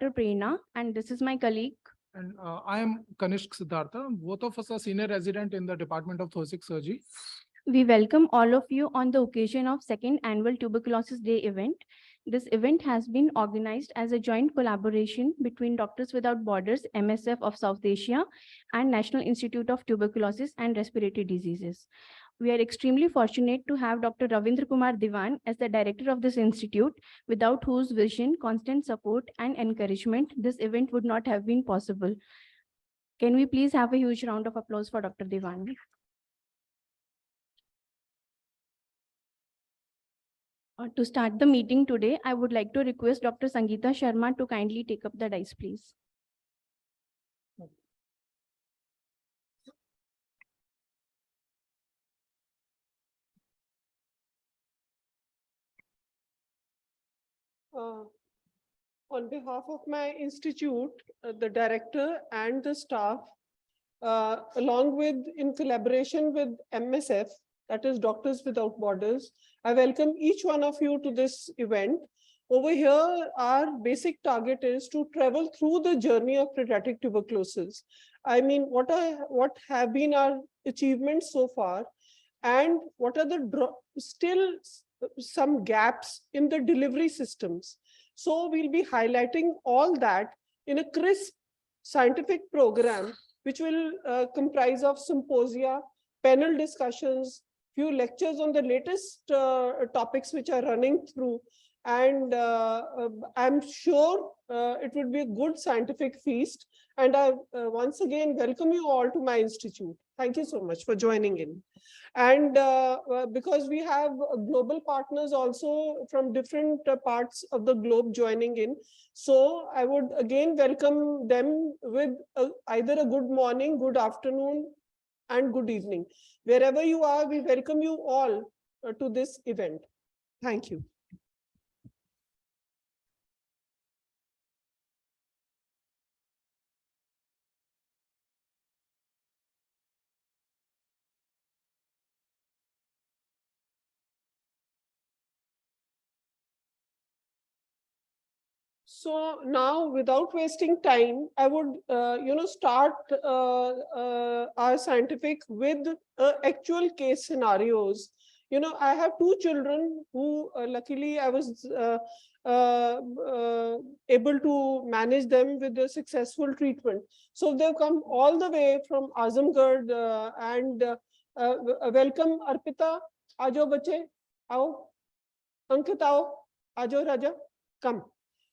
Dr. Prerna, and this is my colleague. And I am Kanishk Siddhartha. Both of us are senior resident in the Department of Thoracic Surgery. We welcome all of you on the occasion of second annual Tuberculosis Day event. This event has been organized as a joint collaboration between Doctors Without Borders, MSF of South Asia, and National Institute of Tuberculosis and Respiratory Diseases. We are extremely fortunate to have Dr. Ravindra Kumar Diwan as the director of this institute, without whose vision, constant support, and encouragement, this event would not have been possible. Can we please have a huge round of applause for Dr. Diwan? To start the meeting today, I would like to request Dr. Sangeeta Sharma to kindly take up the dice, please. On behalf of my institute, the director and the staff, along with in collaboration with MSF, that is Doctors Without Borders, I welcome each one of you to this event. Over here, our basic target is to travel through the journey of pediatric tuberculosis. I mean, what have been our achievements so far, and what are the still some gaps in the delivery systems. So we'll be highlighting all that in a crisp scientific program, which will comprise of symposia, panel discussions, few lectures on the latest topics which are running through. And I'm sure it would be a good scientific feast. And I once again welcome you all to my institute. Thank you so much for joining in. And because we have global partners also from different parts of the globe joining in, so I would again welcome them with either a good morning, good afternoon, and good evening. Wherever you are, we welcome you all to this event. Thank you. So now, without wasting time, I would, start our scientific with actual case scenarios. I have two children who, luckily, I was able to manage them with a successful treatment. So they've come all the way from Azamgarh and welcome Arpita. Aajo bache, aao. Ankit, aao. Aajo Raja, come.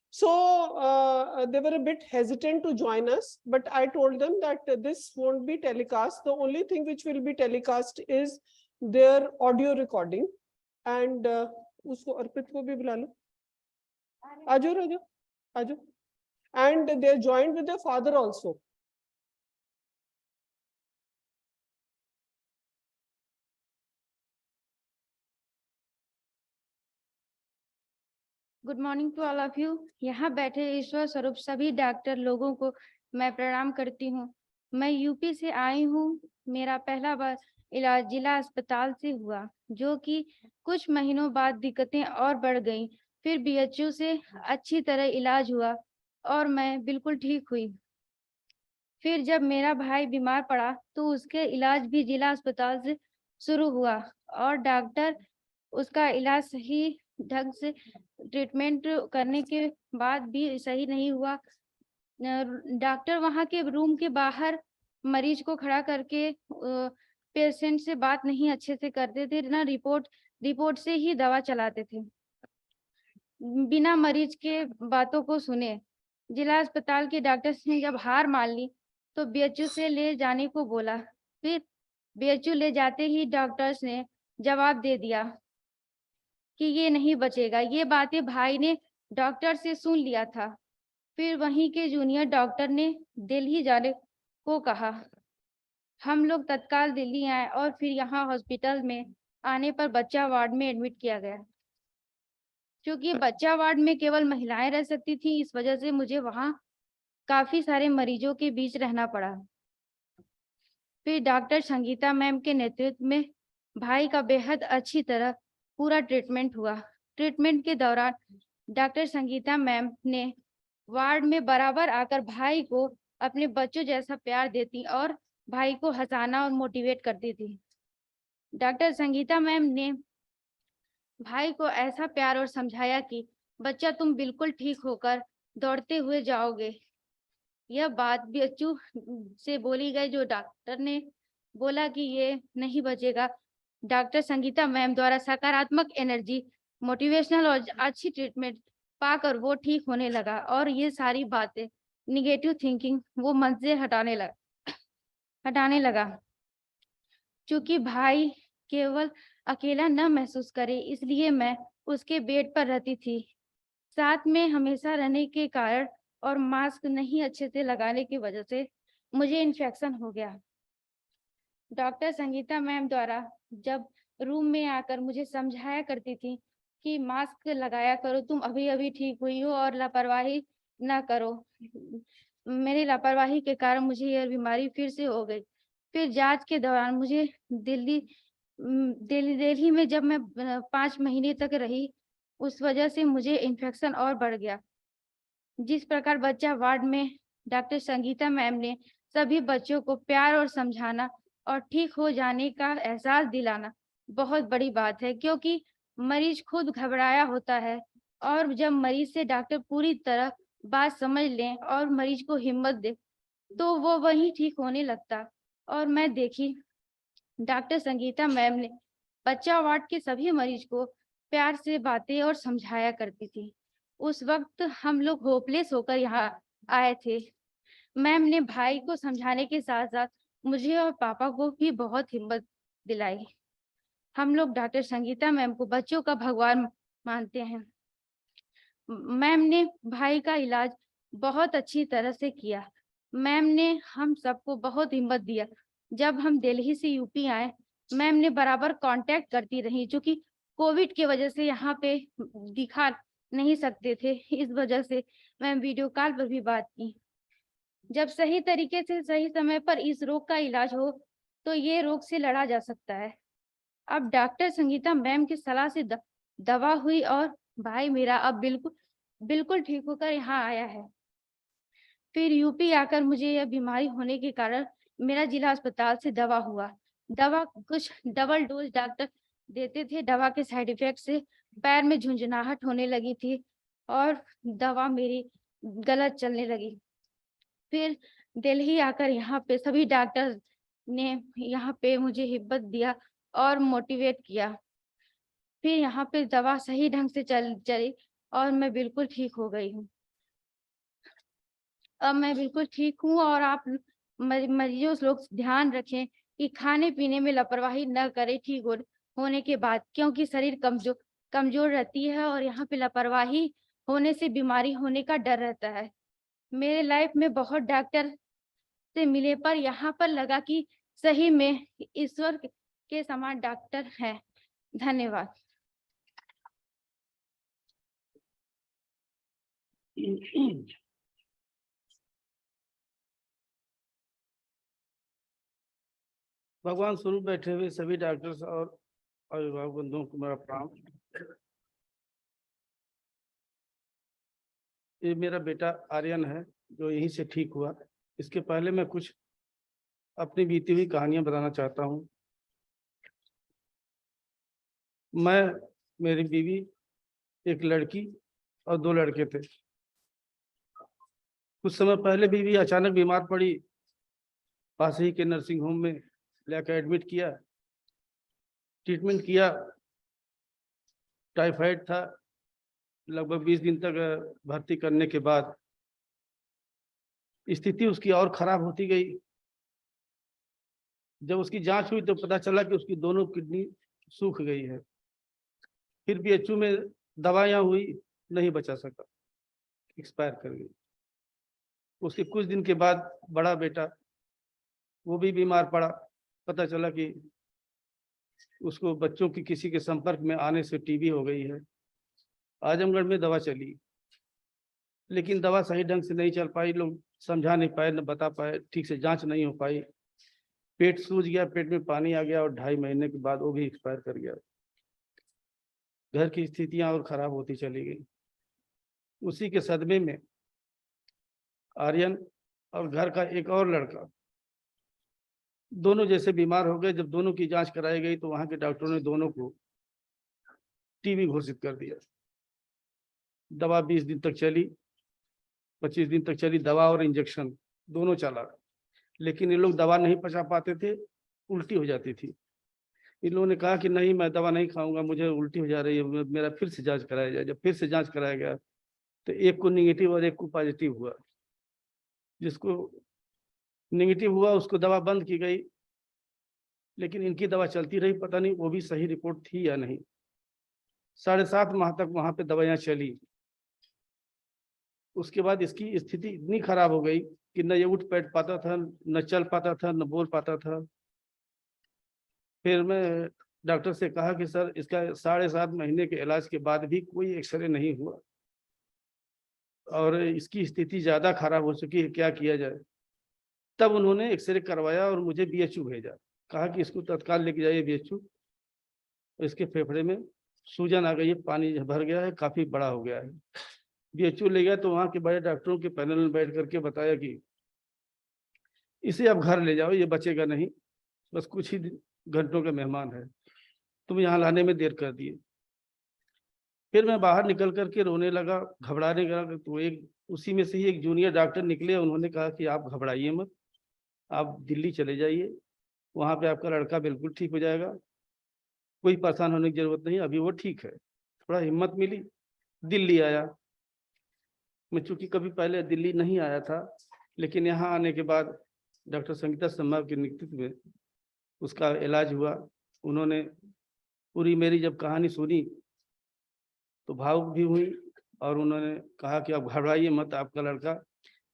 So they were a bit hesitant to join us, but I told them that this won't be telecast. The only thing which will be telecast is their audio recording. And usko Arpit ko bhi bula lo. Aajo Raja, aajo. And they're joined with their father also. Good morning to all of you. यहाँ बैठे ईश्वर स्वरूप सभी doctor लोगों को मैं प्रणाम करती हूँ। मैं यूपी से आई हूँ। मेरा पहला बार इलाज जिला अस्पताल से हुआ, जो कि कुछ महीनों बाद दिक्कतें और बढ़ गईं। फिर बीएचयू से अच्छी तरह इलाज हुआ और मैं बिल्कुल ठीक हुई। फिर जब मेरा भाई बीमार पड़ा तो उसके इलाज भी जिला अस्पताल से शुरू हुआ और डॉक्टर उसका इलाज सही ढंग से ट्रीटमेंट करने के बाद भी सही नहीं हुआ। डॉक्टर वहां के रूम के बाहर मरीज को खड़ा करके पेशेंट से बात नहीं अच्छे से करते थे ना, रिपोर्ट से ही दवा चलाते थे बिना मरीज के बातों को सुने। जिला अस्पताल के डॉक्टर्स ने जब हार मान ली तो बीएचयू से ले जाने को बोला। फिर बीएचयू ले जाते ही डॉक्टर्स ने जवाब दे दिया कि ये नहीं बचेगा। ये बातें भाई ने डॉक्टर से सुन लिया था। फिर वहीं के जूनियर डॉक्टर ने दिल्ली जाने को कहा। हम लोग तत्काल दिल्ली आए और फिर यहाँ हॉस्पिटल में आने पर बच्चा वार्ड में एडमिट किया गया। क्योंकि बच्चा वार्ड में केवल महिलाएं रह सकती थी, इस वजह से मुझे वहाँ काफी सारे मरीजों के बीच रहना पड़ा। फिर डॉक्टर संगीता मैम के नेतृत्व में भाई का बेहद अच्छी तरह पूरा ट्रीटमेंट हुआ। ट्रीटमेंट के दौरान डॉक्टर संगीता मैम ने वार्ड में बराबर आकर भाई को अपने बच्चों जैसा प्यार देती और भाई को हंसाना और मोटिवेट करती थी। डॉक्टर संगीता मैम ने भाई को ऐसा प्यार और समझाया कि बच्चा तुम बिल्कुल ठीक होकर दौड़ते हुए जाओगे। यह बात बच्चों से बोली गई जो डॉक्टर ने बोला कि ये नहीं बचेगा। डॉक्टर संगीता मैम द्वारा सकारात्मक एनर्जी, मोटिवेशनल और अच्छी ट्रीटमेंट पाकर वो ठीक होने लगा और ये सारी बातें निगेटिव थिंकिंग वो मन से हटाने लगा। चूंकि भाई केवल अकेला न महसूस करे इसलिए मैं उसके बेड पर रहती थी। साथ में हमेशा रहने के कारण और मास्क नहीं अच्छे से लगाने की वजह से मुझे इन्फेक्शन हो गया। डॉक्टर संगीता मैम द्वारा जब रूम में आकर मुझे समझाया करती थी कि मास्क लगाया करो, तुम अभी अभी ठीक हुई हो और लापरवाही ना करो। मेरी लापरवाही के कारण मुझे यह बीमारी फिर से हो गई। फिर जांच के दौरान मुझे दिल्ली में जब मैं 5 महीने तक रही, उस वजह से मुझे इन्फेक्शन और बढ़ गया। जिस प्रकार बच्चा वार्ड में डॉक्टर संगीता मैम ने सभी बच्चों को प्यार और समझाना और ठीक हो जाने का एहसास दिलाना बहुत बड़ी बात है, क्योंकि मरीज खुद घबराया होता है और जब मरीज से डॉक्टर पूरी तरह बात समझ लें और मरीज को हिम्मत दे तो वो वहीं ठीक होने लगता। और मैं देखी डॉक्टर संगीता मैम ने बच्चा वार्ड के सभी मरीज को प्यार से बातें और समझाया करती थी। उस वक्त हम लोग होपलेस होकर यहाँ आए थे। मैम ने भाई को समझाने के साथ साथ मुझे और पापा को भी बहुत हिम्मत दिलाई। हम लोग डॉक्टर संगीता मैम को बच्चों का भगवान मानते हैं। मैम ने भाई का इलाज बहुत अच्छी तरह से किया। मैम ने हम सबको बहुत हिम्मत दिया। जब हम दिल्ली से यूपी आए, मैम ने बराबर कांटेक्ट करती रही, जो कि कोविड की वजह से यहाँ पे दिखा नहीं सकते थे, इस वजह से मैम वीडियो कॉल पर भी बात की। जब सही तरीके से सही समय पर इस रोग का इलाज हो तो ये रोग से लड़ा जा सकता है। अब डॉक्टर संगीता मैम की सलाह से दवा हुई और भाई मेरा अब बिल्कुल ठीक होकर यहाँ आया है। फिर यूपी आकर मुझे यह बीमारी होने के कारण मेरा जिला अस्पताल से दवा हुआ। दवा कुछ डबल डोज डॉक्टर देते थे। दवा के साइड इफेक्ट से पैर में झुंझुनाहट होने लगी थी और दवा मेरी गलत चलने लगी। फिर दिल्ली आकर यहाँ पे सभी डॉक्टर ने यहाँ पे मुझे हिम्मत दिया और मोटिवेट किया। फिर यहाँ पे दवा सही ढंग से चली और मैं बिल्कुल ठीक हो गई हूँ। अब मैं बिल्कुल ठीक हूँ और आप मरीजों लोग ध्यान रखें कि खाने पीने में लापरवाही न करें ठीक होने के बाद, क्योंकि शरीर कमजोर रहती है और यहाँ पे लापरवाही होने से बीमारी होने का डर रहता है। मेरे लाइफ में बहुत डॉक्टर से मिले पर यहाँ पर लगा कि सही में ईश्वर के समान डॉक्टर है। धन्यवाद। भगवान स्वरूप बैठे हुए सभी डॉक्टर्स और अभिभावक बंधुओं को मेरा प्रणाम। ये मेरा बेटा आर्यन है जो यहीं से ठीक हुआ। इसके पहले मैं कुछ अपनी बीती हुई कहानियां बताना चाहता हूँ। मैं, मेरी बीवी, एक लड़की और 2 लड़के थे। कुछ समय पहले बीवी अचानक बीमार पड़ी। पास ही के नर्सिंग होम में लेकर एडमिट किया, ट्रीटमेंट किया। टाइफाइड था। लगभग 20 दिन तक भर्ती करने के बाद स्थिति उसकी और खराब होती गई। जब उसकी जांच हुई तो पता चला कि उसकी दोनों किडनी सूख गई है। फिर पीएचयू में दवाइयां हुई, नहीं बचा सका, एक्सपायर कर गई। उसके कुछ दिन के बाद बड़ा बेटा वो भी बीमार पड़ा। पता चला कि उसको बच्चों की किसी के संपर्क में आने से टीबी हो गई है। आजमगढ़ में दवा चली, लेकिन दवा सही ढंग से नहीं चल पाई। लोग समझा नहीं पाए, न बता पाए, ठीक से जांच नहीं हो पाई। पेट सूज गया, पेट में पानी आ गया और 2.5 महीने के बाद वो भी एक्सपायर कर गया। घर की स्थितियां और खराब होती चली गई। उसी के सदमे में आर्यन और घर का एक और लड़का, दोनों जैसे बीमार हो गए। जब दोनों की जांच कराई गई तो वहां के डॉक्टरों ने दोनों को टीबी घोषित कर दिया। दवा 20 दिन तक चली, 25 दिन तक चली, दवा और इंजेक्शन दोनों चला, लेकिन ये लोग दवा नहीं पचा पाते थे, उल्टी हो जाती थी। इन लोगों ने कहा कि नहीं, मैं दवा नहीं खाऊंगा, मुझे उल्टी हो जा रही है, मेरा फिर से जांच कराया जाए। जब फिर से जांच कराया गया तो एक को निगेटिव और एक को पॉजिटिव हुआ। जिसको निगेटिव हुआ उसको दवा बंद की गई, लेकिन इनकी दवा चलती रही। पता नहीं वो भी सही रिपोर्ट थी या नहीं। 7.5 माह तक वहां पे दवाइयां चली। उसके बाद इसकी स्थिति इतनी खराब हो गई कि न ये उठ बैठ पाता था, न चल पाता था, न बोल पाता था। फिर मैं डॉक्टर से कहा कि सर, इसका 7.5 महीने के इलाज के बाद भी कोई एक्सरे नहीं हुआ और इसकी स्थिति ज्यादा खराब हो चुकी है, क्या किया जाए। तब उन्होंने एक्सरे करवाया और मुझे बीएचयू भेजा। कहा कि इसको तत्काल लेके जाइए बीएचयू, इसके फेफड़े में सूजन आ गई है, पानी भर गया है, काफी बड़ा हो गया है। बीएचयू ले गया तो वहां के बड़े डॉक्टरों के पैनल में बैठ करके बताया कि इसे अब घर ले जाओ, ये बचेगा नहीं, बस कुछ ही घंटों का मेहमान है, तुम यहाँ लाने में देर कर दिए। फिर मैं बाहर निकल करके रोने लगा, घबराने लगा। तो एक उसी में से ही एक जूनियर डॉक्टर निकले, उन्होंने कहा कि आप घबराइए मत, आप दिल्ली चले जाइए, वहां पे आपका लड़का बिल्कुल ठीक हो जाएगा, कोई परेशान होने की जरूरत नहीं, अभी वो ठीक है। थोड़ा हिम्मत मिली, दिल्ली आया। मैं चूंकि कभी पहले दिल्ली नहीं आया था, लेकिन यहाँ आने के बाद डॉक्टर संगीता शर्मा के नेतृत्व में उसका इलाज हुआ। उन्होंने पूरी मेरी जब कहानी सुनी तो भावुक भी हुई और उन्होंने कहा कि आप घबराइए मत, आपका लड़का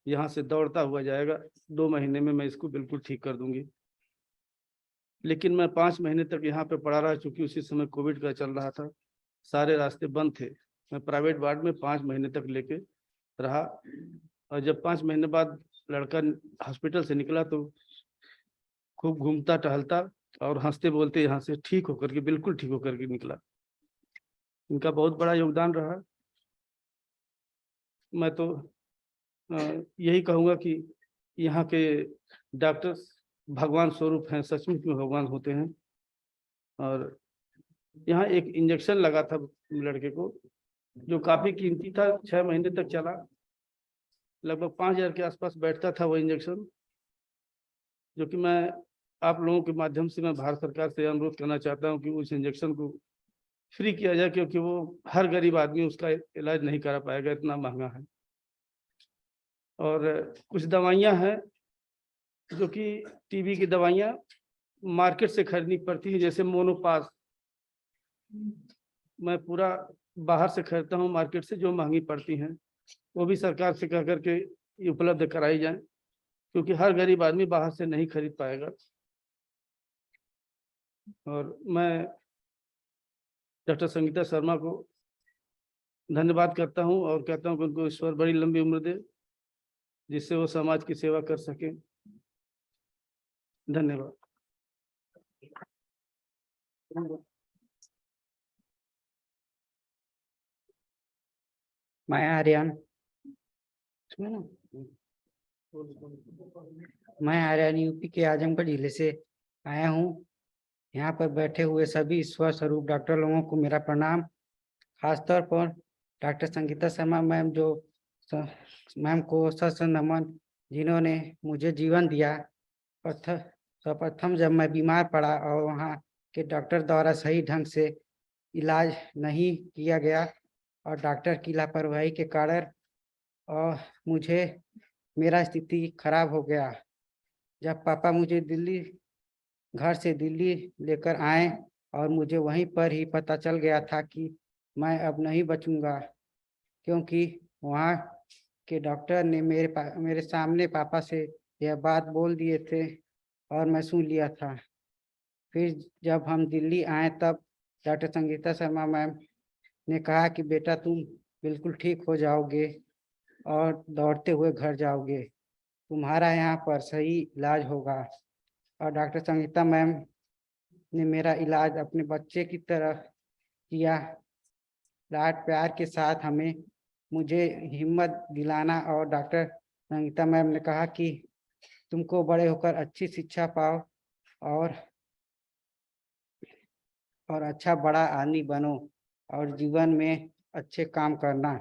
यहाँ से दौड़ता हुआ जाएगा, 2 महीने में मैं इसको बिल्कुल ठीक कर दूंगी। लेकिन मैं 5 महीने तक यहाँ पे पड़ा रहा, चूंकि उसी समय कोविड का चल रहा था, सारे रास्ते बंद थे। मैं प्राइवेट वार्ड में 5 महीने तक लेके रहा और जब 5 महीने बाद लड़का हॉस्पिटल से निकला तो खूब घूमता टहलता और हंसते बोलते यहाँ से ठीक होकर के, बिल्कुल ठीक होकर के निकला। इनका बहुत बड़ा योगदान रहा। मैं तो यही कहूँगा कि यहाँ के डॉक्टर्स भगवान स्वरूप हैं, सचमुच में भगवान होते हैं। और यहाँ एक इंजेक्शन लगा था लड़के को जो काफी कीमती था, 6 महीने तक चला, लगभग 5,000 के आसपास बैठता था वो इंजेक्शन, जो कि मैं आप लोगों के माध्यम से मैं भारत सरकार से अनुरोध करना चाहता हूँ कि उस इंजेक्शन को फ्री किया जाए, क्योंकि वो हर गरीब आदमी उसका इलाज नहीं करा पाएगा, इतना महंगा है। और कुछ दवाइयाँ हैं जो कि टीबी की दवाइयाँ मार्केट से खरीदनी पड़ती है, जैसे मोनोपास मैं पूरा बाहर से खरीदता हूँ मार्केट से, जो महंगी पड़ती हैं, वो भी सरकार से कह करके उपलब्ध कराई जाए, क्योंकि हर गरीब आदमी बाहर से नहीं खरीद पाएगा। और मैं डॉक्टर संगीता शर्मा को धन्यवाद करता हूँ और कहता हूँ कि उनको ईश्वर बड़ी लंबी उम्र दे, जिससे वो समाज की सेवा कर सके। धन्यवाद। मैं आर्यन मैं आर्यन यूपी के आजमगढ़ जिले से आया हूँ। यहाँ पर बैठे हुए सभी ईश्वर स्वरूप डॉक्टर लोगों को मेरा प्रणाम। खासतौर पर doctor Sangeeta Sharma ma'am ma'am को सत नमन, जिन्होंने मुझे जीवन दिया। सर्वप्रथम जब मैं बीमार पड़ा और वहाँ के डॉक्टर द्वारा सही ढंग से इलाज नहीं किया गया और डॉक्टर की लापरवाही के कारण और मुझे मेरा स्थिति खराब हो गया। जब पापा मुझे घर से दिल्ली लेकर आए और मुझे वहीं पर ही पता चल गया था कि मैं अब नहीं बचूंगा, क्योंकि वहाँ के डॉक्टर ने मेरे सामने पापा से यह बात बोल दिए थे और मैं सुन लिया था। फिर जब हम दिल्ली आए तब डॉक्टर संगीता शर्मा मैम ने कहा कि बेटा तुम बिल्कुल ठीक हो जाओगे और दौड़ते हुए घर जाओगे, तुम्हारा यहाँ पर सही इलाज होगा। और डॉक्टर संगीता मैम ने मेरा इलाज अपने बच्चे की तरह किया, लाड प्यार के साथ मुझे हिम्मत दिलाना और डॉक्टर संगीता मैम ने कहा कि तुमको बड़े होकर अच्छी शिक्षा पाओ और अच्छा बड़ा आदमी बनो और जीवन में अच्छे काम करना।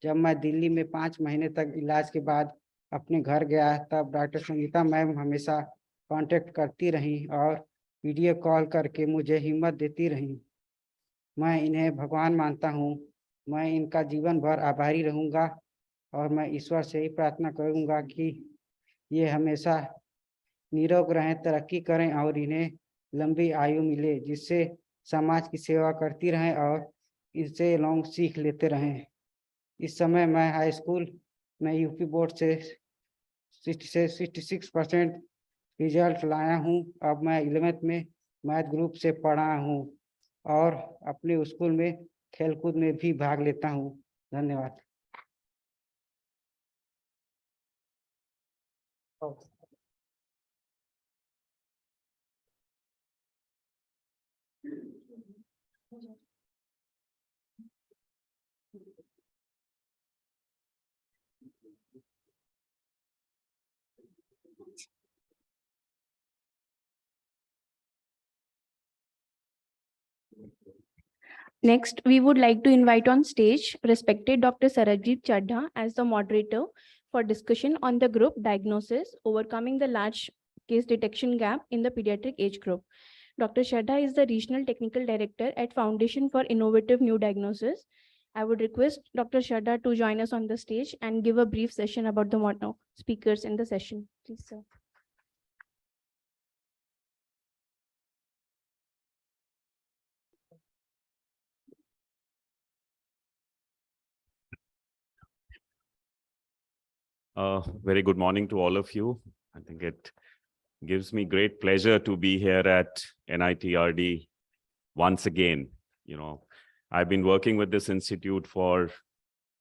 जब मैं दिल्ली में 5 महीने तक इलाज के बाद अपने घर गया तब डॉक्टर संगीता मैम हमेशा कांटेक्ट करती रहीं और वीडियो कॉल करके मुझे हिम्मत देती रहीं। मैं इन्हें भगवान मानता हूँ। मैं इनका जीवन भर आभारी रहूँगा और मैं ईश्वर से ही प्रार्थना करूँगा कि ये हमेशा निरोग रहें, तरक्की करें और इन्हें लंबी आयु मिले, जिससे समाज की सेवा करती रहें और इनसे लोग सीख लेते रहें। इस समय मैं हाई स्कूल में यूपी बोर्ड से 66% रिजल्ट लाया हूँ। अब मैं 11th में मैथ ग्रुप से पढ़ा हूँ और अपने स्कूल में खेलकूद में भी भाग लेता हूँ। धन्यवाद। Next, we would like to invite on stage respected Dr. Sarajit Chadha as the moderator for discussion on the group diagnosis, overcoming the large case detection gap in the pediatric age group. Dr. Chadha is the Regional Technical Director at Foundation for Innovative New Diagnosis. I would request Dr. Chadha to join us on the stage and give a brief session about the speakers in the session. Please, sir. Very good morning to all of you. I think it gives me great pleasure to be here at NITRD once again. You know, I've been working with this institute for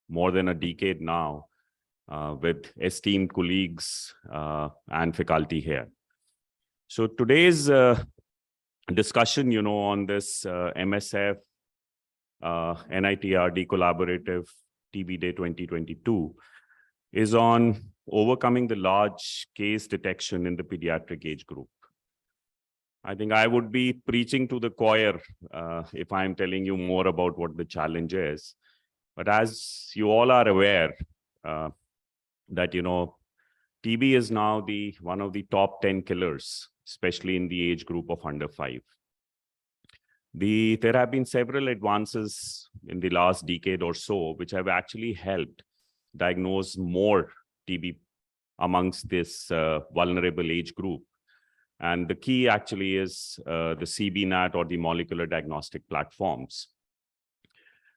more than a decade now with esteemed colleagues and faculty here. So today's discussion, you know, on this MSF NITRD Collaborative TB Day 2022 is on overcoming the large case detection in the pediatric age group. I think I would be preaching to the choir if I'm telling you more about what the challenge is. But as you all are aware that, you know, TB is now one of the top 10 killers, especially in the age group of under 5. There have been several advances in the last decade or so, which have actually helped diagnose more TB amongst this vulnerable age group. And the key actually is the CBNAT or the molecular diagnostic platforms.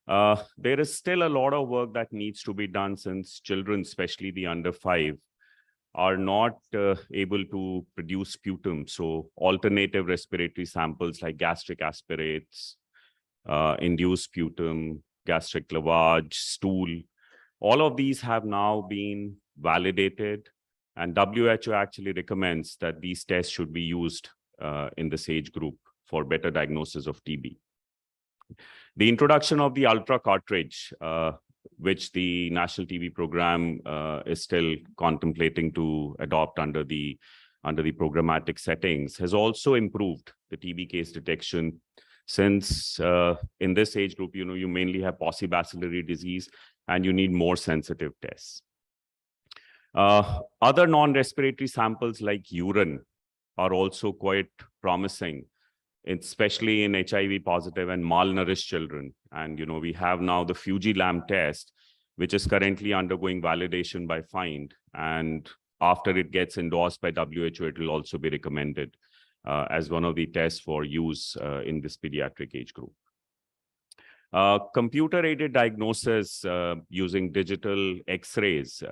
There is still a lot of work that needs to be done since children, especially the under 5, are not able to produce sputum. So alternative respiratory samples like gastric aspirates, induced sputum, gastric lavage, stool, all of these have now been validated, and WHO actually recommends that these tests should be used in this age group for better diagnosis of TB. The introduction of the ultra cartridge, which the National TB program is still contemplating to adopt under the programmatic settings, has also improved the TB case detection, since in this age group, you know, you mainly have paucibacillary disease and you need more sensitive tests. Other non-respiratory samples like urine are also quite promising, especially in HIV positive and malnourished children. And, you know, we have now the FUJI-LAM test, which is currently undergoing validation by FIND. And after it gets endorsed by WHO, it will also be recommended as one of the tests for use in this pediatric age group. Computer-aided diagnosis using digital X-rays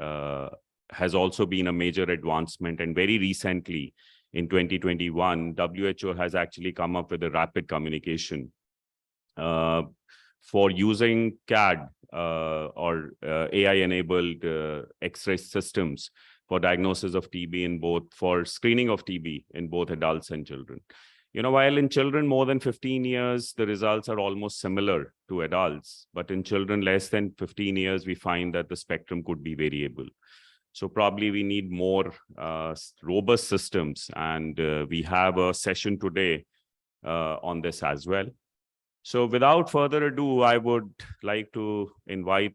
has also been a major advancement. And very recently, in 2021, WHO has actually come up with a rapid communication for using CAD or AI-enabled X-ray systems for diagnosis of TB for screening of TB in both adults and children. You know, while in children more than 15 years, the results are almost similar to adults, but in children less than 15 years, we find that the spectrum could be variable. So probably we need more robust systems, and we have a session today on this as well. So without further ado, I would like to invite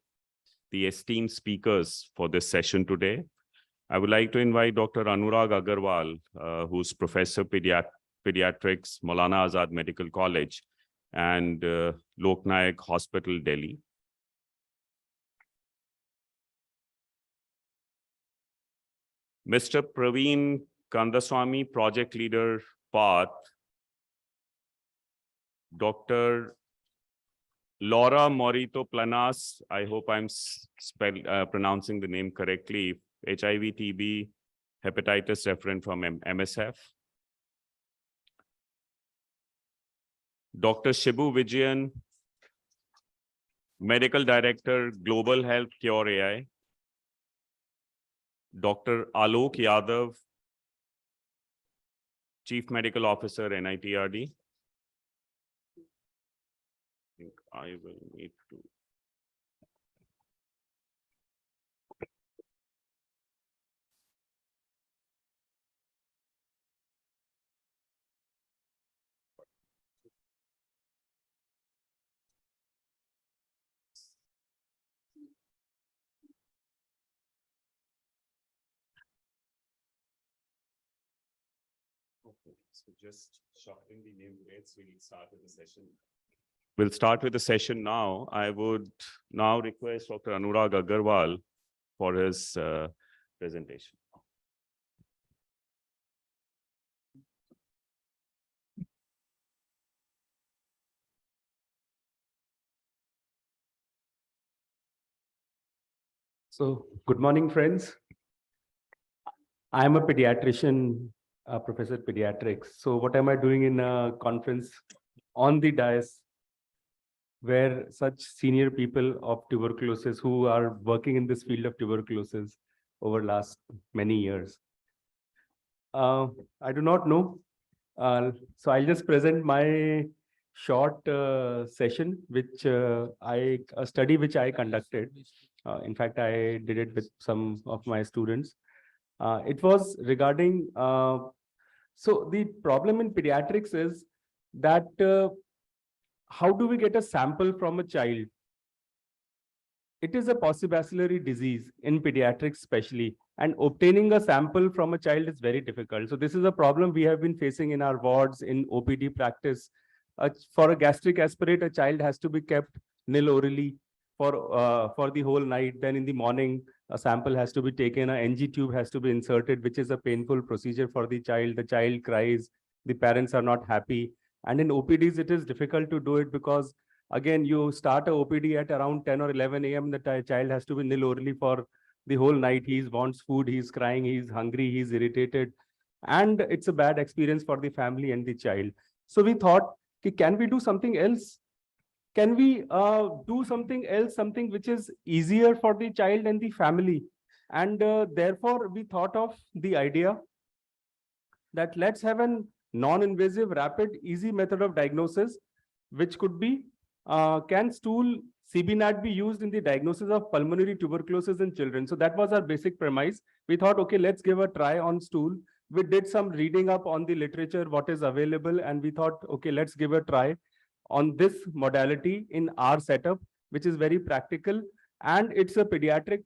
the esteemed speakers for this session today. I would like to invite Dr. Anurag Agarwal, who's Professor Pediatrics, Maulana Azad Medical College and Lok Nayak Hospital, Delhi. Mr. Praveen Kandaswamy, Project Leader, PATH. Dr. Laura Morito Planas, I hope I'm pronouncing the name correctly, HIV, TB, hepatitis referent from MSF. Dr. Shibu Vijayan, Medical Director, Global Health Cure AI. Dr. Alok Yadav, Chief Medical Officer, NITRD. I think I will need to. Okay, so just shuffling the name dates, we'll start with the session. We'll start with the session now. I would now request Dr. Anurag Agarwal for his presentation. So, good morning, friends. I'm a pediatrician, Professor Pediatrics. So what am I doing in a conference on the dais where such senior people of tuberculosis who are working in this field of tuberculosis over last many years? I do not know. So I'll just present my short session, which a study which I conducted. In fact, I did it with some of my students. It was regarding, so the problem in pediatrics is that how do we get a sample from a child? It is a postbacillary disease in pediatrics especially, and obtaining a sample from a child is very difficult. So this is a problem we have been facing in our wards in OPD practice. For a gastric aspirate, a child has to be kept nil orally for the whole night. Then in the morning, a sample has to be taken, a NG tube has to be inserted, which is a painful procedure for the child. The child cries, the parents are not happy. And in OPDs, it is difficult to do it because, again, you start a OPD at around 10 or 11 a.m. The child has to be nil orally for the whole night. He wants food, he's crying, he's hungry, he's irritated. And it's a bad experience for the family and the child. So we thought, can we do something else? Can we do something else, something which is easier for the child and the family? And therefore, we thought of the idea that let's have a non-invasive, rapid, easy method of diagnosis, which could be, can stool CBNAT be used in the diagnosis of pulmonary tuberculosis in children? So that was our basic premise. We thought, okay, let's give a try on stool. We did some reading up on the literature, what is available, and we thought, okay, let's give a try on this modality in our setup, which is very practical. And it's a pediatric,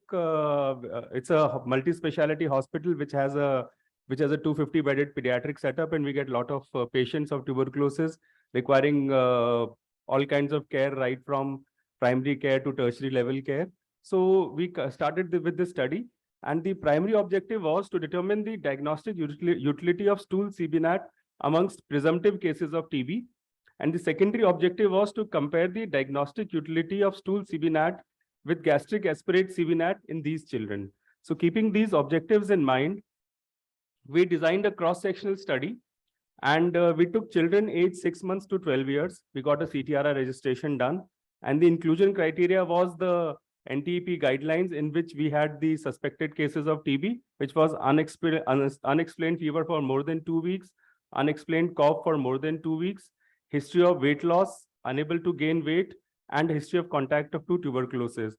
it's a multi-speciality hospital, which has a 250-bedded pediatric setup, and we get a lot of patients of tuberculosis requiring all kinds of care, right from primary care to tertiary level care. So we started with this study, and the primary objective was to determine the diagnostic utility of stool CBNAT amongst presumptive cases of TB. And the secondary objective was to compare the diagnostic utility of stool CBNAT with gastric aspirate CBNAT in these children. So keeping these objectives in mind, we designed a cross-sectional study, and we took children aged 6 months to 12 years. We got a CTRI registration done, and the inclusion criteria was the NTEP guidelines, in which we had the suspected cases of TB, which was unexplained fever for more than 2 weeks, unexplained cough for more than 2 weeks, history of weight loss, unable to gain weight, and history of contact to tuberculosis.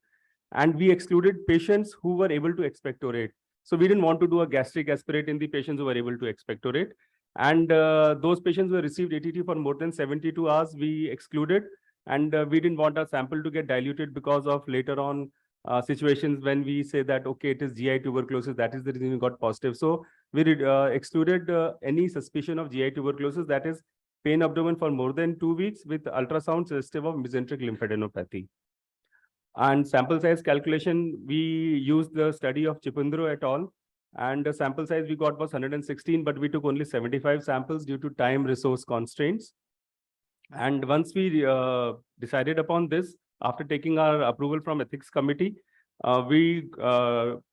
And we excluded patients who were able to expectorate. So we didn't want to do a gastric aspirate in the patients who were able to expectorate. And those patients who received ATT for more than 72 hours, we excluded. And we didn't want our sample to get diluted because of later on situations when we say that, okay, it is GI tuberculosis, that is the reason we got positive. So we excluded any suspicion of GI tuberculosis, that is pain abdomen for more than 2 weeks with ultrasound suggestive of mesenteric lymphadenopathy. And sample size calculation, we used the study of Chipundro et al. And the sample size we got was 116, but we took only 75 samples due to time resource constraints. And once we decided upon this, after taking our approval from ethics committee, we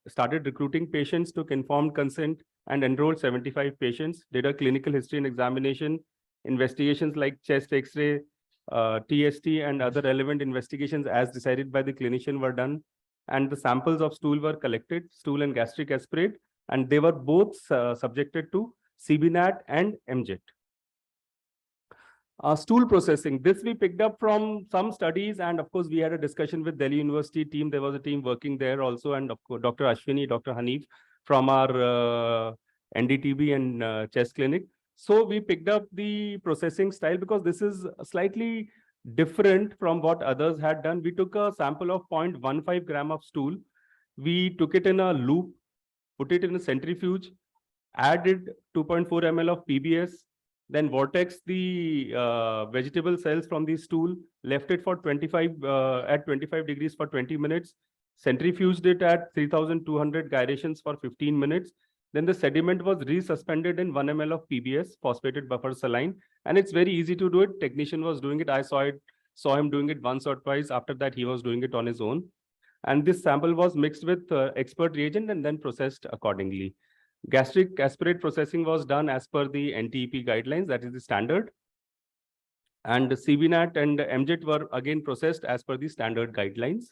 started recruiting patients, took informed consent and enrolled 75 patients, did a clinical history and examination, investigations like chest X-ray, TST and other relevant investigations as decided by the clinician were done. And the samples of stool were collected, stool and gastric aspirate, and they were both subjected to CBNAT and MJET. Stool processing, this we picked up from some studies, and of course we had a discussion with Delhi University team. There was a team working there also, and of course Dr. Ashwini, Dr. Hanif from our NDTB and chest clinic. So we picked up the processing style because this is slightly different from what others had done. We took a sample of 0.15 gram of stool. We took it in a loop, put it in a centrifuge, added 2.4 ml of PBS, then vortex the vegetable cells from the stool, left it for 25 degrees for 20 minutes, centrifuged it at 3200 gyrations for 15 minutes. Then the sediment was resuspended in 1 ml of PBS, phosphated buffer saline, and it's very easy to do it. Technician was doing it. I saw him doing it once or twice. After that, he was doing it on his own. And this sample was mixed with expert reagent and then processed accordingly. Gastric aspirate processing was done as per the NTEP guidelines, that is the standard. And CBNAT and MJET were again processed as per the standard guidelines.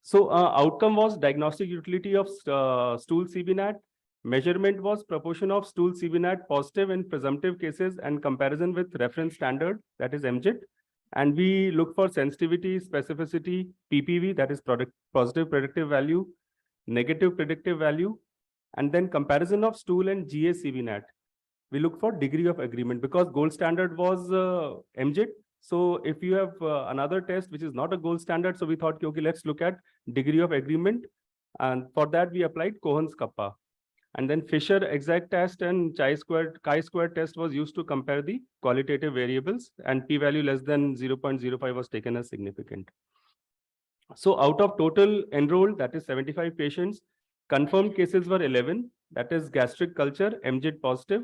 So outcome was diagnostic utility of stool CBNAT. Measurement was proportion of stool CBNAT positive in presumptive cases and comparison with reference standard, that is MJET. And we look for sensitivity, specificity, PPV, that is positive predictive value, negative predictive value, and then comparison of stool and GA CBNAT. We look for degree of agreement because gold standard was MJET. So if you have another test which is not a gold standard, so we thought, okay, let's look at degree of agreement. And for that, we applied Cohen's kappa. And then Fisher exact test and chi-squared test was used to compare the qualitative variables, and p-value less than 0.05 was taken as significant. So out of total enrolled, that is 75 patients, confirmed cases were 11, that is gastric culture, MJET positive.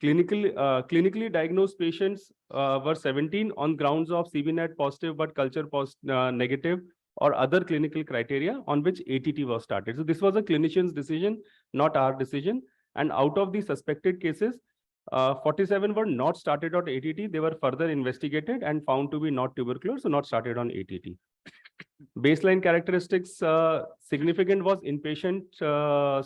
Clinically diagnosed patients were 17 on grounds of CBNAT positive but culture negative or other clinical criteria on which ATT was started. So this was a clinician's decision, not our decision. And out of the suspected cases, 47 were not started on ATT. They were further investigated and found to be not tubercular, so not started on ATT. Baseline characteristics, significant was inpatient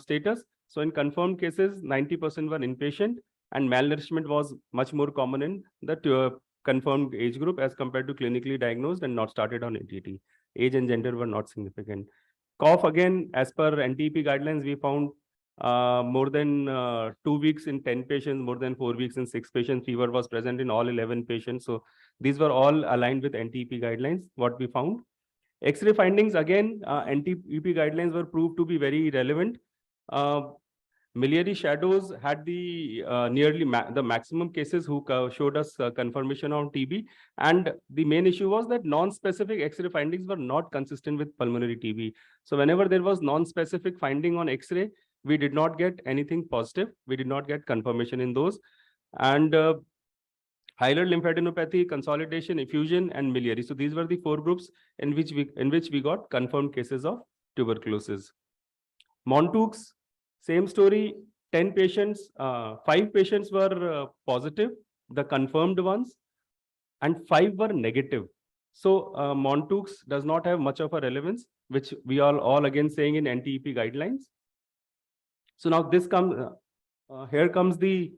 status. So in confirmed cases, 90% were inpatient, and malnourishment was much more common in the confirmed age group as compared to clinically diagnosed and not started on ATT. Age and gender were not significant. Cough, again, as per NTEP guidelines, we found more than 2 weeks in 10 patients, more than 4 weeks in 6 patients. Fever was present in all 11 patients. So these were all aligned with NTEP guidelines, what we found. X-ray findings, again, NTEP guidelines were proved to be very relevant. Miliary shadows had the nearly the maximum cases who showed us confirmation on TB. And the main issue was that non-specific X-ray findings were not consistent with pulmonary TB. So whenever there was non-specific finding on X-ray, we did not get anything positive. We did not get confirmation in those. And hilar lymphadenopathy, consolidation, effusion, and miliary. So these were the 4 groups in which we got confirmed cases of tuberculosis. Montaux, same story, 10 patients, 5 patients were positive, the confirmed ones, and 5 were negative. So Montaux does not have much of a relevance, which we are all again saying in NTEP guidelines. So now this comes, here comes the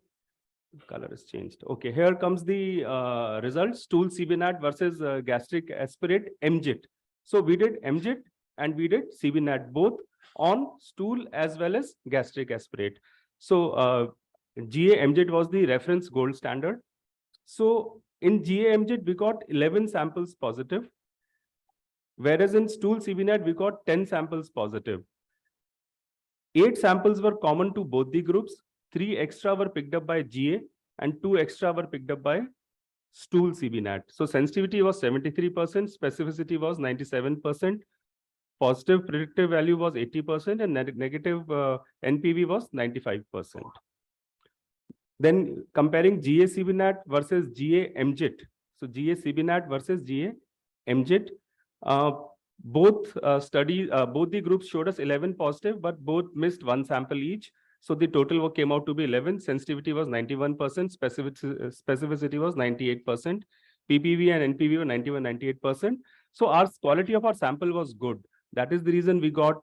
color is changed. Okay, here comes the results, stool CBNAT versus gastric aspirate MJET. So we did MJET and we did CBNAT both. on stool as well as gastric aspirate. So GA-MJIT was the reference gold standard. So in GA-MJIT, we got 11 samples positive, whereas in stool CBNAT, we got 10 samples positive. 8 samples were common to both the groups, 3 extra were picked up by GA, and 2 extra were picked up by stool CBNAT. So sensitivity was 73%, specificity was 97%, positive predictive value was 80%, and negative NPV was 95%. Then comparing GA CBNAT versus GA MJIT. So GA CBNAT versus GA MJIT. Both the groups showed us 11 positive, but both missed 1 sample each. So the total came out to be 11. Sensitivity was 91%, specificity was 98%. PPV and NPV were 91, 98%. So our quality of our sample was good. That is the reason we got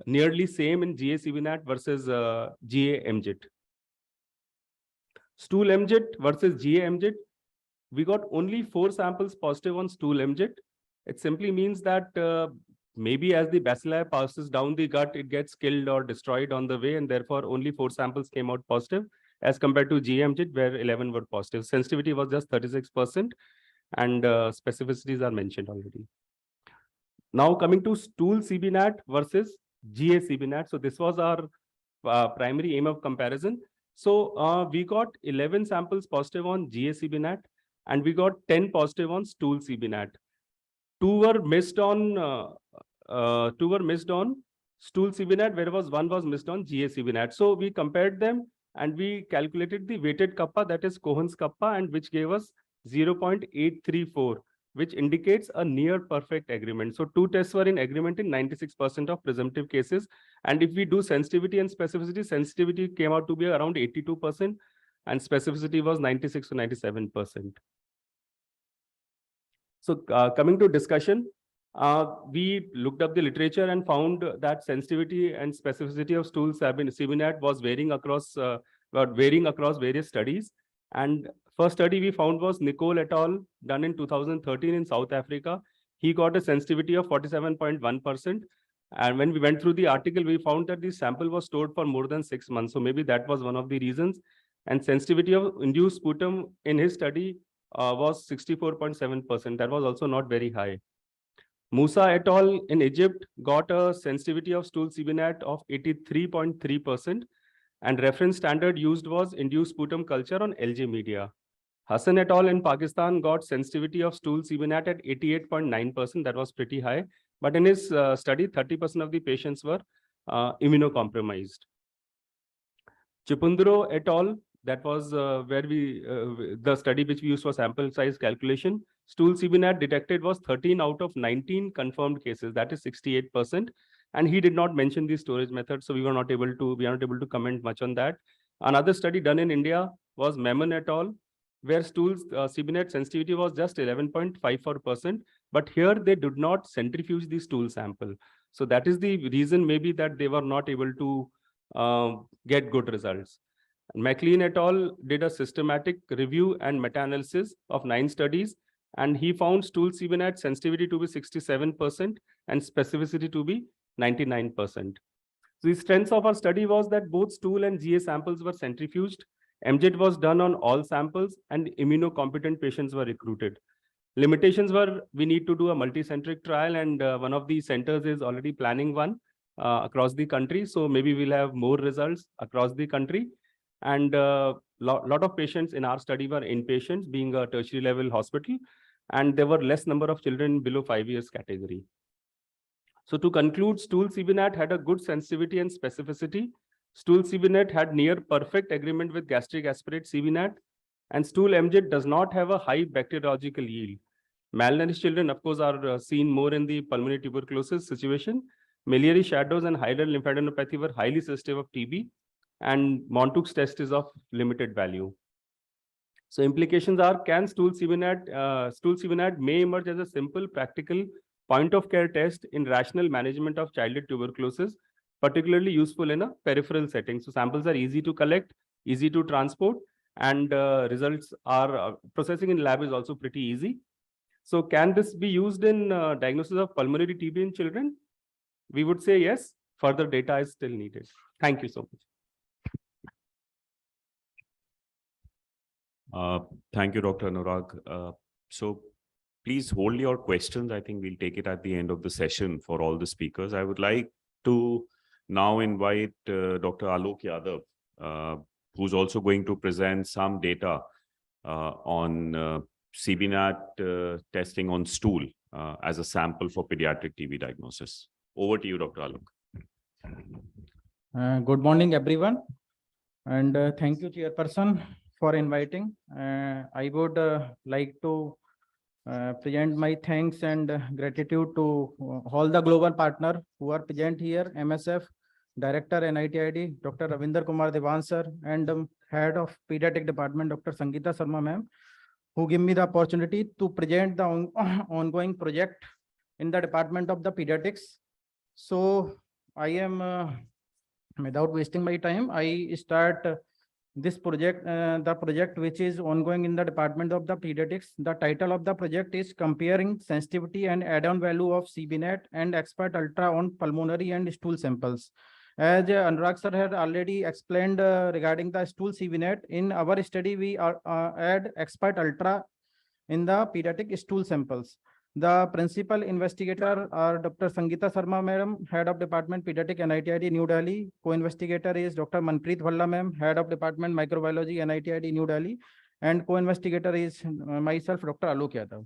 nearly same in GA CBNAT versus GA MJIT. Stool MJIT versus GA MJIT, we got only 4 samples positive on stool MJIT. It simply means that maybe as the bacilli passes down the gut, it gets killed or destroyed on the way, and therefore only 4 samples came out positive as compared to GA MJIT, where 11 were positive. Sensitivity was just 36%, and specificities are mentioned already. Now coming to stool CBNAT versus GA CBNAT. So this was our primary aim of comparison. So we got 11 samples positive on GA CBNAT, and we got 10 positive on stool CBNAT. 2 were missed on stool CBNAT, whereas 1 was missed on GA CBNAT. So we compared them and we calculated the weighted kappa, that is Cohen's kappa, and which gave us 0.834, which indicates a near perfect agreement. So 2 tests were in agreement in 96% of presumptive cases. And if we do sensitivity and specificity, sensitivity came out to be around 82%, and specificity was 96 to 97%. So coming to discussion, we looked up the literature and found that sensitivity and specificity of stool CBNAT was varying across various studies. And first study we found was Nicole et al. Done in 2013 in South Africa. He got a sensitivity of 47.1%. And when we went through the article, we found that the sample was stored for more than 6 months. So maybe that was one of the reasons. And sensitivity of induced sputum in his study was 64.7%. That was also not very high. Musa et al. In Egypt got a sensitivity of stool CBNAT of 83.3%. And reference standard used was induced sputum culture on LJ media. Hassan et al. In Pakistan got sensitivity of stool CBNAT at 88.9%. That was pretty high. But in his study, 30% of the patients were immunocompromised. Chipundro et al., that was where the study which we used for sample size calculation. Stool CBNAT detected was 13 out of 19 confirmed cases. That is 68%. And he did not mention the storage method, so we are not able to comment much on that. Another study done in India was Memon et al., where stool CBNAT sensitivity was just 11.54%. But here they did not centrifuge the stool sample. So that is the reason maybe that they were not able to get good results. McLean et al. Did a systematic review and meta-analysis of 9 studies, and he found stool CBNAT sensitivity to be 67% and specificity to be 99%. So the strengths of our study was that both stool and GA samples were centrifuged. MJIT was done on all samples, and immunocompetent patients were recruited. Limitations were we need to do a multicentric trial, and one of the centers is already planning one across the country. So maybe we'll have more results across the country. And lot of patients in our study were inpatients, being a tertiary level hospital, and there were less number of children below 5 years category. So to conclude, stool CBNAT had a good sensitivity and specificity. Stool CBNAT had near perfect agreement with gastric aspirate CBNAT, and stool MJIT does not have a high bacteriological yield. Malnourished children, of course, are seen more in the pulmonary tuberculosis situation. Miliary shadows and hilar lymphadenopathy were highly sensitive of TB, and Montauk's test is of limited value. So implications are, can stool CBNAT may emerge as a simple, practical point of care test in rational management of childhood tuberculosis, particularly useful in a peripheral setting. So samples are easy to collect, easy to transport, and results are processing in lab is also pretty easy. So can this be used in diagnosis of pulmonary TB in children? We would say yes. further data is still needed. Thank you so much. Thank you, Dr. Anurag. So please hold your questions. I think we'll take it at the end of the session for all the speakers. I would like to now invite Dr. Alok Yadav, who's also going to present some data on CBNAT testing on stool as a sample for pediatric TB diagnosis. Over to you, Dr. Alok. Good morning, everyone. And thank you, Chairperson, for inviting. I would like to present my thanks and gratitude to all the global partners who are present here, MSF, Director NITID, Dr. Ravinder Kumar Devan sir, and Head of Pediatric Department, Dr. Sangeeta Sharma ma'am, who give me the opportunity to present the ongoing project in the Department of the Pediatrics. So I am, without wasting my time, I start this project, the project which is ongoing in the Department of the Pediatrics. The title of the project is Comparing Sensitivity and Add-on Value of CBNAT and Expert Ultra on Pulmonary and Stool Samples. As Anurag sir had already explained regarding the stool CBNAT, in our study we add Expert Ultra in the pediatric stool samples. The principal investigator are Dr. Sangeeta Sharma madam, Head of Department Pediatric NITID New Delhi. Co-investigator is Dr. Manpreet Bhalla ma'am, Head of Department Microbiology NITID New Delhi, and co-investigator is myself, Dr. Alok Yadav.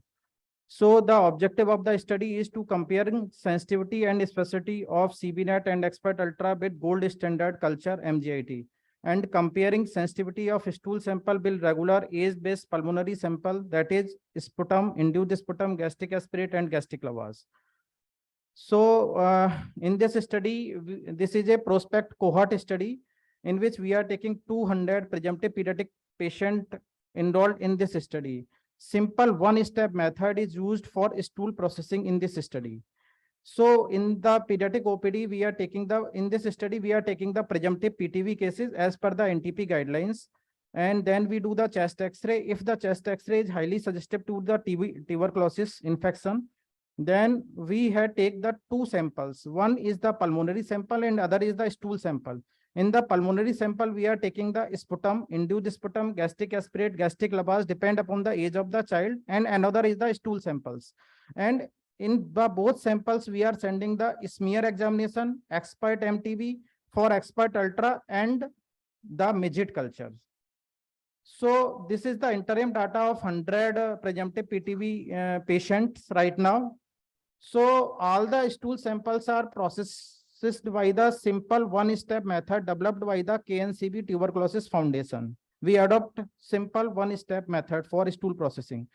So the objective of the study is to comparing sensitivity and specificity of CBNAT and Expert Ultra with gold standard culture MGIT, and comparing sensitivity of stool sample with regular age-based pulmonary sample, that is sputum, induced sputum, gastric aspirate, and gastric lavage. So in this study, this is a prospect cohort study in which we are taking 200 presumptive pediatric patient enrolled in this study. Simple one-step method is used for stool processing in this study. So in the pediatric OPD, we are taking in this study, we are taking the presumptive PTV cases as per the NTP guidelines. And then we do the chest X-ray. If the chest X-ray is highly suggestive to the tuberculosis infection, then we had take the two samples. One is the pulmonary sample and other is the stool sample. In the pulmonary sample, we are taking the sputum, induced sputum, gastric aspirate, gastric lavage, depend upon the age of the child, and another is the stool samples. And in the both samples, we are sending the smear examination, expert MTB for expert ultra and the midget cultures. So this is the interim data of 100 presumptive PTV patients right now. So all the stool samples are processed by the simple one-step method developed by the KNCB Tuberculosis Foundation. We adopt simple one-step method for stool processing.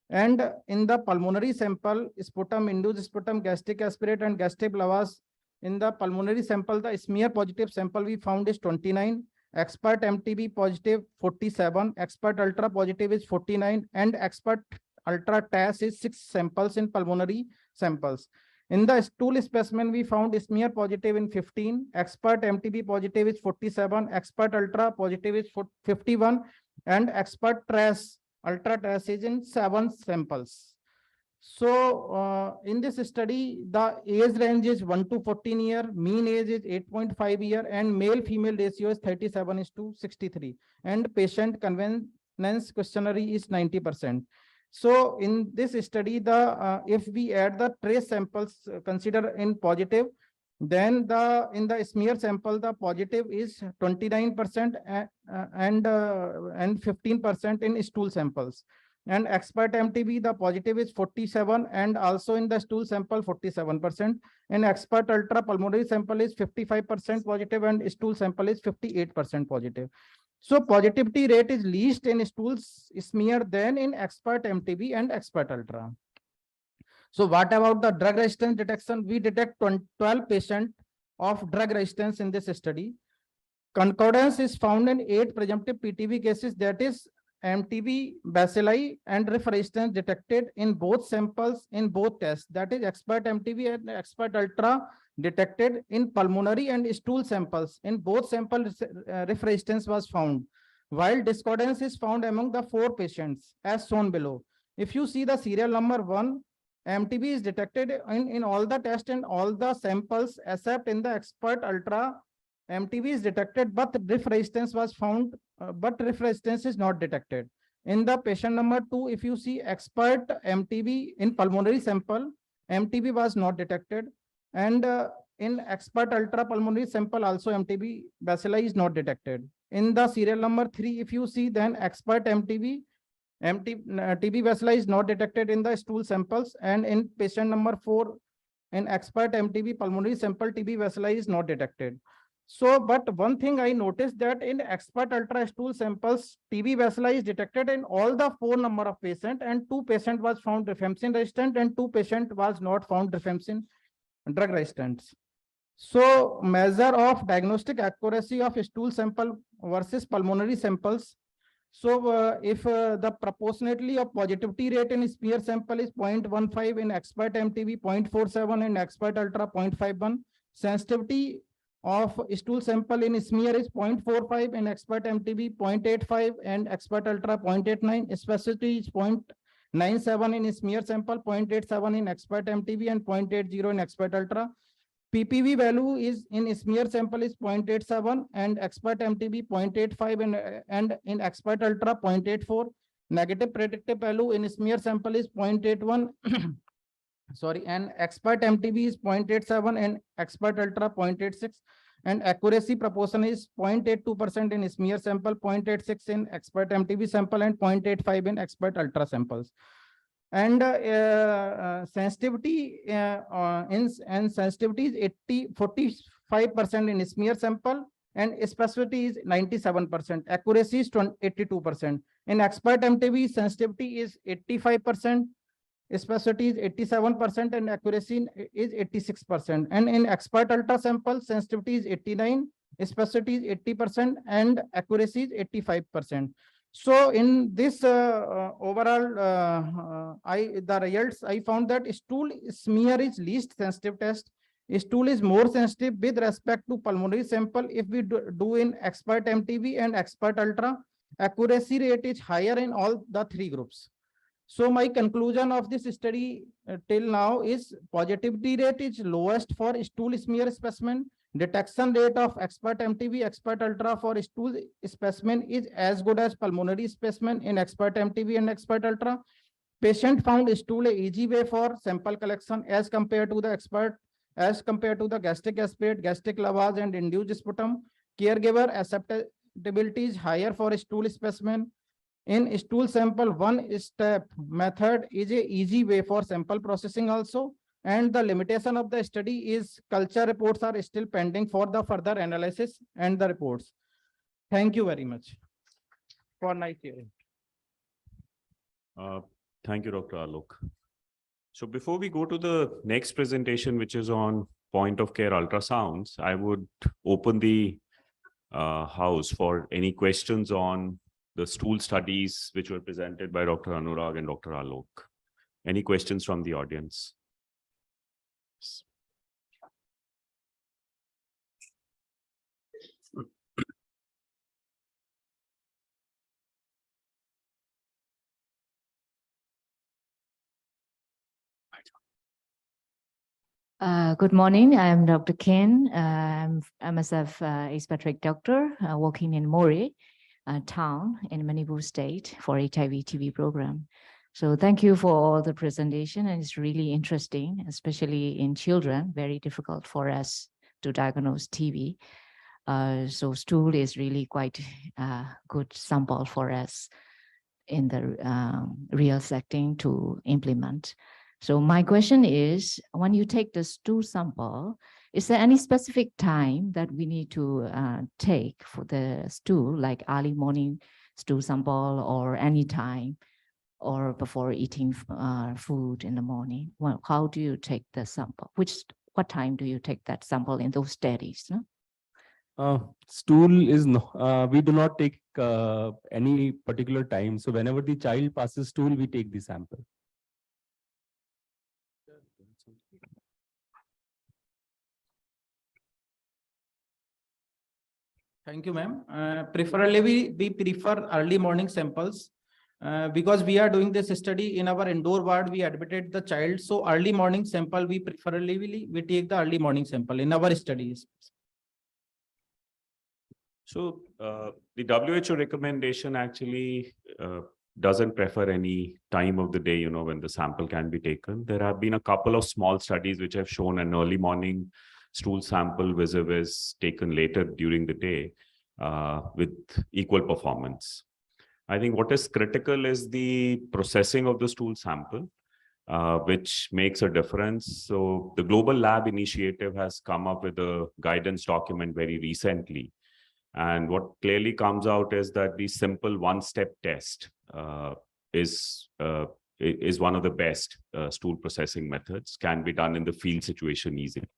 And in the pulmonary sample, sputum, induced sputum, gastric aspirate, and gastric lavage. In the pulmonary sample, the smear positive sample we found is 29, expert MTB positive 47, expert ultra positive is 49, and expert ultra TAS is 6 samples in pulmonary samples. In the stool specimen, we found smear positive in 15, expert MTB positive is 47, expert ultra positive is 51, and expert TRAS, ultra TRAS is in 7 samples. So in this study, the age range is 1 to 14 year, mean age is 8.5 year, and male-female ratio is 37:63, and patient convenience questionnaire is 90%. So in this study, if we add the trace samples consider in positive, then in the smear sample, the positive is 29% and 15% in stool samples. And expert MTB, the positive is 47, and also in the stool sample 47%. And expert ultra pulmonary sample is 55% positive, and stool sample is 58% positive. So positivity rate is least in stools smear than in expert MTB and expert ultra. So what about the drug resistance detection? We detect 12 patients of drug resistance in this study. Concordance is found in 8 presumptive PTV cases, that is MTB, bacilli, and ref resistance detected in both samples in both tests, that is expert MTB and expert ultra detected in pulmonary and stool samples. In both samples, ref resistance was found, while discordance is found among the 4 patients as shown below. If you see the serial number 1 MTB is detected in all the tests and all the samples except in the expert ultra. MTB is detected, but drift resistance was found, but drift resistance is not detected. In the patient number 2, if you see expert MTB in pulmonary sample, MTB was not detected. And in expert ultra pulmonary sample also MTB bacilli is not detected. In the serial number 3, if you see, then expert TB bacilli is not detected in the stool samples. And in patient number 4, in expert MTB pulmonary sample, TB bacilli is not detected. So, but one thing I noticed that in expert ultra stool samples, TB bacilli is detected in all the 4 number of patients, and 2 patient was found rifampicin resistant and 2 patient was not found rifampicin drug resistant. So, measure of diagnostic accuracy of stool sample versus pulmonary samples. So, if the proportionality of positivity rate in smear sample is 0.15 in expert MTB, 0.47 in expert ultra, 0.51, sensitivity of stool sample in smear is 0.45 in expert MTB, 0.85 and expert ultra, 0.89, specificity is 0.97 in smear sample, 0.87 in expert MTB and 0.80 in expert ultra. PPV value is in smear sample is 0.87 and expert MTB 0.85 and in expert ultra 0.84. Negative predictive value in smear sample is 0.81. Sorry, and expert MTB is 0.87 and expert ultra 0.86, and accuracy proportion is 0.82% in smear sample, 0.86 in expert MTB sample, and 0.85 in expert ultra samples. And sensitivity sensitivity is 45% in smear sample, and specificity is 97%. Accuracy is 82%. In expert MTB, sensitivity is 85%. Specificity is 87% and accuracy is 86%. And in expert ultra sample, sensitivity is 89, specificity is 80%, and accuracy is 85%. So in this overall, the results I found that stool smear is least sensitive test. Stool is more sensitive with respect to pulmonary sample. If we do in expert MTB and expert ultra, accuracy rate is higher in all the 3 groups. So my conclusion of this study till now is positivity rate is lowest for stool smear specimen. Detection rate of expert MTB, expert ultra for stool specimen is as good as pulmonary specimen in expert MTB and expert ultra. Patient found stool a easy way for sample collection as compared to the expert, as compared to the gastric aspirate, gastric lavage and induced sputum. Caregiver acceptability is higher for stool specimen. In stool sample, one step method is a easy way for sample processing also. And the limitation of the study is culture reports are still pending for the further analysis and the reports. Thank you very much for nice hearing. Thank you, Dr. Alok. So before we go to the next presentation, which is on point of care ultrasounds, I would open the house for any questions on the stool studies which were presented by Dr. Anurag and Dr. Alok. Any questions from the audience? Good morning. I am Dr. Ken. I'm MSF Pediatric doctor working in Moree town in Manipur state for HIV TB program. So thank you for all the presentation, and it's really interesting, especially in children, very difficult for us to diagnose TB. So stool is really quite a good sample for us in the real setting to implement. So my question is, when you take the stool sample, is there any specific time that we need to take for the stool, like early morning stool sample or any time, or before eating food in the morning? Well, how do you take the sample? What time do you take that sample in those studies? No? Stool is no, we do not take any particular time. So whenever the child passes stool, we take the sample. Thank you, ma'am. Preferably, we prefer early morning samples Because we are doing this study in our indoor ward, we admitted the child. So early morning sample, we preferably we take the early morning sample in our studies. So the WHO recommendation actually doesn't prefer any time of the day, when the sample can be taken. There have been a couple of small studies which have shown an early morning stool sample vis-a-vis taken later during the day with equal performance. I think what is critical is the processing of the stool sample, which makes a difference. So the Global Lab Initiative has come up with a guidance document very recently. And what clearly comes out is that the simple one-step test is one of the best stool processing methods, can be done in the field situation easily.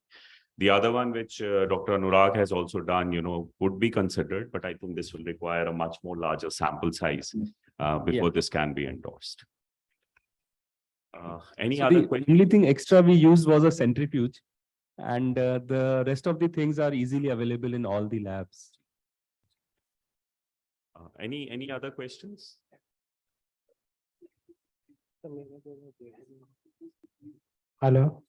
The other one, which Dr. Anurag has also done, would be considered, but I think this will require a much more larger sample size before this can be endorsed. Any other questions? The only thing extra we used was a centrifuge, and the rest of the things are easily available in all the labs. Any other questions? Hello.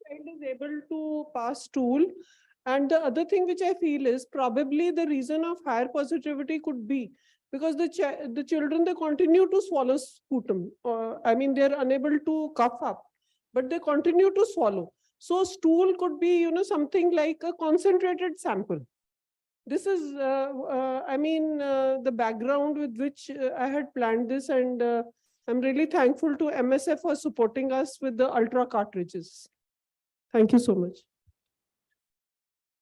Child is able to pass stool. And the other thing which I feel is probably the reason of higher positivity could be because the children, they continue to swallow sputum. I mean, they're unable to cough up, but they continue to swallow. So stool could be, something like a concentrated sample. This is, the background with which I had planned this, and I'm really thankful to MSF for supporting us with the ultra cartridges. Thank you so much.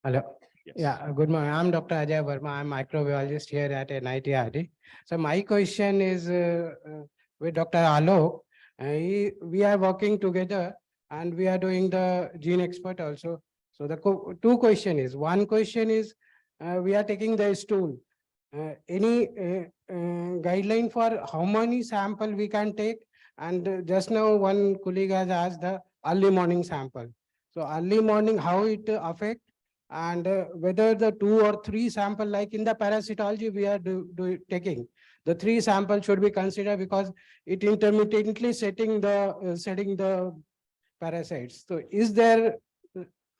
Hello. Yes. Yeah, good morning. I'm Dr. Ajay Verma. I'm microbiologist here at NITRD. So my question is with Dr. Alok. We are working together and we are doing the gene expert also. So the two questions is, one question is, we are taking the stool. Any guideline for how many sample we can take? And just now one colleague has asked the early morning sample. So early morning, how it affect? And whether the 2 or 3 sample, like in the parasitology we are taking, the 3 sample should be considered because it intermittently setting the parasites. So is there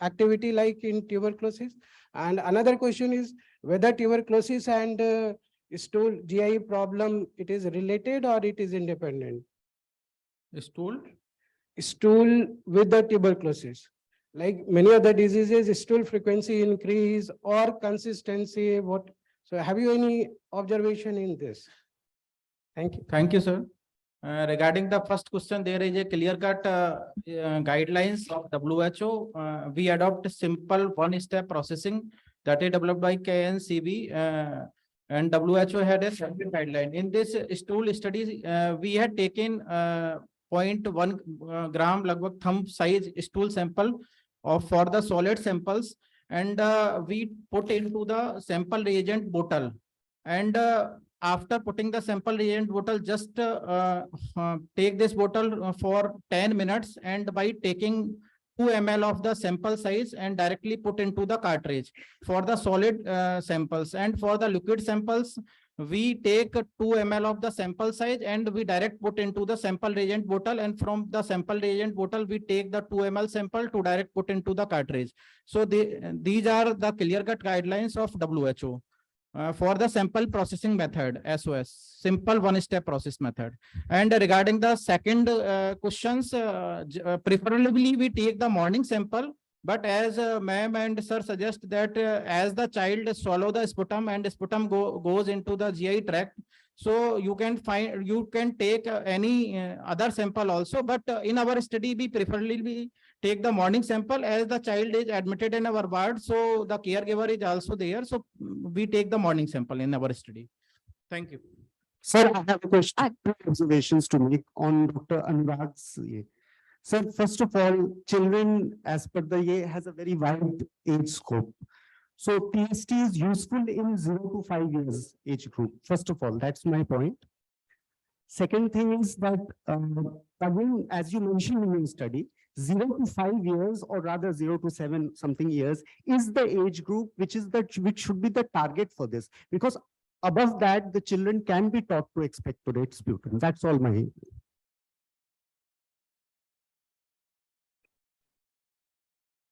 activity like in tuberculosis? And another question is whether tuberculosis and stool GI problem, it is related or it is independent? Stool With the tuberculosis. Like many other diseases, stool frequency increase or consistency. So have you any observation in this? Thank you. Thank you, sir. Regarding the first question, there is a clear-cut guidelines of WHO. We adopt simple one-step processing that is developed by KNCB, and WHO had a separate guideline. In this stool study, we had taken 0.1 gram lagbhag thumb size stool sample for the solid samples, and we put into the sample reagent bottle, and after putting the sample reagent bottle, just take this bottle for 10 minutes, and by taking 2 ml of the sample size and directly put into the cartridge for the solid samples. And for the liquid samples, we take 2 ml of the sample size and we direct put into the sample reagent bottle, and from the sample reagent bottle we take the 2 ml sample to direct put into the cartridge. So these are the clear-cut guidelines of WHO for the sample processing method, SOS, simple one-step process method. And regarding the second questions, preferably we take the morning sample. But as ma'am and sir suggest that as the child swallow the sputum and sputum goes into the GI tract, so you can take any other sample also. But in our study, we preferably take the morning sample as the child is admitted in our ward. So the caregiver is also there. So we take the morning sample in our study. Thank you. Sir, I have a question, 2 observations to make on Dr. Anurag's. Sir, first of all, children as per the year has a very wide age scope. So TST is useful in 0 to 5 years age group. First of all, that's my point. Second thing is that, again, as you mentioned in your study, 0 to 5 years, or rather 0 to 7 something years, is the age group which should be the target for this, because above that the children can be taught to expectorate sputum. That's all my.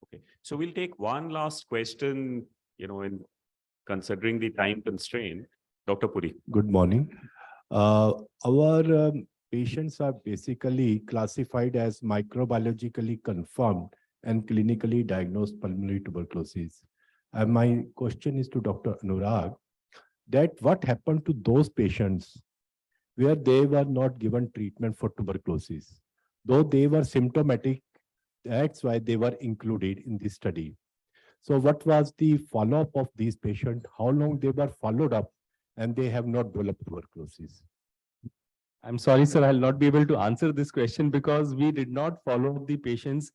Okay, so we'll take one last question, in considering the time constraint. Dr. Puri. Good morning. Our patients are basically classified as microbiologically confirmed and clinically diagnosed pulmonary tuberculosis. And my question is to Dr. Anurag, that what happened to those patients where they were not given treatment for tuberculosis, though they were symptomatic? That's why they were included in this study. So what was the follow-up of these patients? How long they were followed up and they have not developed tuberculosis? I'm sorry, sir, I'll not be able to answer this question because we did not follow up the patients.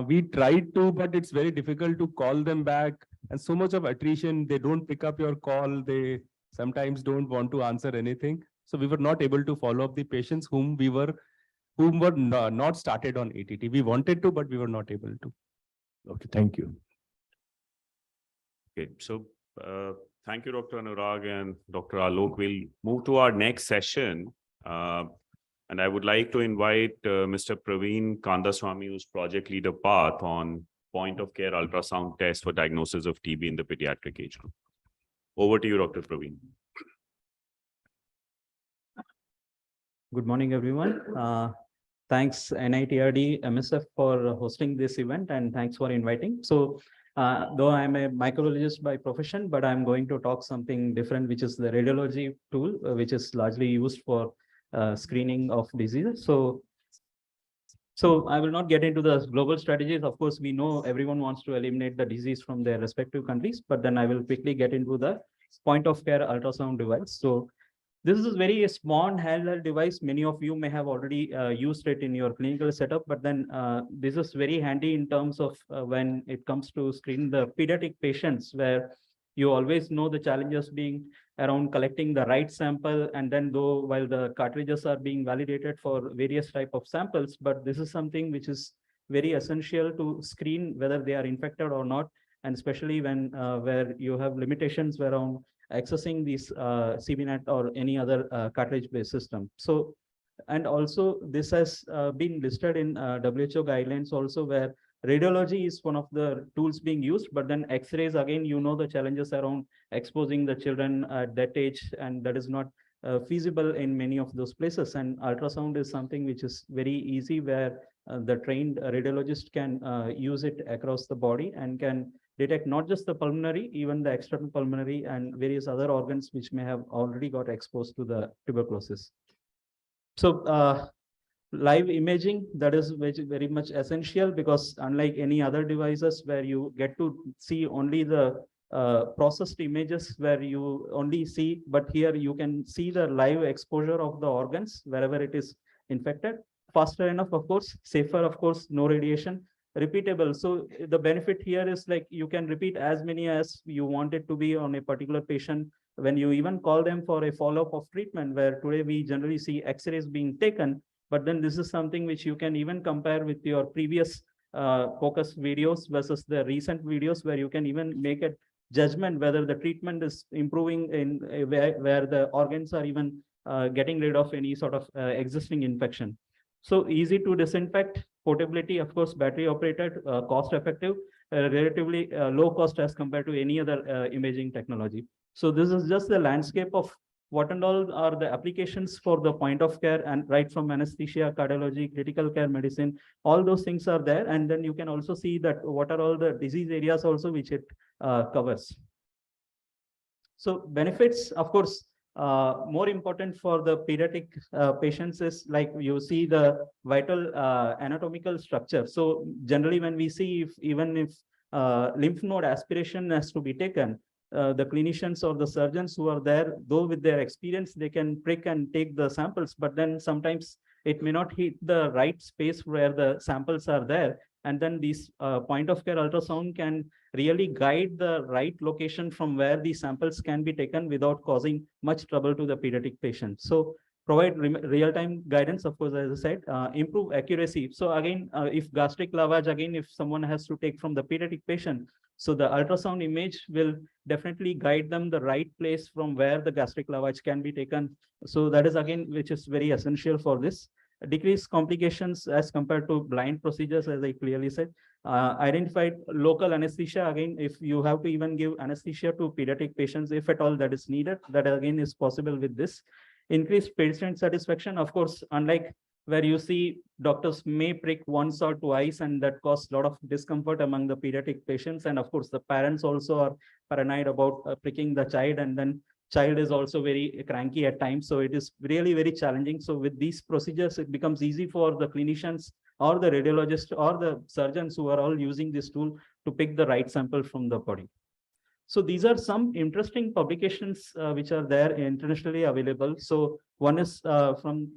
We tried to, but it's very difficult to call them back, and so much of attrition. They don't pick up your call. They sometimes don't want to answer anything. So we were not able to follow up the patients whom were not started on ATT. We wanted to, but we were not able to. Okay, thank you. Okay, so thank you, Dr. Anurag and Dr. Alok. We'll move to our next session. And I would like to invite Mr. Praveen Kandaswamy, who's project leader PATH on point of care ultrasound test for diagnosis of TB in the pediatric age group. Over to you, Dr. Praveen. Good morning, everyone. Thanks NITRD MSF for hosting this event, and thanks for inviting. So though I'm a microbiologist by profession, but I'm going to talk something different, which is the radiology tool, which is largely used for screening of diseases. So I will not get into the global strategies. Of course, we know everyone wants to eliminate the disease from their respective countries, but then I will quickly get into the point of care ultrasound device. So this is a very small handheld device. Many of you may have already used it in your clinical setup, but then this is very handy in terms of when it comes to screening the pediatric patients, where you always know the challenges being around collecting the right sample, and then while the cartridges are being validated for various type of samples, but this is something which is very essential to screen whether they are infected or not, and especially when where you have limitations around accessing these CBNet or any other cartridge-based system. So, and also this has been listed in WHO guidelines also, where radiology is one of the tools being used, but then X-rays, again, the challenges around exposing the children at that age, and that is not feasible in many of those places. And ultrasound is something which is very easy, where the trained radiologist can use it across the body and can detect not just the pulmonary, even the external pulmonary and various other organs which may have already got exposed to the tuberculosis. So live imaging, that is very much essential, because unlike any other devices where you get to see only the processed images where you only see, but here you can see the live exposure of the organs wherever it is infected. Faster enough, of course, safer, of course, no radiation, repeatable. So the benefit here is like you can repeat as many as you want it to be on a particular patient. When you even call them for a follow-up of treatment, where today we generally see X-rays being taken, but then this is something which you can even compare with your previous focus videos versus the recent videos, where you can even make a judgment whether the treatment is improving in where the organs are even getting rid of any sort of existing infection. So easy to disinfect, portability, of course, battery operated, cost effective, relatively low cost as compared to any other imaging technology. So this is just the landscape of what and all are the applications for the point of care, and right from anesthesia, cardiology, critical care medicine, all those things are there. And then you can also see that what are all the disease areas also which it covers. So benefits, of course, more important for the pediatric patients is like you see the vital anatomical structure. So generally when we see even if lymph node aspiration has to be taken, the clinicians or the surgeons who are there, though with their experience, they can prick and take the samples, but then sometimes it may not hit the right space where the samples are there. And then these point of care ultrasound can really guide the right location from where these samples can be taken without causing much trouble to the pediatric patient. So provide real-time guidance, of course, as I said, improve accuracy. So again, if gastric lavage, again, if someone has to take from the pediatric patient, so the ultrasound image will definitely guide them the right place from where the gastric lavage can be taken. So that is again, which is very essential for this. Decrease complications as compared to blind procedures, as I clearly said. Identified local anesthesia, again, if you have to even give anesthesia to pediatric patients, if at all that is needed, that again is possible with this. Increased patient satisfaction, of course, unlike where you see doctors may prick once or twice, and that causes a lot of discomfort among the pediatric patients. And of course, the parents also are paranoid about pricking the child, and then child is also very cranky at times. So it is really very challenging. So with these procedures, it becomes easy for the clinicians or the radiologist or the surgeons who are all using this tool to pick the right sample from the body. So these are some interesting publications which are there internationally available. So one is from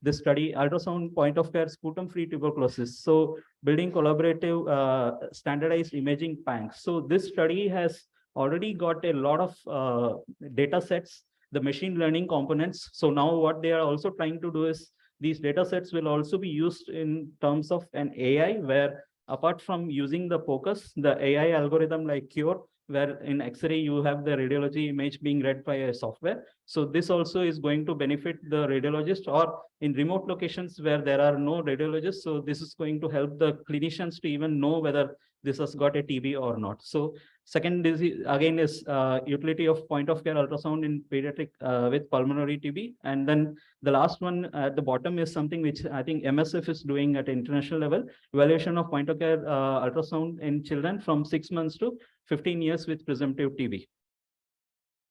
this study, ultrasound point of care sputum-free tuberculosis. So building collaborative standardized imaging banks. So this study has already got a lot of data sets, the machine learning components. So now what they are also trying to do is these data sets will also be used in terms of an AI, where apart from using the POCUS, the AI algorithm like CURE, where in X-ray you have the radiology image being read by a software. So this also is going to benefit the radiologist, or in remote locations where there are no radiologists. So this is going to help the clinicians to even know whether this has got a TB or not. So second disease again is utility of point of care ultrasound in pediatric with pulmonary TB. And then the last one at the bottom is something which I think MSF is doing at international level, evaluation of point of care ultrasound in children from 6 months to 15 years with presumptive TB.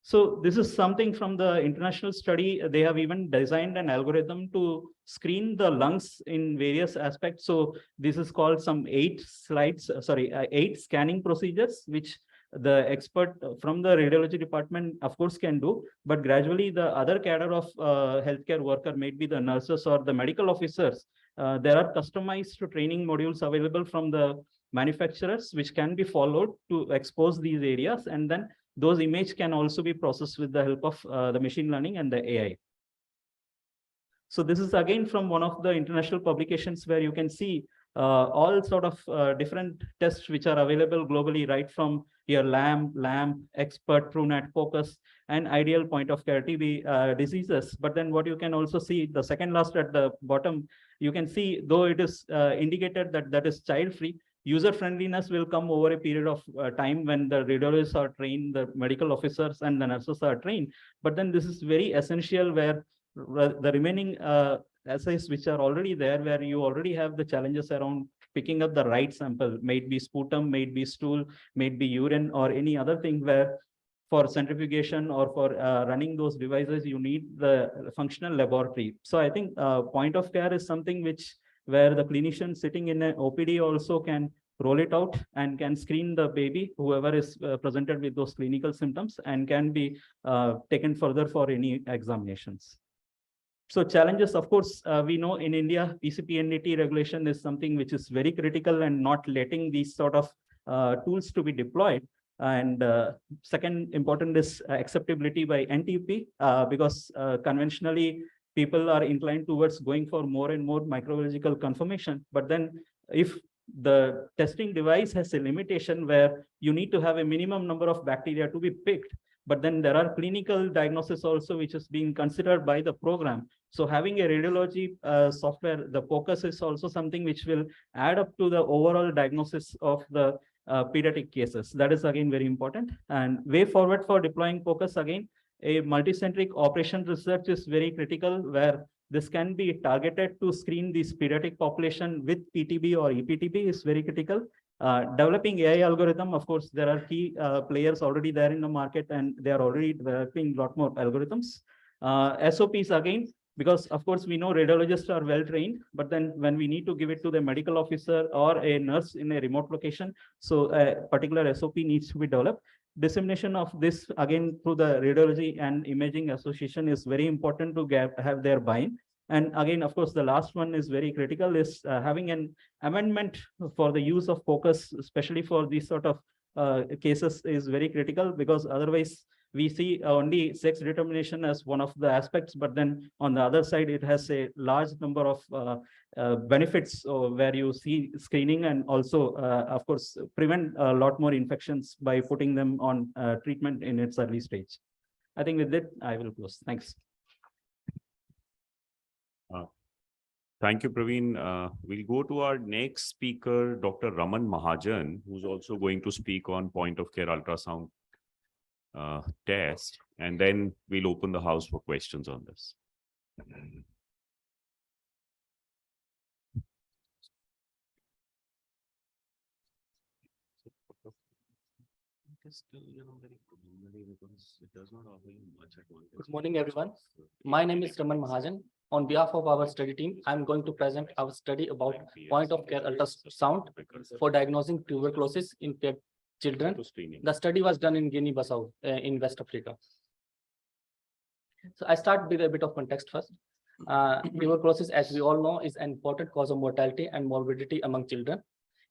So this is something from the international study. They have even designed an algorithm to screen the lungs in various aspects. So this is called some 8 scanning procedures, which the expert from the radiology department, of course, can do. But gradually, the other cadre of healthcare worker, maybe the nurses or the medical officers, there are customized training modules available from the manufacturers, which can be followed to expose these areas, and then those images can also be processed with the help of the machine learning and the AI. So this is again from one of the international publications where you can see all sort of different tests which are available globally, right from your LAMP, Expert, TrueNat, Focus, and ideal point of care TB diseases. But then what you can also see, the second last at the bottom, you can see, though it is indicated that that is child-free, user friendliness will come over a period of time when the radiologists are trained, the medical officers and the nurses are trained. But then this is very essential, where the remaining assays which are already there, where you already have the challenges around picking up the right sample, may it be sputum, may it be stool, may it be urine, or any other thing, where for centrifugation or for running those devices, you need the functional laboratory. So I think point of care is something where the clinician sitting in an OPD also can roll it out and can screen the baby, whoever is presented with those clinical symptoms, and can be taken further for any examinations. So challenges, of course, we know in India, PCPNDT regulation is something which is very critical and not letting these sort of tools to be deployed. And second important is acceptability by NTP, because conventionally people are inclined towards going for more and more microbiological confirmation. But then if the testing device has a limitation where you need to have a minimum number of bacteria to be picked, but then there are clinical diagnosis also which is being considered by the program. So having a radiology software, the focus is also something which will add up to the overall diagnosis of the pediatric cases. That is again very important. And way forward for deploying focus, again, a multicentric operation research is very critical, where this can be targeted to screen this pediatric population with PTB or EPTB is very critical. Developing AI algorithm, of course, there are key players already there in the market, and they are already developing a lot more algorithms. SOPs again, because of course we know radiologists are well trained, but then when we need to give it to the medical officer or a nurse in a remote location, so a particular SOP needs to be developed. Dissemination of this again through the Radiology and Imaging Association is very important to have their buy-in. And again, of course, the last one is very critical, is having an amendment for the use of focus, especially for these sort of cases, is very critical, because otherwise we see only sex determination as one of the aspects, but then on the other side, it has a large number of benefits where you see screening and also, of course, prevent a lot more infections by putting them on treatment in its early stage. I think with that, I will close. Thanks. Thank you, Praveen. We'll go to our next speaker, Dr. Raman Mahajan, who's also going to speak on point of care ultrasound test, and then we'll open the house for questions on this. Good morning, everyone. My name is Raman Mahajan. On behalf of our study team, I'm going to present our study about point of care ultrasound for diagnosing tuberculosis in children. The study was done in Guinea-Bissau in West Africa. So I start with a bit of context first. Tuberculosis, as we all know, is an important cause of mortality and morbidity among children.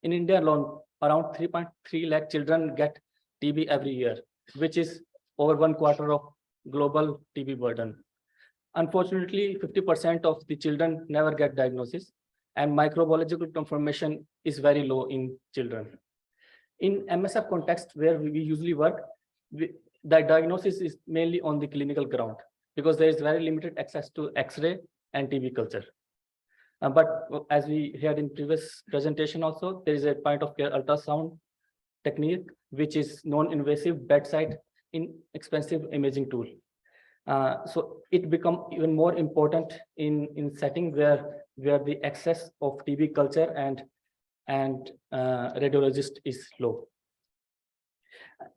In India alone, around 3.3 lakh children get TB every year, which is over 1/4 of global TB burden. Unfortunately, 50% of the children never get diagnosis, and microbiological confirmation is very low in children. In MSF context, where we usually work, the diagnosis is mainly on the clinical ground because there is very limited access to X-ray and TB culture. But as we heard in previous presentation also, there is a point of care ultrasound technique, which is non-invasive bedside inexpensive imaging tool. So it becomes even more important in setting where the access of TB culture and radiologist is low.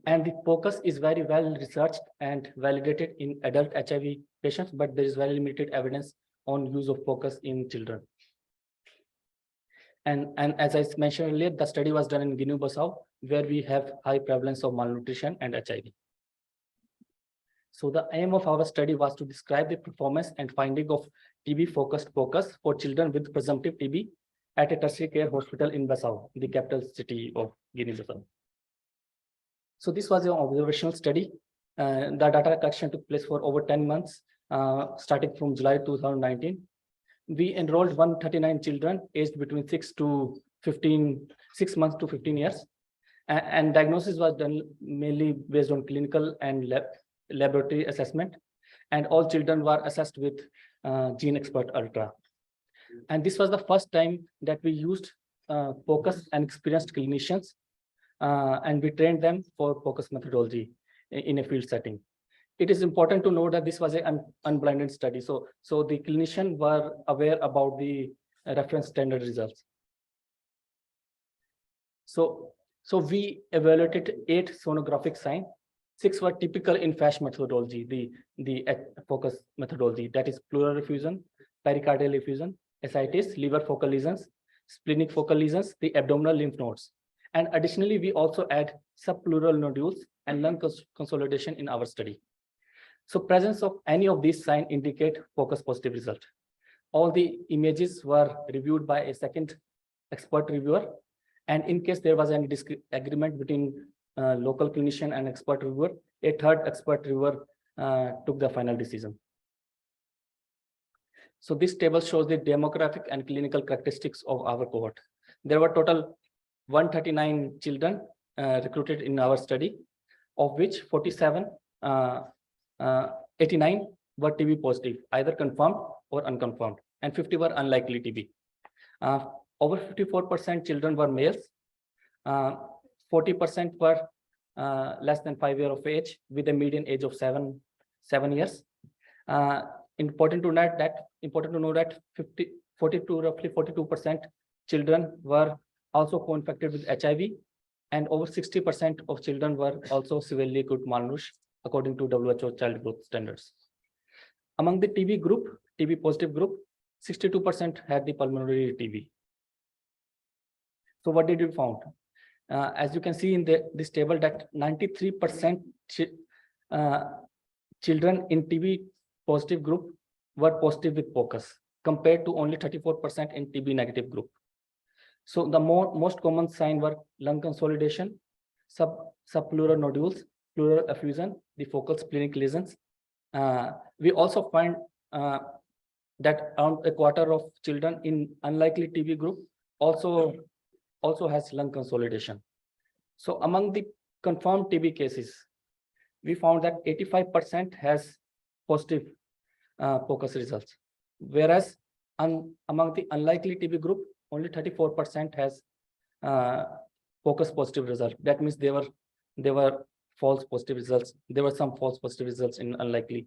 And the focus is very well researched and validated in adult HIV patients, but there is very limited evidence on use of focus in children. And as I mentioned earlier, the study was done in Guinea-Bissau, where we have high prevalence of malnutrition and HIV. So the aim of our study was to describe the performance and finding of TB-focused focus for children with presumptive TB at a tertiary care hospital in Bissau, the capital city of Guinea-Bissau. So this was an observational study. The data collection took place for over 10 months, starting from July 2019. We enrolled 139 children aged between 6 months to 15 years. And diagnosis was done mainly based on clinical and laboratory assessment. And all children were assessed with Gene Expert Ultra. And this was the first time that we used focus and experienced clinicians, and we trained them for focus methodology in a field setting. It is important to note that this was an unblinded study. So the clinicians were aware about the reference standard results. So we evaluated 8 sonographic signs. 6 were typical in FASH methodology, the focus methodology, that is pleural effusion, pericardial effusion, ascites, liver focal lesions, splenic focal lesions, the abdominal lymph nodes. And additionally, we also add subpleural nodules and lung consolidation in our study. So presence of any of these signs indicate focus positive result. All the images were reviewed by a second expert reviewer. And in case there was any disagreement between local clinician and expert reviewer, a third expert reviewer took the final decision. So this table shows the demographic and clinical characteristics of our cohort. There were total 139 children recruited in our study, of which 89 were TB positive, either confirmed or unconfirmed, and 50 were unlikely TB. Over 54% children were males. 40% were less than 5 years of age, with a median age of 7 years. Important to note that roughly 42% children were also co-infected with HIV, and over 60% of children were also severely acute malnourished, according to WHO child growth standards. Among the TB positive group, 62% had the pulmonary TB. So what did we found? As you can see in this table, that 93% children in TB positive group were positive with focus, compared to only 34% in TB negative group. So the most common sign were lung consolidation, subpleural nodules, pleural effusion, the focal splenic lesions. We also find that around a quarter of children in unlikely TB group also has lung consolidation. So among the confirmed TB cases, we found that 85% has positive focus results, whereas among the unlikely TB group, only 34% has focus positive result. That means there were false positive results. There were some false positive results in unlikely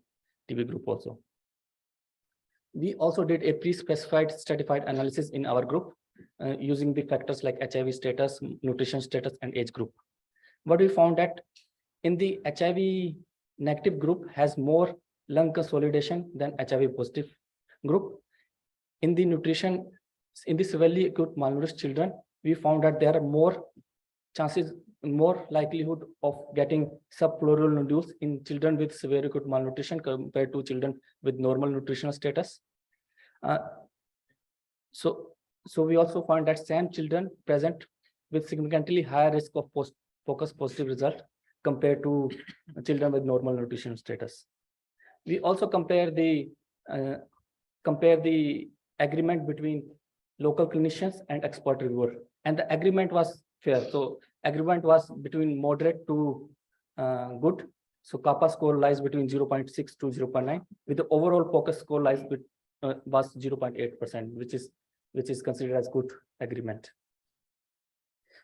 TB group also. We also did a pre-specified stratified analysis in our group using the factors like HIV status, nutrition status, and age group. What we found that in the HIV negative group has more lung consolidation than HIV positive group. In the nutrition, in the severely acute malnourished children, we found that there are more chances, more likelihood of getting subpleural nodules in children with severe acute malnutrition compared to children with normal nutritional status. So we also found that same children present with significantly higher risk of focus positive result compared to children with normal nutritional status. We also compare the agreement between local clinicians and expert reviewer, and the agreement was fair. So agreement was between moderate to good. So kappa score lies between 0.6 to 0.9, with the overall focus score lies was 0.8%, which is considered as good agreement.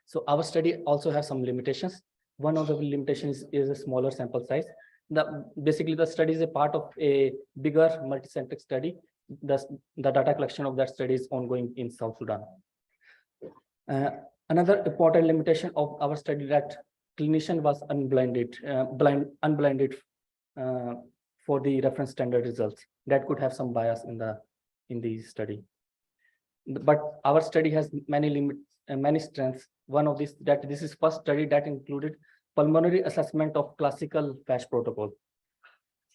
So our study also has some limitations. One of the limitations is a smaller sample size. Basically, the study is a part of a bigger multicentric study. The data collection of that study is ongoing in South Sudan. Another important limitation of our study that clinician was unblinded for the reference standard results. That could have some bias in the study. But our study has many strengths. One of this is first study that included pulmonary assessment of classical FASH protocol.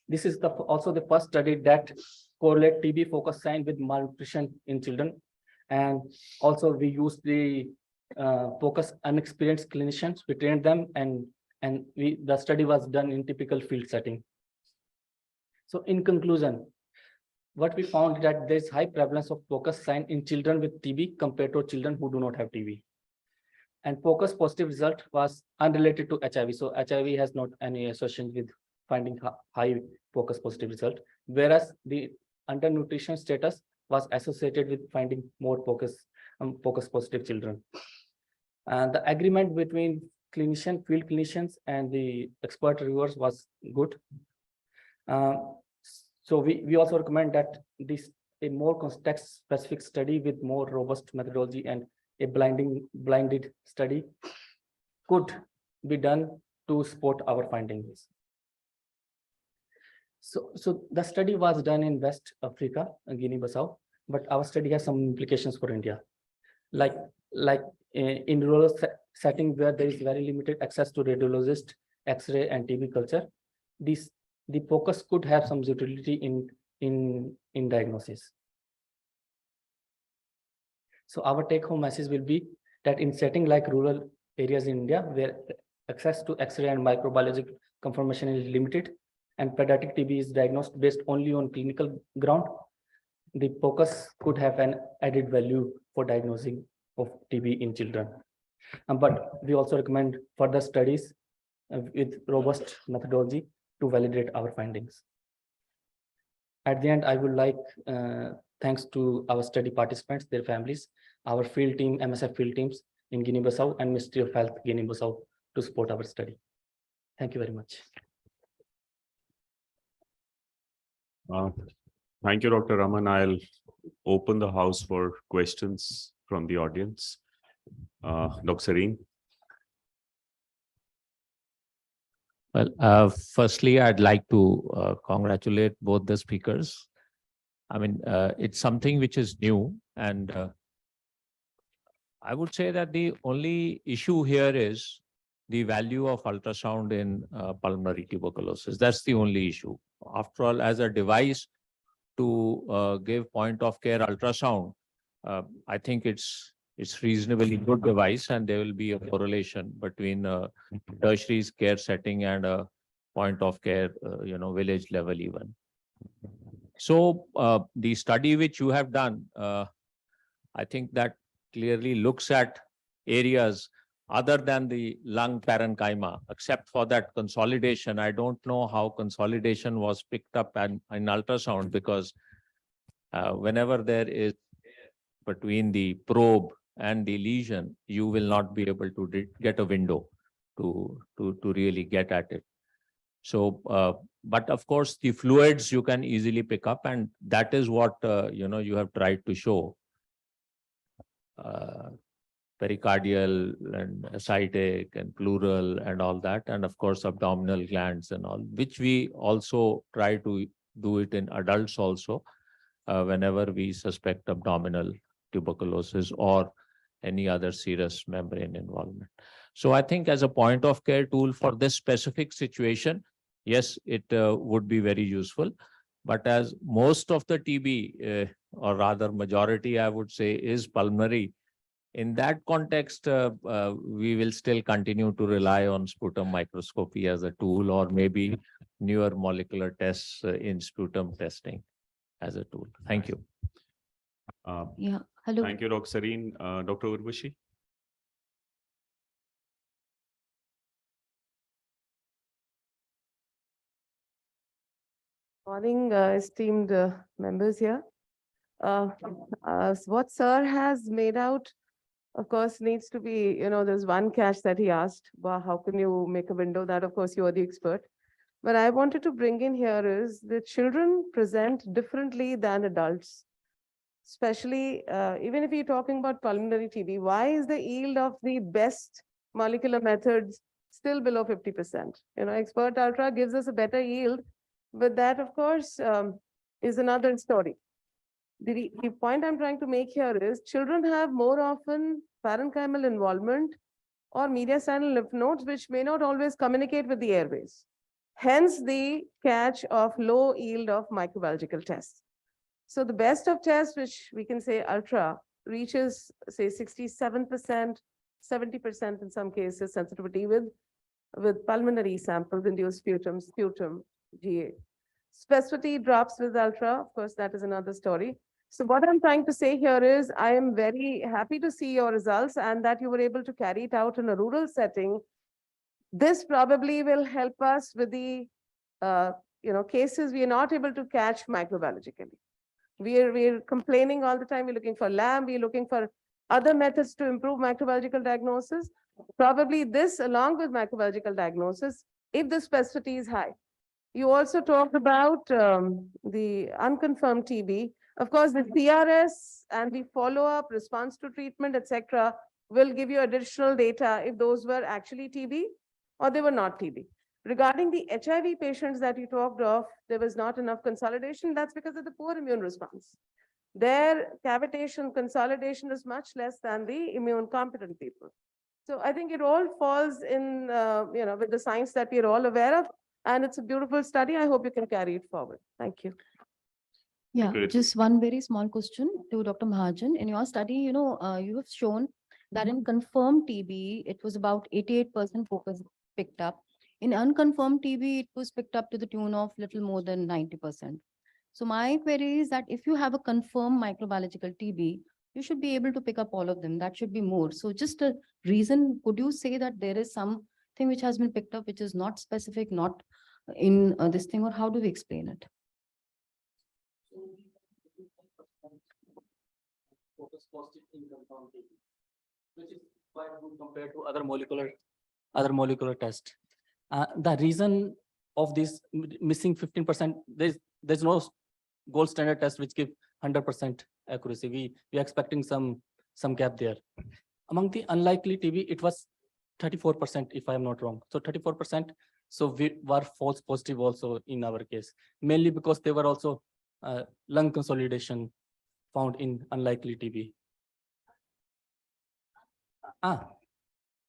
This is also the first study that correlate TB focus sign with malnutrition in children, and also we used the focus unexperienced clinicians. We trained them, and the study was done in typical field setting. So in conclusion, what we found that there is high prevalence of focus sign in children with TB compared to children who do not have TB. And focus positive result was unrelated to HIV. So HIV has not any association with finding high focus positive result, whereas the undernutrition status was associated with finding more focus positive children. And the agreement between field clinicians and the expert reviewers was good. So we also recommend that a more context specific study with more robust methodology and a blinded study could be done to support our findings. So the study was done in West Africa, Guinea-Bissau, but our study has some implications for India. Like in rural setting where there is very limited access to radiologist, X-ray, and TB culture, the focus could have some utility in diagnosis. So our take-home message will be that in setting like rural areas in India, where access to X-ray and microbiological confirmation is limited, and pediatric TB is diagnosed based only on clinical ground, the focus could have an added value for diagnosing of TB in children. But we also recommend further studies with robust methodology to validate our findings. At the end, I would like, thanks to our study participants, their families, our field team, MSF field teams in Guinea-Bissau and Ministry of Health, Guinea-Bissau, to support our study. Thank you very much. Thank you, Dr. Raman. I'll open the house for questions from the audience. Dr. Sareen. Well, firstly, I'd like to congratulate both the speakers. I mean, it's something which is new, and I would say that the only issue here is the value of ultrasound in pulmonary tuberculosis. That's the only issue. After all, as a device to give point of care ultrasound, I think it's it's reasonably good device, and there will be a correlation between tertiary care setting and a point of care, village level even. So the study which you have done, I think that clearly looks at areas other than the lung parenchyma. Except for that consolidation, I don't know how consolidation was picked up in ultrasound, because whenever there is between the probe and the lesion, you will not be able to get a window to really get at it. So, but of course, the fluids you can easily pick up, and that is what you have tried to show. Pericardial and ascitic and pleural and all that, and of course abdominal glands and all, which we also try to do it in adults also, whenever we suspect abdominal tuberculosis or any other serous membrane involvement. So I think as a point of care tool for this specific situation, yes, it would be very useful. But as most of the TB, or rather majority, I would say, is pulmonary, in that context, we will still continue to rely on sputum microscopy as a tool, or maybe newer molecular tests in sputum testing as a tool. Thank you. Yeah, hello. Thank you, Dr. Sareen. Dr. Urvashi. Morning, esteemed members here. What sir has made out, of course, needs to be, there's one catch that he asked, well, how can you make a window? That, of course, you are the expert. But I wanted to bring in here is the children present differently than adults, especially even if you're talking about pulmonary TB. Why is the yield of the best molecular methods still below 50%? Expert ultra gives us a better yield, but that, of course, is another story. The point I'm trying to make here is children have more often parenchymal involvement or mediastinal lymph nodes, which may not always communicate with the airways. Hence the catch of low yield of microbiological tests. So the best of tests, which we can say ultra, reaches say 67%, 70% in some cases sensitivity with pulmonary samples, induced sputum, GA. Specificity drops with ultra, of course, that is another story. So what I'm trying to say here is I am very happy to see your results and that you were able to carry it out in a rural setting. This probably will help us with the cases we are not able to catch microbiologically. We're complaining all the time. We're looking for LAMB. We're looking for other methods to improve microbiological diagnosis. Probably this, along with microbiological diagnosis, if the specificity is high. You also talked about the unconfirmed TB. Of course, the CRS and the follow-up response to treatment, etc., will give you additional data if those were actually TB or they were not TB. Regarding the HIV patients that you talked of, there was not enough consolidation. That's because of the poor immune response. Their cavitation consolidation is much less than the immune competent people. So I think it all falls in, with the science that we're all aware of. And it's a beautiful study. I hope you can carry it forward. Thank you. Yeah, just one very small question to Dr. Mahajan. In your study, you have shown that in confirmed TB, it was about 88% focus picked up. In unconfirmed TB, it was picked up to the tune of little more than 90%. So my query is that if you have a confirmed microbiological TB, you should be able to pick up all of them. That should be more. So just a reason, could you say that there is something which has been picked up, which is not specific, not in this thing, or how do we explain it? Focus positive in confirmed TB, which is quite good compared to other molecular tests. The reason of this missing 15%, there's no gold standard test which give 100% accuracy. We are expecting some gap there. Among the unlikely TB, it was 34%, if I'm not wrong. So 34%. So we were false positive also in our case, mainly because they were also lung consolidation found in unlikely TB.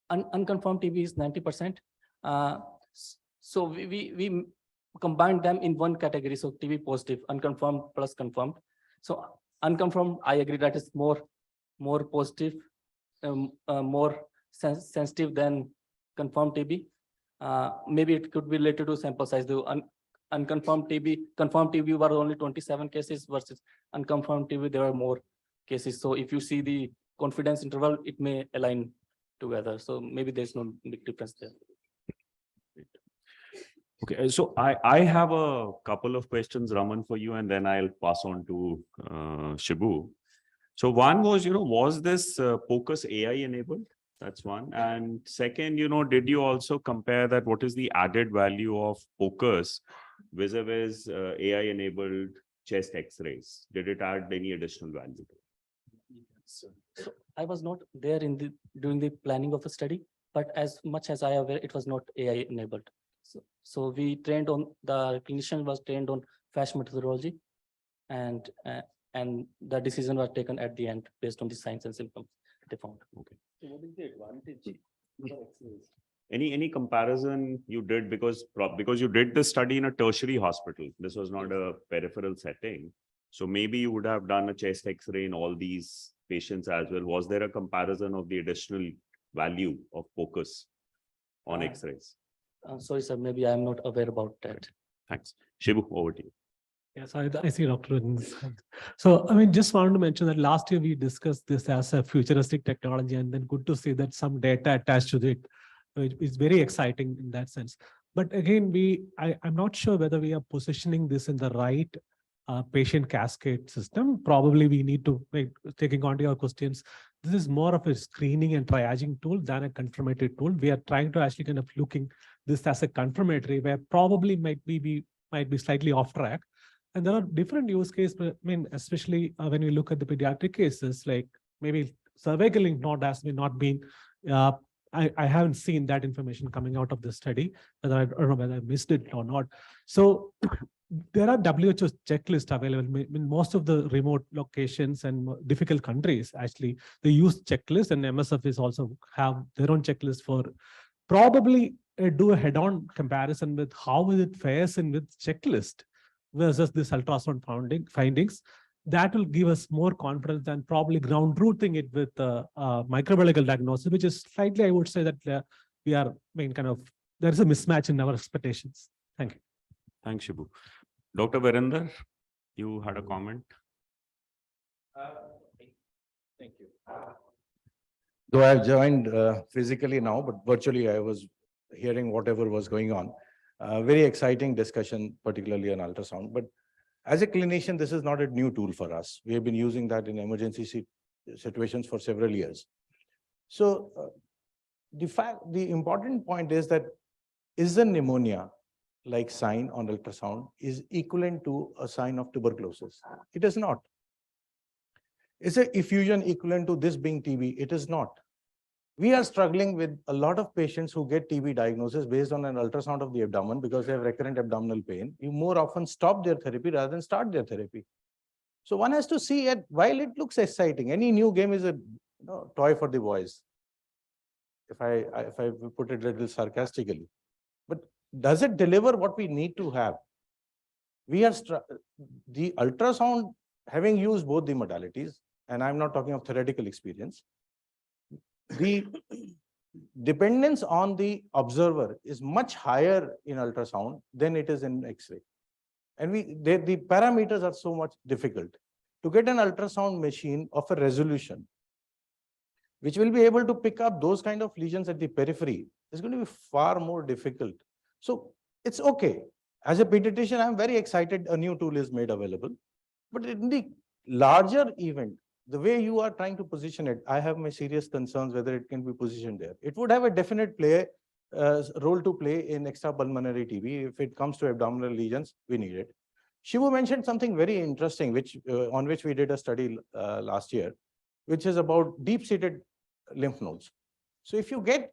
Unconfirmed TB is 90%. So we combined them in one category. So TB positive, unconfirmed plus confirmed. So unconfirmed, I agree that is more positive more sensitive than confirmed TB. Maybe it could be related to sample size. The unconfirmed TB, confirmed TB were only 27 cases versus unconfirmed TB, there were more cases. So if you see the confidence interval, it may align together. So maybe there's no big difference there. Okay, so I have a couple of questions, Raman, for you, and then I'll pass on to Shibu. So one was, was this POCUS AI enabled? That's one. And second, did you also compare that what is the added value of POCUS vis-a-vis AI enabled chest X-rays? Did it add any additional value? So I was not there during the planning of the study, but as much as I am aware, it was not AI enabled. So we trained on, the clinician was trained on FASH methodology, and the decision was taken at the end based on the signs and symptoms they found. Okay. So what is the advantage of X-rays? Any comparison you did, because you did the study in a tertiary hospital. This was not a peripheral setting. So maybe you would have done a chest X-ray in all these patients as well. Was there a comparison of the additional value of POCUS on X-rays? Sorry, sir, maybe I'm not aware about that. Thanks. Shibu, over to you. Yes, I see Dr. So, I mean, just wanted to mention that last year we discussed this as a futuristic technology, and then good to see that some data attached to it. It's very exciting in that sense. But again, I'm not sure whether we are positioning this in the right patient cascade system. Probably we need to, taking on to your questions, this is more of a screening and triaging tool than a confirmatory tool. We are trying to actually kind of looking this as a confirmatory, where probably might be slightly off track. And there are different use cases. I mean, especially when we look at the pediatric cases, like maybe cervical lymph node has not been. I haven't seen that information coming out of the study. Whether I don't know whether I missed it or not. So there are WHO checklists available in most of the remote locations and difficult countries. Actually, they use checklists, and MSF is also have their own checklist for probably do a head-on comparison with how it fares in with checklist versus this ultrasound findings. That will give us more confidence than probably ground rooting it with microbiological diagnosis, which is slightly, I would say that we are there is a mismatch in our expectations. Thank you. Thanks, Shibu. Dr. Virender, you had a comment? Thank you. Though I've joined physically now, but virtually I was hearing whatever was going on. Very exciting discussion, particularly on ultrasound. But as a clinician, this is not a new tool for us. We have been using that in emergency situations for several years. So the important point is that is a pneumonia like sign on ultrasound is equivalent to a sign of tuberculosis? It is not. Is an effusion equivalent to this being TB? It is not. We are struggling with a lot of patients who get TB diagnosis based on an ultrasound of the abdomen because they have recurrent abdominal pain. You more often stop their therapy rather than start their therapy. So one has to see it, while it looks exciting, any new game is a toy for the boys. If I put it a little sarcastically. But does it deliver what we need to have? We are the ultrasound, having used both the modalities, and I'm not talking of theoretical experience, the dependence on the observer is much higher in ultrasound than it is in X-ray. And the parameters are so much difficult. To get an ultrasound machine of a resolution, which will be able to pick up those kind of lesions at the periphery, is going to be far more difficult. So it's okay. As a pediatrician, I'm very excited a new tool is made available. But in the larger event, the way you are trying to position it, I have my serious concerns whether it can be positioned there. It would have a definite role to play in extrapulmonary TB. If it comes to abdominal lesions, we need it. Shivu mentioned something very interesting, on which we did a study last year, which is about deep-seated lymph nodes. So if you get,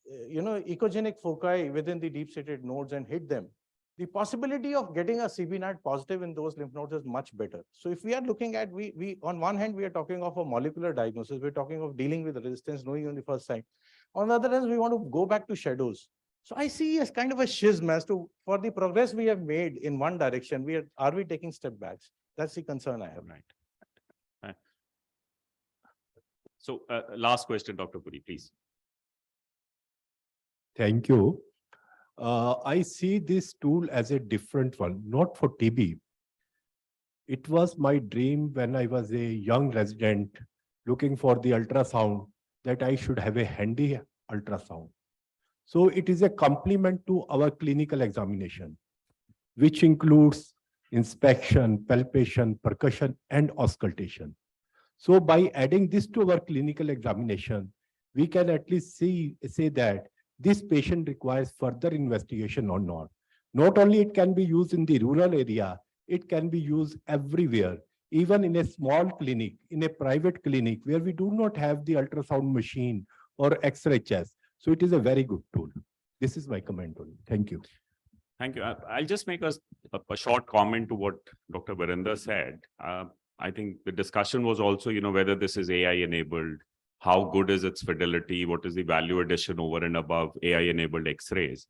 echogenic foci within the deep-seated nodes and hit them, the possibility of getting a CBNAT positive in those lymph nodes is much better. So if we are looking at, we on one hand, we are talking of a molecular diagnosis. We're talking of dealing with resistance, knowing on the first sign. On the other hand, we want to go back to shadows. So I see as kind of a schism as to, for the progress we have made in one direction, are we taking step backs? That's the concern I have. Right. So last question, Dr. Puri, please. Thank you. I see this tool as a different one, not for TB. It was my dream when I was a young resident looking for the ultrasound that I should have a handy ultrasound. So it is a complement to our clinical examination, which includes inspection, palpation, percussion, and auscultation. So by adding this to our clinical examination, we can at least say that this patient requires further investigation or not. Not only it can be used in the rural area, it can be used everywhere, even in a small clinic, in a private clinic where we do not have the ultrasound machine or X-ray chest. So it is a very good tool. This is my comment on it. Thank you. Thank you. I'll just make a short comment to what Dr. Virender said. I think the discussion was also, whether this is AI enabled, how good is its fidelity, what is the value addition over and above AI enabled X-rays.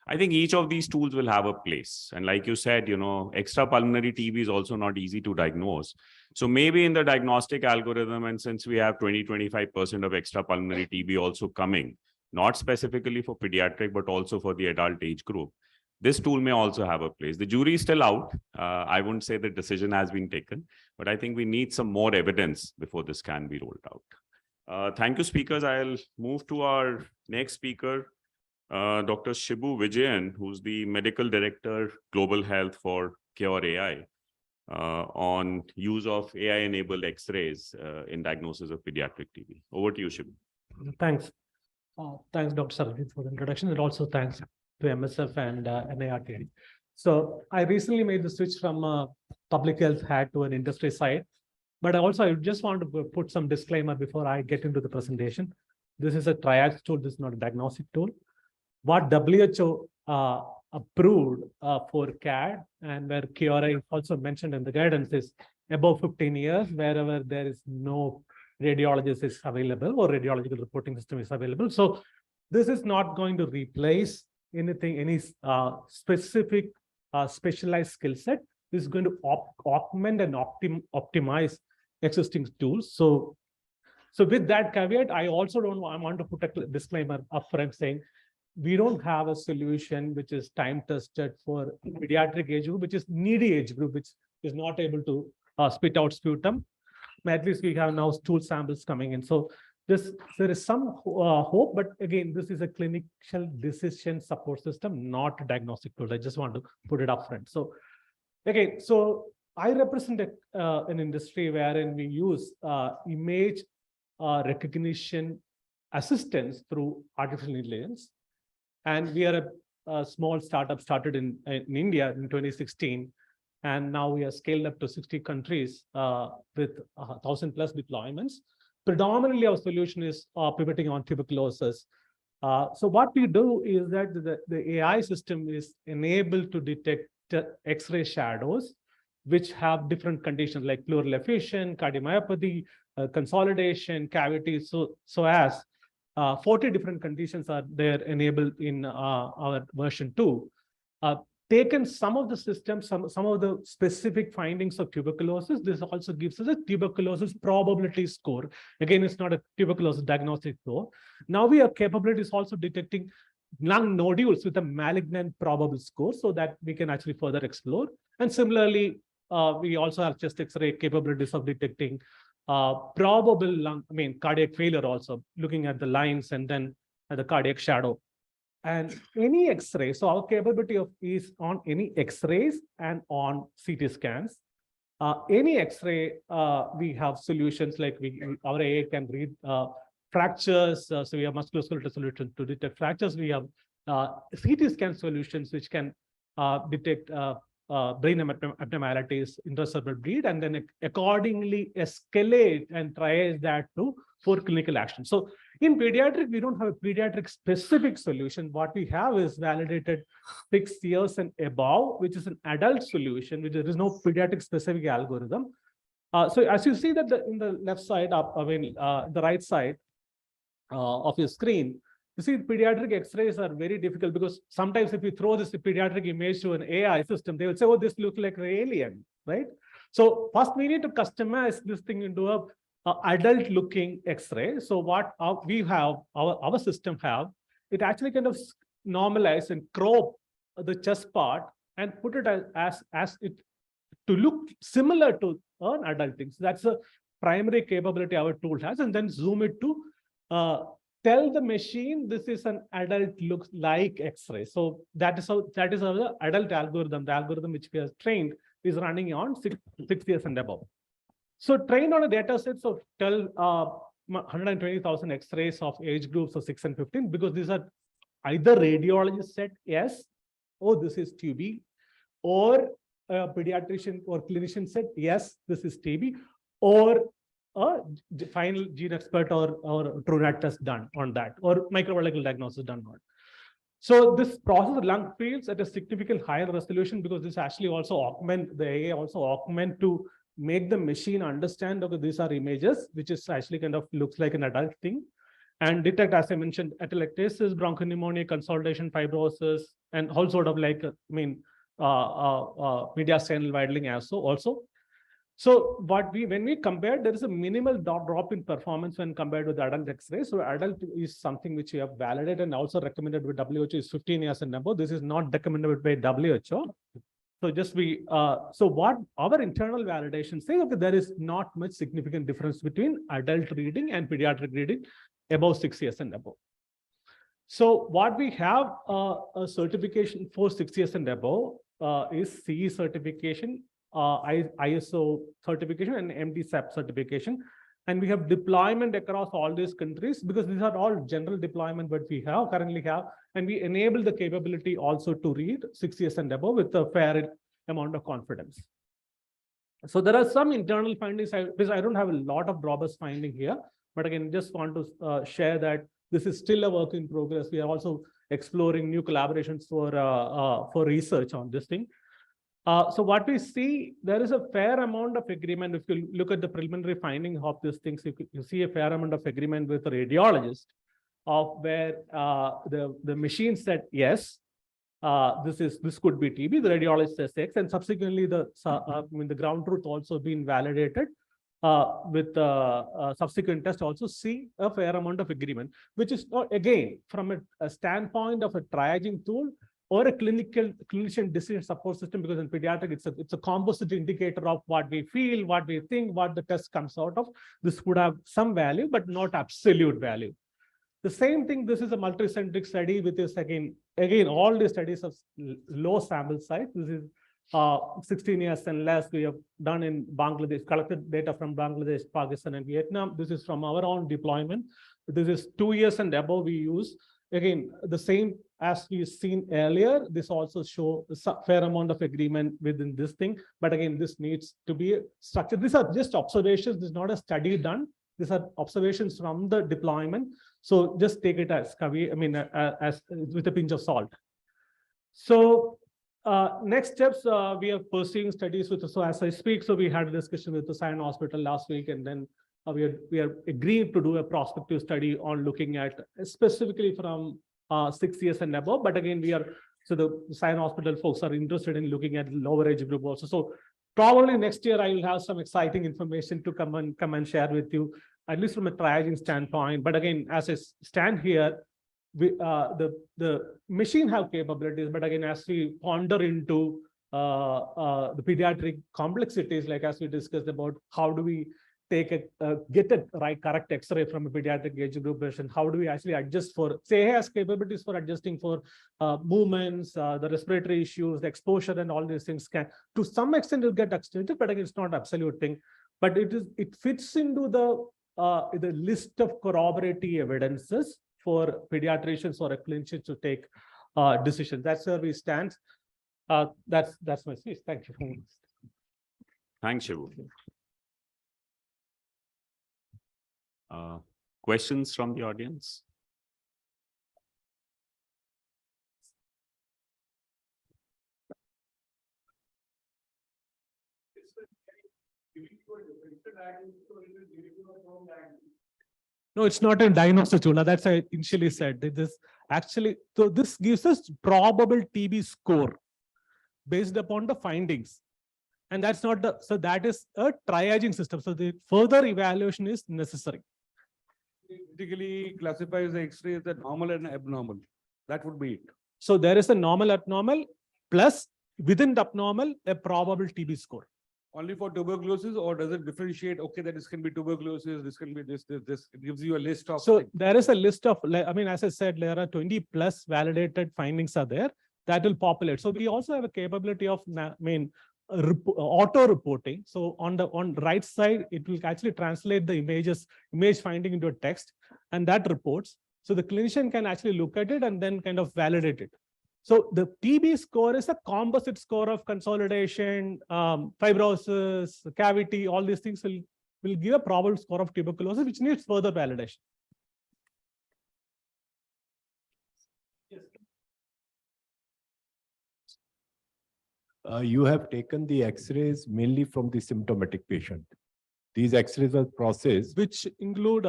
I think each of these tools will have a place. And like you said, extrapulmonary TB is also not easy to diagnose. So maybe in the diagnostic algorithm, and since we have 20-25% of extrapulmonary TB also coming, not specifically for pediatric, but also for the adult age group, this tool may also have a place. The jury is still out. I wouldn't say the decision has been taken, but I think we need some more evidence before this can be rolled out. Thank you, speakers. I'll move to our next speaker, Dr. Shibu Vijayan, who's the Medical Director, Global Health for Cure AI, on use of AI-enabled X-rays in diagnosis of pediatric TB. Over to you, Shibu. Thanks. Thanks, Dr. Sarojit, for the introduction, and also thanks to MSF and NIRT. So I recently made the switch from a public health hat to an industry side, but I just want to put some disclaimer before I get into the presentation. This is a triage tool. This is not a diagnostic tool. What WHO approved for CAD and where Cure is also mentioned in the guidance is above 15 years, wherever there is no radiologist is available or radiological reporting system is available. So this is not going to replace anything, any specific specialized skill set. This is going to augment and optimize existing tools. So with that caveat, I also want to put a disclaimer upfront saying we don't have a solution which is time tested for pediatric age group, which is needy age group, which is not able to spit out sputum. At least we have now stool samples coming in. So there is some hope, but again, this is a clinical decision support system, not a diagnostic tool. I just want to put it up front. So again, so I represent an industry wherein we use image recognition assistance through artificial intelligence. And we are a small startup started in India in 2016. And now we are scaled up to 60 countries with 1,000+ deployments. Predominantly, our solution is pivoting on tuberculosis. So what we do is that the AI system is enabled to detect X-ray shadows, which have different conditions like pleural effusion, cardiomyopathy, consolidation, cavities. So as 40 different conditions are there enabled in our version 2. Taken some of the systems, some of the specific findings of tuberculosis, this also gives us a tuberculosis probability score. Again, it's not a tuberculosis diagnostic score. Now we have capabilities also detecting lung nodules with a malignant probable score so that we can actually further explore. And similarly, we also have chest X-ray capabilities of detecting probable cardiac failure also, looking at the lines and then at the cardiac shadow. And any X-ray, so our capability is on any X-rays and on CT scans. Any X-ray, we have solutions like our AI can read fractures. So we have musculoskeletal solutions to detect fractures. We have CT scan solutions which can detect brain abnormalities, intracerebral bleed, and then accordingly escalate and triage that for clinical action. So in pediatric, we don't have a pediatric specific solution. What we have is validated 6 years and above, which is an adult solution, which there is no pediatric specific algorithm. So as you see that in the left side up, the right side of your screen, you see pediatric X-rays are very difficult because sometimes if you throw this pediatric image to an AI system, they will say, oh, this looks like an alien, right? So first we need to customize this thing into a adult looking X-ray. So what we have, our system have, it actually kind of normalize and crop the chest part and put it as it to look similar to an adult thing. So that's the primary capability our tool has, and then zoom it to tell the machine this is an adult looks like X-ray. So that is how the adult algorithm, the algorithm which we have trained, is running on 6 years and above. So trained on a data set of 120,000 X-rays of age groups of 6 and 15, because these are either radiologist said yes, oh this is TB, or a pediatrician or clinician said yes, this is TB, or a final gene expert or TrueNet test done on that, or microbiological diagnosis done on. So this process of lung fields at a significant higher resolution, because this actually also augment, the AI also augment to make the machine understand, okay, these are images, which is actually kind of looks like an adult thing, and detect, as I mentioned, atelectasis, bronchopneumonia, consolidation, fibrosis, and all sort of like, mediastinal widening also. So when we compare, there is a minimal drop in performance when compared with adult X-ray. So adult is something which we have validated and also recommended with WHO is 15 years and above. This is not recommended by WHO. So so what our internal validation says, okay, there is not much significant difference between adult reading and pediatric reading above 6 years and above. So what we have a certification for 6 years and above is CE certification, ISO certification, and MDSAP certification. And we have deployment across all these countries, because these are all general deployment that we currently have. And we enable the capability also to read 6 years and above with a fair amount of confidence. So there are some internal findings, because I don't have a lot of robust finding here, but again, just want to share that this is still a work in progress. We are also exploring new collaborations for research on this thing. So what we see, there is a fair amount of agreement. If you look at the preliminary finding of these things, you see a fair amount of agreement with the radiologist of where the machine said yes, this could be TB. The radiologist says X, and subsequently the ground truth also been validated with subsequent test also see a fair amount of agreement, which is again from a standpoint of a triaging tool or a clinician decision support system, because in pediatric it's a composite indicator of what we feel, what we think, what the test comes out of. This would have some value, but not absolute value. The same thing, this is a multicentric study with this again all the studies of low sample size. This is 16 years and less. We have done in Bangladesh, collected data from Bangladesh, Pakistan, and Vietnam. This is from our own deployment. This is 2 years and above we use. Again, the same as we've seen earlier, this also show a fair amount of agreement within this thing. But again, this needs to be structured. These are just observations. This is not a study done. These are observations from the deployment. So just take it as as with a pinch of salt. So next steps, we are pursuing studies with, so as I speak, so we had a discussion with the Sion Hospital last week, and then we are agreed to do a prospective study on looking at specifically from 6 years and above. But again, so the Sion Hospital folks are interested in looking at the lower age group also. So probably next year I will have some exciting information to come and share with you, at least from a triaging standpoint. But again, as I stand here, the machine have capabilities, but again, as we ponder into the pediatric complexities, like as we discussed about how do we get a correct X-ray from a pediatric age group patient, how do we actually adjust for, say, has capabilities for adjusting for movements, the respiratory issues, the exposure, and all these things can, to some extent, will get extended, but again, it's not absolute thing. But it fits into the list of corroborative evidences for pediatricians or a clinician to take decisions. That's where we stand. That's my speech. Thank you. Thanks, Shivu. Questions from the audience? No, it's not a diagnostic tool. That's I initially said. This actually, so this gives us probable TB score based upon the findings. And that's not the, so that is a triaging system. So the further evaluation is necessary. Typically classifies the X-ray as the normal and abnormal. That would be it. So there is a normal abnormal plus within the abnormal, a probable TB score. Only for tuberculosis, or does it differentiate? Okay, that this can be tuberculosis, this can be this. It gives you a list of. So there is a list of, I mean, as I said, there are 20 plus validated findings are there that will populate. So we also have a capability of, auto reporting. So on the right side, it will actually translate the image finding into a text, and that reports. So the clinician can actually look at it and then kind of validate it. So the TB score is a composite score of consolidation, fibrosis, cavity, all these things will give a probable score of tuberculosis, which needs further validation. You have taken the X-rays mainly from the symptomatic patient. These X-rays are processed, which include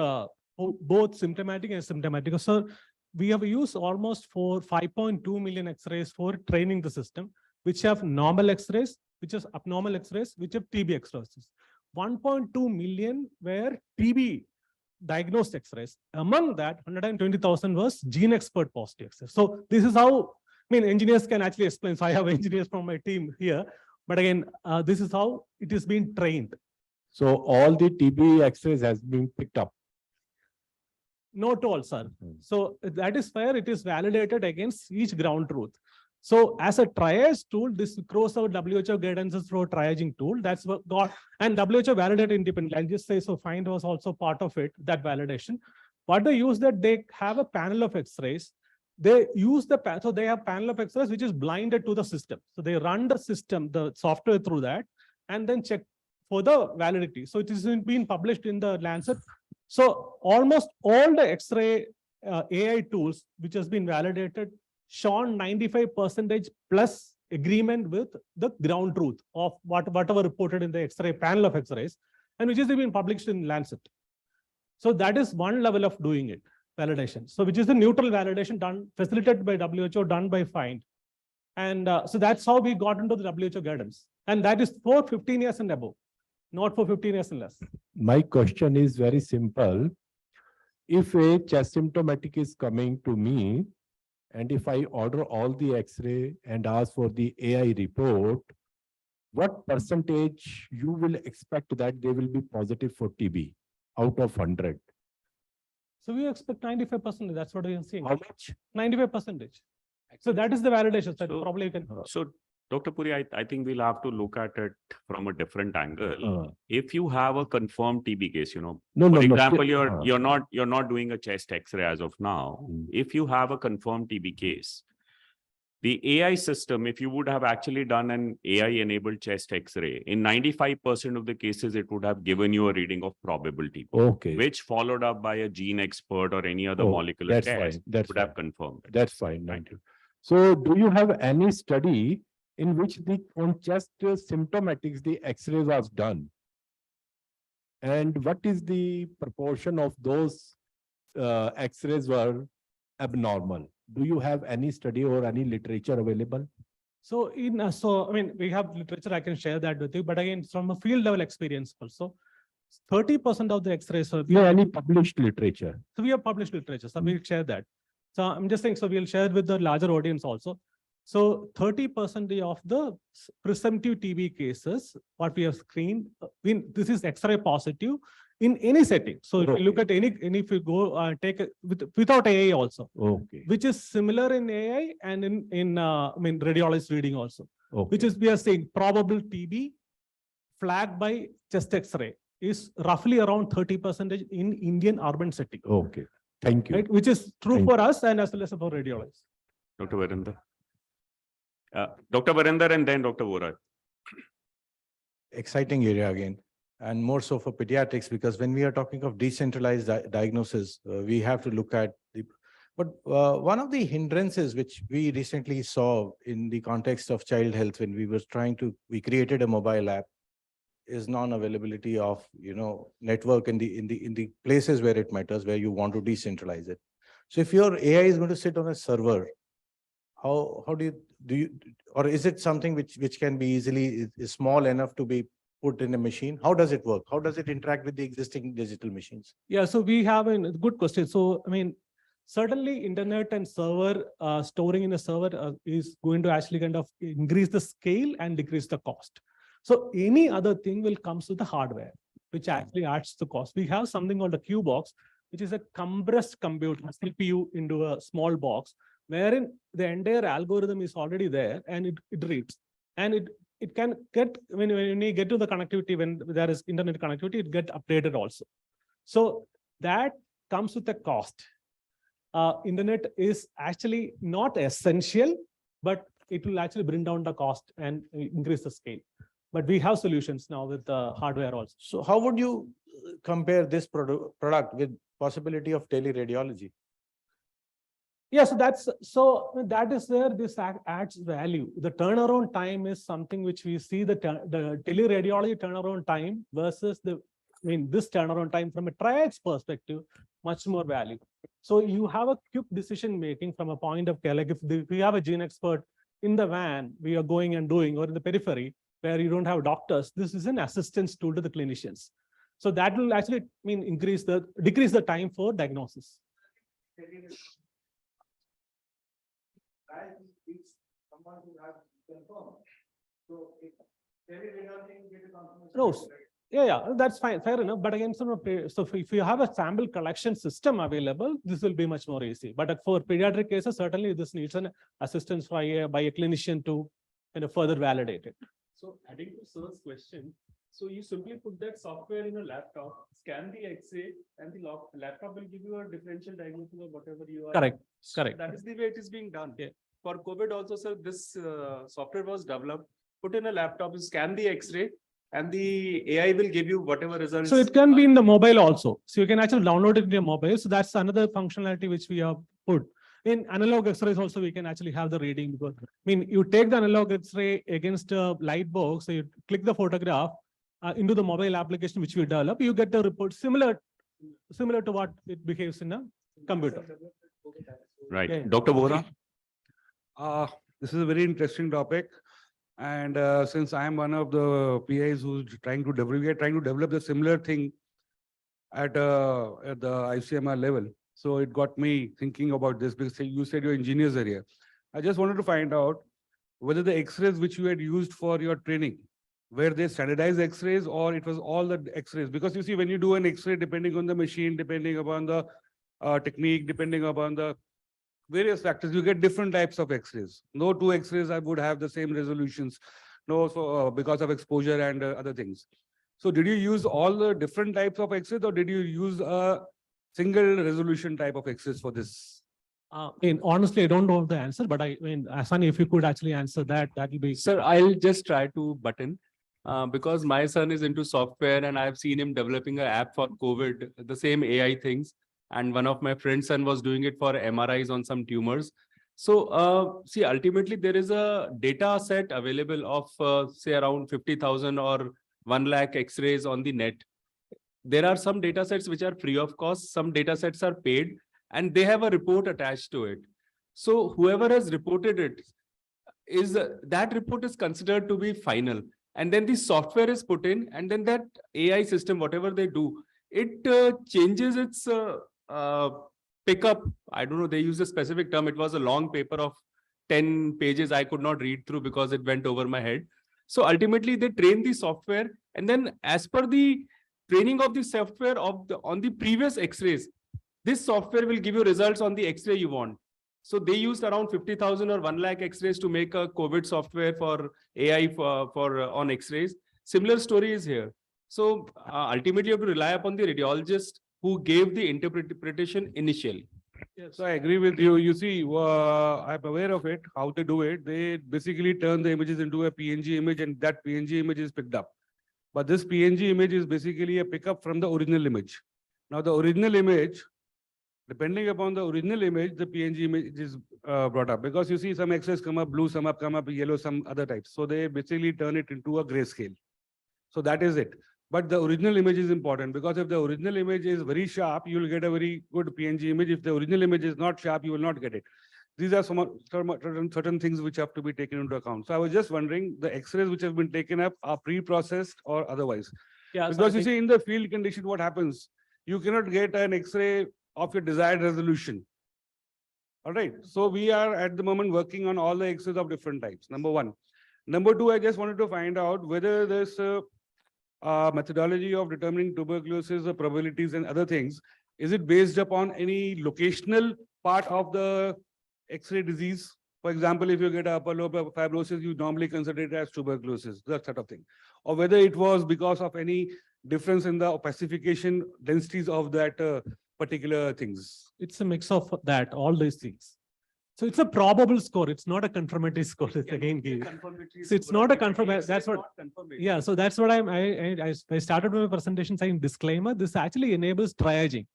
both symptomatic and symptomatic. So we have used almost 5.2 million X-rays for training the system, which have normal X-rays, which is abnormal X-rays, which have TB X-rays. 1.2 million were TB diagnosed X-rays. Among that, 120,000 was gene expert positive X-rays. So this is how, engineers can actually explain. So I have engineers from my team here, but again, this is how it is being trained. So all the TB X-rays has been picked up. Not all, sir. So that is where it is validated against each ground truth. So as a triage tool, this cross out WHO guidances for triaging tool. That's what got, and WHO validated independently. I'll just say, so FIND was also part of it, that validation. What they use that they have a panel of X-rays. They use so they have panel of X-rays, which is blinded to the system. So they run the system, the software through that, and then check for the validity. So it is being published in the Lancet. So almost all the X-ray AI tools, which has been validated, shown 95% plus agreement with the ground truth of whatever reported in the X-ray panel of X-rays, and which has been published in Lancet. So that is one level of doing it, validation. So which is the neutral validation done, facilitated by WHO, done by FIND. And so that's how we got into the WHO guidance. And that is for 15 years and above, not for 15 years and less. My question is very simple. If a chest symptomatic is coming to me, and if I order all the X-ray and ask for the AI report, what percentage you will expect that they will be positive for TB out of 100? So we expect 95%. That's what we are seeing. How much? 95%. So that is the validation. So probably you can. So Dr. Puri, I think we'll have to look at it from a different angle. If you have a confirmed TB case, for example, you're not doing a chest X-ray as of now. If you have a confirmed TB case, the AI system, if you would have actually done an AI-enabled chest X-ray, in 95% of the cases, it would have given you a reading of probable TB, which followed up by a gene expert or any other molecular test would have confirmed. That's fine. Thank you. So do you have any study in which on chest symptomatics, the X-ray was done? And what is the proportion of those X-rays were abnormal? Do you have any study or any literature available? So we have literature, I can share that with you, but again, from a field level experience also, 30% of the X-rays. Any published literature? So we have published literature, so we'll share that. So I'm just saying, so we'll share with the larger audience also. So 30% of the presumptive TB cases, what we have screened, this is X-ray positive in any setting. So if you look at if you go take without AI also, which is similar in AI and in radiologist reading also, which is we are saying probable TB flagged by chest X-ray is roughly around 30% in Indian urban setting. Okay, thank you. Right? Which is true for us and as well as for radiologists. Dr. Varinder. Dr. Varinder and then Dr. Vora. Exciting area again, and more so for pediatrics, because when we are talking of decentralized diagnosis, we have to look at but one of the hindrances which we recently saw in the context of child health when we created a mobile app is non-availability of, network in the places where it matters, where you want to decentralize it. So if your AI is going to sit on a server, how do you, or is it something which can be easily, is small enough to be put in a machine? How does it work? How does it interact with the existing digital machines? Yeah, so we have a good question. So, I mean, certainly internet and server storing in a server is going to actually kind of increase the scale and decrease the cost. So any other thing will comes with the hardware, which actually adds the cost. We have something called a Q box, which is a compressed compute CPU into a small box, wherein the entire algorithm is already there and it reads. And it can get, when you get to the connectivity, when there is internet connectivity, it get updated also. So that comes with a cost. Internet is actually not essential, but it will actually bring down the cost and increase the scale. But we have solutions now with the hardware also. So how would you compare this product with possibility of teleradiology? Yeah, so that is where this adds value. The turnaround time is something which we see the teleradiology turnaround time versus this turnaround time from a triage perspective, much more value. So you have a quick decision making from a point of care. Like if we have a gene expert in the van, we are going and doing, or in the periphery where you don't have doctors, this is an assistance tool to the clinicians. So that will actually decrease the time for diagnosis. No, yeah, that's fine, fair enough. But again, so if you have a sample collection system available, this will be much more easy. But for pediatric cases, certainly this needs an assistance by a clinician to further validate it. So adding to Sir's question, so you simply put that software in a laptop, scan the X-ray, and the laptop will give you a differential diagnosis of whatever you are. Correct. So Correct. that is the way it is being done. Yeah. For COVID also, sir, this software was developed, put in a laptop, you scan the X-ray, and the AI will give you whatever results. So it can be in the mobile also. So you can actually download it in your mobile. So that's another functionality which we have put. In analog X-rays also, we can actually have the reading, because you take the analog X-ray against a light box, so you click the photograph into the mobile application which we develop, you get the report similar to what it behaves in a computer. Right. Yeah. Dr. Bohra? This is a very interesting topic. And since I am one of the PIs who's trying to develop the similar thing at the ICMR level. So it got me thinking about this, because you said you're engineers area. I just wanted to find out whether the X-rays which you had used for your training, were they standardized X-rays or it was all the X-rays? Because you see, when you do an X-ray, depending on the machine, depending upon the technique, depending upon the various factors, you get different types of X-rays. No two X-rays would have the same resolutions. No, so because of exposure and other things. So did you use all the different types of X-rays, or did you use a single resolution type of X-rays for this? Honestly, I don't know the answer, but Asani, if you could actually answer that, that will be. Sir, I'll just try to button. Because my son is into software and I've seen him developing an app for COVID, the same AI things. And one of my friend's son was doing it for MRIs on some tumors. So see, ultimately there is a data set available of say around 50,000 or 1 lakh X-rays on the net. There are some data sets which are free of cost, some data sets are paid, and they have a report attached to it. So whoever has reported it, that report is considered to be final. And then the software is put in, and then that AI system, whatever they do, it changes its pickup. I don't know, they use a specific term. It was a long paper of 10 pages. I could not read through because it went over my head. So ultimately they train the software, and then as per the training of the software on the previous X-rays, this software will give you results on the X-ray you want. So they used around 50,000 or 1 lakh X-rays to make a COVID software for AI on X-rays. Similar story is here. So ultimately you have to rely upon the radiologist who gave the interpretation initially. Yes, I agree with you. You see, I'm aware of it, how they do it. They basically turn the images into a PNG image, and that PNG image is picked up. But this PNG image is basically a pickup from the original image. Now the original image, depending upon the original image, the PNG image is brought up, because you see some X-rays come up blue, some come up yellow, some other types. So they basically turn it into a grayscale. So that is it. But the original image is important, because if the original image is very sharp, you will get a very good PNG image. If the original image is not sharp, you will not get it. These are certain things which have to be taken into account. So I was just wondering, the X-rays which have been taken up are pre-processed or otherwise? Yeah, so I Because you think- see in the field condition, what happens? You cannot get an X-ray of your desired resolution. All right. So we are at the moment working on all the X-rays of different types. Number one. Number two, I just wanted to find out whether this methodology of determining tuberculosis, the probabilities and other things, is it based upon any locational part of the X-ray disease? For example, if you get upper lobe fibrosis, you normally consider it as tuberculosis, that sort of thing. Or whether it was because of any difference in the opacification densities of that particular things. It's a mix of that, all these things. So it's a probable score. It's not a confirmatory score. It's again given. So it's not a confirmatory. That's what. Yeah. So that's what I started with my presentation saying disclaimer. This actually enables triaging,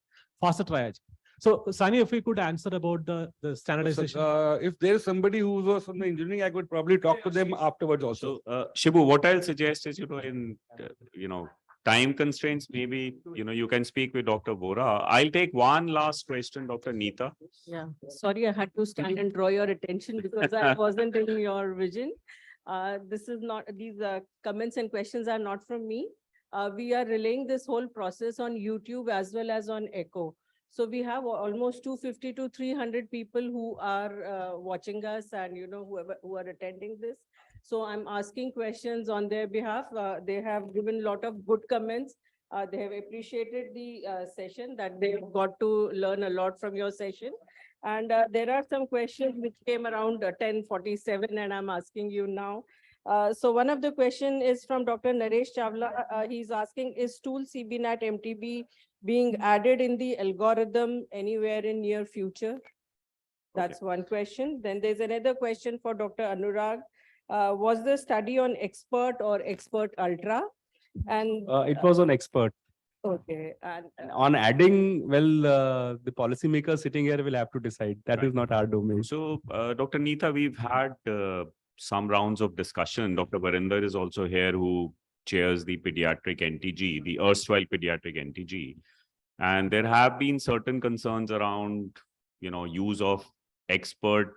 faster triaging. So Sani, if we could answer about the standardization. If there's somebody who was from the engineering, I could probably talk to them afterwards also. Shibu, what I'll suggest is, in, time constraints, maybe, you can speak with Dr. Vora. I'll take one last question, Dr. Neeta. Yeah, sorry, I had to stand and draw your attention because I wasn't in your vision. This is not, these comments and questions are not from me. We are relaying this whole process on YouTube as well as on Echo. So we have almost 250 to 300 people who are watching us and, who are attending this. So I'm asking questions on their behalf. They have given a lot of good comments. They have appreciated the session, that they got to learn a lot from your session. And there are some questions which came around 10:47 and I'm asking you now. So one of the question is from Dr. Naresh Chawla. He's asking, is stool CBNAT MTB being added in the algorithm anywhere in near future? That's one question. Then there's another question for Dr. Anurag. Was the study on expert or expert ultra? And It was on expert. okay. And On adding, well, the policymakers sitting here will have to decide. That is not our domain. So, Dr. Neeta, we've had some rounds of discussion. Dr. Varinder is also here, who chairs the pediatric NTG, the erstwhile pediatric NTG. And there have been certain concerns around, use of expert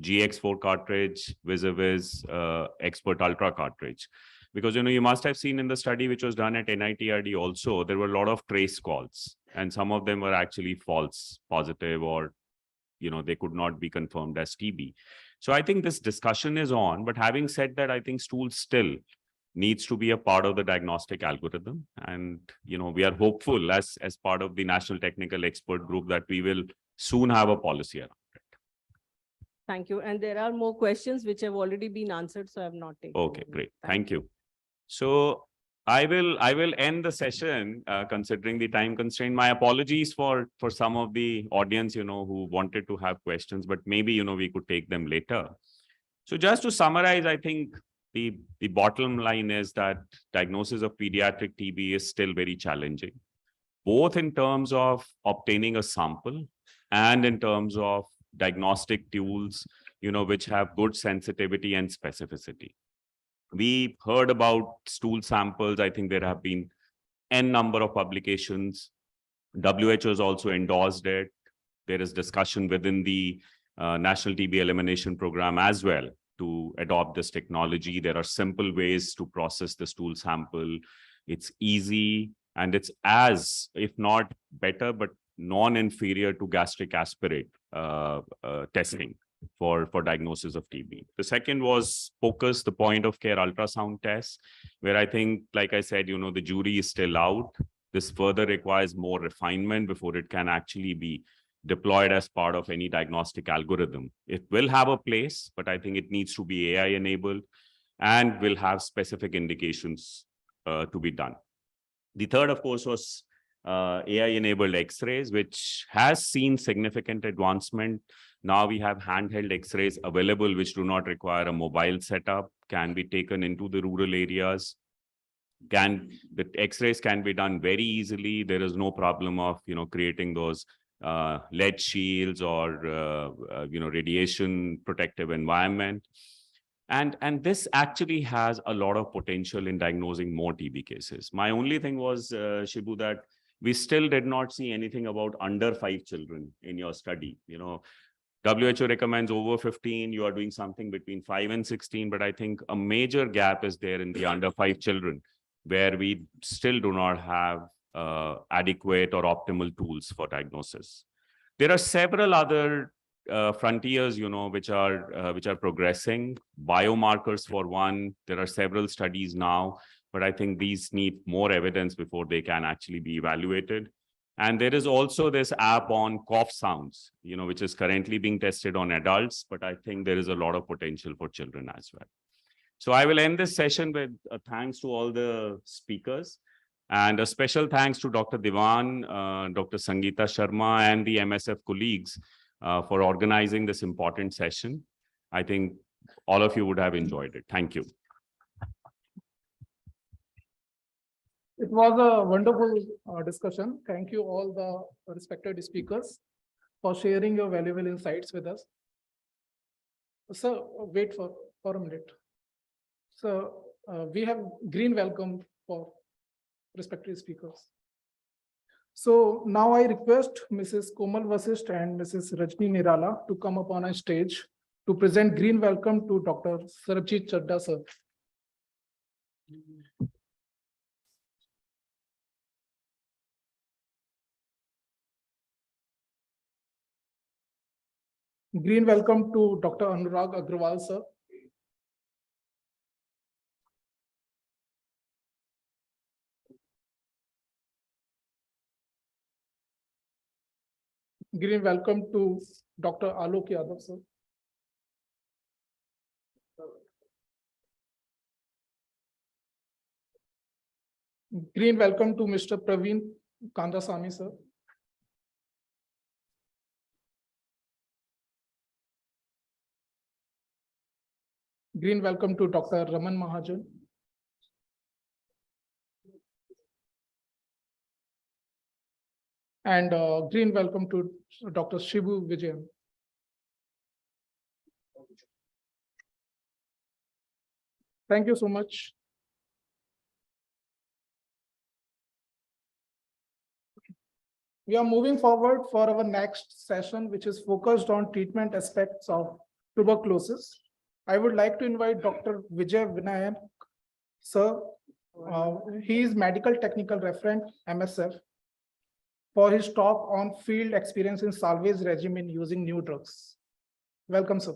GX4 cartridge vis-a-vis expert ultra cartridge. Because, you must have seen in the study which was done at NITRD also, there were a lot of trace calls and some of them were actually false positive, or, they could not be confirmed as TB. So I think this discussion is on, but having said that, I think stool still needs to be a part of the diagnostic algorithm. And, we are hopeful as part of the National Technical Expert Group that we will soon have a policy around it. thank you. And there are more questions which have already been answered, so I have not taken. Okay, great. Thank you. So I will end the session considering the time constraint. My apologies for some of the audience, who wanted to have questions, but maybe, we could take them later. So just to summarize, I think the bottom line is that diagnosis of pediatric TB is still very challenging, both in terms of obtaining a sample and in terms of diagnostic tools, which have good sensitivity and specificity. We heard about stool samples. I think there have been n number of publications. WHO has also endorsed it. There is discussion within the National TB Elimination Program as well to adopt this technology. There are simple ways to process the stool sample. It's easy and it's as, if not better, but non-inferior to gastric aspirate testing for diagnosis of TB. The second was POCUS, the point of care ultrasound test, where I think, like I said, the jury is still out. This further requires more refinement before it can actually be deployed as part of any diagnostic algorithm. It will have a place, but I think it needs to be AI enabled and will have specific indications to be done. The third, of course, was AI-enabled X-rays, which has seen significant advancement. Now we have handheld X-rays available, which do not require a mobile setup, can be taken into the rural areas. The X-rays can be done very easily. There is no problem of, creating those lead shields or, radiation protective environment. And this actually has a lot of potential in diagnosing more TB cases. My only thing was, Shibu, that we still did not see anything about under 5 children in your study. WHO recommends over 15, you are doing something between 5 and 16, but I think a major gap is there in the under 5 children, where we still do not have adequate or optimal tools for diagnosis. There are several other frontiers, which are progressing. Biomarkers for one, there are several studies now, but I think these need more evidence before they can actually be evaluated. And there is also this app on cough sounds, which is currently being tested on adults, but I think there is a lot of potential for children as well. So I will end this session with thanks to all the speakers, and a special thanks to Dr. Diwan, Dr. Sangeeta Sharma, and the MSF colleagues for organizing this important session. I think all of you would have enjoyed it. Thank you. It was a wonderful discussion. Thank you all the respected speakers for sharing your valuable insights with us. Sir, wait for a minute. So we have green welcome for respected speakers. So now I request Mrs. Komal Vasisht and Mrs. Rajni Nirala to come up on a stage to present green welcome to Dr. Sarabjit Chadda, sir. Green welcome to Dr. Anurag Agrawal, sir. Green welcome to Dr. Alok Yadav, sir. Green welcome to Mr. Praveen Kandasamy, sir. Green welcome to Dr. Raman Mahajan. And green welcome to Dr. Shibu Vijayan. Thank you so much. We are moving forward for our next session, which is focused on treatment aspects of tuberculosis. I would like to invite Dr. Vijay Vinayak, sir. He is medical technical referent, MSF, for his talk on field experience in salvage regimen using new drugs. Welcome, sir.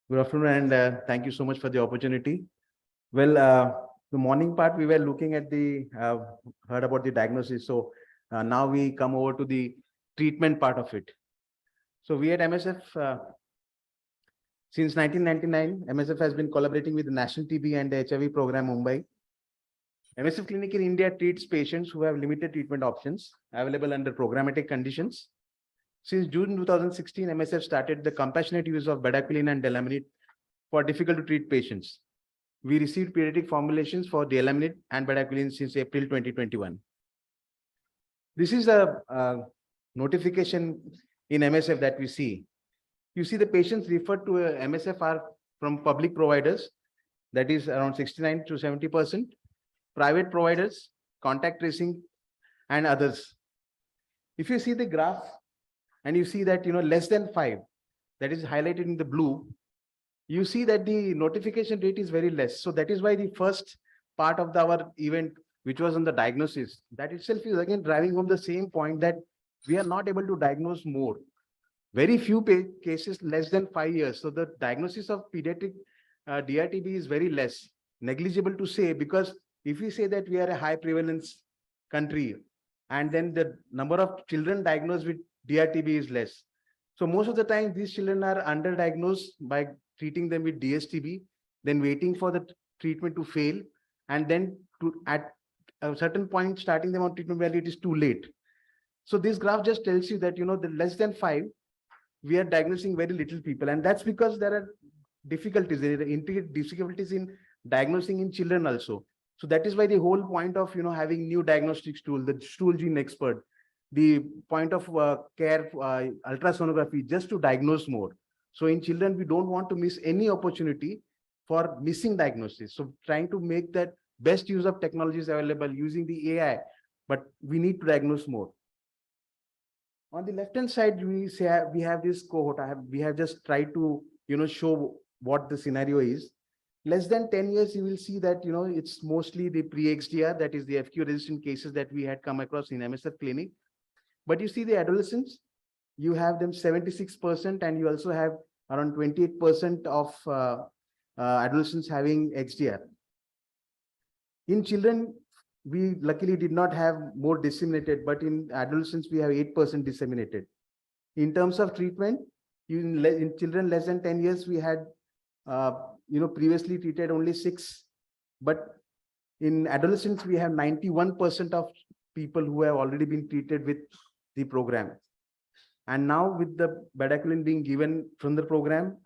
Good afternoon, and thank you so much for the opportunity. Well, the morning part, we were looking at heard about the diagnosis. So now we come over to the treatment part of it. So we at MSF, since 1999, MSF has been collaborating with the National TB and the HIV program Mumbai. MSF Clinic in India treats patients who have limited treatment options available under programmatic conditions. Since June 2016, MSF started the compassionate use of bedaquiline and delaminate for difficult to treat patients. We received pediatric formulations for delaminate and bedaquiline since April 2021. This is a notification in MSF that we see. You see the patients referred to MSF are from public providers, that is around 69 to 70%, private providers, contact tracing, and others. If you see the graph and you see that less than 5, that is highlighted in the blue, you see that the notification rate is very less. So that is why the first part of our event, which was on the diagnosis, that itself is again driving home the same point that we are not able to diagnose more. Very few cases less than 5 years. So the diagnosis of pediatric DRTB is very less, negligible to say, because if we say that we are a high prevalence country, and then the number of children diagnosed with DRTB is less. So most of the time, these children are underdiagnosed by treating them with DSTB, then waiting for the treatment to fail, and then at a certain point, starting them on treatment where it is too late. So this graph just tells you that, the less than 5, we are diagnosing very little people. And that's because there are difficulties, there are difficulties in diagnosing in children also. So that is why the whole point of, having new diagnostics tool, the stool gene expert, the point of care, ultrasonography, just to diagnose more. So in children, we don't want to miss any opportunity for missing diagnosis. So trying to make that best use of technologies available using the AI, but we need to diagnose more. On the left-hand side, we have this cohort. We have just tried to, show what the scenario is. Less than 10 years, you will see that, it's mostly the pre-XDR, that is the FQ resistant cases that we had come across in MSF clinic. But you see the adolescents, you have them 76%, and you also have around 28% of adolescents having XDR. In children, we luckily did not have more disseminated, but in adolescents, we have 8% disseminated. In terms of treatment, in children less than 10 years, we had, previously treated only 6, but in adolescents, we have 91% of people who have already been treated with the program. And now with the bedaquiline being given from the program,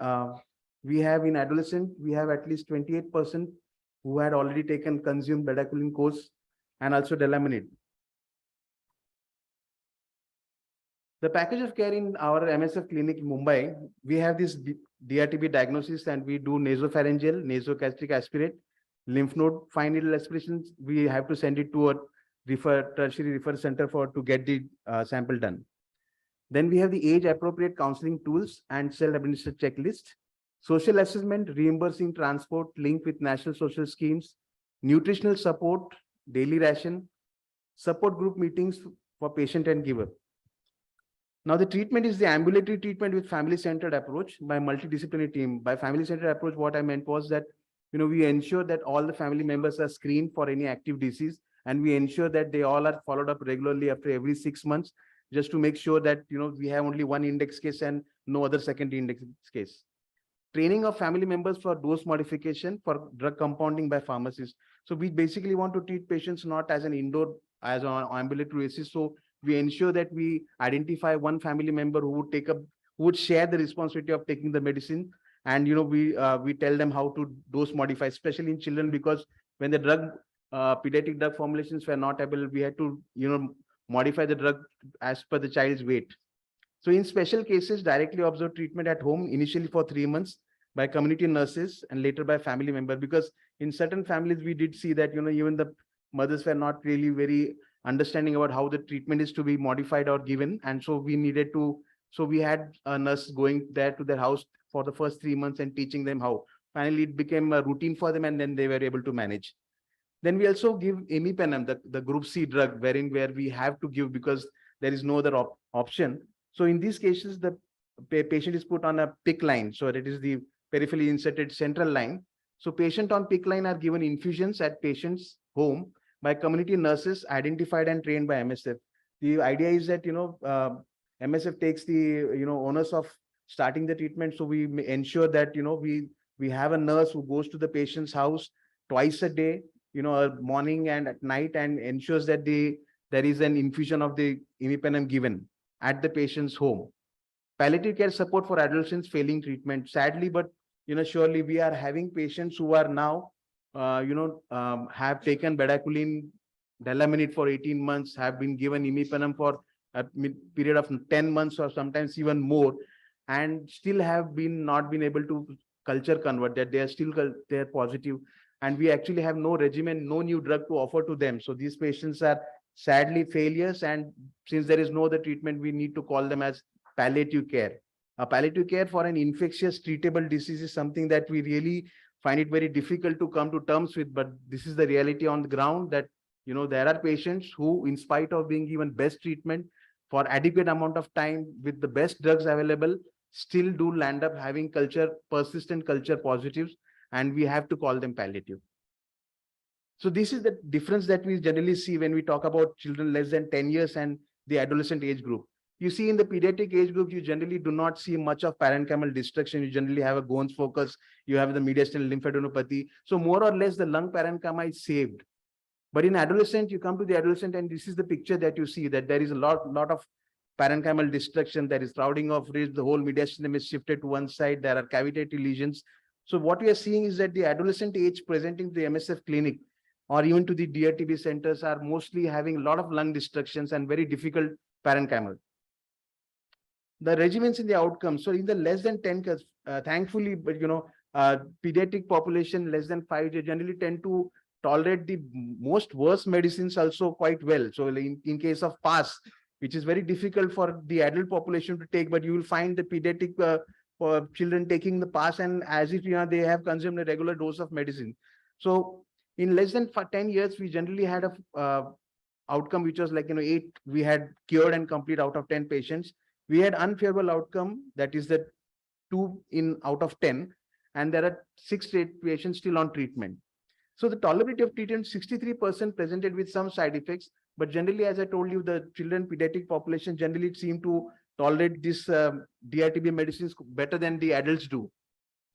we have in adolescent, we have at least 28% who had already consumed bedaquiline course and also delaminid. The package of care in our MSF clinic in Mumbai, we have this DRTB diagnosis, and we do nasopharyngeal, nasogastric aspirate, lymph node, fine needle aspirations. We have to send it to a tertiary referral center to get the sample done. Then we have the age appropriate counseling tools and self-administered checklist, social assessment, reimbursing transport, link with national social schemes, nutritional support, daily ration, support group meetings for patient and giver. Now the treatment is the ambulatory treatment with family-centered approach by multidisciplinary team. By family-centered approach, what I meant was that, we ensure that all the family members are screened for any active disease, and we ensure that they all are followed up regularly after every 6 months, just to make sure that, we have only one index case and no other secondary index case. Training of family members for dose modification for drug compounding by pharmacists. So we basically want to treat patients not as an indoor, as on ambulatory basis. So we ensure that we identify one family member who would share the responsibility of taking the medicine. And, we tell them how to dose modify, especially in children, because when the pediatric drug formulations were not able, we had to, modify the drug as per the child's weight. So in special cases, directly observe treatment at home, initially for 3 months by community nurses and later by family member, because in certain families, we did see that, even the mothers were not really very understanding about how the treatment is to be modified or given. And so we had a nurse going there to their house for the first 3 months and teaching them how. Finally, it became a routine for them, and then they were able to manage. Then we also give imipenem, the group C drug, where we have to give because there is no other option. So in these cases, the patient is put on a PICC line. So that is the peripherally inserted central line. So patient on PICC line are given infusions at patient's home by community nurses identified and trained by MSF. The idea is that, MSF takes the, onus of starting the treatment. So we ensure that, we have a nurse who goes to the patient's house twice a day, morning and at night, and ensures that there is an infusion of the imipenem given at the patient's home. Palliative care support for adolescents failing treatment. Sadly, but surely we are having patients who are now, have taken bedaquiline, delaminid for 18 months, have been given imipenem for a period of 10 months or sometimes even more, and still have not been able to culture convert, that they are still they're positive. And we actually have no regimen, no new drug to offer to them. So these patients are sadly failures. And since there is no other treatment, we need to call them as palliative care. A palliative care for an infectious treatable disease is something that we really find it very difficult to come to terms with. But this is the reality on the ground, that, there are patients who, in spite of being given best treatment for adequate amount of time with the best drugs available, still do land up having persistent culture positives, and we have to call them palliative. So this is the difference that we generally see when we talk about children less than 10 years and the adolescent age group. You see in the pediatric age group, you generally do not see much of parenchymal destruction. You generally have a Ghon's focus. You have the mediastinal lymphadenopathy. So more or less the lung parenchyma is saved. But in adolescent, you come to the adolescent, and this is the picture that you see, that there is a lot of parenchymal destruction. There is crowding of ribs. The whole mediastinum is shifted to one side. There are cavitative lesions. So what we are seeing is that the adolescent age presenting to the MSF clinic, or even to the DRTB centers are mostly having a lot of lung destructions and very difficult parenchymal. The regimens in the outcome. So in the less than 10, thankfully, but pediatric population less than 5 generally tend to tolerate the most worst medicines also quite well. So in case of PAS, which is very difficult for the adult population to take, but you will find the pediatric children taking the PAS, and as if they have consumed a regular dose of medicine. So in less than 10 years, we generally had a outcome which was like 8. We had cured and complete out of 10 patients. We had unfavorable outcome, that is the 2 out of 10, and there are 6 patients still on treatment. So the tolerability of treatment, 63% presented with some side effects, but generally, as I told you, the children pediatric population generally seem to tolerate this DRTB medicines better than the adults do.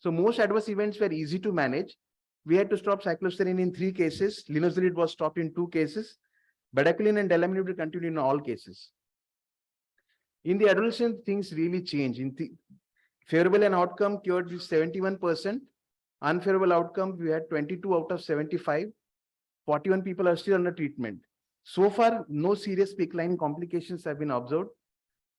So most adverse events were easy to manage. We had to stop cycloserine in 3 cases. Linezolid was stopped in 2 cases. Bedaquiline and delamanid were continued in all cases. In the adolescent, things really change. In the favorable and outcome cured with 71%. Unfavorable outcome, we had 22 out of 75. 41 people are still under treatment. So far, no serious PICC line complications have been observed.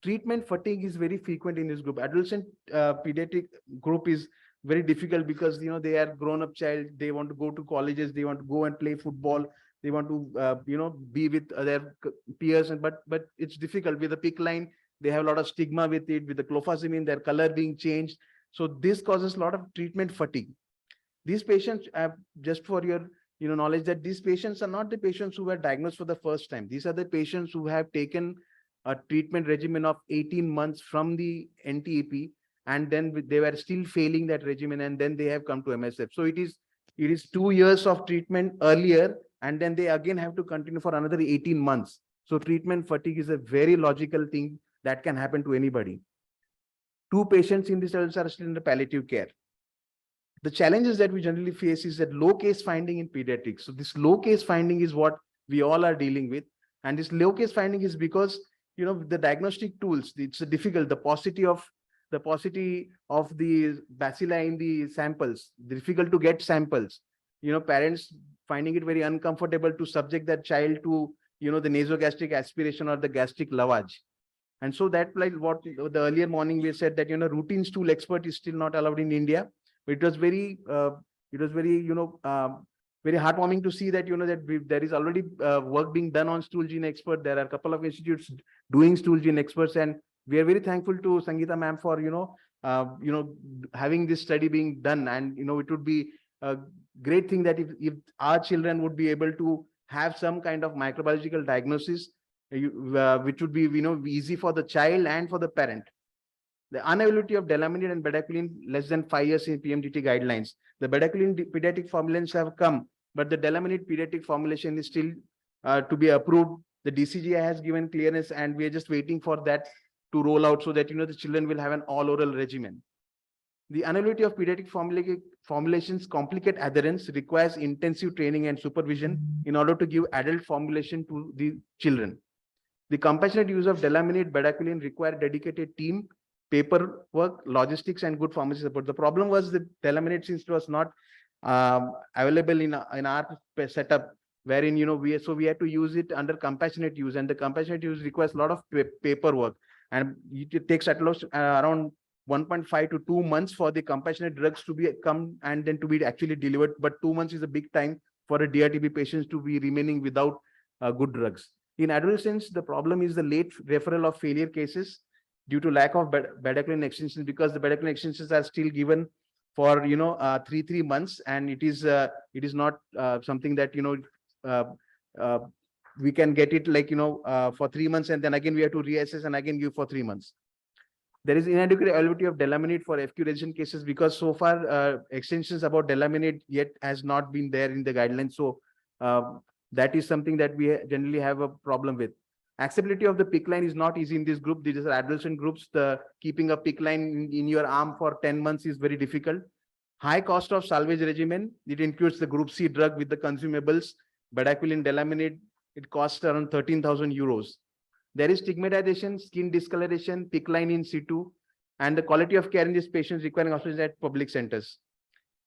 Treatment fatigue is very frequent in this group. Adolescent pediatric group is very difficult because they are grown-up child. They want to go to colleges. They want to go and play football. They want to be with their peers, but it's difficult with the PICC line. They have a lot of stigma with it, with the clofazimine, their color being changed. So this causes a lot of treatment fatigue. These patients, just for your knowledge, that these patients are not the patients who were diagnosed for the first time. These are the patients who have taken a treatment regimen of 18 months from the NTEP, and then they were still failing that regimen, and then they have come to MSF. So it is 2 years of treatment earlier, and then they again have to continue for another 18 months. So treatment fatigue is a very logical thing that can happen to anybody. 2 patients in this are still in the palliative care. The challenges that we generally face is that low case finding in pediatrics. So this low case finding is what we all are dealing with. And this low case finding is because, the diagnostic tools, it's difficult, the paucity of the bacilli in the samples, difficult to get samples. Parents finding it very uncomfortable to subject that child to, the nasogastric aspiration or the gastric lavage. And so that, like what the earlier morning we said, that, routine stool expert is still not allowed in India. But it was very, very heartwarming to see that, that there is already work being done on stool gene expert. There are a couple of institutes doing stool gene experts, and we are very thankful to Sangeeta ma'am for, having this study being done. And, it would be a great thing that if our children would be able to have some kind of microbiological diagnosis, which would be, easy for the child and for the parent. The unavailability of delamanid and bedaquiline less than 5 years in PMDT guidelines. The bedaquiline pediatric formulations have come, but the delamanid pediatric formulation is still to be approved. The DCGI has given clearance, and we are just waiting for that to roll out so that, the children will have an all-oral regimen. The unavailability of pediatric formulations complicate adherence, requires intensive training and supervision in order to give adult formulation to the children. The compassionate use of delamanid, bedaquiline require dedicated team, paperwork, logistics, and good pharmacy support. The problem was the delamanid, since it was not available in our setup, wherein we had to use it under compassionate use, and the compassionate use requires a lot of paperwork, and it takes at least around 1.5 to 2 months for the compassionate drugs to be come and then to be actually delivered. But 2 months is a big time for a DRTB patients to be remaining without good drugs. In adolescents, the problem is the late referral of failure cases due to lack of bedaquiline extensions, because the bedaquiline extensions are still given for 3 months, and it is not something that we can get it like for 3 months, and then again we have to reassess and again give for 3 months. There is inadequate availability of delamanid for FQ resistant cases, because so far extensions about delamanid yet has not been there in the guidelines. So that is something that we generally have a problem with. Acceptability of the PICC line is not easy in this group. These are adolescent groups. The keeping a PICC line in your arm for 10 months is very difficult. High cost of salvage regimen. It includes the group C drug with the consumables, bedaquiline, delamanid. It costs around 13,000 euros. There is stigmatization, skin discoloration, PICC line in situ, and the quality of care in these patients requiring hospitals at public centers.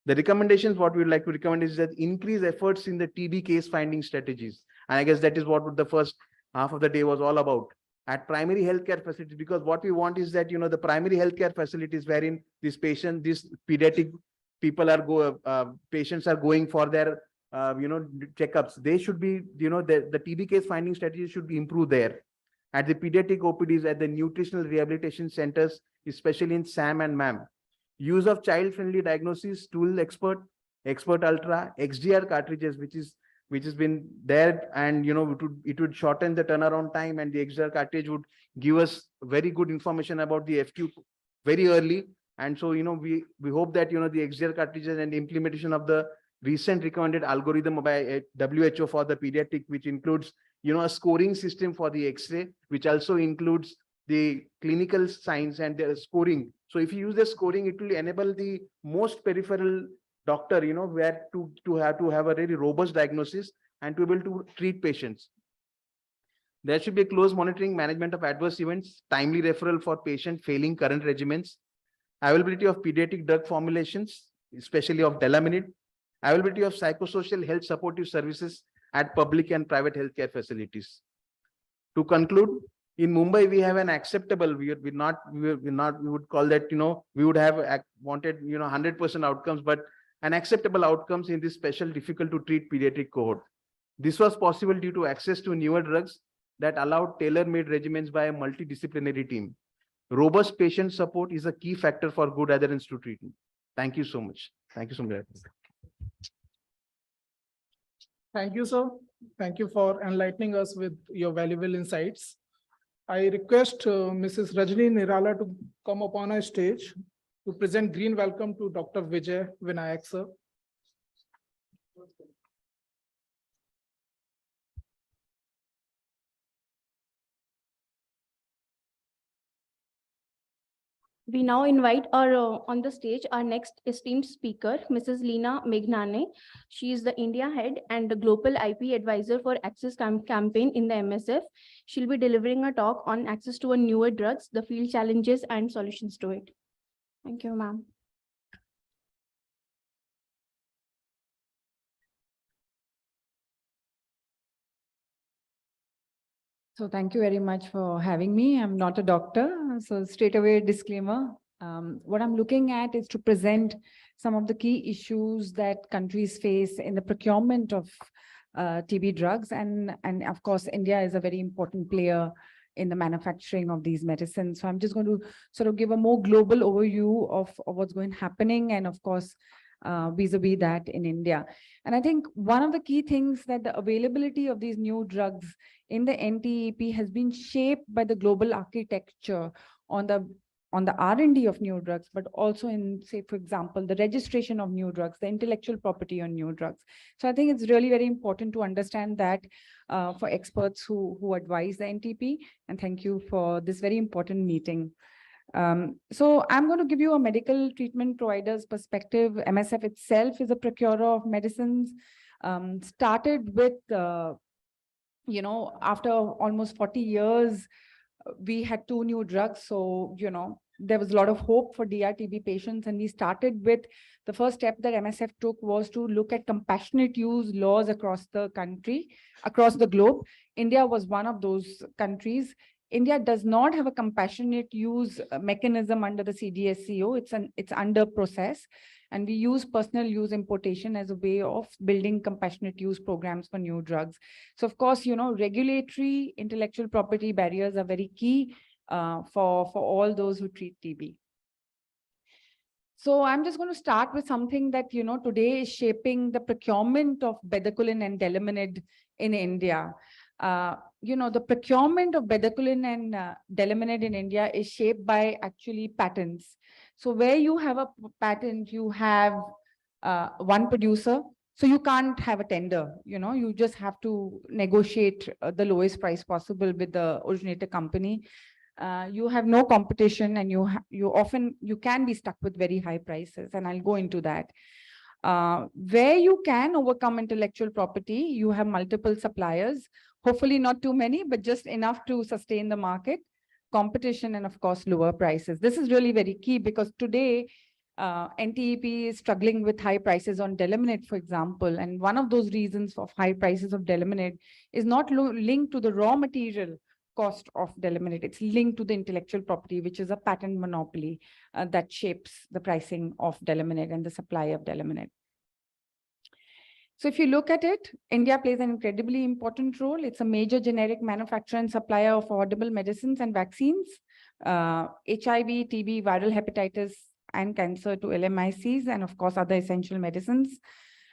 The recommendations, what we would like to recommend is that increase efforts in the TB case finding strategies. And I guess that is what the first half of the day was all about at primary healthcare facilities, because what we want is that, the primary healthcare facilities wherein these pediatric people patients are going for their, checkups. They should be, the TB case finding strategies should be improved there. At the pediatric OPDs, at the nutritional rehabilitation centers, especially in SAM and MAM. Use of child-friendly diagnosis tool expert ultra, XDR cartridges, which has been there, and it would shorten the turnaround time, and the XDR cartridge would give us very good information about the FQ very early. And so, we hope that, the XDR cartridges and the implementation of the recent recommended algorithm by WHO for the pediatric, which includes, a scoring system for the X-ray, which also includes the clinical signs and the scoring. So if you use the scoring, it will enable the most peripheral doctor, where to have a very robust diagnosis and to be able to treat patients. There should be a close monitoring, management of adverse events, timely referral for patient failing current regimens, availability of pediatric drug formulations, especially of Delaminid, availability of psychosocial health supportive services at public and private healthcare facilities. To conclude, in Mumbai, we have an acceptable, we would call that, we would have wanted, 100% outcomes, but an acceptable outcomes in this special difficult to treat pediatric cohort. This was possible due to access to newer drugs that allowed tailor-made regimens by a multidisciplinary team. Robust patient support is a key factor for good adherence to treatment. Thank you so much. Thank you so much. Thank you, sir. Thank you for enlightening us with your valuable insights. I request Mrs. Rajni Nirala to come up on our stage to present green welcome to Dr. Vijay Vinayak, sir. We now invite our on the stage our next esteemed speaker, Mrs. Leena Meghnane. She is the India head and the global IP advisor for Access campaign in the MSF. She'll be delivering a talk on access to newer drugs, the field challenges and solutions to it. Thank you, ma'am. So thank you very much for having me. I'm not a doctor, so straight away disclaimer. What I'm looking at is to present some of the key issues that countries face in the procurement of TB drugs. And of course, India is a very important player in the manufacturing of these medicines. So I'm just going to sort of give a more global overview of what's happening and of course, vis-a-vis that in India. And I think one of the key things that the availability of these new drugs in the NTEP has been shaped by the global architecture on the R&D of new drugs, but also in, say, for example, the registration of new drugs, the intellectual property on new drugs. So I think it's really very important to understand that for experts who advise the NTP. And thank you for this very important meeting. So I'm going to give you a medical treatment provider's perspective. MSF itself is a procurer of medicines, started with, after almost 40 years, we had 2 new drugs. So, there was a lot of hope for DRTB patients. And we started with the first step that MSF took was to look at compassionate use laws across the country, across the globe. India was one of those countries. India does not have a compassionate use mechanism under the CDSCO. It's under process. And we use personal use importation as a way of building compassionate use programs for new drugs. So of course, regulatory intellectual property barriers are very key for all those who treat TB. So I'm just going to start with something that, today is shaping the procurement of bedaquiline and Delaminid in India. The procurement of bedaquiline and Delaminid in India is shaped by actually patents. So where you have a patent, you have one producer. So you can't have a tender, you just have to negotiate the lowest price possible with the originator company. You have no competition and you can be stuck with very high prices. And I'll go into that. Where you can overcome intellectual property, you have multiple suppliers, hopefully not too many, but just enough to sustain the market, competition, and of course, lower prices. This is really very key because today, NTEP is struggling with high prices on Delaminate, for example. And one of those reasons of high prices of Delaminate is not linked to the raw material cost of Delaminate. It's linked to the intellectual property, which is a patent monopoly that shapes the pricing of Delaminate and the supply of Delaminate. So if you look at it, India plays an incredibly important role. It's a major generic manufacturer and supplier of affordable medicines and vaccines, HIV, TB, viral hepatitis, and cancer to LMICs, and of course, other essential medicines.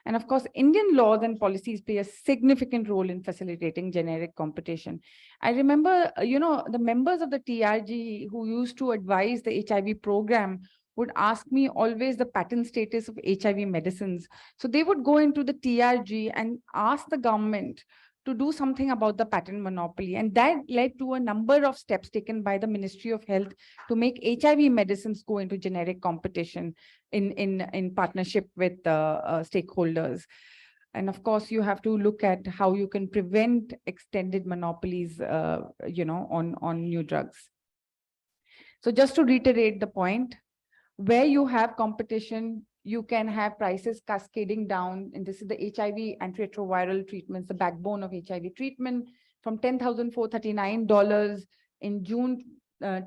And of course, Indian laws and policies play a significant role in facilitating generic competition. I remember, the members of the TRG who used to advise the HIV program would ask me always the patent status of HIV medicines. So they would go into the TRG and ask the government to do something about the patent monopoly. And that led to a number of steps taken by the Ministry of Health to make HIV medicines go into generic competition in partnership with stakeholders. And of course, you have to look at how you can prevent extended monopolies, on new drugs. So just to reiterate the point, where you have competition, you can have prices cascading down. And this is the HIV antiretroviral treatments, the backbone of HIV treatment, from $10,439 in June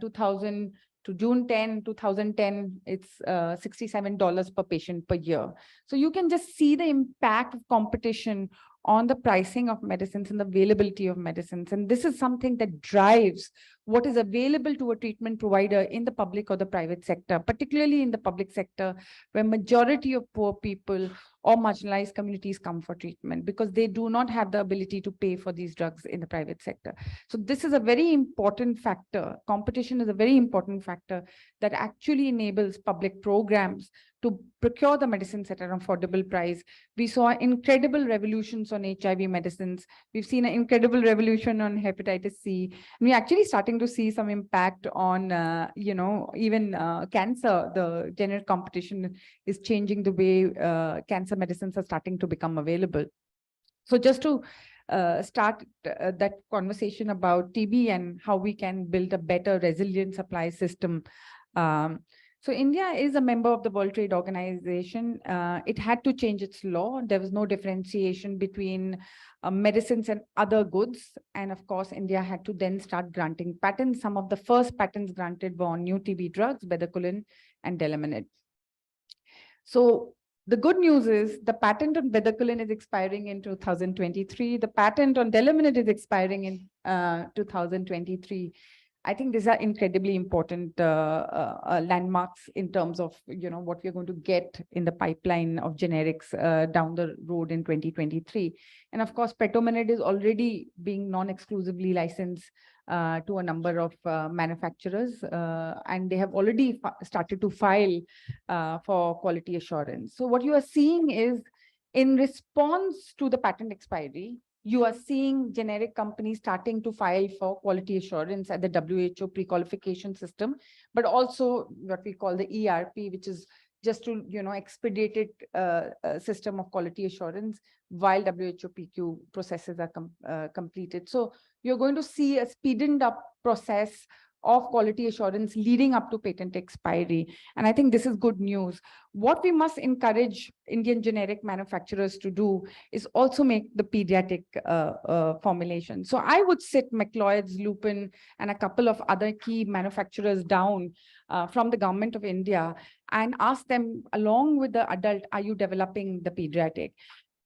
2000 to June 10, 2010, it's $67 per patient per year. So you can just see the impact of competition on the pricing of medicines and the availability of medicines. And this is something that drives what is available to a treatment provider in the public or the private sector, particularly in the public sector, where majority of poor people or marginalized communities come for treatment because they do not have the ability to pay for these drugs in the private sector. So this is a very important factor. Competition is a very important factor that actually enables public programs to procure the medicines at an affordable price. We saw incredible revolutions on HIV medicines. We've seen an incredible revolution on hepatitis C. And we're actually starting to see some impact on, even cancer. The generic competition is changing the way cancer medicines are starting to become available. So just to start that conversation about TB and how we can build a better resilient supply system. So India is a member of the World Trade Organization. It had to change its law. There was no differentiation between medicines and other goods. And of course, India had to then start granting patents. Some of the first patents granted were on new TB drugs, bedaquiline and Delaminate. So the good news is the patent on bedaquiline is expiring in 2023. The patent on Delaminate is expiring in 2023. I think these are incredibly important landmarks in terms of, what we're going to get in the pipeline of generics down the road in 2023. And of course, Petominid is already being non-exclusively licensed to a number of manufacturers, and they have already started to file for quality assurance. So what you are seeing is, in response to the patent expiry, you are seeing generic companies starting to file for quality assurance at the WHO pre-qualification system, but also what we call the ERP, which is just to, expedited system of quality assurance while WHO PQ processes are completed. So you're going to see a speeded up process of quality assurance leading up to patent expiry. And I think this is good news. What we must encourage Indian generic manufacturers to do is also make the pediatric formulation. So I would sit McLeod's, Lupin, and a couple of other key manufacturers down from the government of India and ask them, along with the adult, are you developing the pediatric?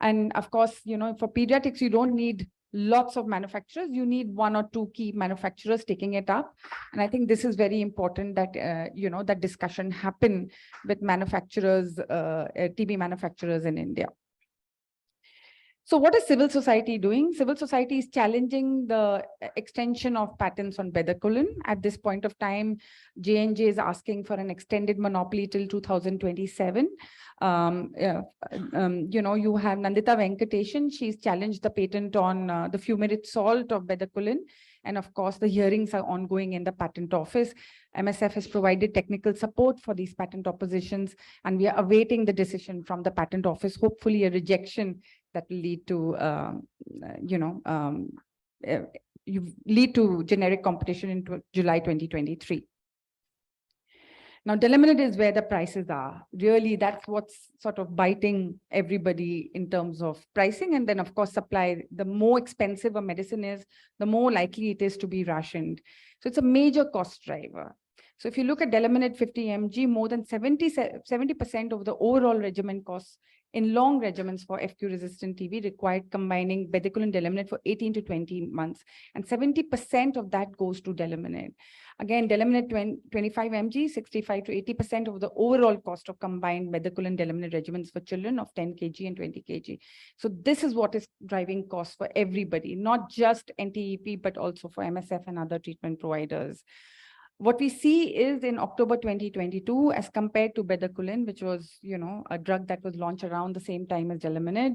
And of course, for pediatrics, you don't need lots of manufacturers. You need one or two key manufacturers taking it up. And I think this is very important that, that discussion happen with manufacturers, TB manufacturers in India. So what is civil society doing? Civil society is challenging the extension of patents on bedaquiline. At this point of time, J&J is asking for an extended monopoly till 2027. You have Nandita Venkatesan. She's challenged the patent on the fumarate salt of bedaquiline. And of course, the hearings are ongoing in the patent office. MSF has provided technical support for these patent oppositions, and we are awaiting the decision from the patent office, hopefully a rejection that will lead to, lead to generic competition in July 2023. Now, Delaminate is where the prices are. Really, that's what's sort of biting everybody in terms of pricing. And then, of course, supply. The more expensive a medicine is, the more likely it is to be rationed. So it's a major cost driver. So if you look at Delaminate 50 mg, more than 70% of the overall regimen costs in long regimens for FQ-resistant TB required combining bedaquiline Delaminate for 18 to 20 months. And 70% of that goes to Delaminate. Again, Delaminate 25 mg, 65 to 80% of the overall cost of combined bedaquiline Delaminate regimens for children of 10 kg and 20 kg. So this is what is driving costs for everybody, not just NTEP, but also for MSF and other treatment providers. What we see is in October 2022, as compared to bedaquiline, which was, a drug that was launched around the same time as Delaminate,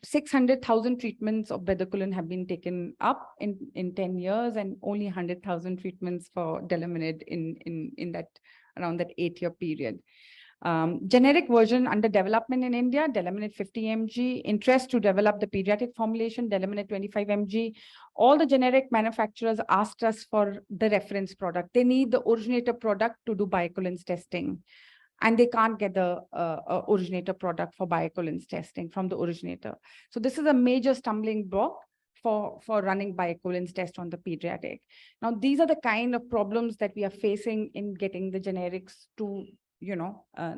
600,000 treatments of bedaquiline have been taken up in 10 years, and only 100,000 treatments for Delaminate in that around that 8-year period. Generic version under development in India, Delaminate 50 mg, interest to develop the pediatric formulation, Delaminate 25 mg. All the generic manufacturers asked us for the reference product. They need the originator product to do bioequivalence testing. And they can't get the originator product for bioequivalence testing from the originator. So this is a major stumbling block for running bioequivalence test on the pediatric. Now, these are the kind of problems that we are facing in getting the generics to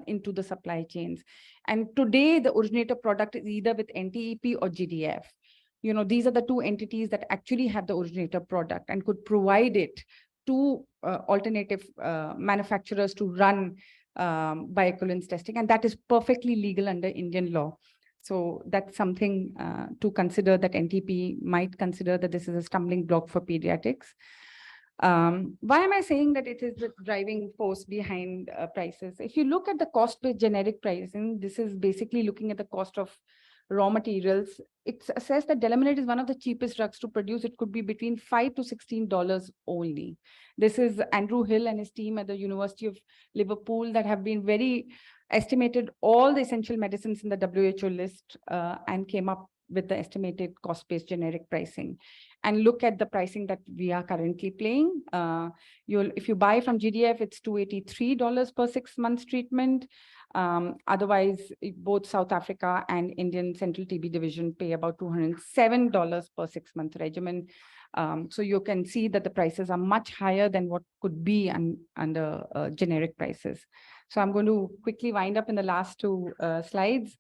into the supply chains. And today, the originator product is either with NTEP or GDF. These are the two entities that actually have the originator product and could provide it to alternative manufacturers to run bioequivalence testing. And that is perfectly legal under Indian law. So that's something to consider, that NTP might consider that this is a stumbling block for pediatrics. Why am I saying that it is the driving force behind prices? If you look at the cost-based generic pricing, this is basically looking at the cost of raw materials. It's assessed that Delaminate is one of the cheapest drugs to produce. It could be between $5 to $16 only. This is Andrew Hill and his team at the University of Liverpool that have been estimated all the essential medicines in the WHO list and came up with the estimated cost-based generic pricing. And look at the pricing that we are currently paying. If you buy from GDF, it's $283 per 6 months treatment. Otherwise, both South Africa and Indian Central TB Division pay about $207 per 6 month regimen. So you can see that the prices are much higher than what could be under generic prices. So I'm going to quickly wind up in the last two slides.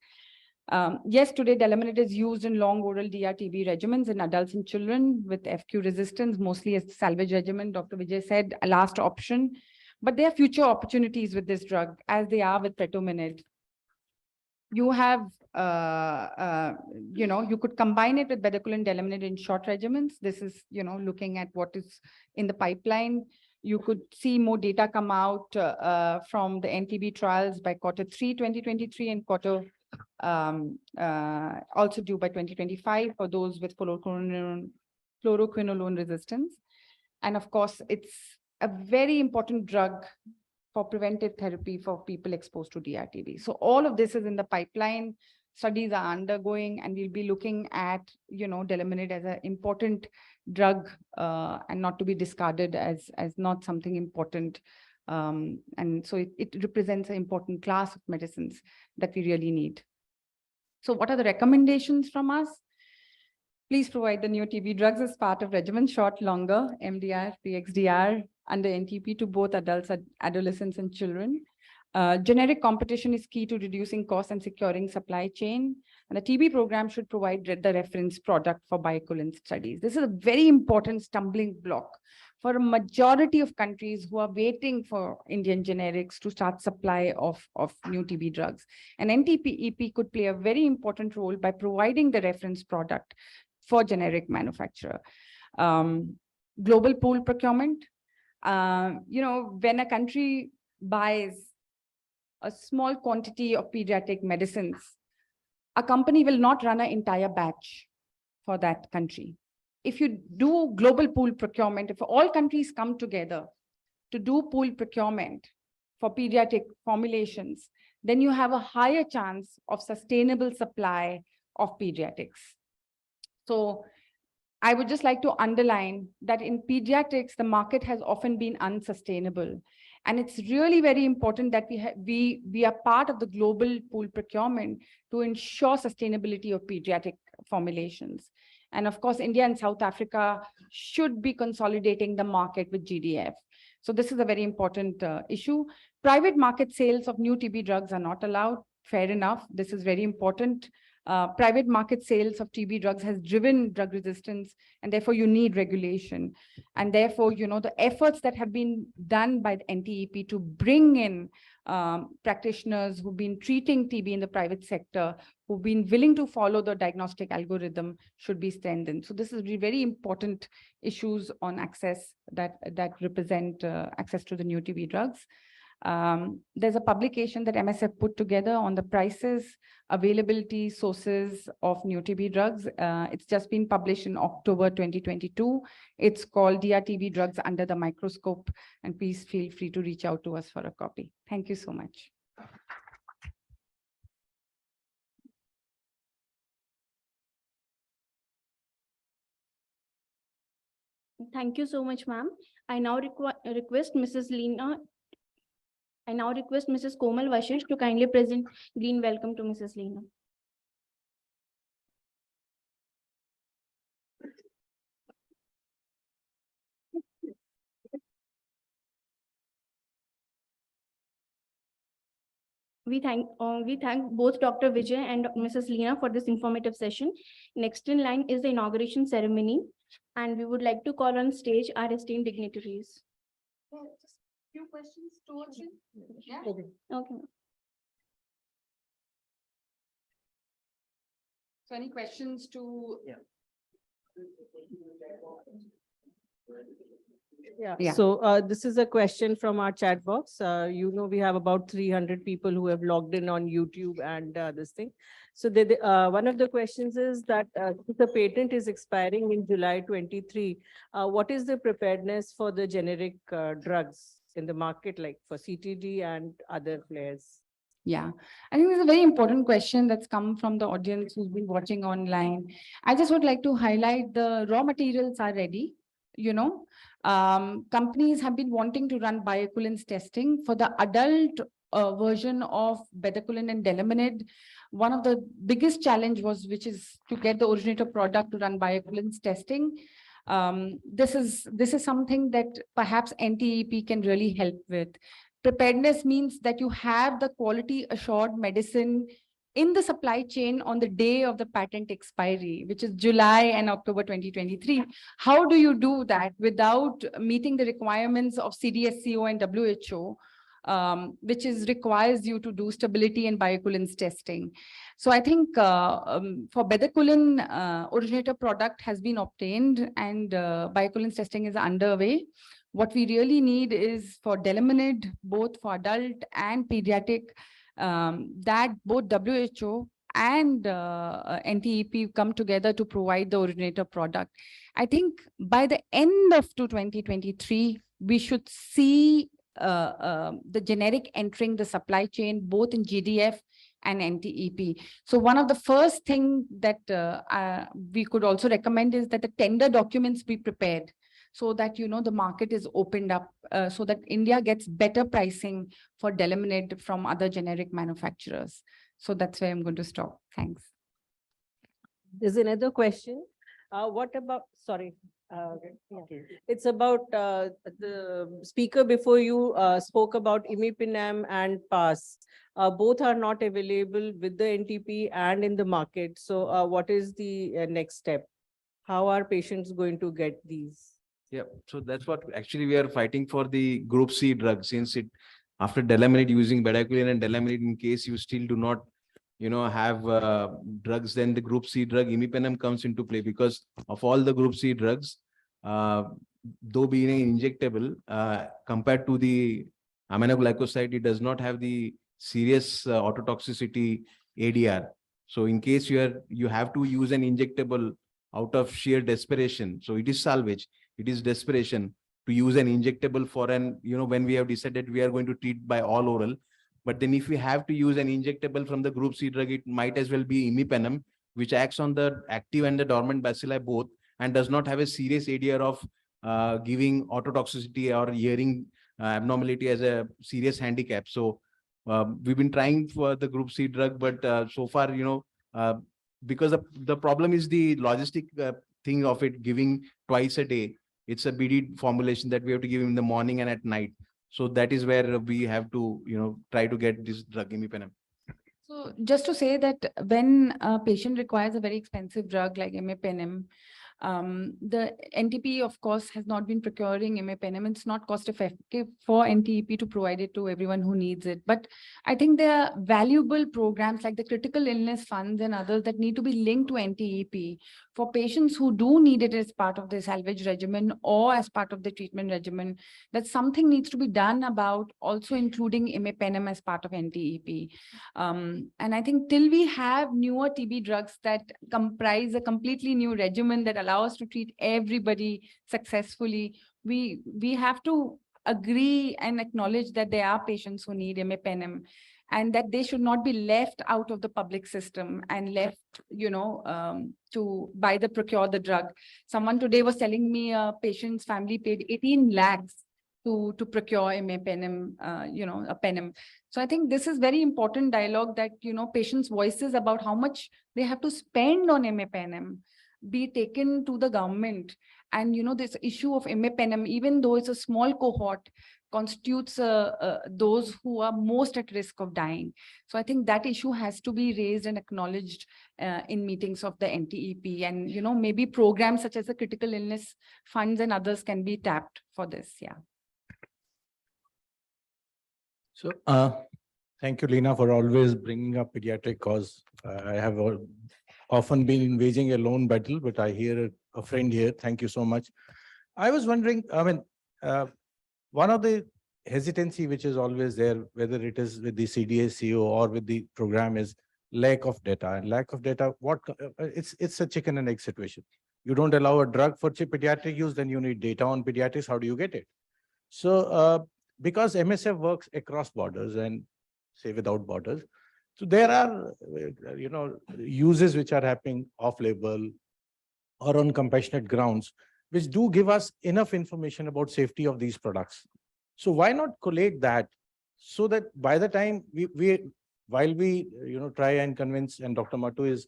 Yes, today Delaminate is used in long oral DRTB regimens in adults and children with FQ resistance, mostly as salvage regimen. Dr. Vijay said a last option, but there are future opportunities with this drug as they are with Pretominid. You have, you could combine it with bedaquiline Delaminate in short regimens. This is, looking at what is in the pipeline. You could see more data come out from the NTB trials by Q3 2023 and also due by 2025 for those with fluoroquinolone resistance. And of course, it's a very important drug for preventive therapy for people exposed to DRTB. So all of this is in the pipeline. Studies are undergoing, and we'll be looking at, Delaminate as an important drug and not to be discarded as not something important. And so it represents an important class of medicines that we really need. So what are the recommendations from us? Please provide the new TB drugs as part of regimen short, longer, MDR, PXDR under NTP to both adults, adolescents, and children. Generic competition is key to reducing costs and securing supply chain. And the TB program should provide the reference product for bioequivalence studies. This is a very important stumbling block for a majority of countries who are waiting for Indian generics to start supply of new TB drugs. And NTP-EP could play a very important role by providing the reference product for generic manufacturer. Global pool procurement. When a country buys a small quantity of pediatric medicines, a company will not run an entire batch for that country. If you do global pool procurement, if all countries come together to do pool procurement for pediatric formulations, then you have a higher chance of sustainable supply of pediatrics. So I would just like to underline that in pediatrics, the market has often been unsustainable. And it's really very important that we are part of the global pool procurement to ensure sustainability of pediatric formulations. And of course, India and South Africa should be consolidating the market with GDF. So this is a very important issue. Private market sales of new TB drugs are not allowed. Fair enough. This is very important. Private market sales of TB drugs has driven drug resistance, and therefore you need regulation. And therefore, the efforts that have been done by the NTEP to bring in practitioners who've been treating TB in the private sector, who've been willing to follow the diagnostic algorithm, should be strengthened. So this is very important issues on access that represent access to the new TB drugs. There's a publication that MSF put together on the prices, availability, sources of new TB drugs. It's just been published in October 2022. It's called DRTB Drugs Under the Microscope. And please feel free to reach out to us for a copy. Thank you so much. Thank you so much, ma'am. I now request Mrs. Komal Vashish to kindly present green welcome to Mrs. Leena. We thank both Dr. Vijay and Mrs. Leena for this informative session. Next in line is the inauguration ceremony, and we would like to call on stage our esteemed dignitaries. Just few questions towards you. Yeah. Okay. Okay. So any questions to? Yeah. So this is a question from our chat box. We have about 300 people who have logged in on YouTube and this thing. So one of the questions is that the patent is expiring in July 23. What is the preparedness for the generic drugs in the market, like for CTD and other players? Yeah, I think this is a very important question that's come from the audience who's been watching online. I just would like to highlight the raw materials are ready. Companies have been wanting to run bioequivalence testing for the adult version of bedaquiline and delamanid. One of the biggest challenge which is to get the originator product to run bioequivalence testing. This is something that perhaps NTEP can really help with. Preparedness means that you have the quality assured medicine in the supply chain on the day of the patent expiry, which is July and October 2023. How do you do that without meeting the requirements of CDSCO and WHO, which requires you to do stability and bioequivalence testing? So I think for bedaquiline, originator product has been obtained and bioequivalence testing is underway. What we really need is for delamanid, both for adult and pediatric, that both WHO and NTEP come together to provide the originator product. I think by the end of 2023, we should see the generic entering the supply chain, both in GDF and NTEP. So one of the first things that we could also recommend is that the tender documents be prepared, so that the market is opened up, so that India gets better pricing for delamanid from other generic manufacturers. So that's where I'm going to stop. Thanks. There's another question. What about, sorry, it's about the speaker before you spoke about imipinam and PAS. Both are not available with the NTP and in the market. So what is the next step? How are patients going to get these? Yeah, so that's what actually we are fighting for, the group C drug, since after delamanid, using bedaquiline and delamanid, in case you still do not have drugs, then the group C drug imipenem comes into play, because of all the group C drugs, though being injectable, compared to the aminoglycoside, it does not have the serious autotoxicity ADR. So in case you have to use an injectable out of sheer desperation, so it is salvage. It is desperation to use an injectable for when we have decided we are going to treat by all oral. But then if we have to use an injectable from the group C drug, it might as well be imipenem, which acts on the active and the dormant bacilli both, and does not have a serious ADR of giving autotoxicity or hearing abnormality as a serious handicap. So we've been trying for the group C drug, but so far, because the problem is the logistic thing of it giving twice a day. It's a BD formulation that we have to give in the morning and at night. So that is where we have to, try to get this drug imipenem. So just to say that when a patient requires a very expensive drug like imipenem, the NTP, of course, has not been procuring imipenem. It's not cost effective for NTEP to provide it to everyone who needs it. But I think there are valuable programs like the critical illness funds and others that need to be linked to NTEP for patients who do need it as part of the salvage regimen or as part of the treatment regimen. That something needs to be done about also including imipenem as part of NTEP. And I think till we have newer TB drugs that comprise a completely new regimen that allow us to treat everybody successfully, we have to agree and acknowledge that there are patients who need imipenem and that they should not be left out of the public system and left, to procure the drug. Someone today was telling me a patient's family paid 18 lakhs to procure imipenem, a penem. So I think this is very important dialogue that, patients' voices about how much they have to spend on imipenem be taken to the government. And, this issue of imipenem, even though it's a small cohort, constitutes those who are most at risk of dying. So I think that issue has to be raised and acknowledged in meetings of the NTEP. And, maybe programs such as the critical illness funds and others can be tapped for this. Yeah. So, thank you, Leena, for always bringing up pediatric cause. I have often been waging a lone battle, but I hear a friend here. Thank you so much. I was wondering, one of the hesitancy which is always there, whether it is with the CDSCO or with the program, is lack of data. And lack of data, it's a chicken and egg situation. You don't allow a drug for pediatric use, then you need data on pediatrics. How do you get it? So, because MSF works across borders and say without borders, so there are, uses which are happening off-label or on compassionate grounds, which do give us enough information about safety of these products. So why not collate that so that by the time while we try and convince, and Dr. Matu is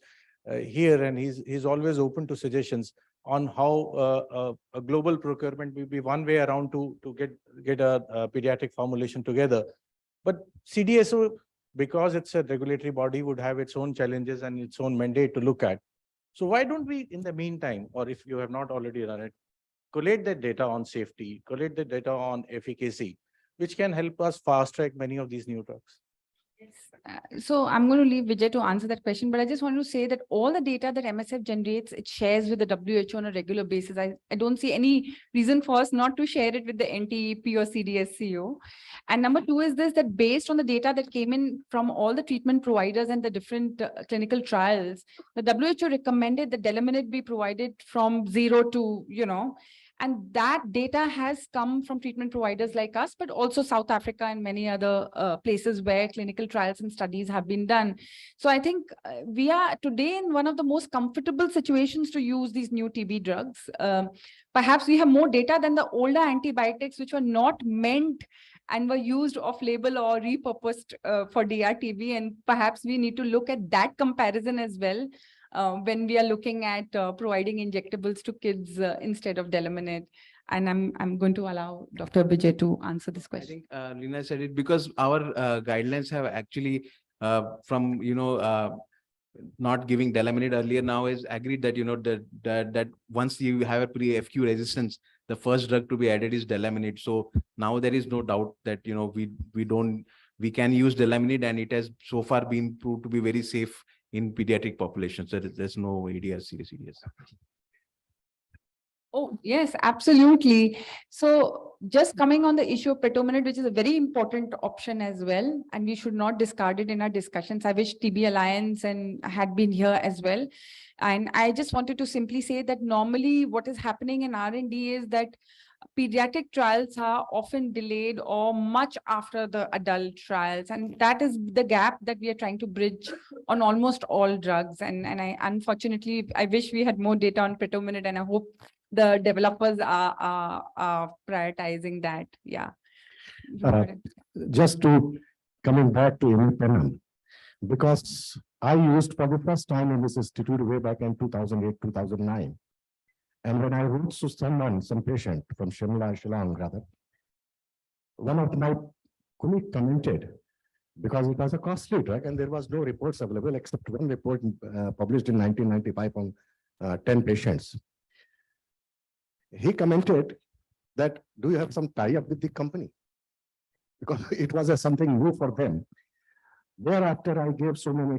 here and he's always open to suggestions on how a global procurement will be one way around to get a pediatric formulation together. But CDSO, because it's a regulatory body, would have its own challenges and its own mandate to look at. So why don't we, in the meantime, or if you have not already done it, collate the data on safety, collate the data on efficacy, which can help us fast track many of these new drugs? Yes. So I'm going to leave Vijay to answer that question, but I just want to say that all the data that MSF generates, it shares with the WHO on a regular basis. I don't see any reason for us not to share it with the NTEP or CDSCO. And number two is this, that based on the data that came in from all the treatment providers and the different clinical trials, the WHO recommended that Delaminate be provided from 0 to, and that data has come from treatment providers like us, but also South Africa and many other places where clinical trials and studies have been done. So I think we are today in one of the most comfortable situations to use these new TB drugs. Perhaps we have more data than the older antibiotics, which were not meant and were used off-label or repurposed for DRTB. And perhaps we need to look at that comparison as well. When we are looking at providing injectables to kids instead of Delaminate. And I'm going to allow Dr. Vijay to answer this question. I think Leena said it because our guidelines have actually from, not giving Delaminate earlier now is agreed that, that once you have a pre-FQ resistance, the first drug to be added is Delaminate. So now there is no doubt that, we can use Delaminate, and it has so far been proved to be very safe in pediatric populations. So there's no ADS, serious. Oh, yes, absolutely. So just coming on the issue of Pretominate, which is a very important option as well, and we should not discard it in our discussions. I wish TB Alliance and had been here as well. And I just wanted to simply say that normally what is happening in R&D is that pediatric trials are often delayed or much after the adult trials. And that is the gap that we are trying to bridge on almost all drugs. And unfortunately, I wish we had more data on Pretominate, and I hope the developers are prioritizing that. Yeah. Just to coming back to imipenem, because I used for the first time in this institute way back in 2008, 2009. And when I wrote to someone, some patient from Shillong rather, one of my colleagues commented, because it was a costly drug and there was no reports available except one report published in 1995 on 10 patients. He commented that, do you have some tie-up with the company? Because it was something new for them. Thereafter, I gave so many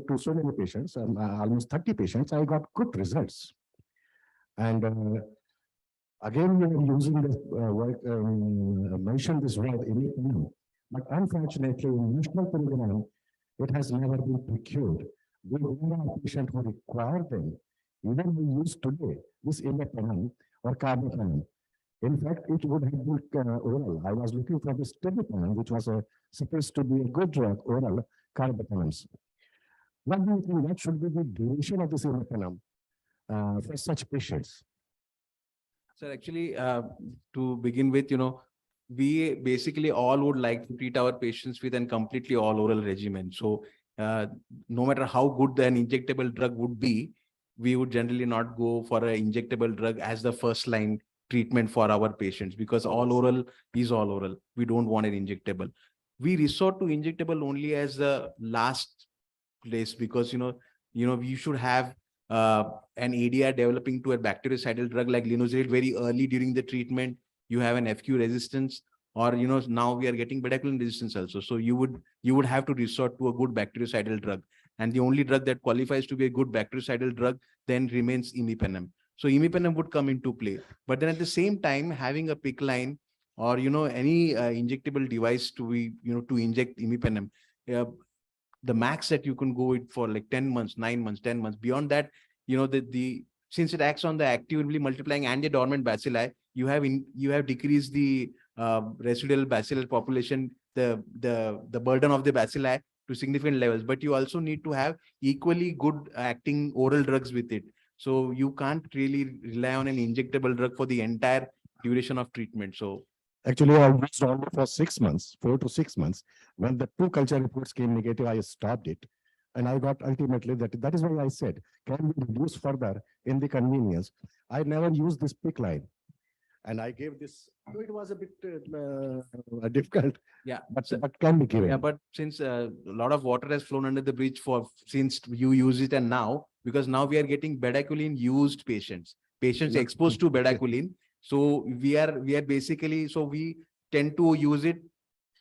patients, almost 30 patients, I got good results. And again, we are using this mention this word imipenem, but unfortunately, in national program, it has never been procured. We have patients who require them. Even we use today this imipenem or carbapenem. In fact, it would have been oral. I was looking for this tebipenem, which was supposed to be a good drug, oral carbapenems. What do you think? What should be the duration of this imipenem for such patients? So actually, to begin with, we basically all would like to treat our patients with a completely all oral regimen. So no matter how good an injectable drug would be, we would generally not go for an injectable drug as the first line treatment for our patients, because all oral is all oral. We don't want an injectable. We resort to injectable only as the last place, because we should have an ADR developing to a bactericidal drug like linezolid very early during the treatment. You have an FQ resistance, or now we are getting bedaquiline resistance also. So you would have to resort to a good bactericidal drug, and the only drug that qualifies to be a good bactericidal drug then remains imipenem. So imipenem would come into play, but then at the same time having a PICC line or any injectable device to be to inject imipenem. The max that you can go it for like 10 months, 9 months, 10 months. Beyond that, since it acts on the actively multiplying and the dormant bacilli, you have decreased the residual bacillus population, the burden of the bacilli to significant levels. But you also need to have equally good acting oral drugs with it. So you can't really rely on an injectable drug for the entire duration of treatment. So actually, I used only for 6 months, 4 to 6 months. When the 2 culture reports came negative, I stopped it. And I got ultimately that is why I said, can we reduce further in the convenience? I never used this PICC line. And I gave this, it was a bit difficult. Yeah, but can be given. Yeah, but since a lot of water has flown under the bridge since you use it, and now, because now we are getting bedaquiline used patients exposed to bedaquiline. So we are basically, so we tend to use it,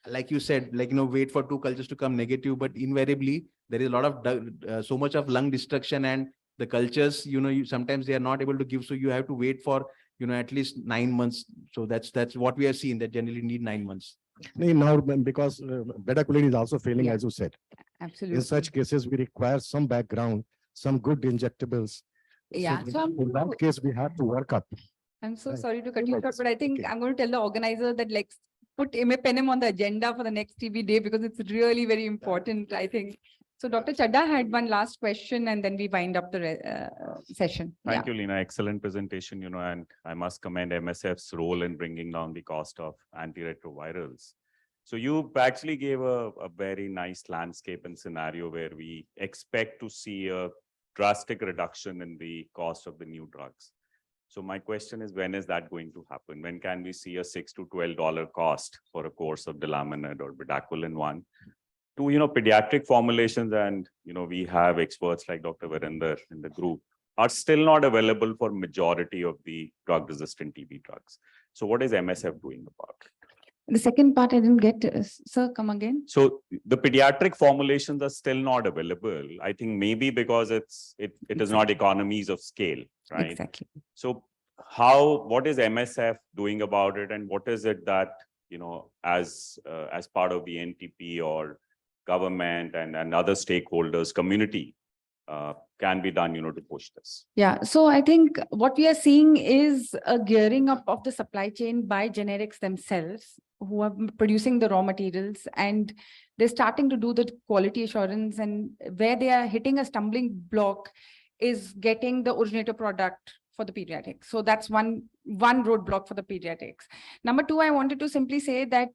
like you said, wait for 2 cultures to come negative, but invariably there is a lot of so much of lung destruction, and the cultures, sometimes they are not able to give. So you have to wait for, at least 9 months. So that's what we have seen, that generally need 9 months. Now, because bedaquiline is also failing, as you said. Absolutely. In such cases, we require some background, some good injectables. Yeah. So in that case, we have to work up. I'm so sorry to cut you short, but I think I'm going to tell the organizer that put imipenem on the agenda for the next TB day, because it's really very important, I think. So Dr. Chadda had one last question, and then we wind up the session. Thank you, Lina. Excellent presentation, and I must commend MSF's role in bringing down the cost of antiretrovirals. So you actually gave a very nice landscape and scenario where we expect to see a drastic reduction in the cost of the new drugs. So my question is, when is that going to happen? When can we see a $6 to $12 cost for a course of Delamanid or bedaquiline 1? To, pediatric formulations, and, we have experts like Dr. Virender in the group, are still not available for majority of the drug-resistant TB drugs. So what is MSF doing about it? The second part I didn't get. Sir, come again. So the pediatric formulations are still not available. I think maybe because it is not economies of scale, right? Exactly. So what is MSF doing about it, and what is it that, as part of the NTP or government and other stakeholders, community, can be done, to push this? Yeah, so I think what we are seeing is a gearing up of the supply chain by generics themselves, who are producing the raw materials, and they're starting to do the quality assurance, and where they are hitting a stumbling block is getting the originator product for the pediatrics. So that's one roadblock for the pediatrics. Number two, I wanted to simply say that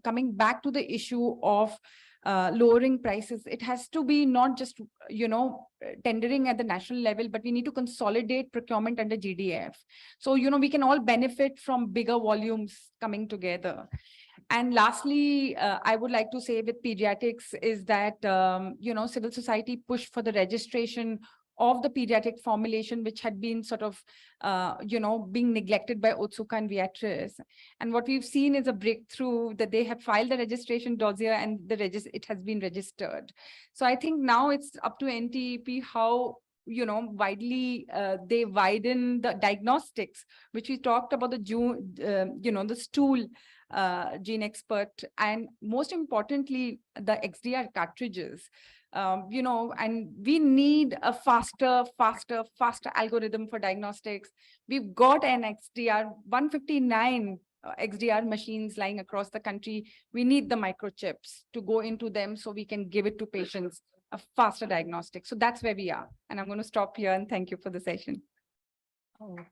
coming back to the issue of lowering prices, it has to be not just, tendering at the national level, but we need to consolidate procurement under GDF. So, we can all benefit from bigger volumes coming together. And lastly, I would like to say with pediatrics is that, civil society pushed for the registration of the pediatric formulation, which had been sort of, being neglected by Otsuka and Viatris. And what we've seen is a breakthrough that they have filed the registration dossier and it has been registered. So I think now it's up to NTEP how widely they widen the diagnostics, which we talked about the stool gene expert, and most importantly, the XDR cartridges. And we need a faster algorithm for diagnostics. We've got an XDR 159 XDR machines lying across the country. We need the microchips to go into them so we can give it to patients a faster diagnostic. So that's where we are. And I'm going to stop here and thank you for the session.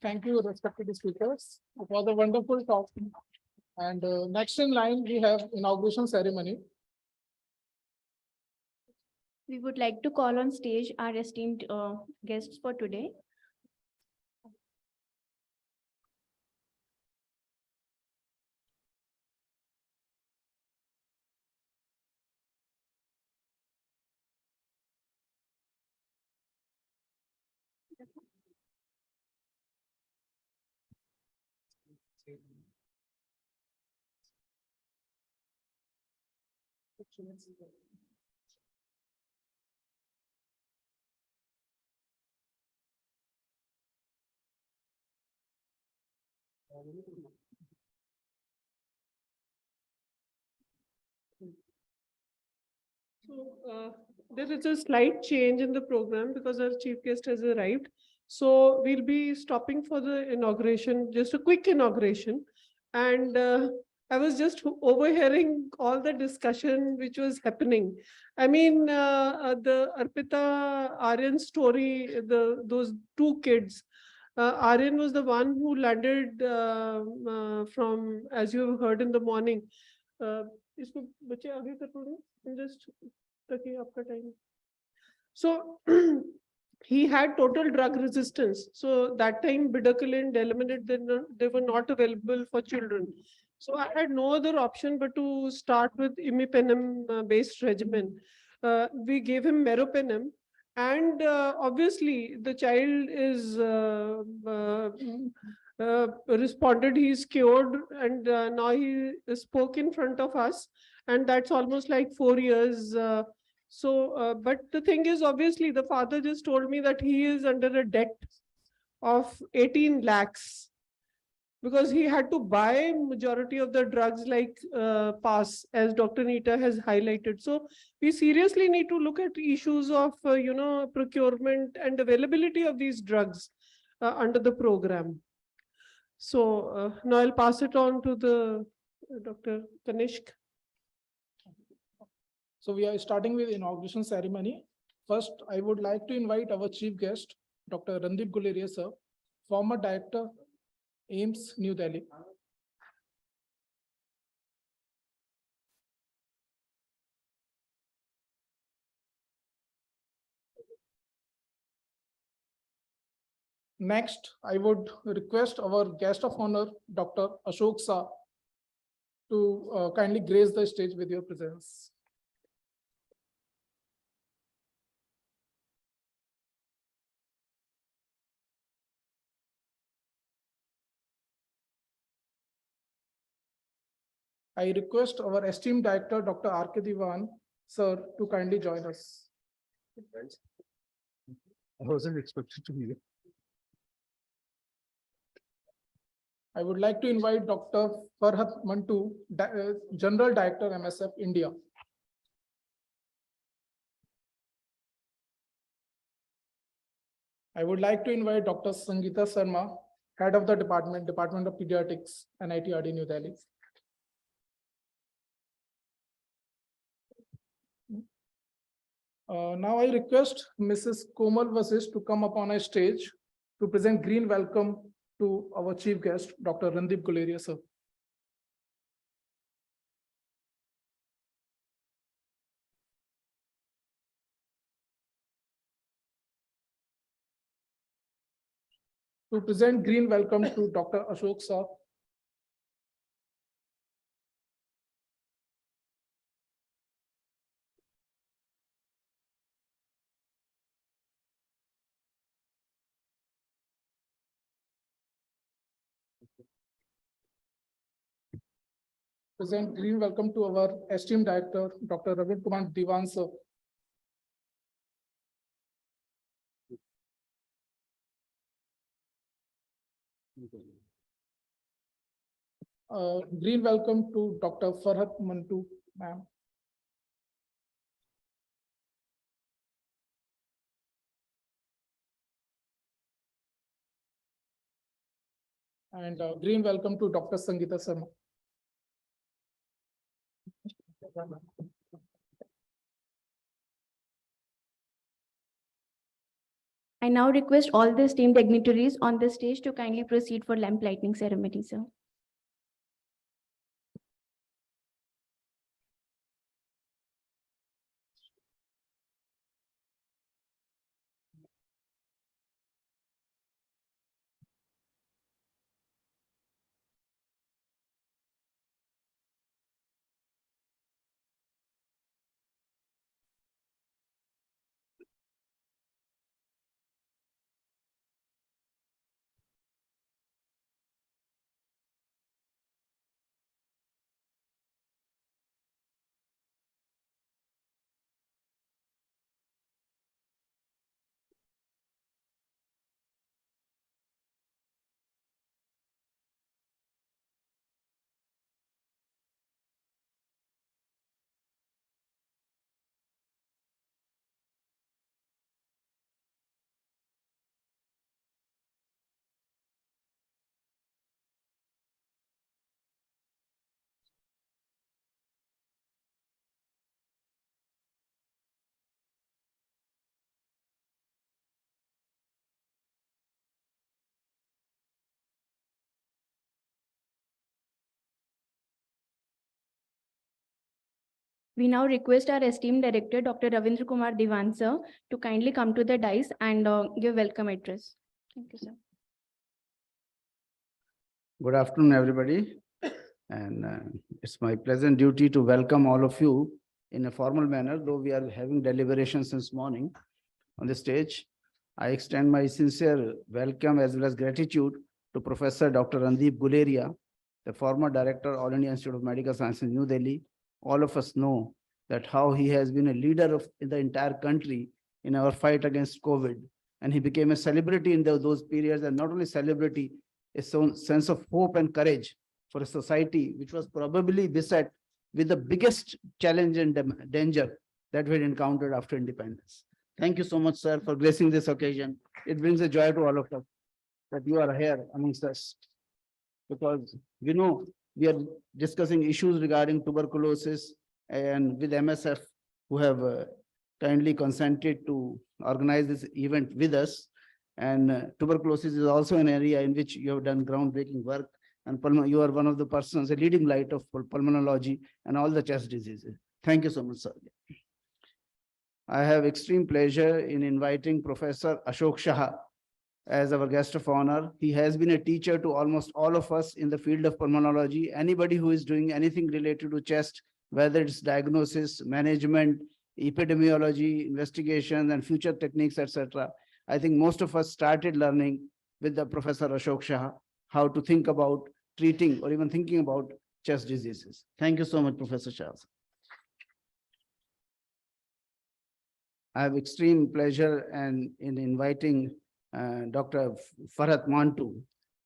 Thank you, respected speakers. It was a wonderful talk. And next in line, we have inauguration ceremony. We would like to call on stage our esteemed guests for today. So there is a slight change in the program because our chief guest has arrived. So we'll be stopping for the inauguration, just a quick inauguration. And I was just overhearing all the discussion which was happening. I mean, the Arpita Aryan story, those two kids, Aryan was the one who landed from, as you have heard in the morning. इसको बच्चे आगे कर पड़ो just ताकि आपका time. So he had total drug resistance. So that time bedaquiline, delamanid, they were not available for children. So I had no other option but to start with imipenem based regimen. We gave him meropenem. And obviously the child is responded, he's cured, and now he spoke in front of us, and that's almost like 4 years. But the thing is, obviously the father just told me that he is under a debt of 18 lakhs because he had to buy majority of the drugs like PAS, as Dr. Nita has highlighted. So we seriously need to look at issues of, procurement and availability of these drugs under the program. So now I'll pass it on to the Dr. Kanishk. So we are starting with inauguration ceremony. First, I would like to invite our chief guest, Dr. Randeep Guleria, sir, former director, AIIMS, New Delhi. Next, I would request our guest of honor, Dr. Ashok Shah, to kindly grace the stage with your presence. I request our esteemed director, Dr. R.K. Diwan, sir, to kindly join us. I wasn't expected to be there. I would like to invite Dr. Farhat Mantu, General Director, MSF, India. I would like to invite Dr. Sangeeta Sharma, Head of the Department of Pediatrics, NIT RD, New Delhi. Now I request Mrs. Komal Vasist to come up on a stage To present green welcome to our chief guest, Dr. Randeep Guleria, sir. To present green welcome to Dr. Ashok Shah. Present green welcome to our esteemed director, Dr. Ravindra Kumar Diwan, sir. Green welcome to Dr. Farhat Mantu, ma'am. And green welcome to Dr. Sangeeta Sharma. I now request all the esteemed dignitaries on the stage to kindly proceed for lamp lighting ceremony, sir. We now request our esteemed director, Dr. Ravindra Kumar Diwan, sir, to kindly come to the dais and give welcome address. Thank you, sir. Good afternoon, everybody. And it's my pleasant duty to welcome all of you in a formal manner, though we are having deliberations since morning on the stage. I extend my sincere welcome as well as gratitude to Professor Dr. Randeep Guleria, the former director, All India Institute of Medical Sciences in New Delhi. All of us know that how he has been a leader in the entire country in our fight against COVID. And he became a celebrity in those periods, and not only celebrity, a sense of hope and courage for a society which was probably beset with the biggest challenge and danger that we had encountered after independence. Thank you so much, sir, for gracing this occasion. It brings a joy to all of us that you are here amongst us, because we know we are discussing issues regarding tuberculosis, and with MSF, who have kindly consented to organize this event with us. And tuberculosis is also an area in which you have done groundbreaking work, and you are one of the persons, a leading light of pulmonology and all the chest diseases. Thank you so much, sir. I have extreme pleasure in inviting Professor Ashok Shah as our guest of honor. He has been a teacher to almost all of us in the field of pulmonology. Anybody who is doing anything related to chest, whether it's diagnosis, management, epidemiology, investigation, and future techniques, etc. I think most of us started learning with the Professor Ashok Shah how to think about treating or even thinking about chest diseases. Thank you so much, Professor Shah. I have extreme pleasure in inviting Dr. Farhat Mantu.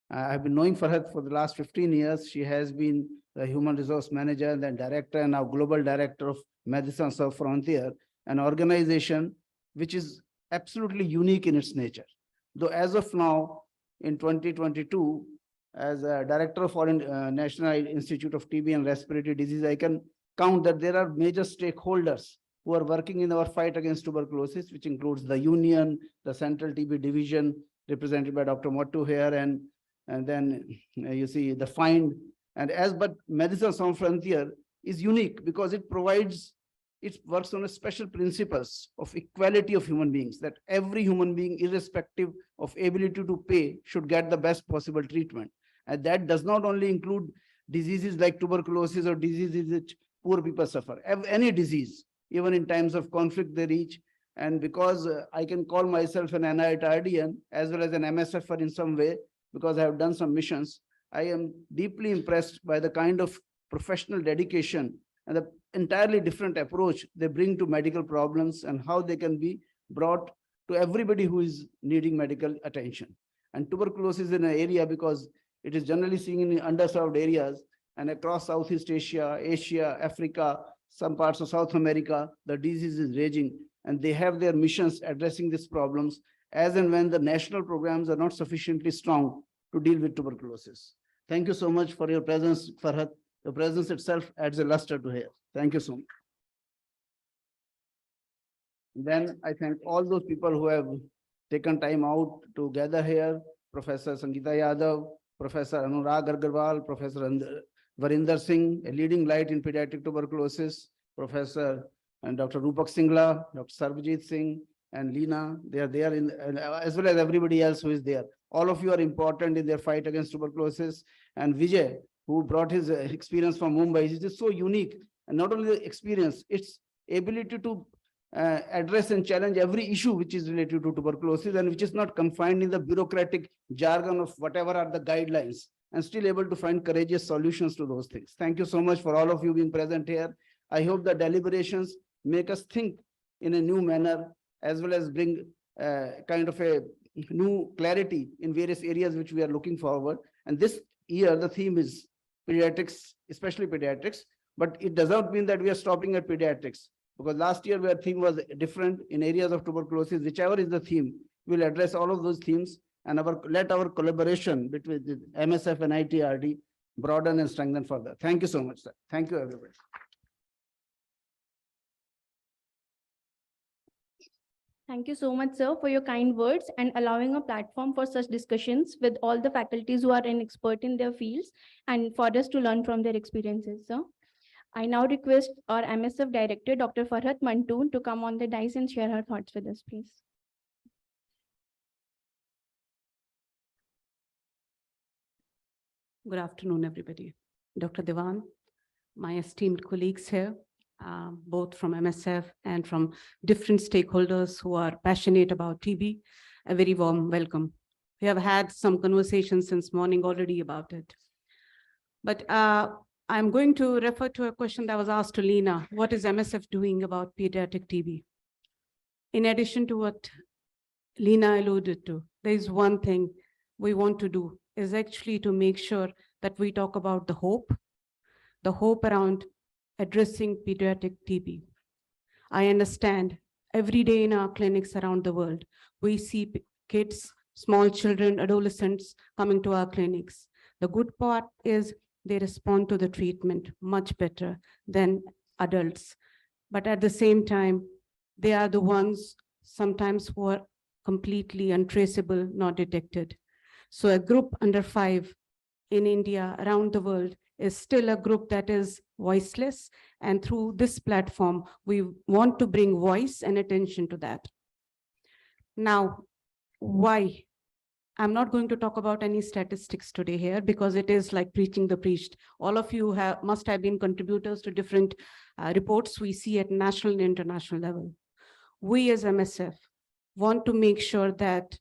I've been knowing Farhat for the last 15 years. She has been the human resource manager, then director, and now global director of Medicine Sans Frontier, an organization which is absolutely unique in its nature. Though as of now, in 2022, as a director of National Institute of TB and Respiratory Disease, I can count that there are major stakeholders who are working in our fight against tuberculosis, which includes the union, the Central TB Division, represented by Dr. Mottu here, and then you see the FIND. And but Medicine Sans Frontier is unique because it works on a special principles of equality of human beings, that every human being, irrespective of ability to pay, should get the best possible treatment. And that does not only include diseases like tuberculosis or diseases which poor people suffer. Any disease, even in times of conflict, they reach. And because I can call myself an NITRDian as well as an MSFer in some way, because I have done some missions, I am deeply impressed by the kind of professional dedication and the entirely different approach they bring to medical problems and how they can be brought to everybody who is needing medical attention. And tuberculosis is an area because it is generally seen in underserved areas, and across Southeast Asia, Asia, Africa, some parts of South America, the disease is raging, and they have their missions addressing these problems as and when the national programs are not sufficiently strong to deal with tuberculosis. Thank you so much for your presence, Farhat. The presence itself adds a luster to here. Thank you so much. Then I thank all those people who have taken time out to gather here. Professor Sangeeta Yadav, Professor Anurag Agarwal, Professor Varinder Singh, a leading light in pediatric tuberculosis, Professor and Dr. Rupak Singla, Dr. Sarvajit Singh, and Leena. They are there, as well as everybody else who is there. All of you are important in their fight against tuberculosis. And Vijay, who brought his experience from Mumbai, it is so unique. And not only the experience, its ability to address and challenge every issue which is related to tuberculosis and which is not confined in the bureaucratic jargon of whatever are the guidelines, and still able to find courageous solutions to those things. Thank you so much for all of you being present here. I hope the deliberations make us think in a new manner, as well as bring kind of a new clarity in various areas which we are looking forward. And this year, the theme is pediatrics, especially pediatrics, but it does not mean that we are stopping at pediatrics, because last year our theme was different in areas of tuberculosis. Whichever is the theme, we'll address all of those themes, and let our collaboration between the MSF and ITRD broaden and strengthen further. Thank you so much, sir. Thank you, everybody. Thank you so much, sir, for your kind words and allowing a platform for such discussions with all the faculties who are an expert in their fields and for us to learn from their experiences, sir. I now request our MSF Director, Dr. Farhat Mantoon, to come on the dais and share her thoughts with us, please. Good afternoon, everybody. Dr. Devan, my esteemed colleagues here, both from MSF and from different stakeholders who are passionate about TB, a very warm welcome. We have had some conversations since morning already about it. But I'm going to refer to a question that was asked to Leena. What is MSF doing about pediatric TB? In addition to what Leena alluded to, there is one thing we want to do is actually to make sure that we talk about the hope around addressing pediatric TB. I understand every day in our clinics around the world, we see kids, small children, adolescents coming to our clinics. The good part is they respond to the treatment much better than adults. But at the same time, they are the ones sometimes who are completely untraceable, not detected. So a group under 5 in India, around the world, is still a group that is voiceless. And through this platform, we want to bring voice and attention to that. Now, why? I'm not going to talk about any statistics today here because it is like preaching the preached. All of you must have been contributors to different reports we see at national and international level. We as MSF want to make sure that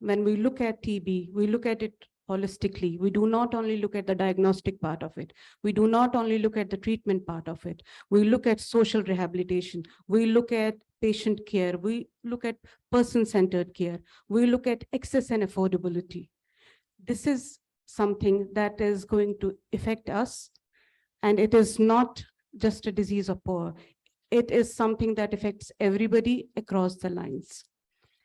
when we look at TB, we look at it holistically. We do not only look at the diagnostic part of it. We do not only look at the treatment part of it. We look at social rehabilitation. We look at patient care. We look at person-centered care. We look at access and affordability. This is something that is going to affect us. And it is not just a disease of poor. It is something that affects everybody across the lines.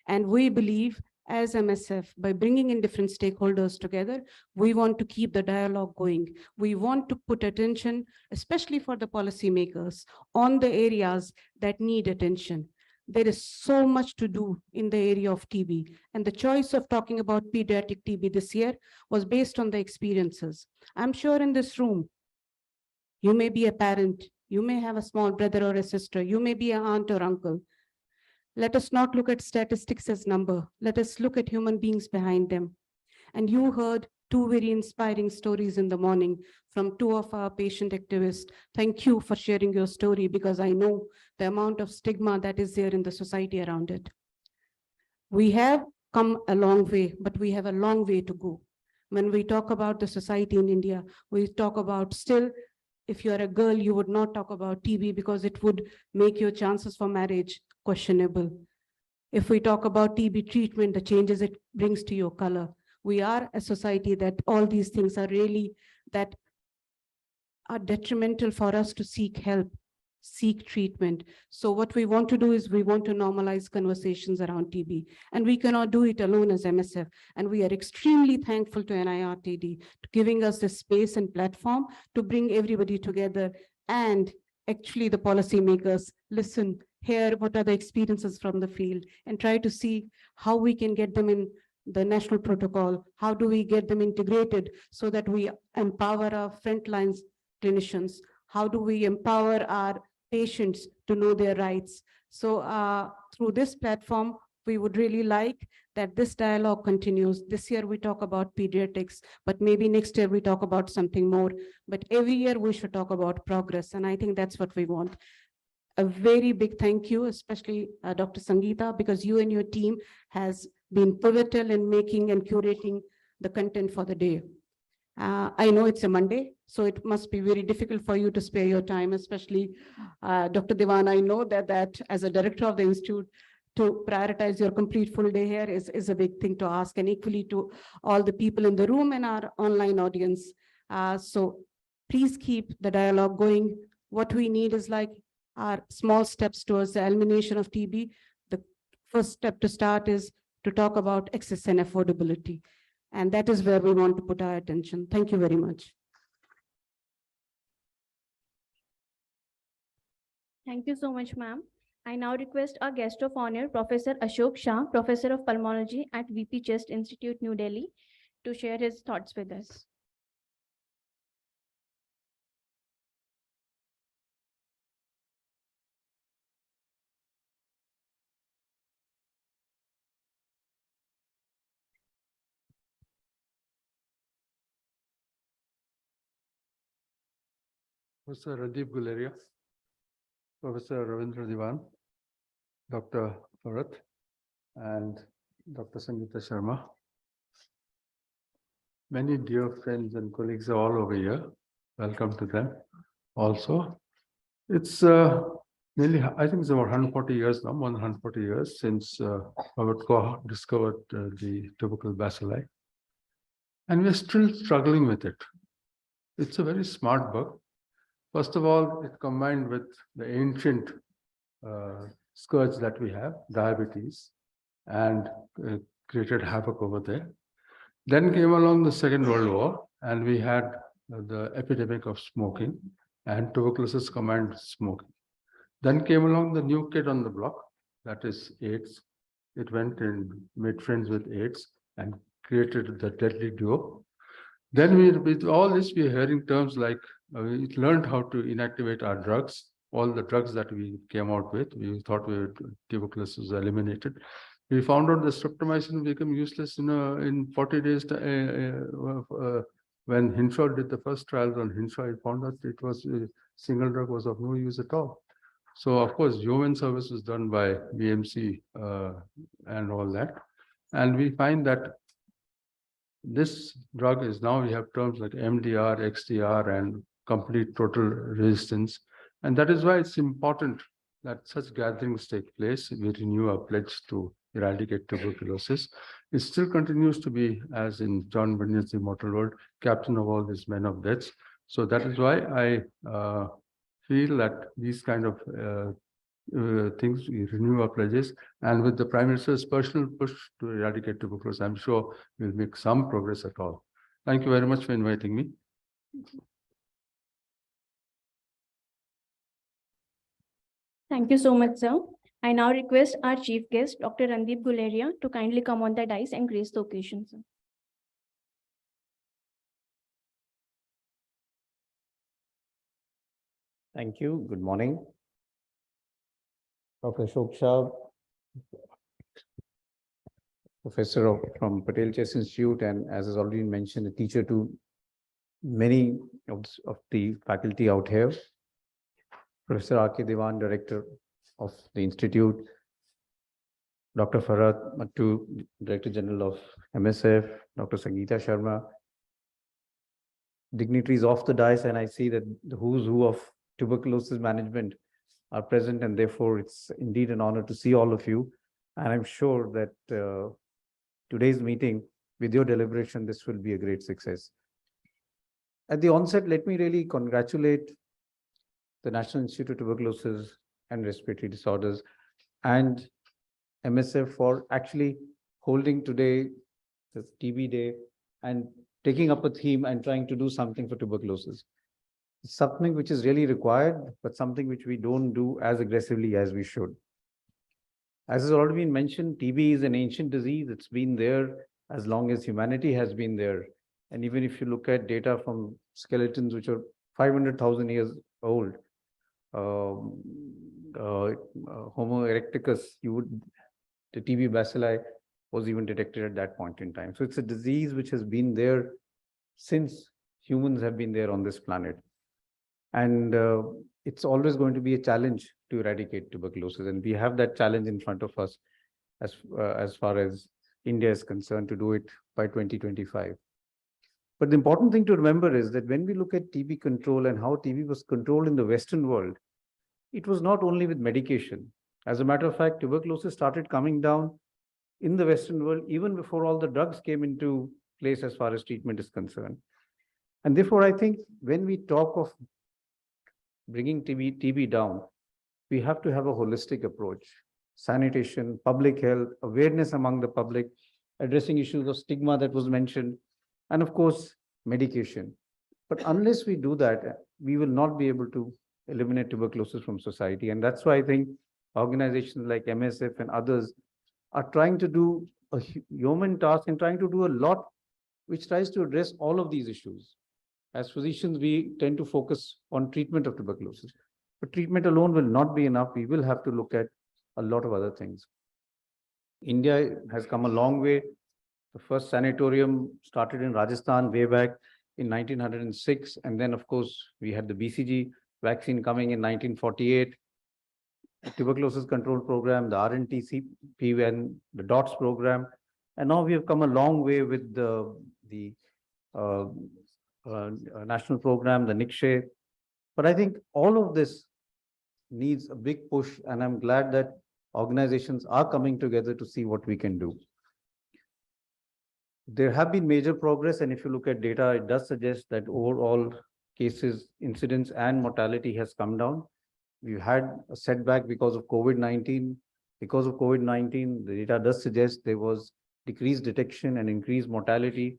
And we believe as MSF, by bringing in different stakeholders together, we want to keep the dialogue going. We want to put attention, especially for the policymakers, on the areas that need attention. There is so much to do in the area of TB. And the choice of talking about pediatric TB this year was based on the experiences. I'm sure in this room, you may be a parent, you may have a small brother or a sister, you may be an aunt or uncle. Let us not look at statistics as number. Let us look at human beings behind them. And you heard two very inspiring stories in the morning from two of our patient activists. Thank you for sharing your story, because I know the amount of stigma that is there in the society around it. We have come a long way, but we have a long way to go. When we talk about the society in India, we talk about still, if you're a girl, you would not talk about TB because it would make your chances for marriage questionable. If we talk about TB treatment, the changes it brings to your color. We are a society that all these things are really that are detrimental for us to seek help, seek treatment. So what we want to do is we want to normalize conversations around TB, and we cannot do it alone as MSF. And we are extremely thankful to NIRTD for giving us the space and platform to bring everybody together, and actually the policymakers listen, hear what are the experiences from the field, and try to see how we can get them in the national protocol. How do we get them integrated so that we empower our frontline clinicians? How do we empower our patients to know their rights? So through this platform, we would really like that this dialogue continues. This year we talk about pediatrics, but maybe next year we talk about something more. But every year we should talk about progress, and I think that's what we want. A very big thank you, especially Dr. Sangeeta, because you and your team has been pivotal in making and curating the content for the day. I know it's a Monday, so it must be very difficult for you to spare your time, especially Dr. Devan. I know that as a director of the institute, to prioritize your complete full day here is a big thing to ask, and equally to all the people in the room and our online audience. So please keep the dialogue going. What we need is like our small steps towards the elimination of TB. The first step to start is to talk about access and affordability. And that is where we want to put our attention. Thank you very much. Thank you so much, ma'am. I now request our guest of honor, Professor Ashok Shah, Professor of Pulmonology at VP Chest Institute, New Delhi, to share his thoughts with us. Professor Radeep Guleria, Professor Ravindra Diwan, Dr. Bharat, and Dr. Sangeeta Sharma. Many dear friends and colleagues are all over here. Welcome to them also. It's nearly, I think it's about 140 years now, more than 140 years since Robert Koch discovered the tubercle bacilli. And we're still struggling with it. It's a very smart bug. First of all, it combined with the ancient scourge that we have, diabetes, and created havoc over there. Then came along the Second World War, and we had the epidemic of smoking, and tuberculosis combined with smoking. Then came along the new kid on the block, that is AIDS. It went and made friends with AIDS and created the deadly duo. Then with all this, we're hearing terms like we learned how to inactivate our drugs. All the drugs that we came out with, we thought tuberculosis was eliminated. We found out the streptomycin became useless in 40 days. When Hinshaw did the first trials on Hinshaw, he found out it was a single drug was of no use at all. So of course, human service was done by BMC and all that. And we find that this drug is now, we have terms like MDR, XDR, and complete total resistance. And that is why it's important that such gatherings take place. We renew our pledge to eradicate tuberculosis. It still continues to be, as in John Bunyan's Immortal World, captain of all these men of deaths. So that is why I feel that these kind of things, we renew our pledges. And with the Prime Minister's personal push to eradicate tuberculosis, I'm sure we'll make some progress at all. Thank you very much for inviting me. Thank you so much, sir. I now request our chief guest, Dr. Randeep Guleria, to kindly come on the dais and grace the occasion, sir. Thank you. Good morning. Dr. Ashok Shah, from Patel Chess Institute, and as has already been mentioned, a teacher to many of the faculty out here. Professor R.K. Dewan, Director of the Institute. Dr. Farhat Mattu, Director General of MSF. Dr. Sangeeta Sharma. Dignitaries off the dais, and I see that the who's who of tuberculosis management are present, and therefore it's indeed an honor to see all of you. And I'm sure that today's meeting, with your deliberation, this will be a great success. At the onset, let me really congratulate the National Institute of Tuberculosis and Respiratory Disorders and MSF for actually holding today the TB Day and taking up a theme and trying to do something for tuberculosis. It's something which is really required, but something which we don't do as aggressively as we should. As has already been mentioned, TB is an ancient disease. It's been there as long as humanity has been there. And even if you look at data from skeletons which are 500,000 years old, Homo erecticus, the TB bacilli was even detected at that point in time. So it's a disease which has been there since humans have been there on this planet. And it's always going to be a challenge to eradicate tuberculosis. And we have that challenge in front of us as far as India is concerned, to do it by 2025. But the important thing to remember is that when we look at TB control and how TB was controlled in the Western world, it was not only with medication. As a matter of fact, tuberculosis started coming down in the Western world even before all the drugs came into place as far as treatment is concerned. And therefore, I think when we talk of bringing TB down, we have to have a holistic approach. Sanitation, public health, awareness among the public, addressing issues of stigma that was mentioned, and of course, medication. But unless we do that, we will not be able to eliminate tuberculosis from society. And that's why I think organizations like MSF and others are trying to do a human task and trying to do a lot which tries to address all of these issues. As physicians, we tend to focus on treatment of tuberculosis. But treatment alone will not be enough. We will have to look at a lot of other things. India has come a long way. The first sanatorium started in Rajasthan way back in 1906. And then, of course, we had the BCG vaccine coming in 1948. The tuberculosis control program, the RNTCP, and the DOTS program. And now we have come a long way with the national program, the NICSHE. But I think all of this needs a big push, and I'm glad that organizations are coming together to see what we can do. There have been major progress, and if you look at data, it does suggest that overall cases, incidence, and mortality has come down. We've had a setback because of COVID-19. Because of COVID-19, the data does suggest there was decreased detection and increased mortality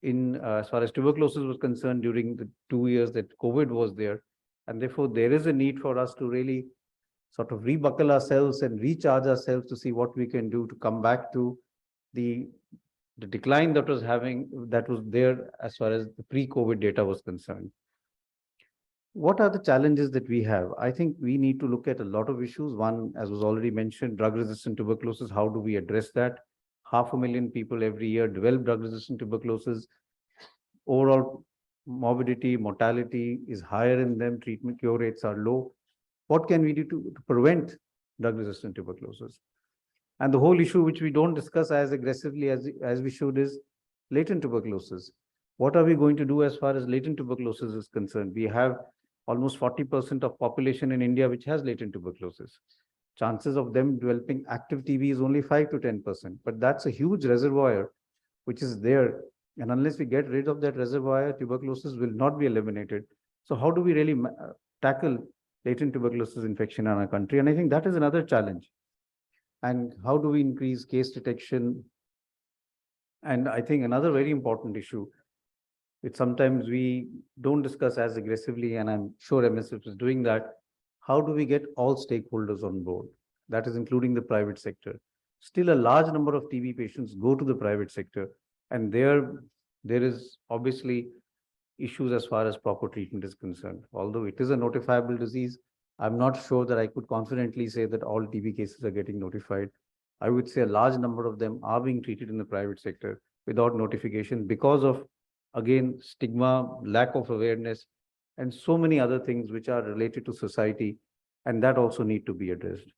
in as far as tuberculosis was concerned during the 2 years that COVID was there. And therefore, there is a need for us to really sort of rebuckle ourselves and recharge ourselves to see what we can do to come back to the decline that was there as far as the pre-COVID data was concerned. What are the challenges that we have? I think we need to look at a lot of issues. One, as was already mentioned, drug-resistant tuberculosis. How do we address that? 500,000 people every year develop drug-resistant tuberculosis. Overall morbidity, mortality is higher in them. Treatment cure rates are low. What can we do to prevent drug-resistant tuberculosis? And the whole issue, which we don't discuss as aggressively as we should, is latent tuberculosis. What are we going to do as far as latent tuberculosis is concerned? We have almost 40% of population in India which has latent tuberculosis. Chances of them developing active TB is only 5 to 10%, but that's a huge reservoir which is there. And unless we get rid of that reservoir, tuberculosis will not be eliminated. So how do we really tackle latent tuberculosis infection in our country? And I think that is another challenge. And how do we increase case detection? And I think another very important issue, which sometimes we don't discuss as aggressively, and I'm sure MSF is doing that, how do we get all stakeholders on board? that is including the private sector. Still a large number of TB patients go to the private sector, and there is obviously issues as far as proper treatment is concerned. Although it is a notifiable disease, I'm not sure that I could confidently say that all TB cases are getting notified. I would say a large number of them are being treated in the private sector without notification because of, again, stigma, lack of awareness, and so many other things which are related to society, and that also need to be addressed.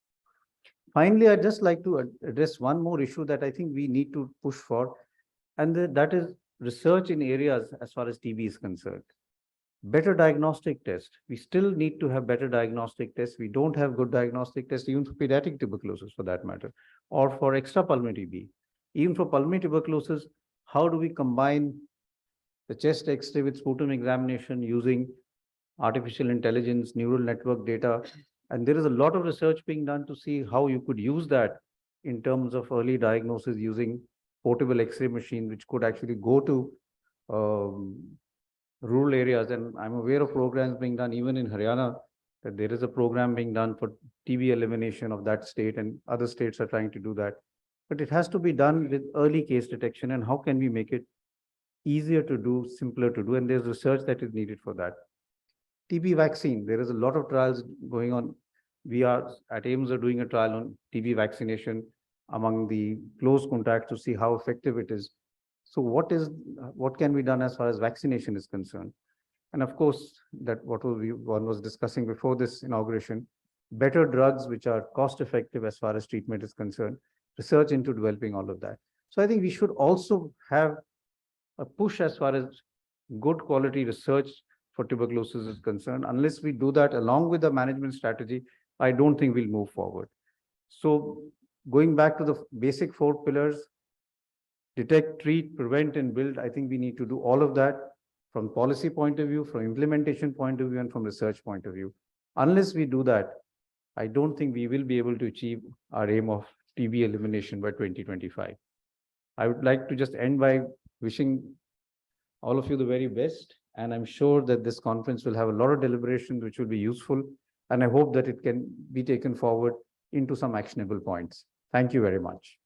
Finally, I'd just like to address one more issue that I think we need to push for, and that is research in areas as far as TB is concerned. Better diagnostic tests. We still need to have better diagnostic tests. We don't have good diagnostic tests, even for pediatric tuberculosis for that matter, or for extrapulmonary TB. Even for pulmonary tuberculosis, how do we combine the chest X-ray with sputum examination using artificial intelligence, neural network data? And there is a lot of research being done to see how you could use that in terms of early diagnosis using portable X-ray machine, which could actually go to rural areas. And I'm aware of programs being done even in Haryana, that there is a program being done for TB elimination of that state, and other states are trying to do that. But it has to be done with early case detection. And how can we make it easier to do, simpler to do? And there's research that is needed for that. TB vaccine, there is a lot of trials going on. We are at AIIMS are doing a trial on TB vaccination among the close contacts to see how effective it is. So what can be done as far as vaccination is concerned? And of course, that one was discussing before this inauguration, better drugs which are cost effective as far as treatment is concerned, research into developing all of that. So I think we should also have a push as far as good quality research for tuberculosis is concerned. Unless we do that along with the management strategy, I don't think we'll move forward. So going back to the basic 4 pillars, detect, treat, prevent, and build, I think we need to do all of that from policy point of view, from implementation point of view, and from research point of view. Unless we do that, I don't think we will be able to achieve our aim of TB elimination by 2025. I would like to just end by wishing all of you the very best. And I'm sure that this conference will have a lot of deliberations which will be useful. And I hope that it can be taken forward into some actionable points. Thank you very much.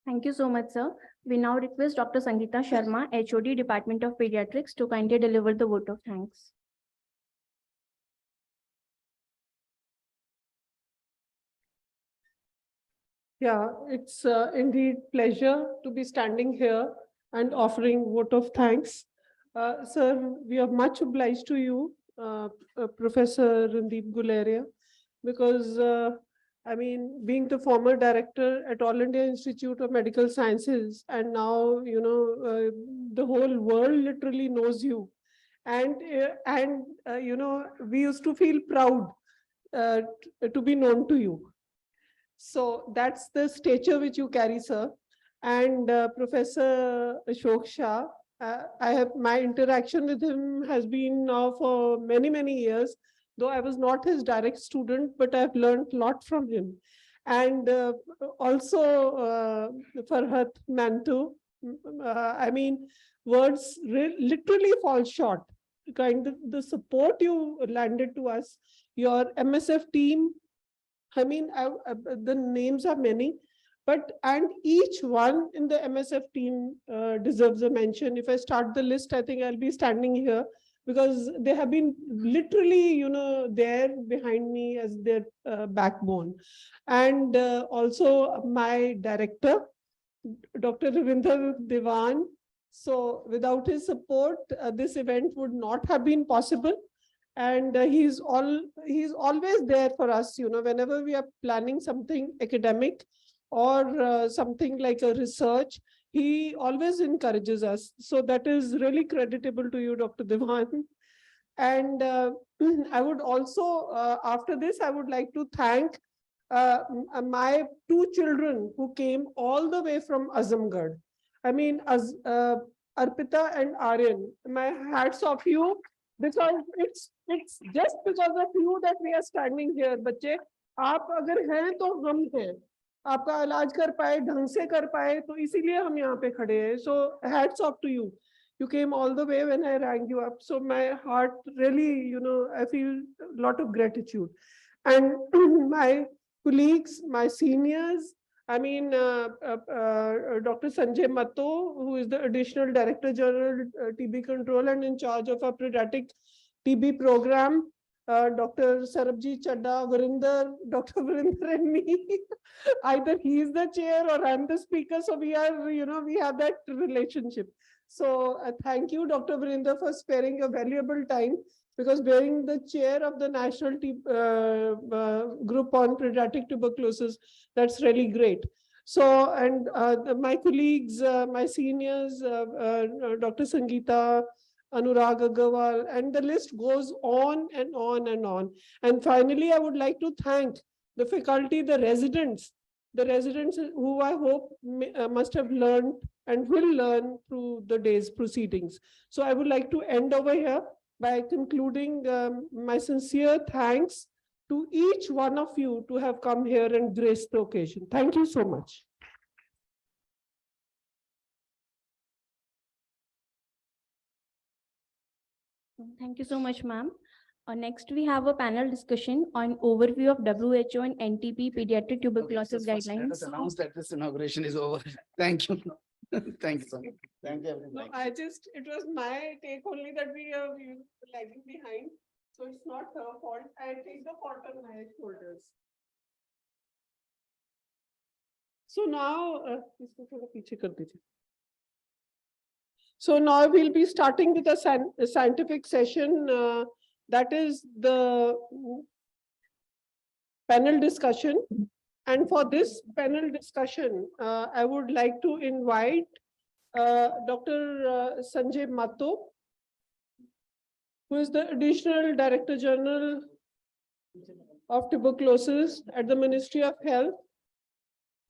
Thank you so much, sir. We now request Dr. Sangeeta Sharma, HOD, Department of Pediatrics, to kindly deliver the vote of thanks. Yeah, it's indeed pleasure to be standing here and offering vote of thanks. Sir, we are much obliged to you, Professor Randeep Guleria, because I mean, being the former director at All India Institute of Medical Sciences, and now, you know, the whole world literally knows you. And you know, we used to feel proud to be known to you. So that's the stature which you carry, sir. And Professor Ashok Shah, my interaction with him has been now for many, many years, though I was not his direct student, but I've learned a lot from him. And also Farhat Mantu, I mean, words literally fall short. Kind of the support you landed to us, your MSF team, I mean, the names are many, and each one in the MSF team deserves a mention. If I start the list, I think I'll be standing here because they have been literally, you know, there behind me as their backbone. And also my director, Dr. Ravinder Devan. So without his support, this event would not have been possible. And he's always there for us, you know, whenever we are planning something academic or something like a research, he always encourages us. So that is really creditable to you, Dr. Devan. And I would also, after this, I would like to thank my 2 children who came all the way from Azamgarh. I mean, Arpita and Aryan, my hats off you. Because it's just because of you that we are standing here, बच्चे आप अगर हैं तो हम हैं, आपका इलाज कर पाए ढंग से कर पाए तो इसीलिए हम यहाँ पे खड़े हैं. So hats off to you. You came all the way when I rang you up. So my heart really, I feel a lot of gratitude. And my colleagues, my seniors, I mean, Dr. Sanjay Matto, who is the Additional Director General TB Control and in charge of our pediatric TB program, Dr. Sarabjit Chadda, Varinder, Dr. Varinder and me. Either he is the chair or I'm the speaker. So we are, we have that relationship. So thank you, Dr. Varinder, for sparing your valuable time, because being the chair of the National Group on Pediatric Tuberculosis, that's really great. So, and my colleagues, my seniors, Dr. Sangeeta, Anurag Agarwal, and the list goes on and on and on. And finally, I would like to thank the faculty, the residents who I hope must have learned and will learn through the day's proceedings. So I would like to end over here by concluding my sincere thanks to each one of you to have come here and graced the occasion. Thank you so much. Thank you so much, ma'am. Next, we have a panel discussion on overview of WHO and NTP pediatric tuberculosis guidelines. Let us announce that this inauguration is over. Thank you. Thank you so much. Thank you, everybody. No, it was my take only that we are lagging behind. So it's not her fault. I take the fault on my shoulders. So now, so now we'll be starting with a scientific session. That is the panel discussion. And for this panel discussion, I would like to invite Dr. Sanjay Matto, who is the Additional Director General of Tuberculosis at the Ministry of Health.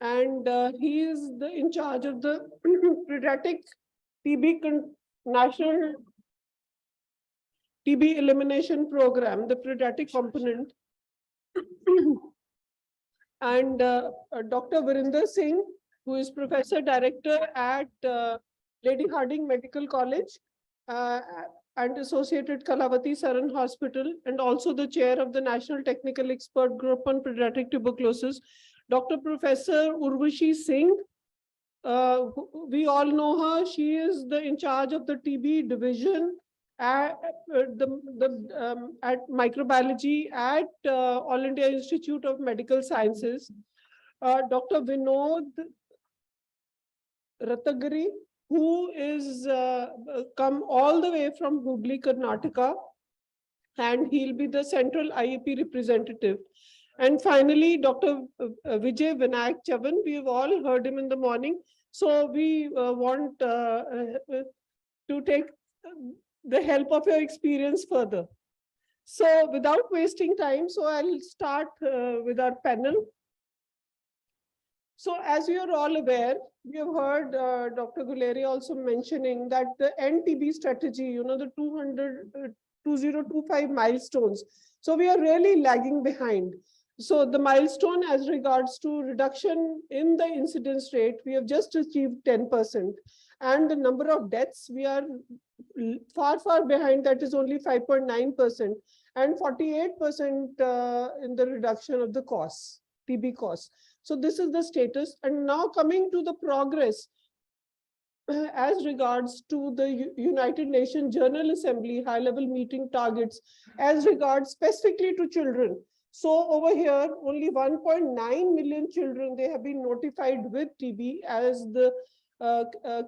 And he is in charge of the Pediatric National TB Elimination Program, the pediatric component. And Dr. Varinder Singh, who is Professor Director at Lady Hardinge Medical College and associated Kalavati Saran Hospital, and also the chair of the National Technical Expert Group on Pediatric Tuberculosis. Dr. Professor Urvashi Singh, we all know her. She is in charge of the TB division at microbiology at All India Institute of Medical Sciences. Dr. Vinod Ratagiri, who is come all the way from Hubli, Karnataka, and he'll be the central IAP representative. And finally, Dr. Vijay Vinayak Chavan, we've all heard him in the morning. So we want to take the help of your experience further. So without wasting time, so I'll start with our panel. So as you are all aware, we have heard Dr. Guleri also mentioning that the NTB strategy, the 2025 milestones. So we are really lagging behind. So the milestone as regards to reduction in the incidence rate, we have just achieved 10%. And the number of deaths, we are far, far behind. That is only 5.9%, and 48% in the reduction of the costs, TB costs. So this is the status. And now coming to the progress as regards to the United Nations General Assembly high-level meeting targets as regards specifically to children. So over here, only 1.9 million children, they have been notified with TB as the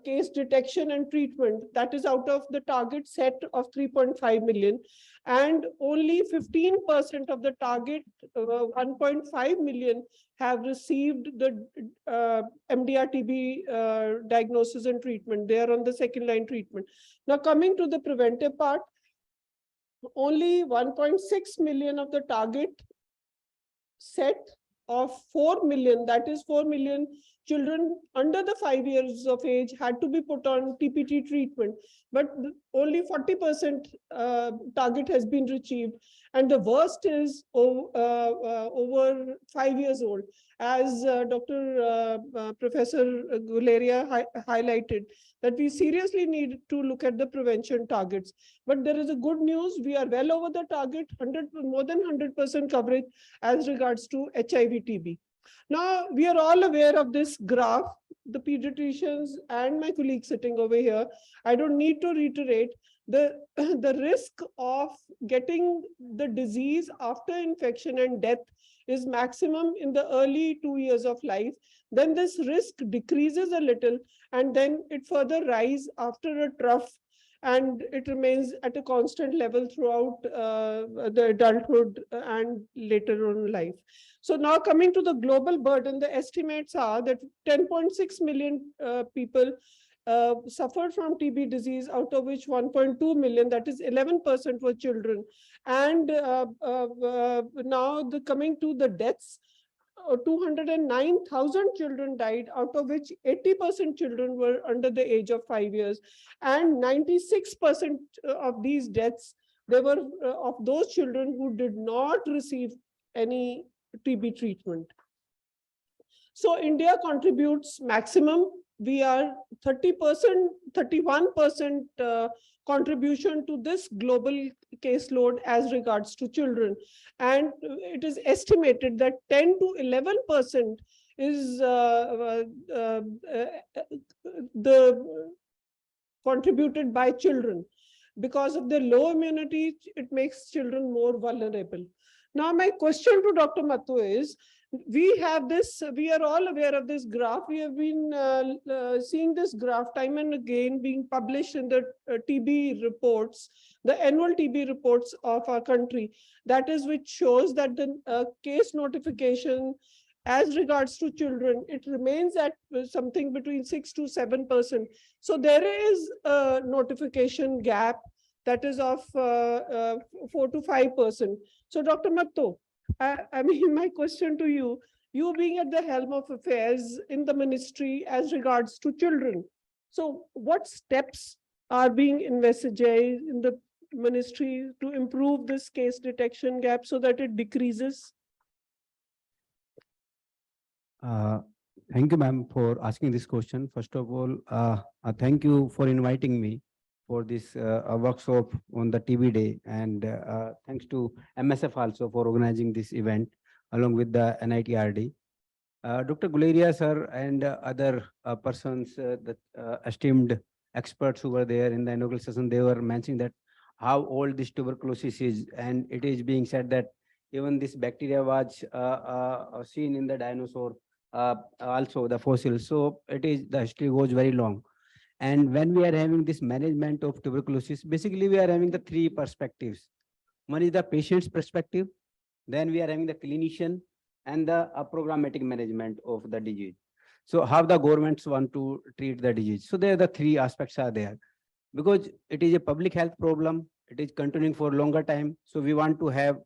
case detection and treatment. That is out of the target set of 3.5 million. And only 15% of the target 1.5 million have received the MDR TB diagnosis and treatment. They are on the second line treatment. Now coming to the preventive part, only 1.6 million of the target set of 4 million, that is 4 million children under the 5 years of age had to be put on TPT treatment, but only 40% target has been achieved. And the worst is over 5 years old, as Professor Guleria highlighted, that we seriously need to look at the prevention targets. But there is a good news, we are well over the target, more than 100% coverage as regards to HIV/TB. Now, we are all aware of this graph, the pediatricians and my colleagues sitting over here. I don't need to reiterate the risk of getting the disease after infection and death is maximum in the early 2 years of life. Then this risk decreases a little, and then it further rises after a trough, and it remains at a constant level throughout the adulthood and later on in life. So now coming to the global burden, the estimates are that 10.6 million people suffered from TB disease, out of which 1.2 million, that is 11%, were children. And now coming to the deaths, 209,000 children died, out of which 80% children were under the age of 5 years. And 96% of these deaths, they were of those children who did not receive any TB treatment. So India contributes maximum. We are 30%, 31% contribution to this global caseload as regards to children. And it is estimated that 10 to 11% is contributed by children. Because of the low immunity, it makes children more vulnerable. Now, my question to Dr. Mattu is, we are all aware of this graph. We have been seeing this graph time and again being published in the TB reports, the annual TB reports of our country. That is, which shows that the case notification as regards to children, it remains at something between 6 to 7%. So there is a notification gap that is of 4 to 5%. So Dr. Mattu, I mean, my question to you, you being at the helm of affairs in the ministry as regards to children, so what steps are being envisaged in the ministry to improve this case detection gap so that it decreases? Thank you, ma'am, for asking this question. First of all, thank you for inviting me for this workshop on the TB Day, and thanks to MSF also for organizing this event along with the NITRD. Dr. Guleria sir and other persons, the esteemed experts who were there in the inaugural session, they were mentioning that how old this tuberculosis is, and it is being said that even this bacteria was seen in the dinosaur, also the fossils. So the history goes very long. And when we are having this management of tuberculosis, basically we are having the three perspectives. One is the patient's perspective, then we are having the clinician, and the programmatic management of the disease. So how the governments want to treat the disease. So there the three aspects are there. Because it is a public health problem, it is continuing for longer time. So we want to have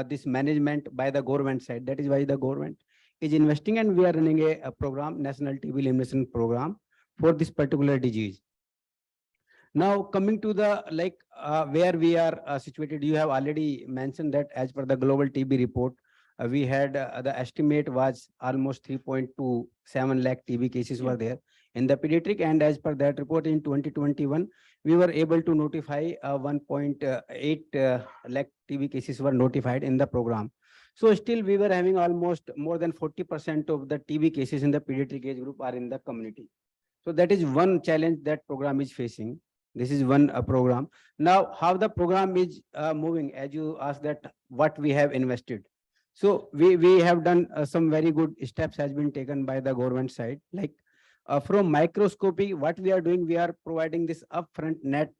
this management by the government side. That is why the government is investing, and we are running a program, National TB Elimination Program, for this particular disease. Now coming to the where we are situated, you have already mentioned that as per the global TB report, we had the estimate was almost 3.27 lakh TB cases were there in the pediatric, and as per that report in 2021, we were able to notify 1.8 lakh TB cases were notified in the program. So still we were having almost more than 40% of the TB cases in the pediatric age group are in the community. So that is one challenge that program is facing. This is one program. Now, how the program is moving, as you asked that what we have invested. So we have done some very good steps has been taken by the government side. Like from microscopy, what we are doing, we are providing this upfront net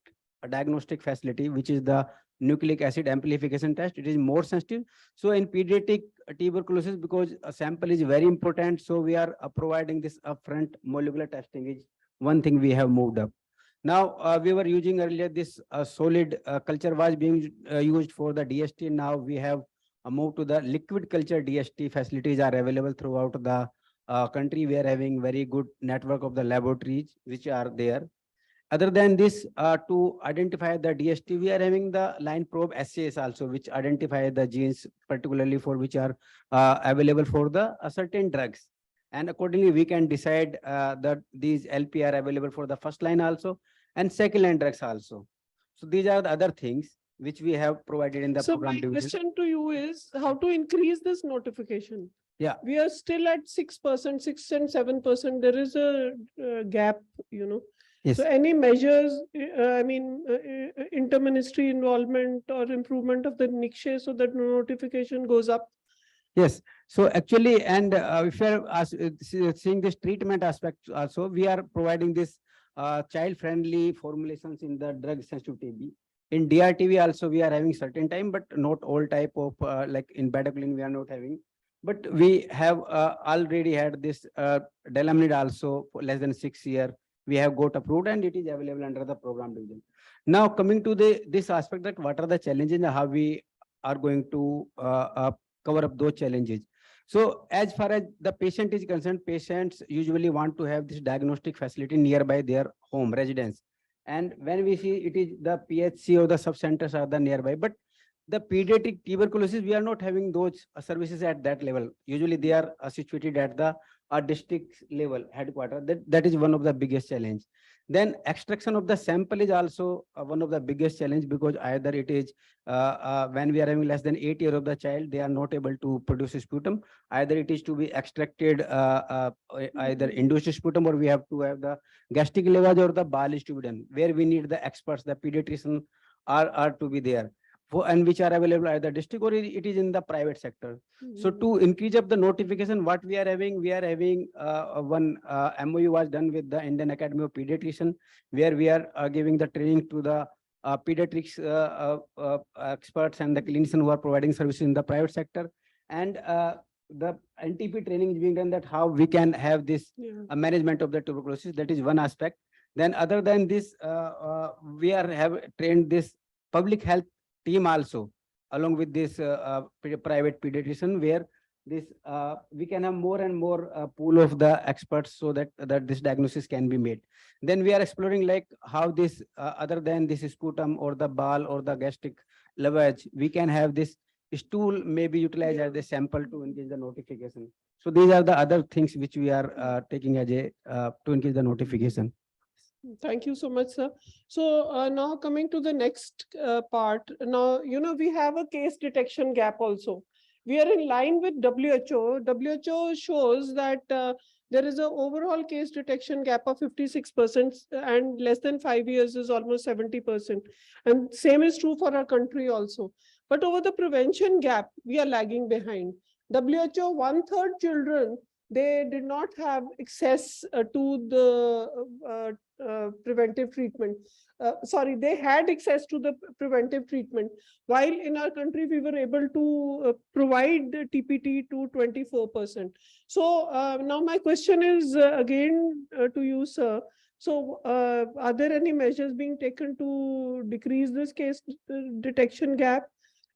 diagnostic facility, which is the nucleic acid amplification test. It is more sensitive. So in pediatric tuberculosis, because a sample is very important, so we are providing this upfront molecular testing is one thing we have moved up. Now we were using earlier this solid culture was being used for the DST. Now we have moved to the liquid culture DST facilities are available throughout the country. We are having very good network of the laboratories which are there. Other than this, to identify the DST, we are having the line probe assays also, which identify the genes particularly for which are available for the certain drugs. And accordingly, we can decide that these LP are available for the first line also and second line drugs also. So these are the other things which we have provided in the So program my division. question to you is how to increase this notification? Yeah. We are still at 6%, 6 and 7%. There is a gap, Yes. So any measures, inter-ministry involvement or improvement of the niche so that notification goes up? Yes. So actually, and if you are seeing this treatment aspect also, we are providing this child-friendly formulations in the drug-sensitive TB. In DRTB also, we are having certain time, but not all type of like in Bedaquiline, we are not having. But we have already had this Delamid also for less than 6 years. We have got approved and it is available under the program division. Now coming to this aspect, that what are the challenges and how we are going to cover up those challenges. So as far as the patient is concerned, patients usually want to have this diagnostic facility nearby their home residence. And when we see it is the PHC or the sub-centers are the nearby, but the pediatric tuberculosis, we are not having those services at that level. Usually they are situated at the district level headquarters. That is one of the biggest challenge. Then extraction of the sample is also one of the biggest challenge, because either it is when we are having less than 8 years of the child, they are not able to produce sputum. Either it is to be extracted either induced sputum, or we have to have the gastric lavage or the bile is to be done, where we need the experts, the pediatrician are to be there. And which are available at the district or it is in the private sector. So to increase up the notification, what we are having one MOU was done with the Indian Academy of Pediatrician, where we are giving the training to the pediatrics experts and the clinicians who are providing services in the private sector. And the NTP training is being done, that how we can have this management of the tuberculosis. That is one aspect. Then other than this, we have trained this public health team also, along with this private pediatrician, where this we can have more and more pool of the experts, so that this diagnosis can be made. Then we are exploring like how this other than this sputum or the bile or the gastric lavage, we can have this stool maybe utilized as a sample to increase the notification. So these are the other things which we are taking as a to increase the notification. Thank you so much, sir. So now coming to the next part. Now, we have a case detection gap also. We are in line with WHO. WHO shows that there is an overall case detection gap of 56%, and less than 5 years is almost 70%. And same is true for our country also. But over the prevention gap, we are lagging behind. WHO, 1/3 children, they did not have access to the preventive treatment. They had access to the preventive treatment, while in our country we were able to provide the TPT to 24%. So now my question is again to you, sir. So are there any measures being taken to decrease this case detection gap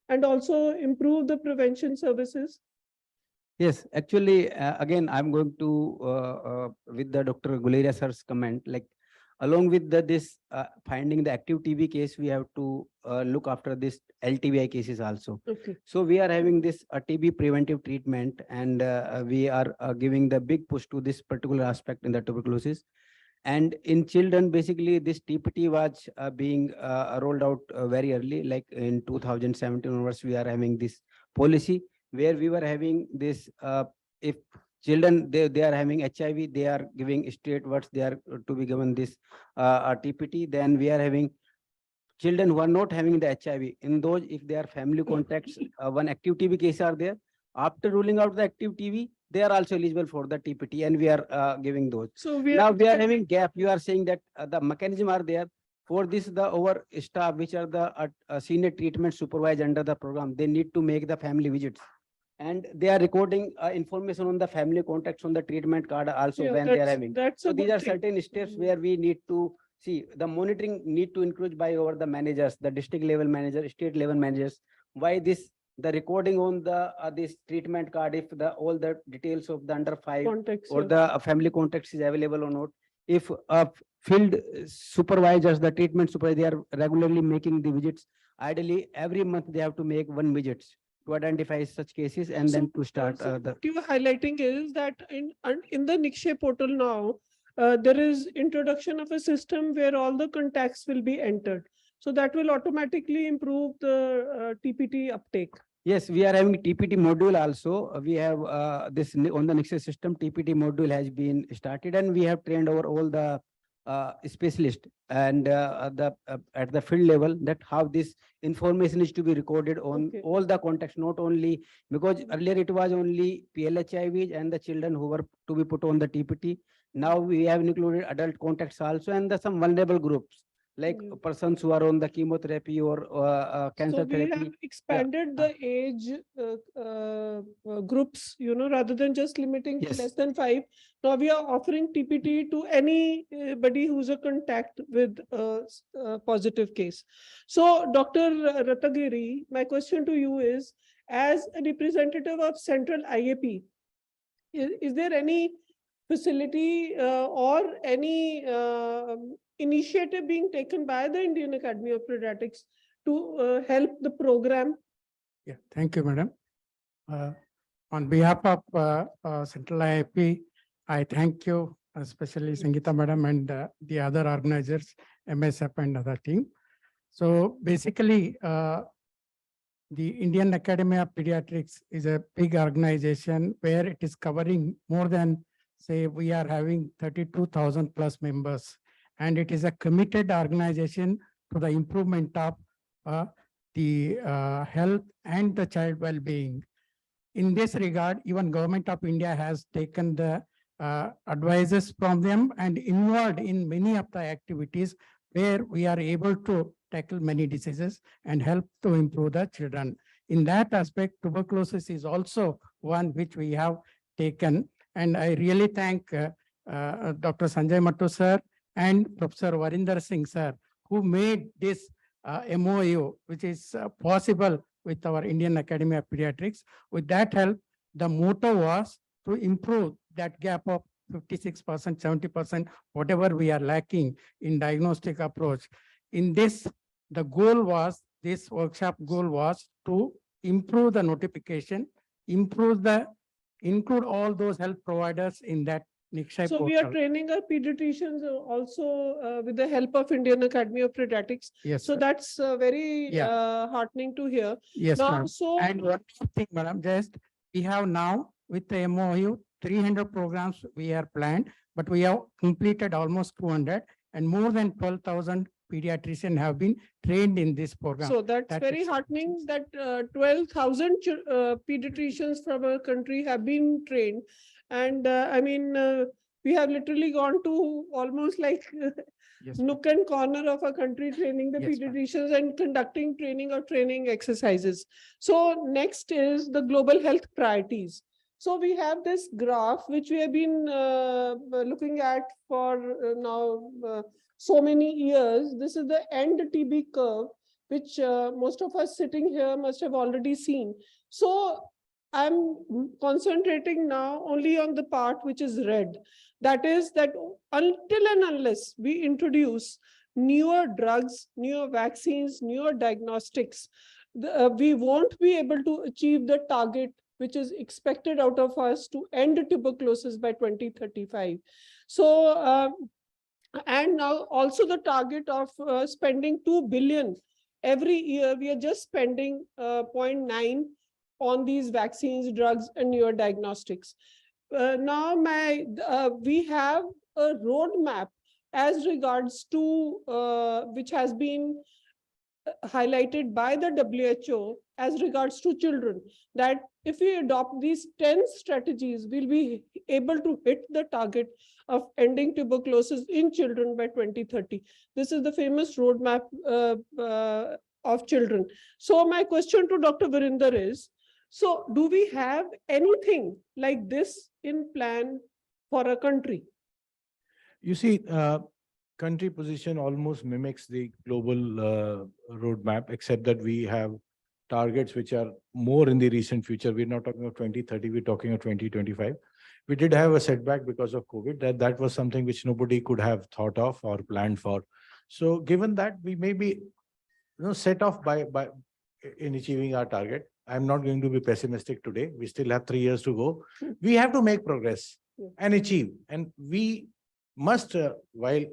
and also improve the prevention services? Yes, actually, again, I'm going to, with the Dr. Guleria sir's comment, like along with this finding the active TB case, we have to look after this LTBI cases also. Okay. So we are having this TB preventive treatment, and we are giving the big push to this particular aspect in the tuberculosis. And in children, basically, this TPT was being rolled out very early, like in 2017 onwards, we are having this policy, where we were having this, if children, they are having HIV, they are giving straightforward, they are to be given this TPT. Then we are having children who are not having the HIV. In those, if they are family contacts, one active TB case are there. After ruling out the active TB, they are also eligible for the TPT, and we are giving those. So now we are having gap. You are saying that the mechanism are there. For this, the over staff, which are the senior treatment supervised under the program, they need to make the family visits. And they are recording information on the family contacts on the treatment card also when they are having. So these are certain steps where we need to see the monitoring need to include by over the managers, the district level manager, state level managers. Why this the recording on the this treatment card, if the all the details of the under 5 Context, or yeah. the family context is available or not. If field supervisors, the treatment supervisor, they are regularly making the visits. Ideally, every month they have to make 1 visit to identify such cases and So, then to start so the. what you were highlighting is that in the Nikshay portal now, there is introduction of a system where all the contacts will be entered. So that will automatically improve the TPT uptake. Yes, we are having TPT module also. We have this on the Nexus system, TPT module has been started and we have trained over all the specialists and at the field level that how this information is to be recorded on all the contacts, not only because earlier it was only PLHIVs and the children who were to be put on the TPT. Now we have included adult contacts also and some vulnerable groups like persons who are on the chemotherapy or cancer So we therapy. have expanded the age groups, rather than just limiting to less than 5. Now we are offering TPT to anybody who's a contact with a positive case. So Dr. Ratagiri, my question to you is, as a representative of Central IAP, is there any facility or any initiative being taken by the Indian Academy of Pediatrics to help the program? Yeah, thank you, madam. On behalf of Central IIP, I thank you, especially Sangeeta madam and the other organizers, MSF and other team. So basically, the Indian Academy of Pediatrics is a big organization where it is covering more than, say, we are having 32,000 plus members. And it is a committed organization to the improvement of the health and the child well-being. In this regard, even Government of India has taken the advices from them and involved in many of the activities where we are able to tackle many diseases and help to improve the children. In that aspect, tuberculosis is also one which we have taken. And I really thank Dr. Sanjay Mattu sir and Professor Varinder Singh sir, who made this MOU, which is possible with our Indian Academy of Pediatrics. With that help, the motto was to improve that gap of 56%, 70%, whatever we are lacking in diagnostic approach. In this, the goal was, this workshop goal was to improve the notification, include all those health providers in that Nikshay So portal. we are training our pediatricians also with the help of Indian Academy of Pediatrics. Yes, so sir. that's very heartening to hear. Yes, Now, ma'am. so And one more thing, madam, just we have now with the MOU, 300 programs we are planned, but we have completed almost 200 and more than 12,000 pediatricians have been trained in this program. So that's That very is- heartening that 12,000 pediatricians from our country have been trained. And we have literally gone to almost like nook and corner of a country training the pediatricians and conducting training or training exercises. So next is the global health priorities. So we have this graph which we have been looking at for now so many years. This is the end TB curve, which most of us sitting here must have already seen. So I'm concentrating now only on the part which is red. That is that until and unless we introduce newer drugs, newer vaccines, newer diagnostics, we won't be able to achieve the target which is expected out of us to end tuberculosis by 2035. So, and now also the target of spending 2 billion every year, we are just spending 0.9 on these vaccines, drugs, and newer diagnostics. Now, we have a roadmap as regards to which has been highlighted by the WHO as regards to children, that if we adopt these 10 strategies, we'll be able to hit the target of ending tuberculosis in children by 2030. This is the famous roadmap of children. So my question to Dr. Varinder is, so do we have anything like this in plan for a country? You see, country position almost mimics the global roadmap, except that we have targets which are more in the recent future. We're not talking of 2030, we're talking of 2025. We did have a setback because of COVID. That was something which nobody could have thought of or planned for. So given that, we may be set off by in achieving our target. I'm not going to be pessimistic today. We still have 3 years to go. We have to make progress and achieve. And we must, while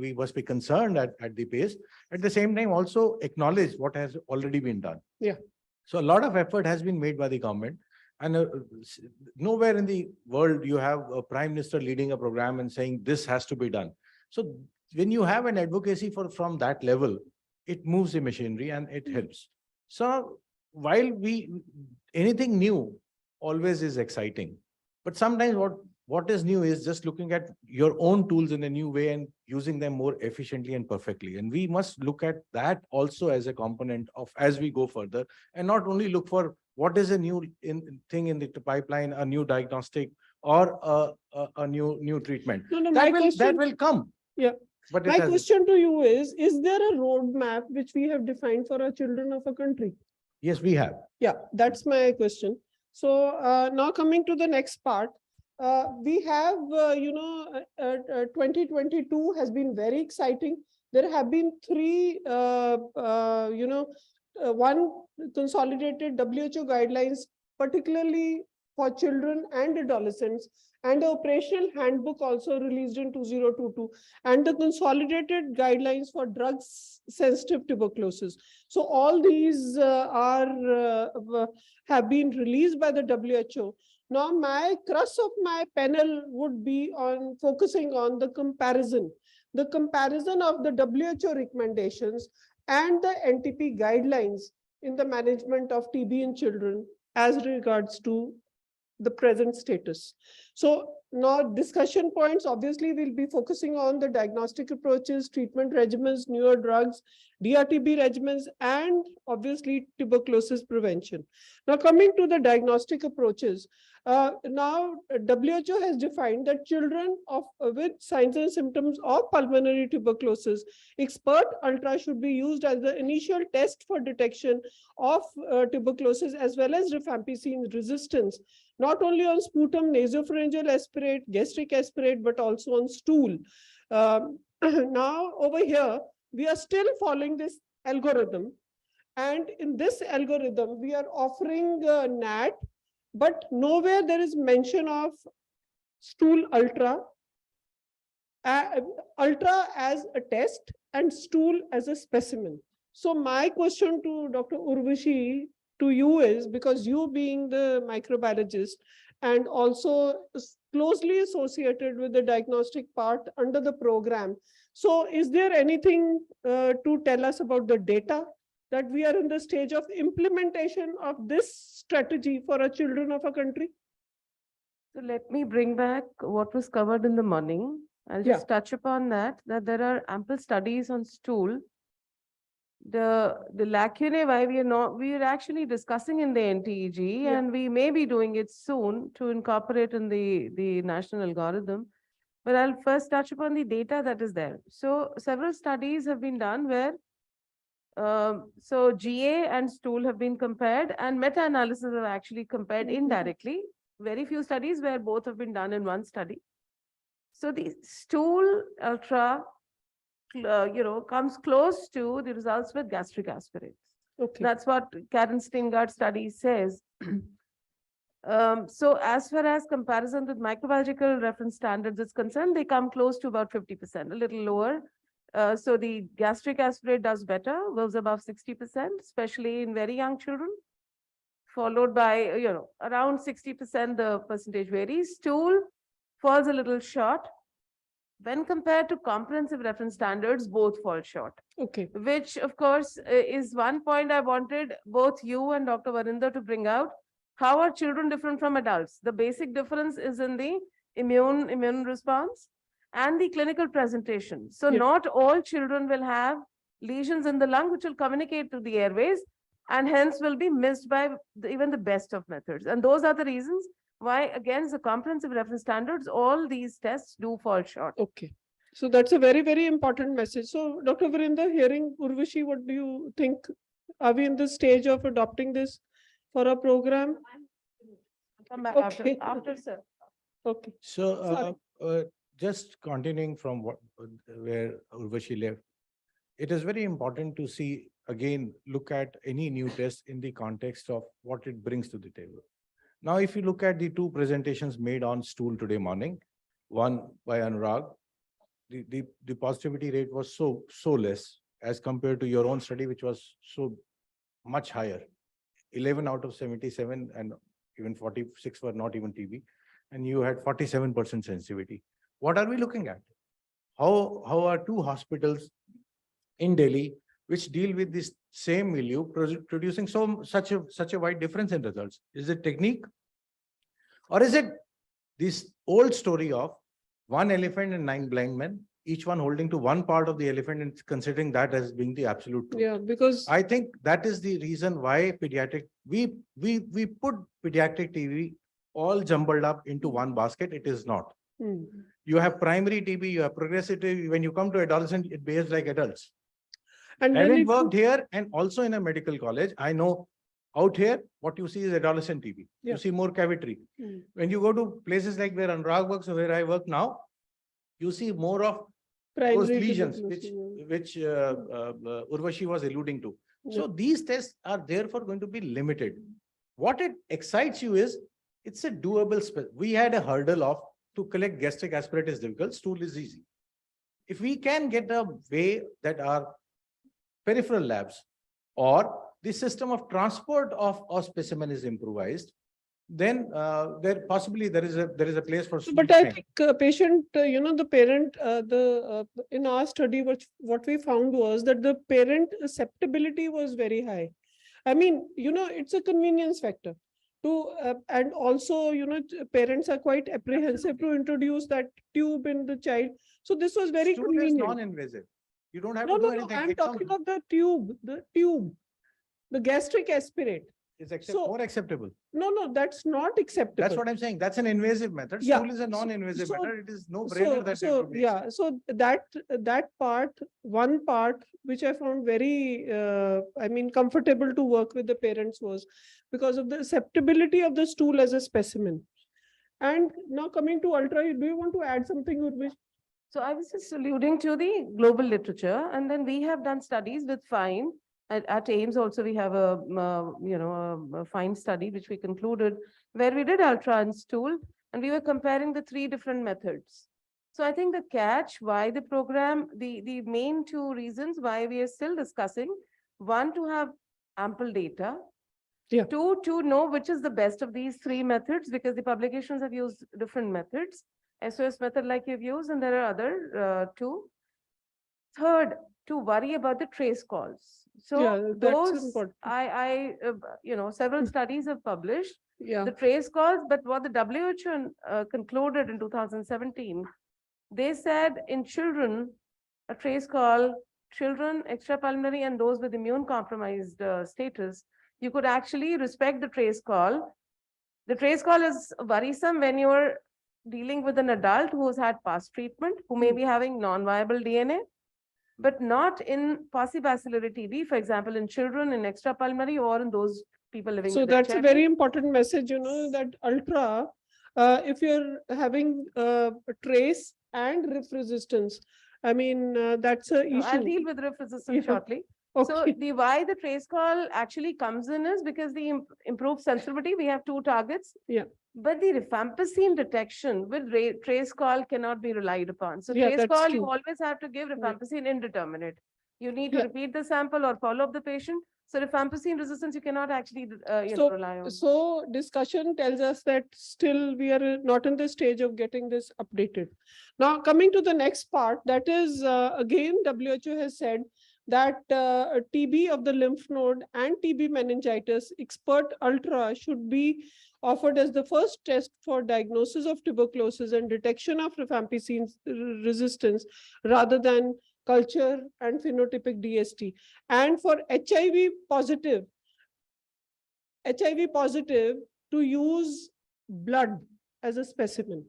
we must be concerned at the pace, at the same time also acknowledge what has already been done. Yeah. So a lot of effort has been made by the government. And nowhere in the world you have a prime minister leading a program and saying this has to be done. So when you have an advocacy from that level, it moves the machinery and it helps. So while anything new always is exciting, but sometimes what is new is just looking at your own tools in a new way and using them more efficiently and perfectly. And we must look at that also as a component of as we go further, and not only look for what is a new thing in the pipeline, a new diagnostic or a new treatment. No, that will come. Yeah. But My question to you is there a roadmap which we have defined for our children of a country? Yes, we have. Yeah, that's my question. So now coming to the next part, we have, 2022 has been very exciting. There have been three, one consolidated WHO guidelines, particularly for children and adolescents, and the operational handbook also released in 2022, and the consolidated guidelines for drugs sensitive tuberculosis. So all these have been released by the WHO. Now my crux of my panel would be on focusing on the comparison of the WHO recommendations and the NTP guidelines in the management of TB in children as regards to the present status. So now discussion points, obviously we'll be focusing on the diagnostic approaches, treatment regimens, newer drugs, DRTB regimens, and obviously tuberculosis prevention. Now coming to the diagnostic approaches, now WHO has defined that children with signs and symptoms of pulmonary tuberculosis, expert ultra should be used as the initial test for detection of tuberculosis as well as rifampicin resistance, not only on sputum, nasopharyngeal aspirate, gastric aspirate, but also on stool. Now over here, we are still following this algorithm. And in this algorithm, we are offering NAT, but nowhere there is mention of stool ultra as a test and stool as a specimen. So my question to Dr. Urvashi, to you is, because you being the microbiologist and also closely associated with the diagnostic part under the program. So is there anything to tell us about the data that we are in the stage of implementation of this strategy for our children of our country? So let me bring back what was covered in the morning. I'll just touch upon that there are ample studies on stool. The lacunae why we are actually discussing in the NTEG, and we may be doing it soon to incorporate in the national algorithm. But I'll first touch upon the data that is there. So several studies have been done where so GA and stool have been compared, and meta-analysis have actually compared indirectly. Very few studies where both have been done in one study. So the stool ultra comes close to the results with gastric aspirates. Okay. That's what Karen Steingart study says. So as far as comparison with microbiological reference standards is concerned, they come close to about 50%, a little lower. So the gastric aspirate does better, goes above 60%, especially in very young children, followed by, around 60%, the percentage varies. Stool falls a little short. When compared to comprehensive reference standards, both fall short. Okay. Which, of course, is one point I wanted both you and Dr. Varinder to bring out. How are children different from adults? The basic difference is in the immune response and the clinical presentation. So not all children will have lesions in the lung, which will communicate to the airways, and hence will be missed by even the best of methods. And those are the reasons why, against the comprehensive reference standards, all these tests do fall short. Okay. So that's a very, very important message. So Dr. Varinder, hearing Urvashi, what do you think Are we in the stage of adopting this for a program? Come back Okay. after, sir. Okay. So, just continuing from where Urvashi left, it is very important to see, again, look at any new test in the context of what it brings to the table. Now, if you look at the two presentations made on stool today morning, one by Anurag, the positivity rate was so less as compared to your own study, which was so much higher. 11 out of 77 and even 46 were not even TB, and you had 47% sensitivity. What are we looking at? How are two hospitals in Delhi, which deal with this same milieu, producing such a wide difference in results? Is it technique, or is it this old story of one elephant and 9 blind men, each one holding to one part of the elephant and considering that as being the absolute truth? Yeah, because I think that is the reason why pediatric, we put pediatric TB all jumbled up into one basket. It is not. You have primary TB, you have progressive TB. When you come to adolescent, it behaves like adults. And having worked here and also in a medical college, I know out here, what you see is adolescent TB. Yeah. You see more cavity. When you go to places like where Anurag works or where I work now, you see more of those primary lesions, tuberculosis, which Urvashi was alluding to. So these tests are therefore going to be limited. What it excites you is, it's a doable space. We had a hurdle of to collect gastric aspirate is difficult, stool is easy. If we can get a way that our peripheral labs or the system of transport of a specimen is improvised, then there is a place for. but I think patient, the parent, in our study, what we found was that the parent acceptability was very high. I mean, it's a convenience factor to, and also, parents are quite apprehensive to introduce that tube in the child. So this was very Stool is convenient. non-invasive. You don't have No, to do no, no. anything. I'm talking of the tube, the gastric aspirate. It's more acceptable. No, that's not acceptable. That's what I'm saying. That's an invasive method. Yeah. Stool is a non-invasive So- method. It is no brainer that it would be yeah, so that part, one part which I found very, comfortable to work with the parents was because of the acceptability of the stool as a specimen. And now coming to ultra, do you want to add something, Urvish? So I was just alluding to the global literature, and then we have done studies with FINE. At AIMS also, we have a FINE study, which we concluded, where we did ultra and stool, and we were comparing the 3 different methods. So I think the catch, why the program, the main 2 reasons why we are still discussing, 1, to have ample data. Yeah. 2, to know which is the best of these 3 methods, because the publications have used different methods. SOS method like you've used, and there are other 2. 3rd, to worry about the trace calls. So Yeah, that's those, important. several studies have published Yeah. the trace calls, but what the WHO concluded in 2017, they said in children, a trace call, children, extrapulmonary, and those with immune compromised status, you could actually respect the trace call. The trace call is worrisome when you're dealing with an adult who's had past treatment, who may be having non-viable DNA, but not in paucibacillary TB, for example, in children, in extrapulmonary, or in those people living So with that's a HIV. very important message, that ultra, if you're having a trace and RIF resistance, that's a So I'll issue. deal with RIF resistance Yeah. shortly. So Okay. why the trace call actually comes in is because the improved sensitivity, we have 2 targets. Yeah. But the rifampicin detection with trace call cannot be relied upon. So Yeah, trace that's call, you true. always have to give rifampicin indeterminate. You need to Yeah. repeat the sample or follow up the patient. So rifampicin resistance, you cannot actually rely on. So discussion tells us that still we are not in the stage of getting this updated. Now coming to the next part, that is again WHO has said that TB of the lymph node and TB meningitis expert ultra should be offered as the first test for diagnosis of tuberculosis and detection of rifampicin resistance rather than culture and phenotypic DST. And for HIV positive to use blood as a specimen.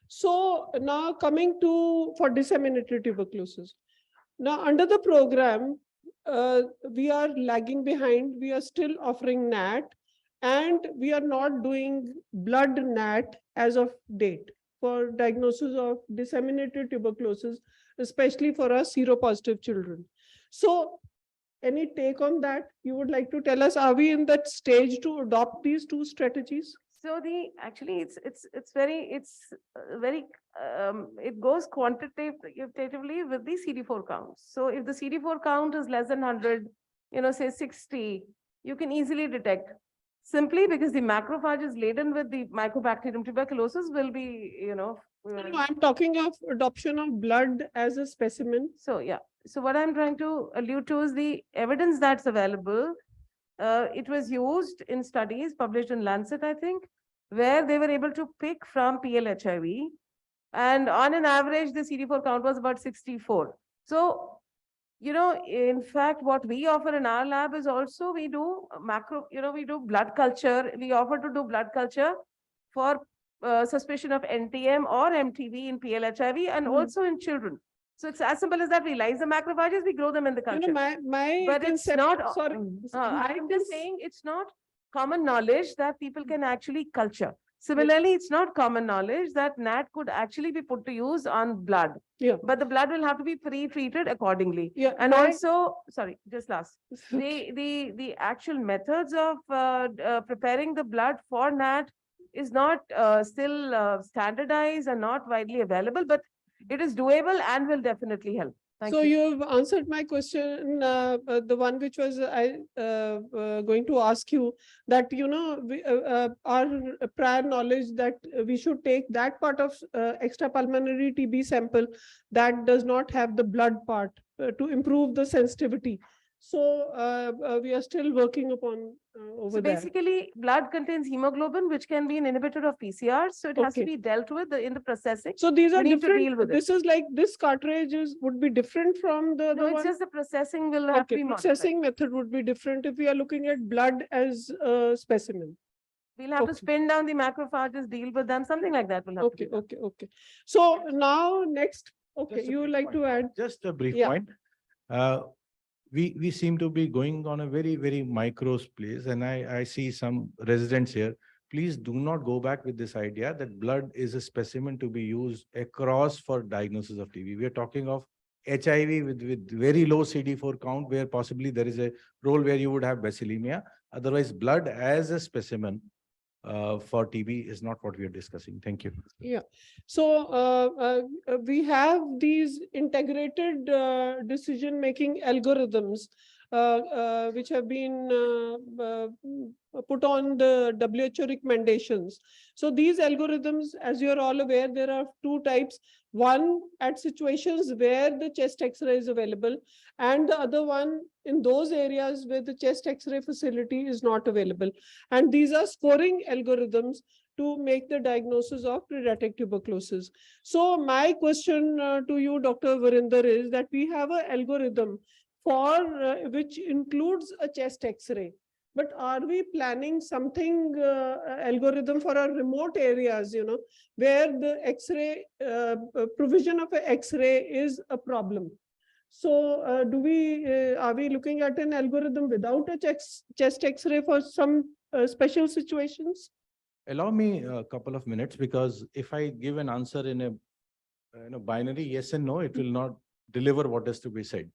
So now coming to for disseminated tuberculosis. Now under the program, we are lagging behind. We are still offering NAT, and we are not doing blood NAT as of date for diagnosis of disseminated tuberculosis, especially for our seropositive children. So any take on that you would like to tell us? Are we in that stage to adopt these two strategies? So actually it's very it goes quantitatively with the CD4 counts. So if the CD4 count is less than 100, say 60, you can easily detect, simply because the macrophage is laden with the Mycobacterium tuberculosis will be, No, I'm talking of adoption of blood as a specimen. So yeah. So what I'm trying to allude to is the evidence that's available. It was used in studies published in Lancet, I think, where they were able to pick from PLHIV. And on an average, the CD4 count was about 64. So, in fact, what we offer in our lab is also we do we do blood culture. We offer to do blood culture for suspicion of NTM or MTV in PLHIV and also in children. So it's as simple as that. We lyse the macrophages, we grow them in the culture. My it's concept, not, sorry, I'm just saying it's not common knowledge that people can actually culture. Similarly, it's not common knowledge that NAT could actually be put to use on blood. Yeah. But the blood will have to be pre-treated accordingly. Yeah. And also, sorry, just last. The actual methods of preparing the blood for NAT is not still standardized and not widely available, but it is doable and will definitely help. Thank so you. you've answered my question, the one which was I going to ask you, that our prior knowledge that we should take that part of extrapulmonary TB sample that does not have the blood part to improve the sensitivity. So we are still working upon over So there. basically, blood contains hemoglobin, which can be an inhibitor of PCR. So it has to be dealt with in the processing. So these are We need to different. deal with This is like this cartridge would be different from the No, other it's one. just the processing will have to be modified. Processing method would be different if we are looking at blood as a specimen. We'll have to spin down the macrophages, deal with them, something like that will have to be done. Okay. So now next, you would like to add? Just a brief Yeah. point. We seem to be going on a very micro place, and I see some residents here. Please do not go back with this idea that blood is a specimen to be used across for diagnosis of TB. We are talking of HIV with very low CD4 count, where possibly there is a role where you would have basilemia. Otherwise, blood as a specimen for TB is not what we are discussing. Thank you. Yeah. So we have these integrated decision-making algorithms which have been put on the WHO recommendations. So these algorithms, as you're all aware, there are two types. One at situations where the chest X-ray is available, and the other one in those areas where the chest X-ray facility is not available. And these are scoring algorithms to make the diagnosis of pediatric tuberculosis. So my question to you, Dr. Varinder, is that we have an algorithm for which includes a chest X-ray. But are we planning something algorithm for our remote areas, where the X-ray provision of an X-ray is a problem? So are we looking at an algorithm without a chest X-ray for some special situations? Allow me a couple of minutes, because if I give an answer in a binary yes and no, it will not deliver what is to be said.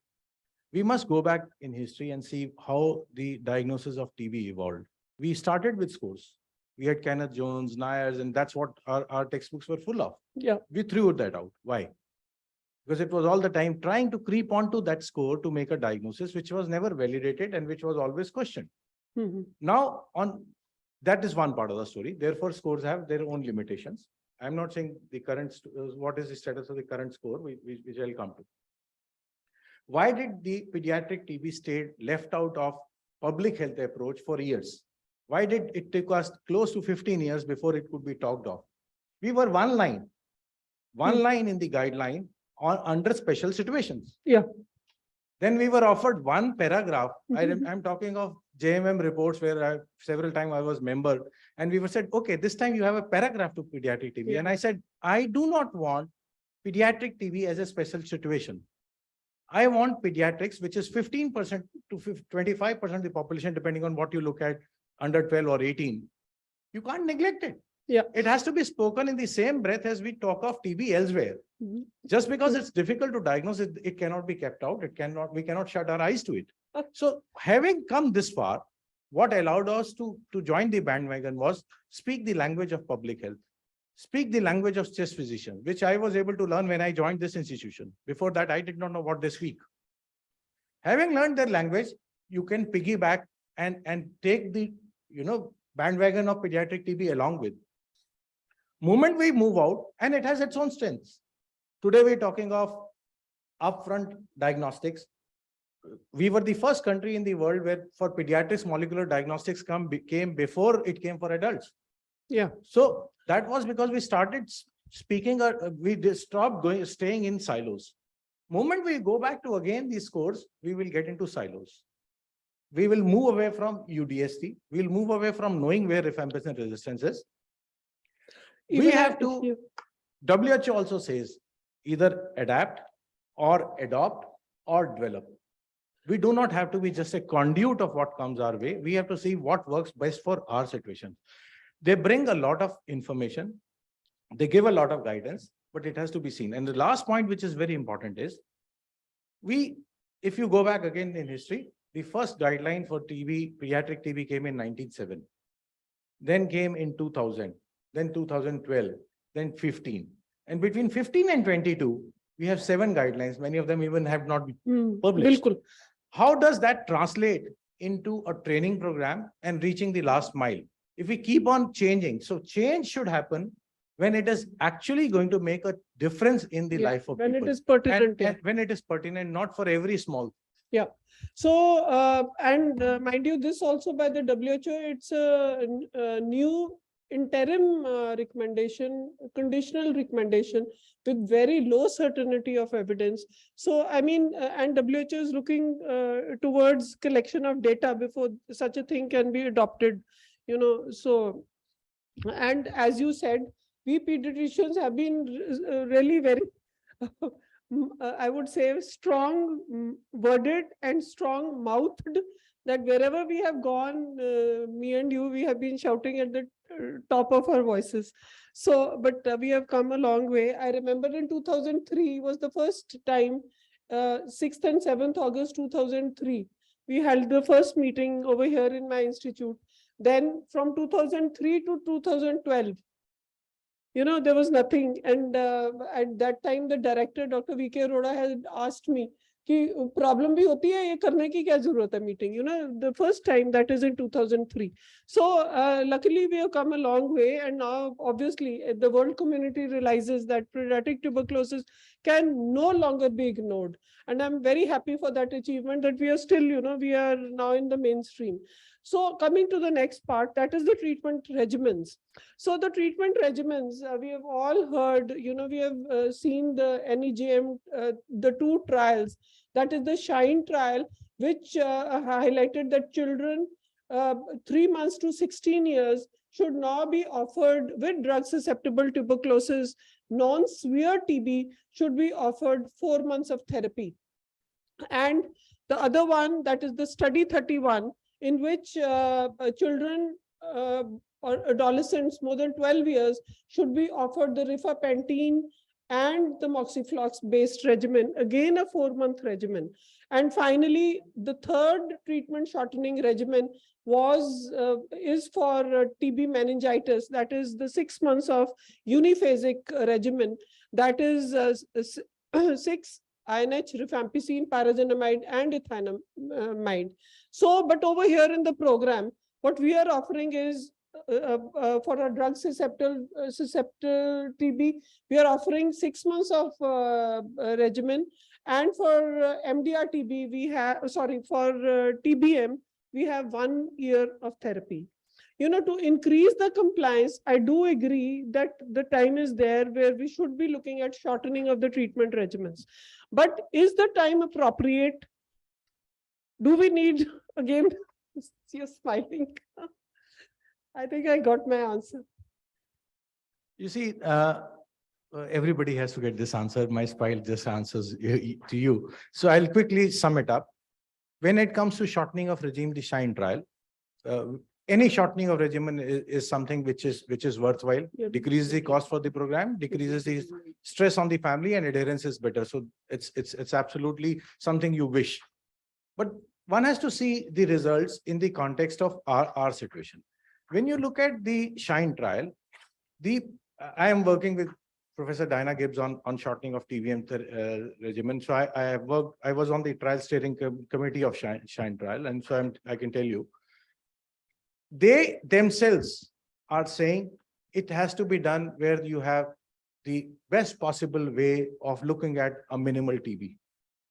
We must go back in history and see how the diagnosis of TB evolved. We started with scores. We had Kenneth Jones, Nyers, and that's what our textbooks were full of. Yeah. We threw that out. Why? Because it was all the time trying to creep onto that score to make a diagnosis, which was never validated and which was always questioned. Now, that is one part of the story. Therefore, scores have their own limitations. I'm not saying the current, what is the status of the current score, which I'll come to. Why did the pediatric TB stay left out of public health approach for years? Why did it take us close to 15 years before it could be talked of? We were one line in the guideline under special situations. Yeah. Then we were offered one paragraph. I'm talking of JMM reports where several times I was member, and we were said, okay, this time you have a paragraph to pediatric TB. And I said, I do not want pediatric TB as a special situation. I want pediatrics, which is 15% to 25% of the population, depending on what you look at, under 12 or 18. You can't neglect it. Yeah. It has to be spoken in the same breath as we talk of TB elsewhere. Mhm. Just because it's difficult to diagnose it, it cannot be kept out. We cannot shut our eyes to it. So having come this far, what allowed us to join the bandwagon was speak the language of public health, speak the language of chest physician, which I was able to learn when I joined this institution. Before that, I did not know what they speak. Having learned their language, you can piggyback and take the bandwagon of pediatric TB along with. Moment we move out, and it has its own strengths. Today, we're talking of upfront diagnostics. We were the first country in the world where for pediatrics, molecular diagnostics came before it came for adults. Yeah. So that was because we started speaking, stopped staying in silos. Moment we go back to again these scores, we will get into silos. We will move away from UDST. We'll move away from knowing where rifampicin resistance is. We have to, WHO also says, either adapt or adopt or develop. We do not have to be just a conduit of what comes our way. We have to see what works best for our situation. They bring a lot of information. They give a lot of guidance, but it has to be seen. And the last point, which is very important, is if you go back again in history, the first guideline for TB, pediatric TB came in 1907, then came in 2000, then 2012, then 15. And between 15 and 22, we have 7 guidelines. Many of them even have not been published. How does that translate into a training program and reaching the last mile? If we keep on changing, so change should happen when it is actually going to make a difference in the life of people. When it is pertinent. And when it is pertinent, not for every small. Yeah. So, mind you, this also by the WHO, it's a new interim recommendation, conditional recommendation with very low certainty of evidence. So, I mean, and WHO is looking towards collection of data before such a thing can be adopted, so, and as you said, we pediatricians have been really very, I would say, strong worded and strong mouthed, that wherever we have gone, me and you, we have been shouting at the top of our voices. So, but we have come a long way. I remember in 2003 was the first time, 6th and 7th August 2003, we held the first meeting over here in my institute. Then from 2003 to 2012, there was nothing. And at that time, the director, Dr. V.K. Arora, had asked me, कि problem bhi hoti hai, ye karne ki kya zarurat hai meeting, the first time, that is in 2003. So luckily we have come a long way, and now obviously the world community realizes that pediatric tuberculosis can no longer be ignored. And I'm very happy for that achievement, that we are still, we are now in the mainstream. So coming to the next part, that is the treatment regimens. So the treatment regimens, we have all heard, we have seen the NEJM, the 2 trials, that is the SHINE trial, which highlighted that children 3 months to 16 years should now be offered with drug-susceptible tuberculosis. Non-severe TB should be offered 4 months of therapy. And the other one, that is the study 31, in which children or adolescents more than 12 years should be offered the rifampicin and the moxiflox-based regimen, again a 4-month regimen. And finally, the third treatment shortening regimen is for TB meningitis, that is the 6 months of uniphasic regimen, that is 6 INH, rifampicin, pyrazinamide, and ethanamide. So, but over here in the program, what we are offering is for a drug susceptible TB, we are offering 6 months of regimen, and for MDR TB, we have, for TBM, we have 1 year of therapy. To increase the compliance, I do agree that the time is there where we should be looking at shortening of the treatment regimens. But is the time appropriate? Do we need, again, you're smiling. I think I got my answer. You see, everybody has to get this answer. My smile just answers to you. So I'll quickly sum it up. When it comes to shortening of regime, the SHINE trial, any shortening of regimen is something which is worthwhile, decreases the cost for the program, decreases the stress on the family, and adherence is better. So it's absolutely something you wish. But one has to see the results in the context of our situation. When you look at the SHINE trial, I am working with Professor Diana Gibbs on shortening of TVM regimen. So I was on the trial steering committee of SHINE trial, and so I can tell you, they themselves are saying it has to be done where you have the best possible way of looking at a minimal TB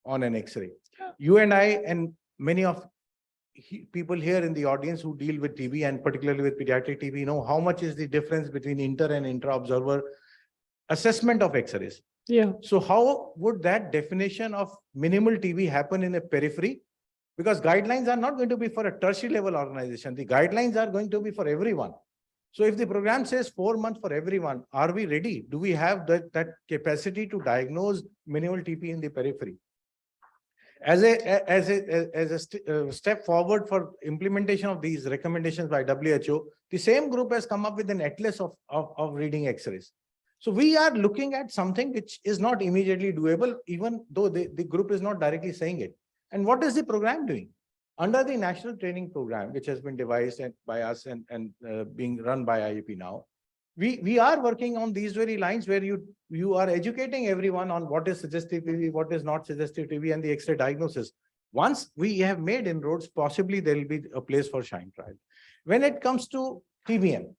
on an X-ray. You and I and many of people here in the audience who deal with TB and particularly with pediatric TB know how much is the difference between inter and intra-observer assessment of X-rays. Yeah. So how would that definition of minimal TB happen in a periphery? Because guidelines are not going to be for a tertiary level organization. The guidelines are going to be for everyone. So if the program says 4 months for everyone, are we ready? Do we have that capacity to diagnose minimal TB in the periphery? As a step forward for implementation of these recommendations by WHO, the same group has come up with an atlas of reading X-rays. So we are looking at something which is not immediately doable, even though the group is not directly saying it. And what is the program doing? Under the national training program, which has been devised by us and being run by IEP now, we are working on these very lines where you are educating everyone on what is suggestive TB, what is not suggestive TB, and the X-ray diagnosis. Once we have made inroads, possibly there will be a place for SHINE trial. When it comes to TBM,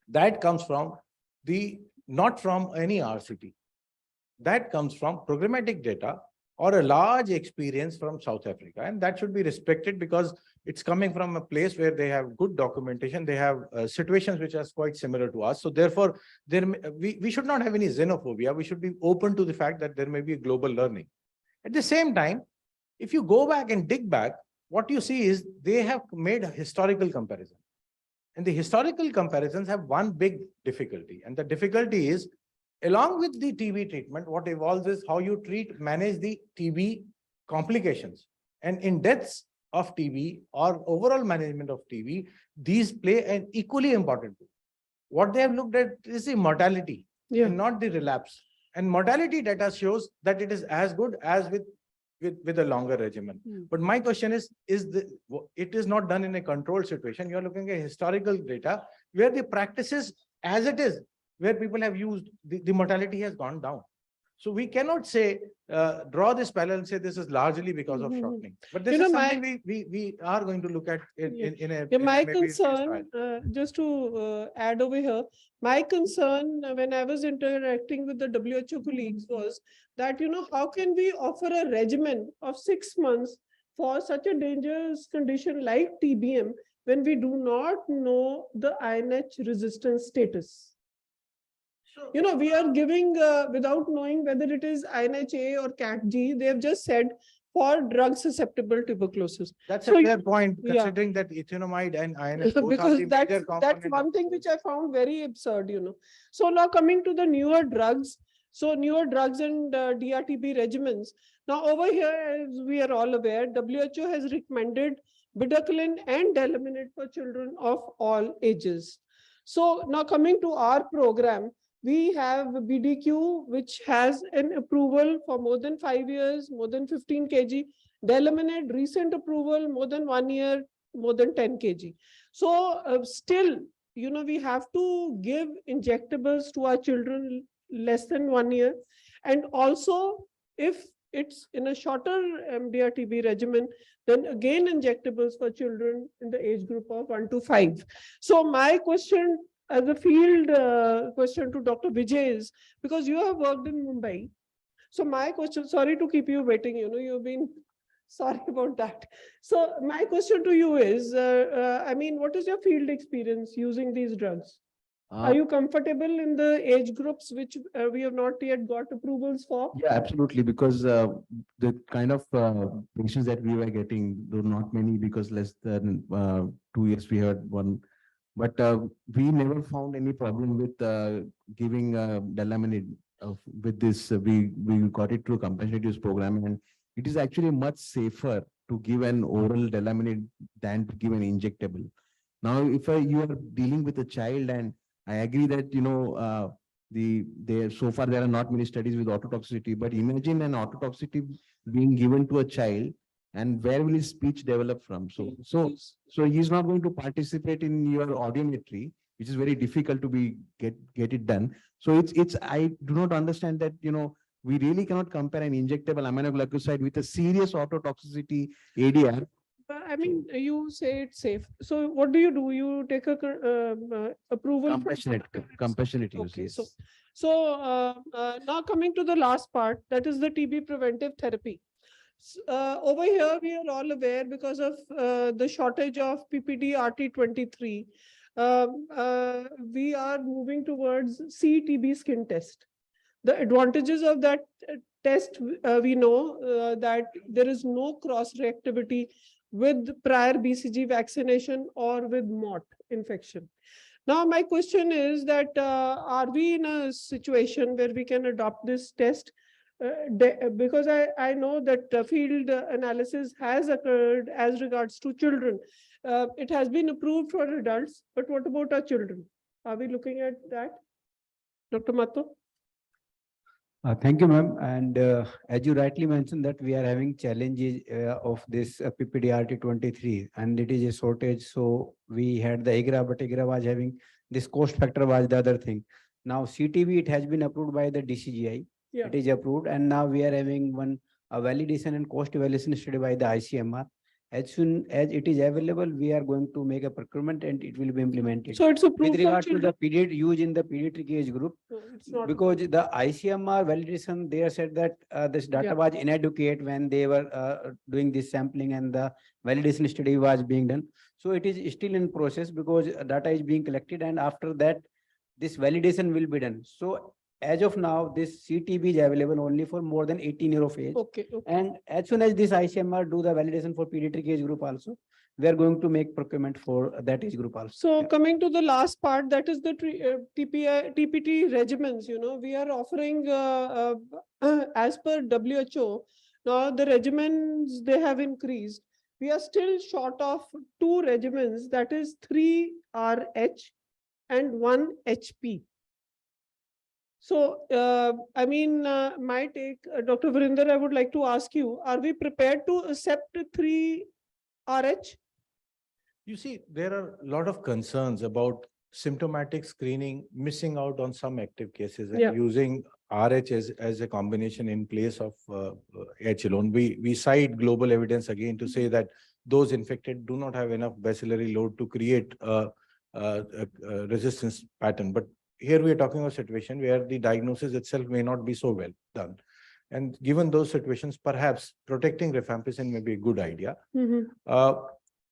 that comes from not from any RCT. That comes from programmatic data or a large experience from South Africa. And that should be respected because it's coming from a place where they have good documentation. They have situations which are quite similar to us. So therefore, we should not have any xenophobia. We should be open to the fact that there may be a global learning. At the same time, if you go back and dig back, what you see is they have made a historical comparison. And the historical comparisons have one big difficulty. And the difficulty is, along with the TB treatment, what evolves is how you manage the TB complications. And in deaths of TB or overall management of TB, these play an equally important role. What they have looked at is the mortality and not the relapse. And mortality data shows that it is as good as with a longer regimen. But my question is it is not done in a controlled situation. You're looking at historical data where the practices as it is, where people have used, the mortality has gone down. So we cannot say, draw this parallel and say this is largely because of shortening. But this is something we are going to look at my concern, just to add over here, my concern when I was interacting with the WHO colleagues was that, how can we offer a regimen of 6 months for such a dangerous condition like TBM when we do not know the INH resistance status? We are giving without knowing whether it is INH-A or CAT-G. They have just said for drug-susceptible tuberculosis. That's a fair point, considering that ethionamide and INH both because are the major that's one thing which I found very absurd. So now coming to the newer drugs. So newer drugs and DRTB regimens. Now over here, as we are all aware, WHO has recommended bedaquiline and delaminate for children of all ages. So now coming to our program, we have BDQ, which has an approval for more than 5 years, more than 15 kg. Delaminate, recent approval, more than 1 year, more than 10 kg. So still, we have to give injectables to our children less than 1 year. And also, if it's in a shorter MDR-TB regimen, then again injectables for children in the age group of 1 to 5. So my question as a field question to Dr. Vijay is, because you have worked in Mumbai. So my question, sorry to keep you waiting, you've been sorry about that. So my question to you is, what is your field experience using these drugs? Are you comfortable in the age groups which we have not yet got approvals for? Yeah, absolutely. Because the kind of patients that we were getting, though not many, because less than 2 years we had one but we never found any problem with giving Delaminid with this. We got it through compassionate use program, and it is actually much safer to give an oral Delaminid than to give an injectable. Now, if you are dealing with a child, and I agree that, so far there are not many studies with autotoxicity, but imagine an autotoxicity being given to a child, and where will his speech develop from? So he's not going to participate in your audiometry, which is very difficult to get it done. So I do not understand that, we really cannot compare an injectable aminoglycoside with a serious autotoxicity ADR. I mean, you say it's safe. So what do? You take a approval from Compassionate use, Okay, yes. now coming to the last part, that is the TB preventive therapy. Over here, we are all aware because of the shortage of PPD RT23. We are moving towards CTB skin test. The advantages of that test, we know that there is no cross reactivity with prior BCG vaccination or with MOT infection. Now, my question is that are we in a situation where we can adopt this test? Because I know that field analysis has occurred as regards to children. It has been approved for adults, but what about our children? Are we looking at that? Dr. Mato? Thank you, ma'am. And as you rightly mentioned that we are having challenges of this PPDRT23, and it is a shortage. So we had the IGRA, but IGRA was having this cost factor was the other thing. Now CTV, it has been approved by the DCGI. Yeah. It is approved, and now we are having a validation and cost evaluation study by the ICMR. As soon as it is available, we are going to make a procurement and it will be implemented. So it's approved with for regard to the children? use in the pediatric age group, It's not because the ICMR validation, they said that this data Yeah. was inadequate when they were doing this sampling and the validation study was being done. So it is still in process because data is being collected, and after that, this validation will be done. So as of now, this CTB is available only for more than 18 years of age. Okay. And as soon as this ICMR do the validation for pediatric age group also, we are going to make procurement for that age group also. So coming to the last part, that is the TPT regimens. We are offering as per WHO. Now the regimens, they have increased. We are still short of 2 regimens, that is 3 RH and 1 HP. So, I mean, my take, Dr. Vrinder, I would like to ask you, are we prepared to accept 3 RH? You see, there are a lot of concerns about symptomatic screening, missing out on some active cases, and Yeah. using RH as a combination in place of H alone. We cite global evidence again to say that those infected do not have enough bacillary load to create a resistance pattern. But here we are talking about a situation where the diagnosis itself may not be so well done. And given those situations, perhaps protecting rifampicin may be a good idea.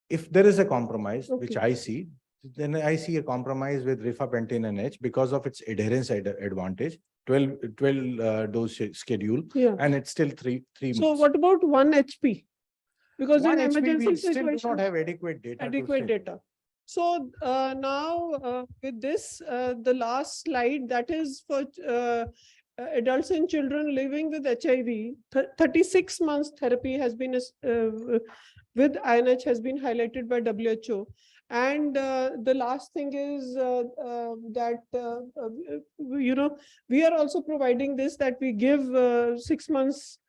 If there is a compromise, which Okay. I see, then I see a compromise with rifampicin and H because of its adherence advantage, 12 dose schedule, Yeah. and it's still three So months. what about 1 HP? Because in 1 HP, emergency we still do situation, not have adequate data. to adequate say. data. So now with this, the last slide, that is for adults and children living with HIV, 36 months therapy has been with INH has been highlighted by WHO. And the last thing is that, we are also providing this, that we give 6 months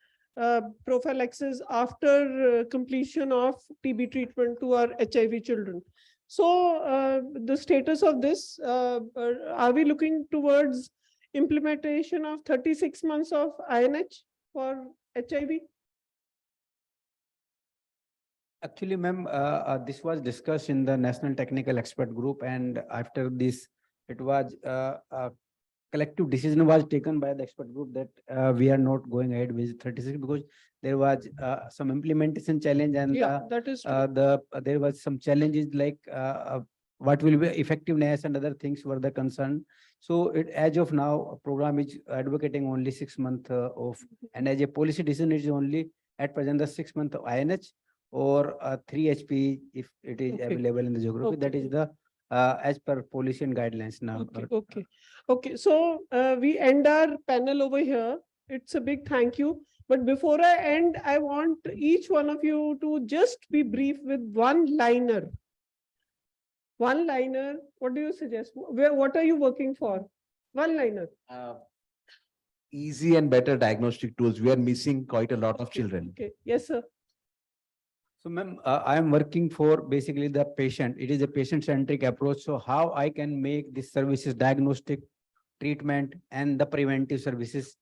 prophylaxis after completion of TB treatment to our HIV children. So the status of this, are we looking towards implementation of 36 months of INH for HIV? Actually, ma'am, this was discussed in the National Technical Expert Group, and after this, it was a collective decision was taken by the expert group that we are not going ahead with 36 because there was some implementation challenge, and Yeah, that is true. there was some challenges like what will be effectiveness and other things were the concern. So it, as of now, a program is advocating only 6 months of, and as a policy decision, it is only at present the 6 month of INH or 3 HP if it is Okay. available in the geography. That Okay. is the as per policy and guidelines now. Okay. So we end our panel over here. It's a big thank you. But before I end, I want each one of you to just be brief with one liner. One liner. What do you suggest? What are you working for? One liner. Easy and better diagnostic tools. We are missing quite a lot of children. Okay. Yes, sir. So, ma'am, I am working for basically the patient. It is a patient-centric approach. So how I can make these services, diagnostic, treatment, and the preventive services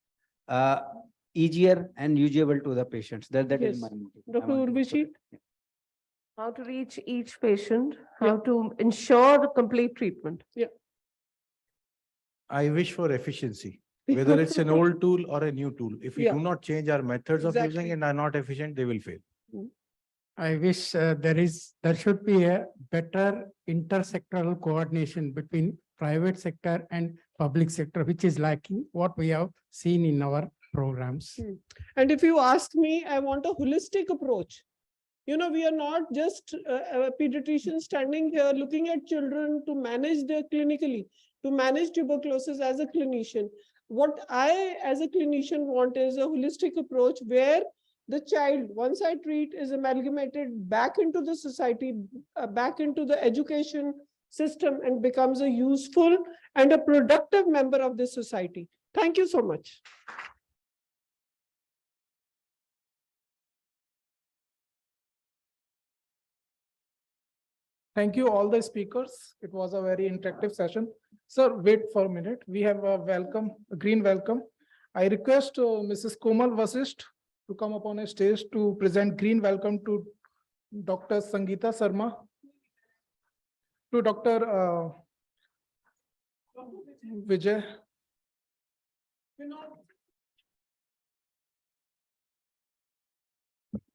easier and usable to the patients. That is Yes. my motive. Dr. Urvashi? How to reach each patient, how to ensure the complete treatment. Yeah. I wish for efficiency, whether it's an old tool or a new tool. If we Yeah. do not change our methods of using Exactly. it and are not efficient, they will fail. I wish there should be a better intersectoral coordination between private sector and public sector, which is lacking what we have seen in our programs. And if you ask me, I want a holistic approach. You know, we are not just a pediatrician standing here looking at children to manage their clinically, to manage tuberculosis as a clinician. What I, as a clinician, want is a holistic approach where the child, once I treat, is amalgamated back into the society, back into the education system, and becomes a useful and a productive member of the society. Thank you so much. Thank you, all the speakers. It was a very interactive session. Sir, wait for a minute. We have a welcome, a green welcome. I request Mrs. Komal Vasisht to come up on a stage to present green welcome to Dr. Sangeeta Sarma, to Dr. Vijay.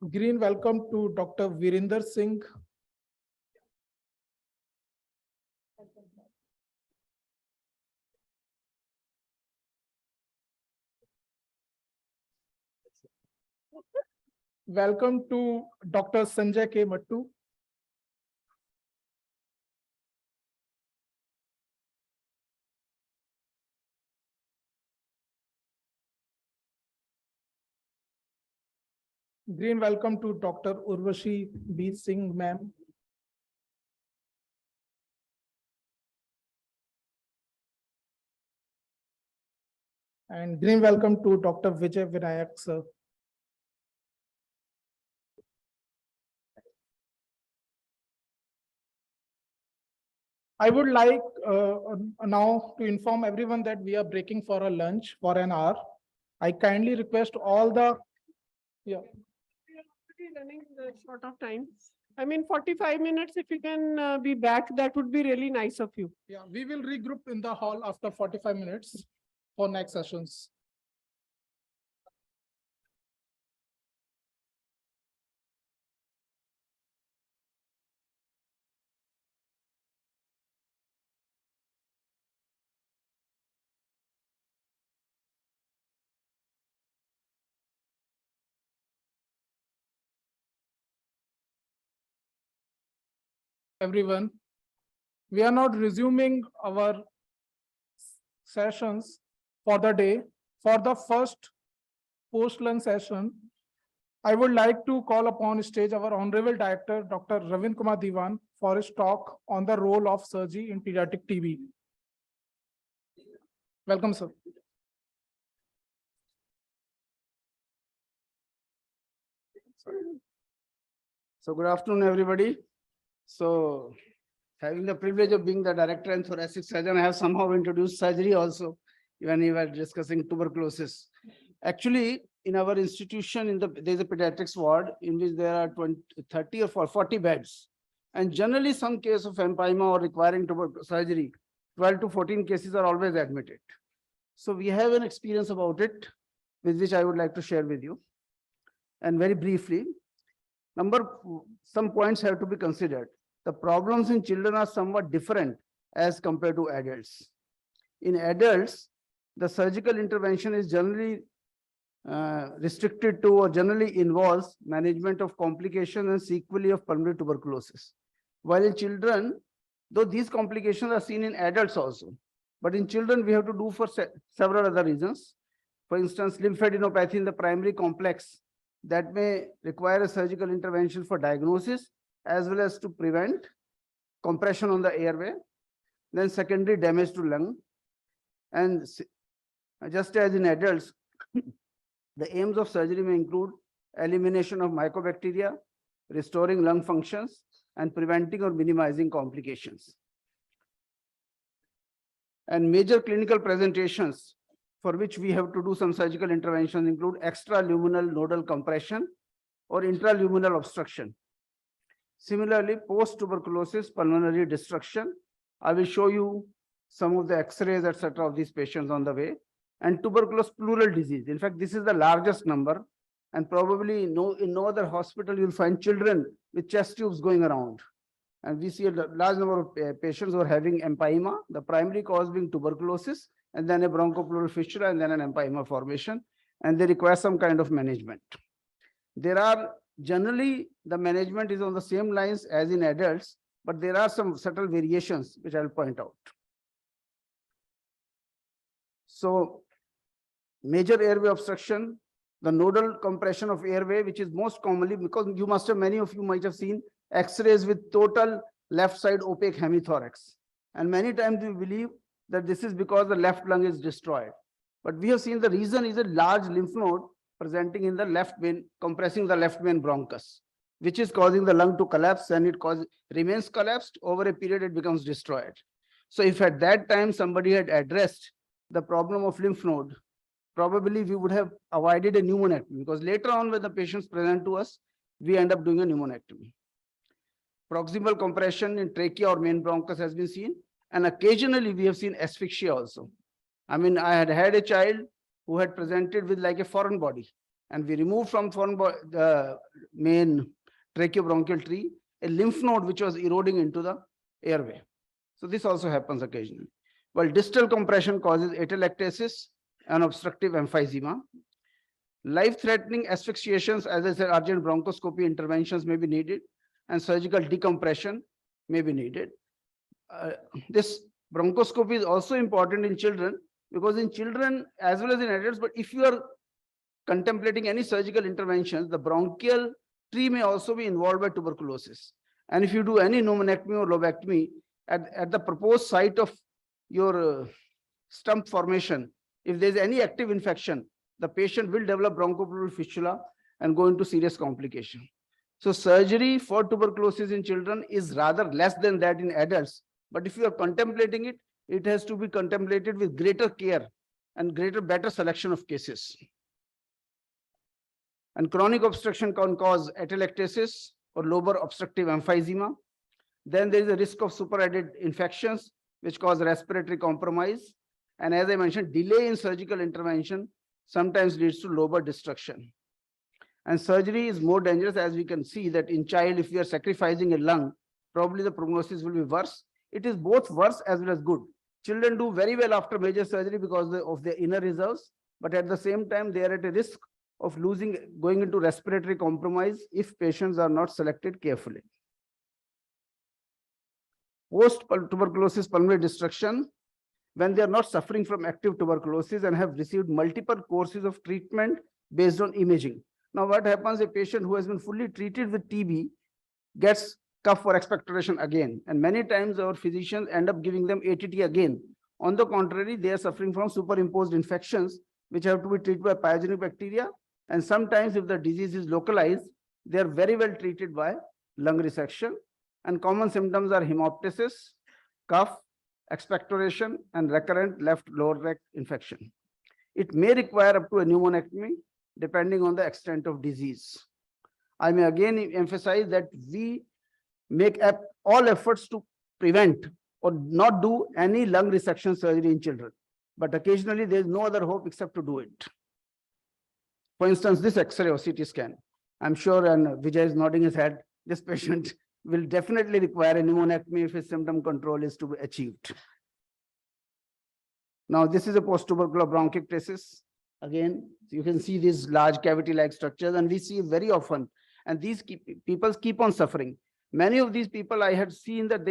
Green welcome to Dr. Virinder Singh. Welcome to Dr. Sanjay K. Mattu. Green welcome to Dr. Urvashi B. Singh, ma'am. And green welcome to Dr. Vijay Vinayak, sir. I would like now to inform everyone that we are breaking for a lunch for an hour. I kindly request all the, yeah. We are already running short of time. I mean, 45 minutes, if you can be back, that would be really nice of you. Yeah, we will regroup in the hall after 45 minutes for next sessions. Everyone, we are not resuming our sessions for the day. For the first post-lunch session, I would like to call upon stage our Honorable Director, Dr. Ravindra Kumar Diwan, for his talk on the role of surgery in pediatric TB. Welcome, sir. So good afternoon, everybody. So having the privilege of being the director and thoracic surgeon, I have somehow introduced surgery also, when we were discussing tuberculosis. Actually, in our institution, there is a pediatrics ward in which there are 30 or 40 beds. And generally some case of empyema or requiring surgery, 12 to 14 cases are always admitted. So we have an experience about it, with which I would like to share with you. And very briefly, some points have to be considered. The problems in children are somewhat different as compared to adults. In adults, the surgical intervention is generally restricted to or generally involves management of complications and sequelae of pulmonary tuberculosis. While in children, though these complications are seen in adults also. But in children, we have to do for several other reasons. For instance, lymphadenopathy in the primary complex that may require a surgical intervention for diagnosis as well as to prevent compression on the airway, then secondary damage to lung. And just as in adults, the aims of surgery may include elimination of mycobacteria, restoring lung functions, and preventing or minimizing complications. And major clinical presentations for which we have to do some surgical interventions include extraluminal nodal compression or intraluminal obstruction. Similarly, post-tuberculosis pulmonary destruction. I will show you some of the X-rays, etc., of these patients on the way. And tuberculous pleural disease. In fact, this is the largest number, and probably in no other hospital you'll find children with chest tubes going around. And we see a large number of patients who are having empyema, the primary cause being tuberculosis, and then a bronchopleural fistula, and then an empyema formation, and they require some kind of management. There are generally, the management is on the same lines as in adults, but there are some subtle variations which I'll point out. So, major airway obstruction, the nodal compression of airway, which is most commonly, because you must have, many of you might have seen X-rays with total left side opaque hemithorax. And many times we believe that this is because the left lung is destroyed. But we have seen the reason is a large lymph node presenting in the left vein, compressing the left vein bronchus, which is causing the lung to collapse, and it remains collapsed. Over a period, it becomes destroyed. So if at that time somebody had addressed the problem of lymph node, probably we would have avoided a pneumonectomy, because later on when the patients present to us, we end up doing a pneumonectomy. Proximal compression in trachea or main bronchus has been seen, and occasionally we have seen asphyxia also. I mean, I had a child who had presented with like a foreign body, and we removed from the main tracheobronchial tree a lymph node which was eroding into the airway. So this also happens occasionally. While distal compression causes atelectasis and obstructive emphysema. Life-threatening asphyxiations, as I said, urgent bronchoscopy interventions may be needed, and surgical decompression may be needed. This bronchoscopy is also important in children, because in children as well as in adults, but if you are contemplating any surgical interventions, the bronchial tree may also be involved by tuberculosis. And if you do any pneumonectomy or lobectomy at the proposed site of your stump formation, if there is any active infection, the patient will develop bronchopleural fistula and go into serious complication. So surgery for tuberculosis in children is rather less than that in adults. But if you are contemplating it, it has to be contemplated with greater care and better selection of cases. And chronic obstruction can cause atelectasis or lobar obstructive emphysema. Then there is a risk of superadded infections which cause respiratory compromise. And as I mentioned, delay in surgical intervention sometimes leads to lobar destruction. And surgery is more dangerous, as we can see that in child, if we are sacrificing a lung, probably the prognosis will be worse. It is both worse as well as good. Children do very well after major surgery because of their inner reserves, but at the same time, they are at a risk of going into respiratory compromise if patients are not selected carefully. Post-tuberculosis pulmonary destruction, when they are not suffering from active tuberculosis and have received multiple courses of treatment based on imaging. Now, what happens, a patient who has been fully treated with TB gets cough or expectoration again, and many times our physicians end up giving them ATT again. On the contrary, they are suffering from superimposed infections which have to be treated by pyogenic bacteria, and sometimes if the disease is localized, they are very well treated by lung resection. And common symptoms are hemoptysis, cough, expectoration, and recurrent left lower tract infection. It may require up to a pneumonectomy depending on the extent of disease. I may again emphasize that we make all efforts to prevent or not do any lung resection surgery in children, but occasionally there is no other hope except to do it. For instance, this X-ray or CT scan, I'm sure, and Vijay is nodding his head, this patient will definitely require a pneumonectomy if his symptom control is to be achieved. Now, this is a post-tubercular bronchiectasis. Again, you can see these large cavity-like structures, and we see very often, and these people keep on suffering. Many of these people I had seen that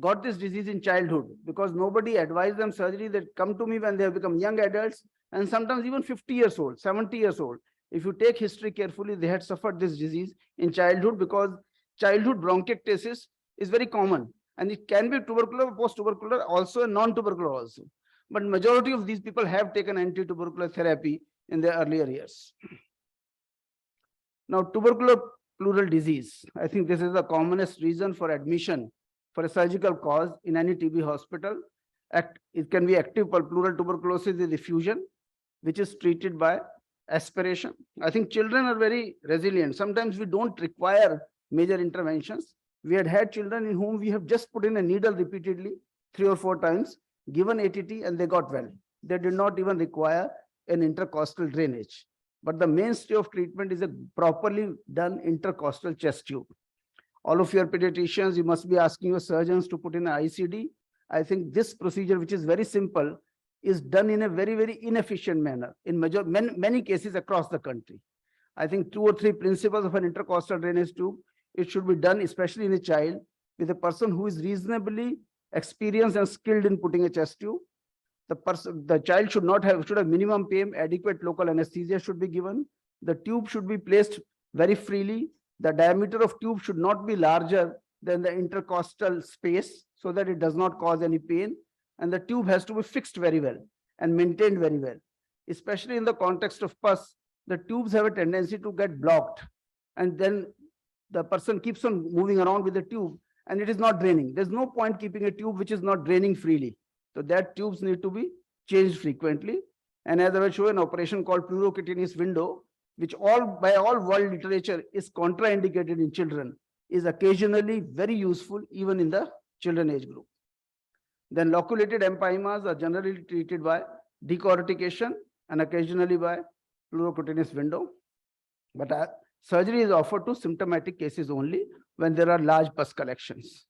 got this disease in childhood because nobody advised them surgery. That come to me when they have become young adults and sometimes even 50 years old, 70 years old. If you take history carefully, they had suffered this disease in childhood because childhood bronchiectasis is very common and it can be tubercular, post-tubercular, also a non-tubercular also. But majority of these people have taken anti-tubercular therapy in their earlier years. Now, tubercular pleural disease. I think this is the commonest reason for admission for a surgical cause in any TB hospital. It can be active pleural tuberculosis with effusion, which is treated by aspiration. I think children are very resilient. Sometimes we don't require major interventions. We had children in whom we have just put in a needle repeatedly 3 or 4 times, given ATT, and they got well. They did not even require an intercostal drainage. But the mainstay of treatment is a properly done intercostal chest tube. All of your pediatricians, you must be asking your surgeons to put in an ICD. I think this procedure, which is very simple, is done in a very, very inefficient manner in many cases across the country. I think 2 or 3 principles of an intercostal drainage tube, it should be done, especially in a child, with a person who is reasonably experienced and skilled in putting a chest tube. The child should have minimum pain, adequate local anesthesia should be given. The tube should be placed very freely. The diameter of tube should not be larger than the intercostal space so that it does not cause any pain. And the tube has to be fixed very well and maintained very well. Especially in the context of pus, the tubes have a tendency to get blocked. And then the person keeps on moving around with the tube and it is not draining. There's no point keeping a tube which is not draining freely. So that tubes need to be changed frequently. And as I will show an operation called pleurocutaneous window, which by all world literature is contraindicated in children, is occasionally very useful even in the children age group. Then loculated empyemas are generally treated by decortication and occasionally by pleurocutaneous window. But surgery is offered to symptomatic cases only when there are large pus collections.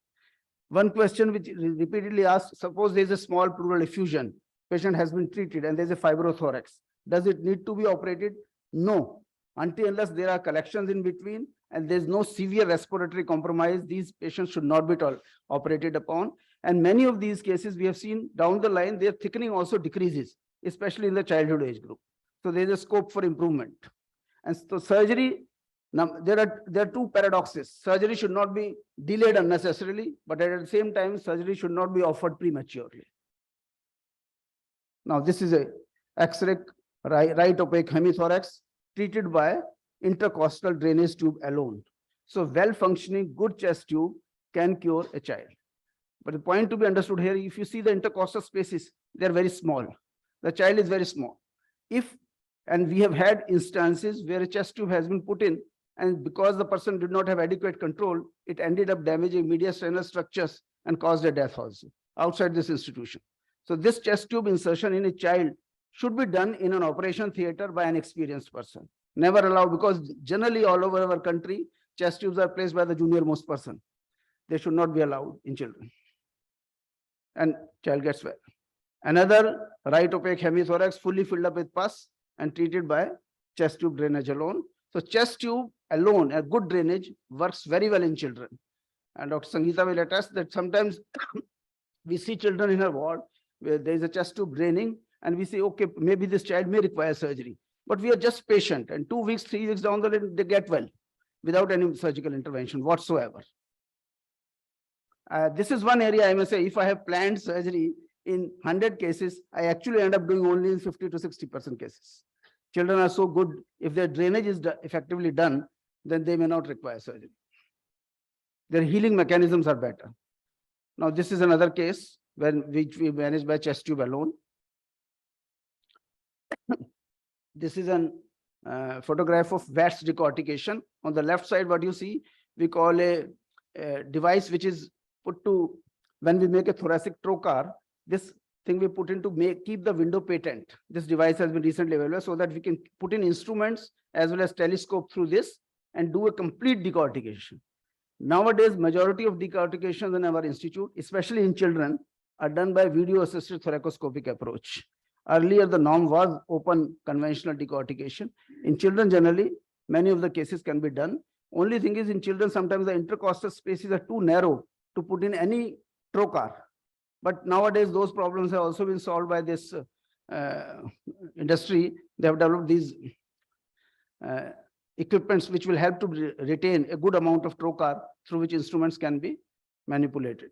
One question which is repeatedly asked, suppose there is a small pleural effusion, patient has been treated and there is a fibrothorax. Does it need to be operated? No, unless there are collections in between and there is no severe respiratory compromise, these patients should not be operated upon. And many of these cases we have seen down the line, their thickening also decreases, especially in the childhood age group. So there is a scope for improvement. And so surgery, now there are 2 paradoxes. Surgery should not be delayed unnecessarily, but at the same time, surgery should not be offered prematurely. Now this is a X-ray right opaque hemithorax treated by intercostal drainage tube alone. So well-functioning good chest tube can cure a child. But the point to be understood here, if you see the intercostal spaces, they're very small. The child is very small. And we have had instances where a chest tube has been put in, and because the person did not have adequate control, it ended up damaging mediastinal structures and caused a death also outside this institution. So this chest tube insertion in a child should be done in an operation theater by an experienced person. Never allow, because generally all over our country, chest tubes are placed by the junior most person. They should not be allowed in children. And child gets well. Another right opaque hemithorax fully filled up with pus and treated by chest tube drainage alone. So chest tube alone, a good drainage, works very well in children. And Dr. Sangeeta will attest that sometimes we see children in her ward where there is a chest tube draining and we say, okay, maybe this child may require surgery. But we are just patient, and 2 weeks, 3 weeks down the line, they get well without any surgical intervention whatsoever. This is one area I must say, if I have planned surgery in 100 cases, I actually end up doing only in 50 to 60% cases. Children are so good, if their drainage is effectively done, then they may not require surgery. Their healing mechanisms are better. Now, this is another case which we manage by chest tube alone. This is a photograph of VATS decortication. On the left side, what you see, we call a device which is put to, when we make a thoracic trocar, this thing we put in to keep the window patent. This device has been recently available so that we can put in instruments as well as telescope through this and do a complete decortication. Nowadays, majority of decortications in our institute, especially in children, are done by video-assisted thoracoscopic approach. Earlier, the norm was open conventional decortication. In children, generally, many of the cases can be done. Only thing is, in children, sometimes the intercostal spaces are too narrow to put in any trocar. But nowadays, those problems have also been solved by this industry. They have developed these equipments which will help to retain a good amount of trocar through which instruments can be manipulated.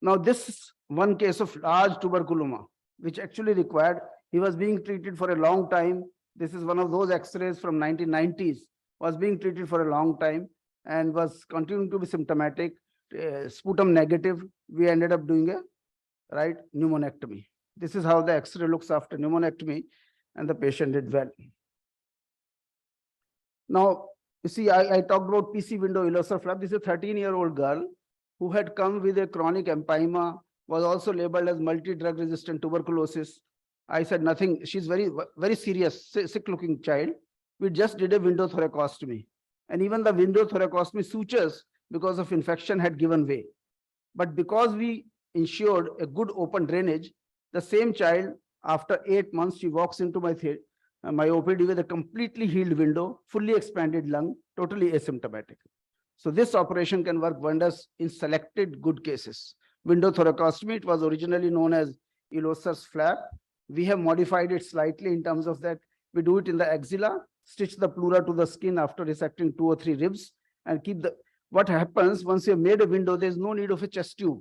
Now, this one case of large tuberculoma, which actually required, he was being treated for a long time. This is one of those X-rays from 1990s, was being treated for a long time and was continuing to be symptomatic, sputum negative. We ended up doing a pneumonectomy. This is how the X-ray looks after pneumonectomy, and the patient did well. Now, you see, I talked about PC window illocer flap. This is a 13-year-old girl who had come with a chronic empyema, was also labeled as multi-drug resistant tuberculosis. I said nothing. She's very, very serious, sick-looking child. We just did a window thoracostomy. And even the window thoracostomy sutures, because of infection, had given way. But because we ensured a good open drainage, the same child, after 8 months, she walks into my OPD with a completely healed window, fully expanded lung, totally asymptomatic. So this operation can work wonders in selected good cases. Window thoracostomy, it was originally known as illocer's flap. We have modified it slightly in terms of that we do it in the axilla, stitch the pleura to the skin after resecting 2 or 3 ribs, and keep the, what happens once you have made a window, there is no need of a chest tube,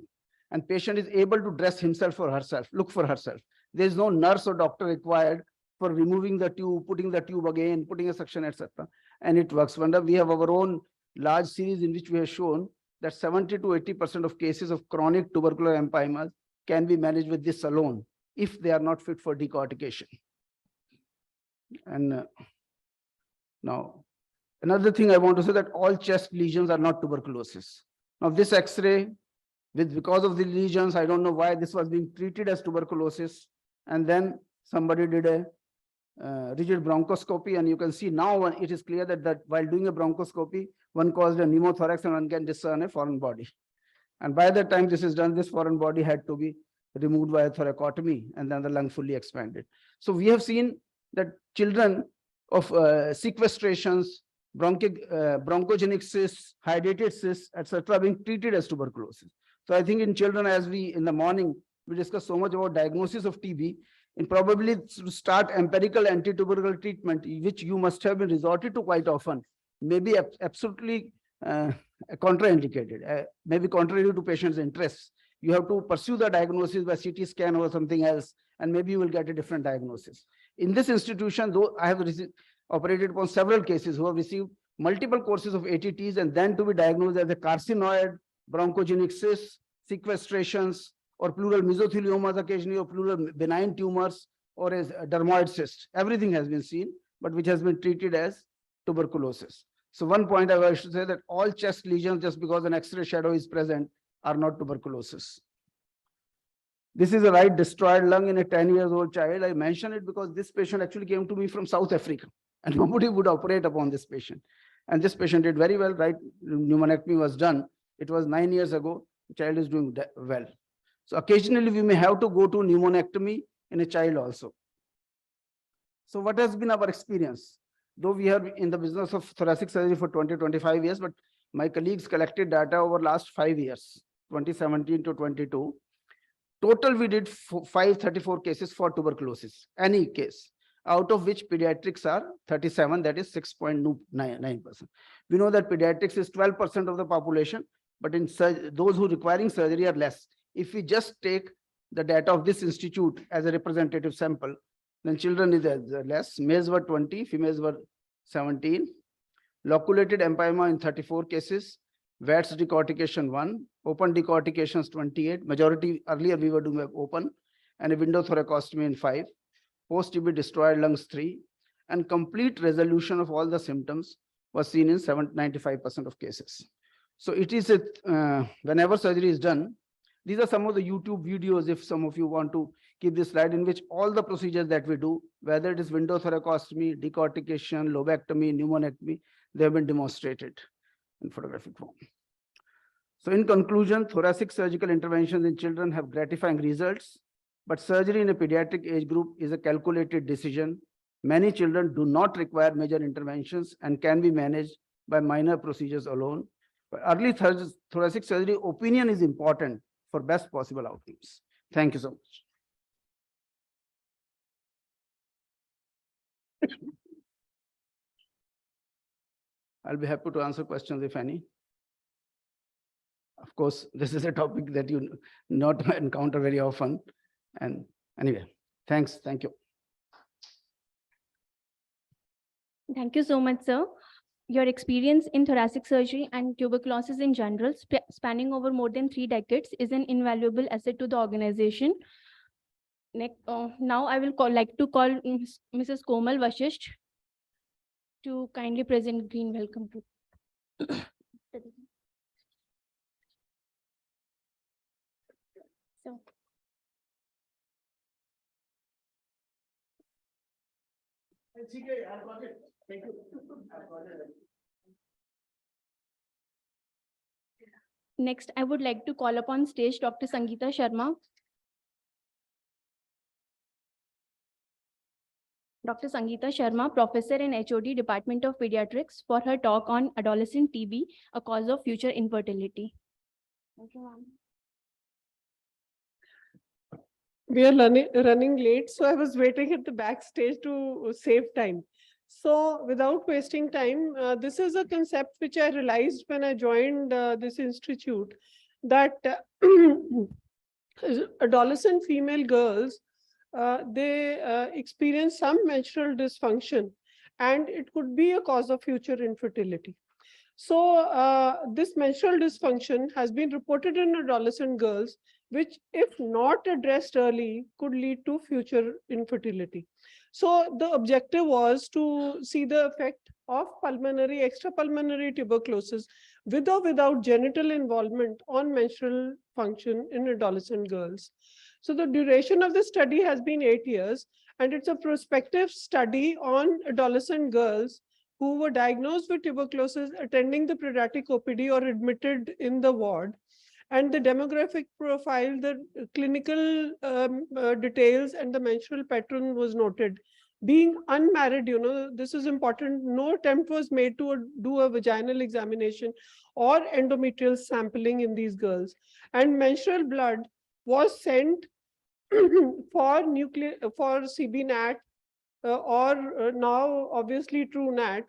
and patient is able to dress himself or herself, look for herself. There is no nurse or doctor required for removing the tube, putting the tube again, putting a suction, etc. And it works wonder. We have our own large series in which we have shown that 70 to 80% of cases of chronic tubercular empyema can be managed with this alone if they are not fit for decortication. And now, another thing I want to say that all chest lesions are not tuberculosis. Now, this X-ray, because of the lesions, I don't know why this was being treated as tuberculosis, and then somebody did a rigid bronchoscopy, and you can see now it is clear that while doing a bronchoscopy, one caused a pneumothorax and one can discern a foreign body. And by the time this is done, this foreign body had to be removed by a thoracotomy, and then the lung fully expanded. So we have seen that children of sequestrations, bronchogenic cysts, hydrated cysts, etc., being treated as tuberculosis. So I think in children, as we in the morning, we discussed so much about diagnosis of TB, and probably to start empirical anti-tubercular treatment, which you must have been resorted to quite often, may be absolutely contraindicated, maybe contrary to patient's interests. You have to pursue the diagnosis by CT scan or something else, and maybe you will get a different diagnosis. In this institution, though, I have operated upon several cases who have received multiple courses of ATTs and then to be diagnosed as a carcinoid, bronchogenic cysts, sequestrations, or pleural mesotheliomas occasionally, or pleural benign tumors, or as a dermoid cyst. Everything has been seen, but which has been treated as tuberculosis. So one point I wish to say that all chest lesions, just because an X-ray shadow is present, are not tuberculosis. This is a right destroyed lung in a 10-year-old child. I mention it because this patient actually came to me from South Africa, and nobody would operate upon this patient. And this patient did very well, right? Pneumonectomy was done. It was 9 years ago. The child is doing well. So occasionally we may have to go to pneumonectomy in a child also. So what has been our experience? Though we are in the business of thoracic surgery for 20-25 years, but my colleagues collected data over last 5 years, 2017 to 22. Total, we did 534 cases for tuberculosis, any case, out of which pediatrics are 37, that is 6.9%. We know that pediatrics is 12% of the population, but in those who requiring surgery are less. If we just take the data of this institute as a representative sample, then children is less. Males were 20, females were 17. Loculated empyema in 34 cases. VATS decortication 1, open decortications 28. Majority earlier we were doing open, and a window thoracostomy in 5. Post-TB destroyed lungs 3, and complete resolution of all the symptoms was seen in 95% of cases. So it is whenever surgery is done, these are some of the YouTube videos, if some of you want to keep this slide, in which all the procedures that we do, whether it is window thoracostomy, decortication, lobectomy, pneumonectomy, they have been demonstrated in photographic form. So in conclusion, thoracic surgical interventions in children have gratifying results, but surgery in a pediatric age group is a calculated decision. Many children do not require major interventions and can be managed by minor procedures alone. Early thoracic surgery opinion is important for best possible outcomes. Thank you so much. I'll be happy to answer questions if any. Of course, this is a topic that you not encounter very often. And anyway, thanks. Thank you. Thank you so much, sir. Your experience in thoracic surgery and tuberculosis in general, spanning over more than 3 decades, is an invaluable asset to the organization. Now I will like to call Mrs. Komal Vashisht to kindly present green welcome to. So. Thank you. Next, I would like to call upon stage Dr. Sangeeta Sharma. Dr. Sangeeta Sharma, Professor and HOD, Department of Pediatrics, for her talk on adolescent TB, a cause of future infertility. Thank you, ma'am. We are running late, so I was waiting at the backstage to save time. So without wasting time, this is a concept which I realized when I joined this institute, that adolescent female girls, they experience some menstrual dysfunction, and it could be a cause of future infertility. So this menstrual dysfunction has been reported in adolescent girls, which, if not addressed early, could lead to future infertility. So the objective was to see the effect of pulmonary, extrapulmonary tuberculosis with or without genital involvement on menstrual function in adolescent girls. So the duration of the study has been 8 years, and it's a prospective study on adolescent girls who were diagnosed with tuberculosis, attending the pediatric OPD or admitted in the ward. And the demographic profile, the clinical details, and the menstrual pattern was noted. Being unmarried, this is important. No attempt was made to do a vaginal examination or endometrial sampling in these girls. And menstrual blood was sent for CBNAT or now obviously TrueNAT,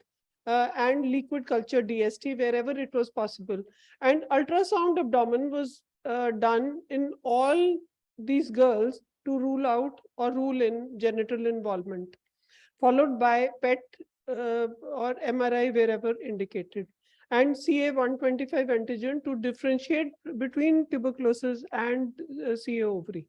and liquid culture DST wherever it was possible. And ultrasound abdomen was done in all these girls to rule out or rule in genital involvement, followed by PET or MRI wherever indicated, and CA-125 antigen to differentiate between tuberculosis and CA ovary.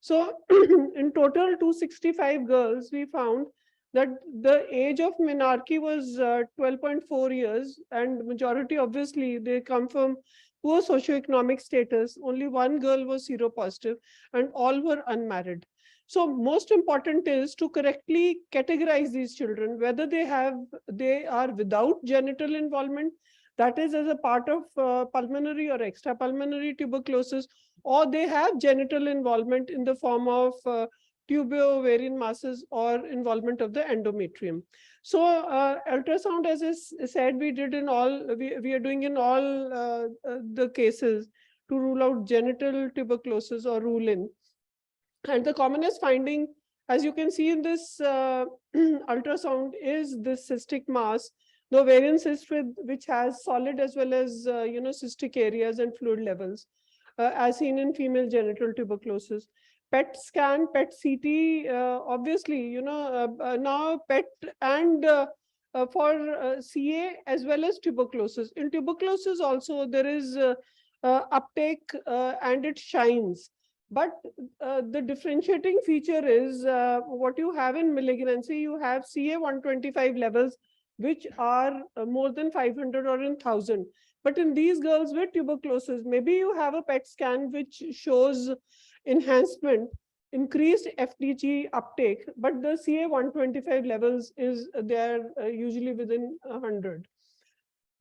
So in total, 265 girls, we found that the age of menarche was 12.4 years, and majority, obviously, they come from poor socioeconomic status. Only one girl was seropositive, and all were unmarried. So most important is to correctly categorize these children, whether they are without genital involvement, that is as a part of pulmonary or extrapulmonary tuberculosis, or they have genital involvement in the form of tubo-ovarian masses or involvement of the endometrium. So ultrasound, as I said, we did in all, we are doing in all the cases to rule out genital tuberculosis or rule in. And the commonest finding, as you can see in this ultrasound, is this cystic mass, the ovarian cyst which has solid as well as cystic areas and fluid levels, as seen in female genital tuberculosis. PET scan, PET CT, obviously, now PET and for CA as well as tuberculosis. In tuberculosis also there is uptake and it shines. But the differentiating feature is what you have in malignancy, you have CA-125 levels, which are more than 500 or in 1000. But in these girls with tuberculosis, maybe you have a PET scan which shows enhancement, increased FDG uptake, but the CA-125 levels is there usually within 100.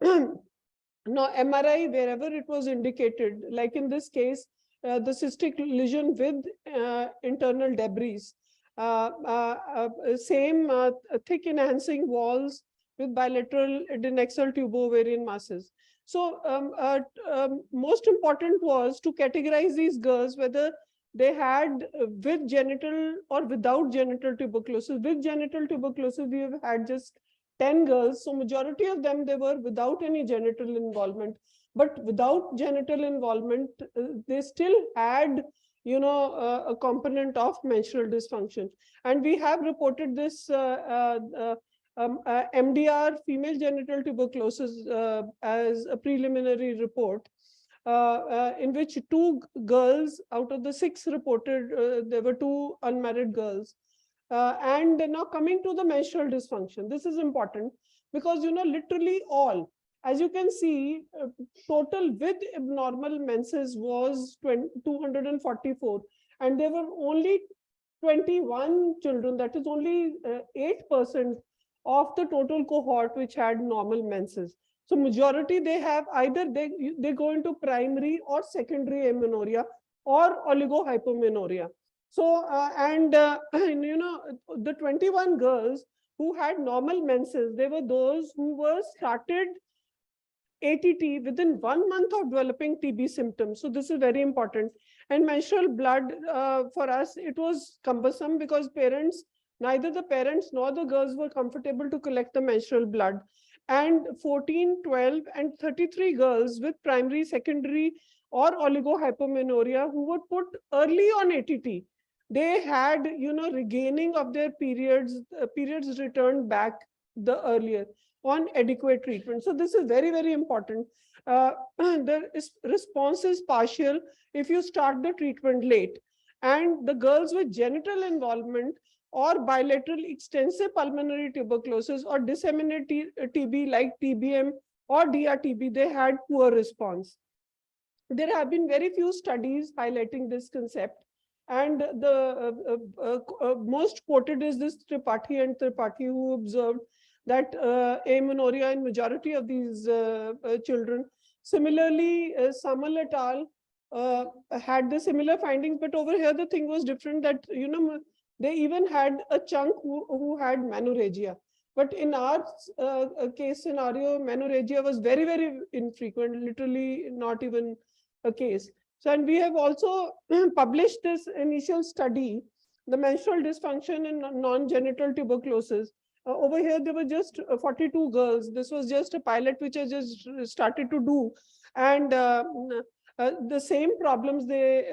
Now, MRI, wherever it was indicated, like in this case, the cystic lesion with internal debris, same thick enhancing walls with bilateral adnexal tubo-ovarian masses. So most important was to categorize these girls whether they had with genital or without genital tuberculosis. With genital tuberculosis, we have had just 10 girls. So majority of them, they were without any genital involvement. But without genital involvement, they still had, a component of menstrual dysfunction. And we have reported this MDR, female genital tuberculosis, as a preliminary report, in which 2 girls out of the 6 reported, there were 2 unmarried girls. And now coming to the menstrual dysfunction, this is important because, literally all, as you can see, total with abnormal menses was 244, and there were only 21 children, that is only 8% of the total cohort which had normal menses. So majority, they have either they go into primary or secondary amenorrhea or oligohypomenorrhea. So the 21 girls who had normal menses, they were those who were started ATT within 1 month of developing TB symptoms. So this is very important. And menstrual blood, for us, it was cumbersome because neither the parents nor the girls were comfortable to collect the menstrual blood. And 14, 12, and 33 girls with primary, secondary, or oligohypomenorrhea who were put early on ATT, they had, regaining of their periods returned back the earlier on adequate treatment. So this is very, very important. The response is partial if you start the treatment late. And the girls with genital involvement or bilateral extensive pulmonary tuberculosis or disseminated TB like TBM or DRTB, they had poor response. There have been very few studies highlighting this concept. And the most quoted is this Tripathi and Tripathi, who observed that amenorrhea in majority of these children. Similarly, Samal et al. Had the similar findings, but over here the thing was different, that they even had a chunk who had menorrhagia. But in our case scenario, menorrhagia was very, very infrequent, literally not even a case. So, and we have also published this initial study, the menstrual dysfunction in non-genital tuberculosis. Over here, there were just 42 girls. This was just a pilot which I just started to do. And the same problems they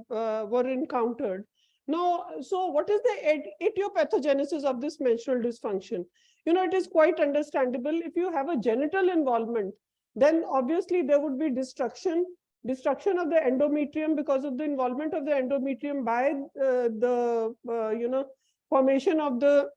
were encountered. Now, so what is the etiopathogenesis of this menstrual dysfunction? It is quite understandable. If you have a genital involvement, then obviously there would be destruction of the endometrium because of the involvement of the endometrium by the formation of the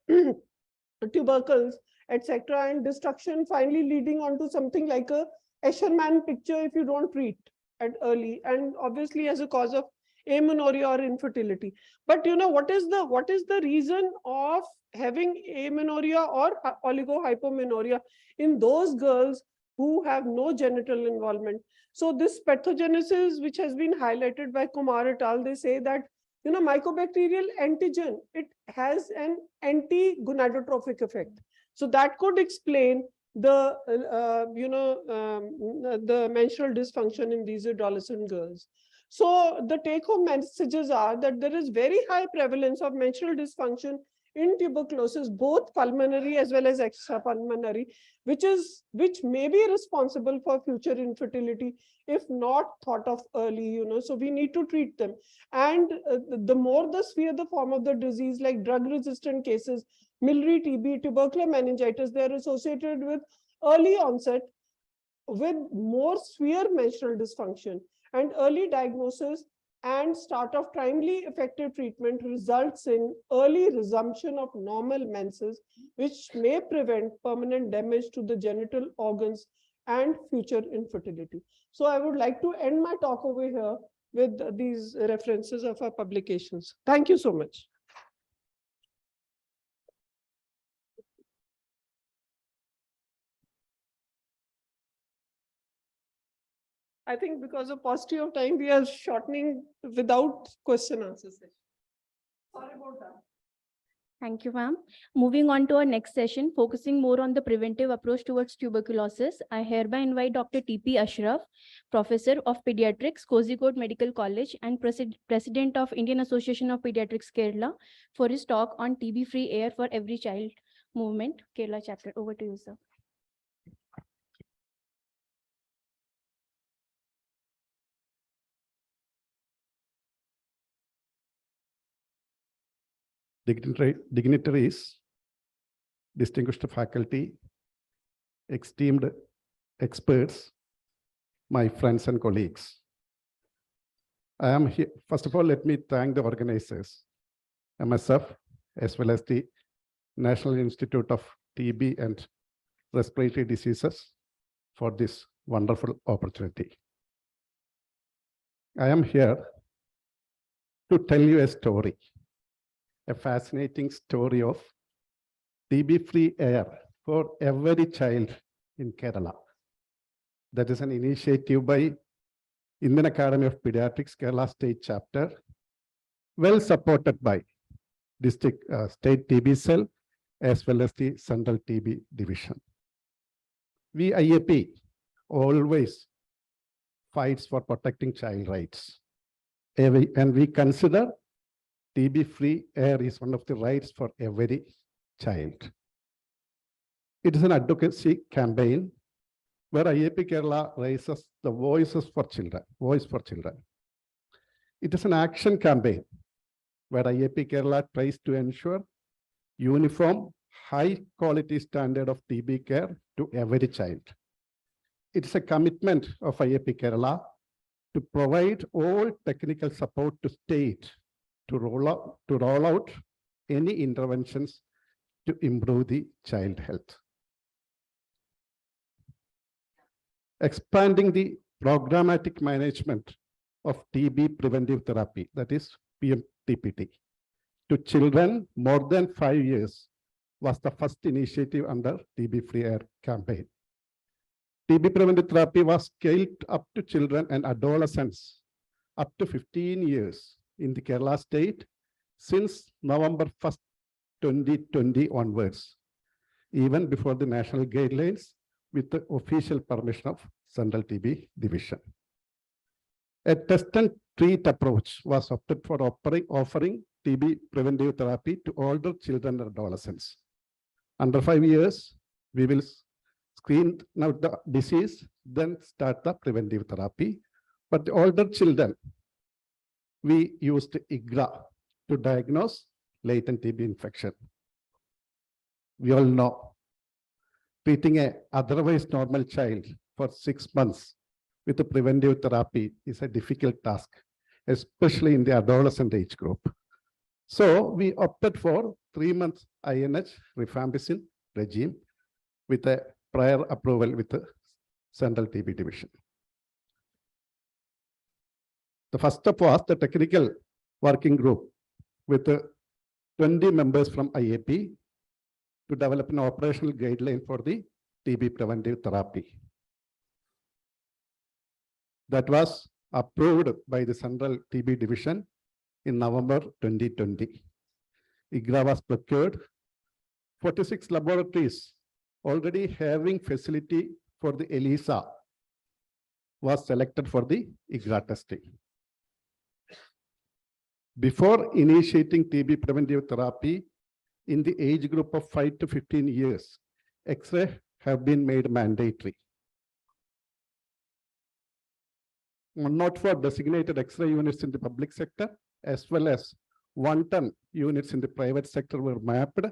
tubercles, etc., and destruction finally leading on to something like a Escherman picture if you don't treat at early, and obviously as a cause of amenorrhea or infertility. But what is the reason of having amenorrhea or oligohypomenorrhea in those girls who have no genital involvement? So this pathogenesis, which has been highlighted by Kumar et al., they say that mycobacterial antigen, it has an anti-gonadotrophic effect. So that could explain the the menstrual dysfunction in these adolescent girls. So the take-home messages are that there is very high prevalence of menstrual dysfunction in tuberculosis, both pulmonary as well as extrapulmonary, which may be responsible for future infertility if not thought of early. So we need to treat them. And the more the severe the form of the disease, like drug-resistant cases, miliary TB, tubercular meningitis, they are associated with early onset with more severe menstrual dysfunction, and early diagnosis and start of timely effective treatment results in early resumption of normal menses, which may prevent permanent damage to the genital organs and future infertility. So I would like to end my talk over here with these references of our publications. Thank you so much. I think because of paucity of time, we are shortening without question answer session. Sorry about that. Thank you, ma'am. Moving on to our next session, focusing more on the preventive approach towards tuberculosis, I hereby invite Dr. T.P. Ashraf, Professor of Pediatrics, Kozhikode Medical College, and President of Indian Association of Pediatrics, Kerala, for his talk on TB-free air for every child movement, Kerala chapter. Over to you, sir. Dignitaries, distinguished faculty, esteemed experts, my friends and colleagues. I am here. First of all, let me thank the organizers, MSF, as well as the National Institute of TB and Respiratory Diseases for this wonderful opportunity. I am here to tell you a story, a fascinating story of TB-free air for every child in Kerala. That is an initiative by Indian Academy of Pediatrics, Kerala State Chapter, well supported by District State TB Cell, as well as the Central TB Division. We IAP always fights for protecting child rights. And we consider TB-free air is one of the rights for every child. It is an advocacy campaign where IAP Kerala raises the voice for children. It is an action campaign where IAP Kerala tries to ensure uniform, high-quality standard of TB care to every child. It is a commitment of IAP Kerala to provide all technical support to state to roll out any interventions to improve the child health. Expanding the programmatic management of TB preventive therapy, that is PMTPT, to children more than 5 years was the first initiative under TB-free air campaign. TB preventive therapy was scaled up to children and adolescents up to 15 years in the Kerala state since November 1st, 2020 onwards, even before the national guidelines with the official permission of Central TB Division. A test and treat approach was opted for offering TB preventive therapy to older children and adolescents. Under 5 years, we will screen out the disease, then start the preventive therapy. But the older children, we used IGRA to diagnose latent TB infection. We all know treating an otherwise normal child for 6 months with a preventive therapy is a difficult task, especially in the adolescent age group. So we opted for 3 months INH rifampicin regime with a prior approval with the Central TB Division. The first step was the technical working group with 20 members from IAP to develop an operational guideline for the TB preventive therapy. That was approved by the Central TB Division in November 2020. IGRA was procured. 46 laboratories already having facility for the ELISA was selected for the IGRA testing. Before initiating TB preventive therapy in the age group of 5 to 15 years, X-ray have been made mandatory. Not for designated X-ray units in the public sector, as well as 110 units in the private sector were mapped.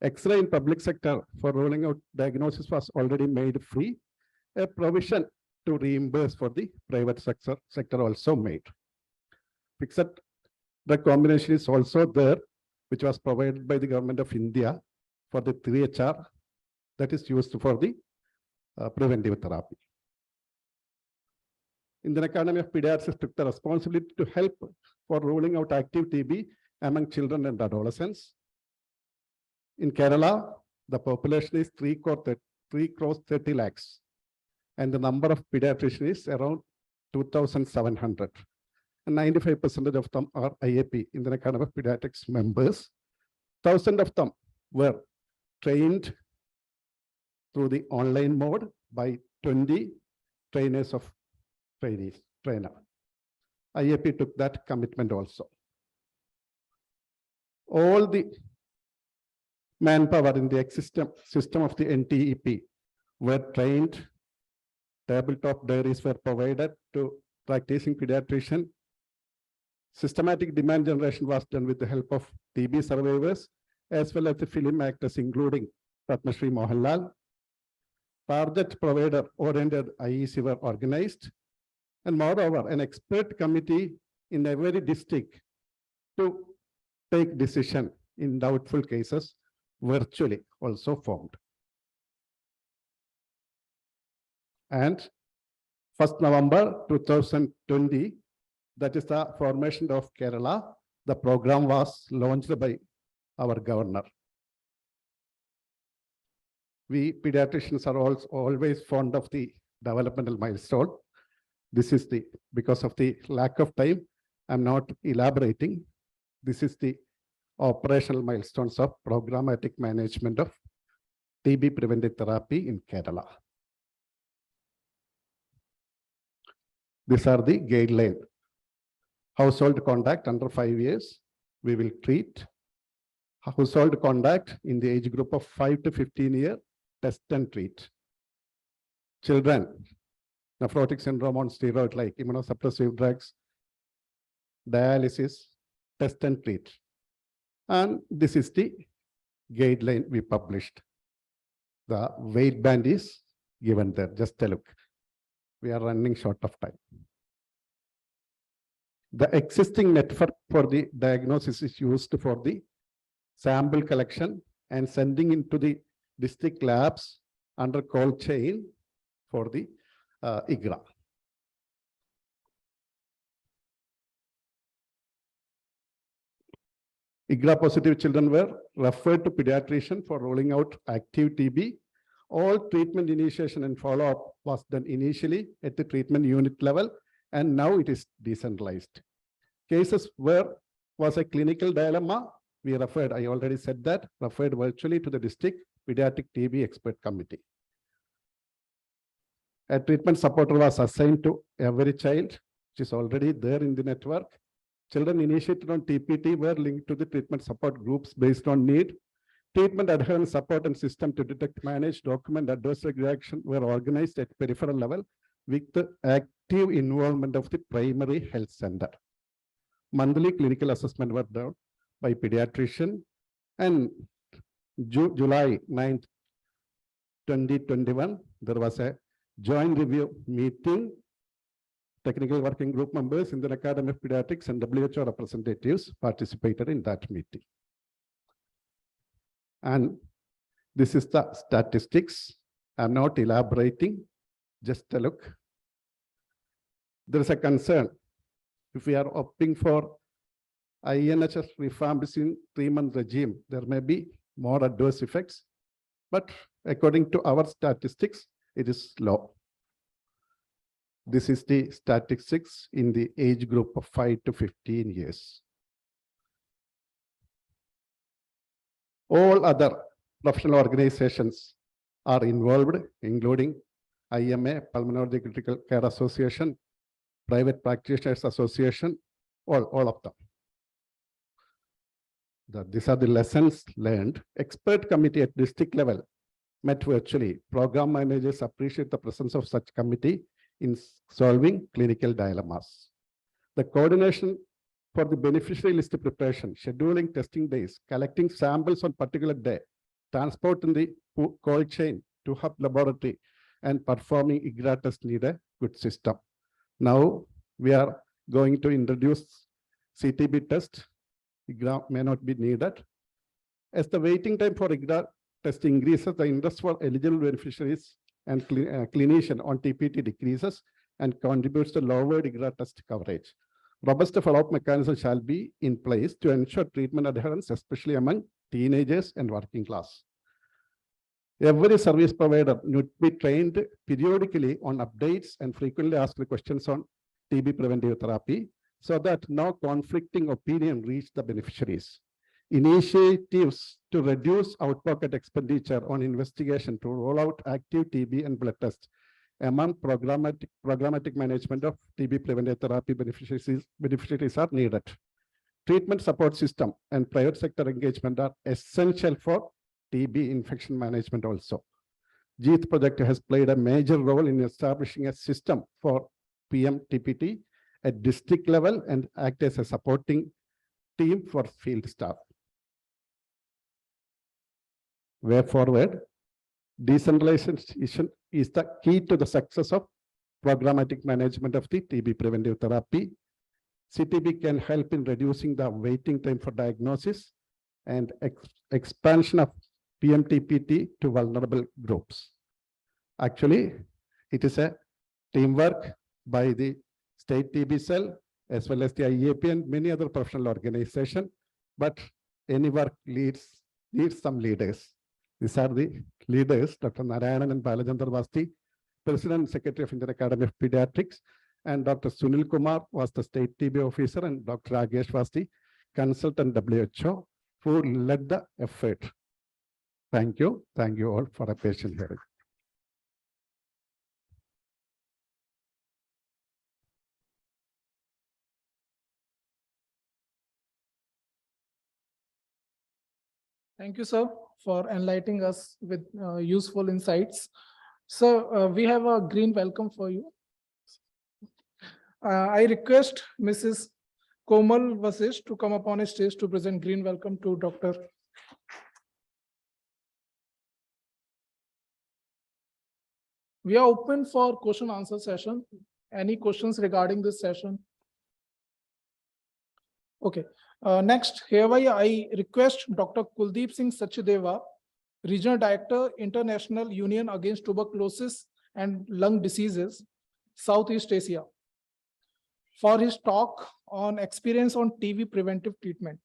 X-ray in public sector for rolling out diagnosis was already made free. A provision to reimburse for the private sector also made. Fixed drug combination is also there, which was provided by the government of India for the 3HR that is used for the preventive therapy. Indian Academy of Pediatrics took the responsibility to help for rolling out active TB among children and adolescents. In Kerala, the population is 3 crores 30 lakhs, and the number of pediatricians is around 2,700. And 95% of them are IAP, Indian Academy of Pediatrics members. 6,000 of them were trained through the online mode by 20 trainers of trainer. IAP took that commitment also. All the manpower in the system of the NTEP were trained. Tabletop diaries were provided to practicing pediatrician. Systematic demand generation was done with the help of TB survivors, as well as the film actors, including Padma Shri Mohanlal. Target provider oriented IEC were organized, and moreover, an expert committee in every district to take decision in doubtful cases virtually also formed. And 1st November 2020, that is the formation of Kerala, the program was launched by our governor. We pediatricians are also always fond of the developmental milestone. This is because of the lack of time, I'm not elaborating. This is the operational milestones of programmatic management of TB preventive therapy in Kerala. These are the guidelines. Household contact under 5 years, we will treat. Household contact in the age group of 5 to 15 years, test and treat. Children, nephrotic syndrome on steroid like immunosuppressive drugs, dialysis, test and treat. And this is the guideline we published. The weight band is given there, just a look. We are running short of time. The existing network for the diagnosis is used for the sample collection and sending into the district labs under cold chain for the IGRA. IGRA positive children were referred to pediatrician for rolling out active TB. All treatment initiation and follow-up was done initially at the treatment unit level, and now it is decentralized. Cases where was a clinical dilemma, we referred, I already said that, referred virtually to the district pediatric TB expert committee. A treatment supporter was assigned to every child, which is already there in the network. Children initiated on TPT were linked to the treatment support groups based on need. Treatment adherence support and system to detect, manage, document adverse reaction were organized at peripheral level with the active involvement of the primary health center. Monthly clinical assessment were done by pediatrician, and July 9th, 2021, there was a joint review meeting. Technical working group members, Indian Academy of Pediatrics and WHO representatives participated in that meeting. And this is the statistics. I'm not elaborating, just a look. There is a concern. If we are opting for INHS rifampicin 3-month regime, there may be more adverse effects, but according to our statistics, it is low. This is the statistics in the age group of 5 to 15 years. All other professional organizations are involved, including IMA, Pulmonary Critical Care Association, Private Practitioners Association, all of them. These are the lessons learned. Expert committee at district level met virtually. Program managers appreciate the presence of such committee in solving clinical dilemmas. The coordination for the beneficiary list preparation, scheduling testing days, collecting samples on particular day, transport in the cold chain to hub laboratory, and performing IGRA test need a good system. Now we are going to introduce CTB test. IGRA may not be needed. As the waiting time for IGRA test increases, the interest for eligible beneficiaries and clinician on TPT decreases and contributes to lower IGRA test coverage. Robust follow-up mechanism shall be in place to ensure treatment adherence, especially among teenagers and working class. Every service provider need to be trained periodically on updates and frequently asked questions on TB preventive therapy so that no conflicting opinion reach the beneficiaries. initiatives to reduce out-pocket expenditure on investigation to roll out active TB and blood tests among programmatic management of TB preventive therapy beneficiaries are needed. Treatment support system and private sector engagement are essential for TB infection management also. JEET project has played a major role in establishing a system for PMTPT at district level and act as a supporting team for field staff. Way forward, decentralization is the key to the success of programmatic management of the TB preventive therapy. CTB can help in reducing the waiting time for diagnosis and expansion of PMTPT to vulnerable groups. Actually, it is a teamwork by the state TB cell as well as the IAP and many other professional organizations, but any work needs some leaders. These are the leaders, Dr. Narayanan and Balachandra Vasti, President and Secretary of Indian Academy of Pediatrics, and Dr. Sunil Kumar was the state TB officer, and Dr. Ragesh Vasti, consultant WHO, who led the effort. Thank you. Thank you all for a patient hearing. Thank you, sir, for enlightening us with useful insights. So we have a green welcome for you. I request Mrs. Komal Vasish to come up on a stage to present green welcome to Dr. We are open for question answer session. Any questions regarding this session? Okay. Next, hereby I request Dr. Kuldeep Singh Sachdeva, Regional Director, International Union Against Tuberculosis and Lung Diseases, Southeast Asia, for his talk on experience on TB preventive treatment.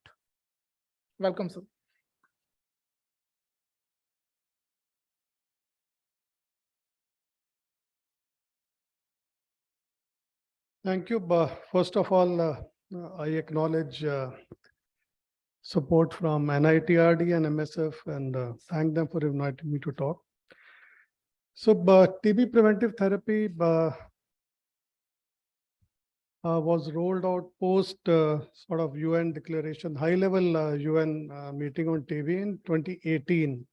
Welcome, sir. Thank you. First of all, I acknowledge support from NITRD and MSF and thank them for inviting me to talk. So TB preventive therapy was rolled out post sort of UN declaration, high-level UN meeting on TB in 2018,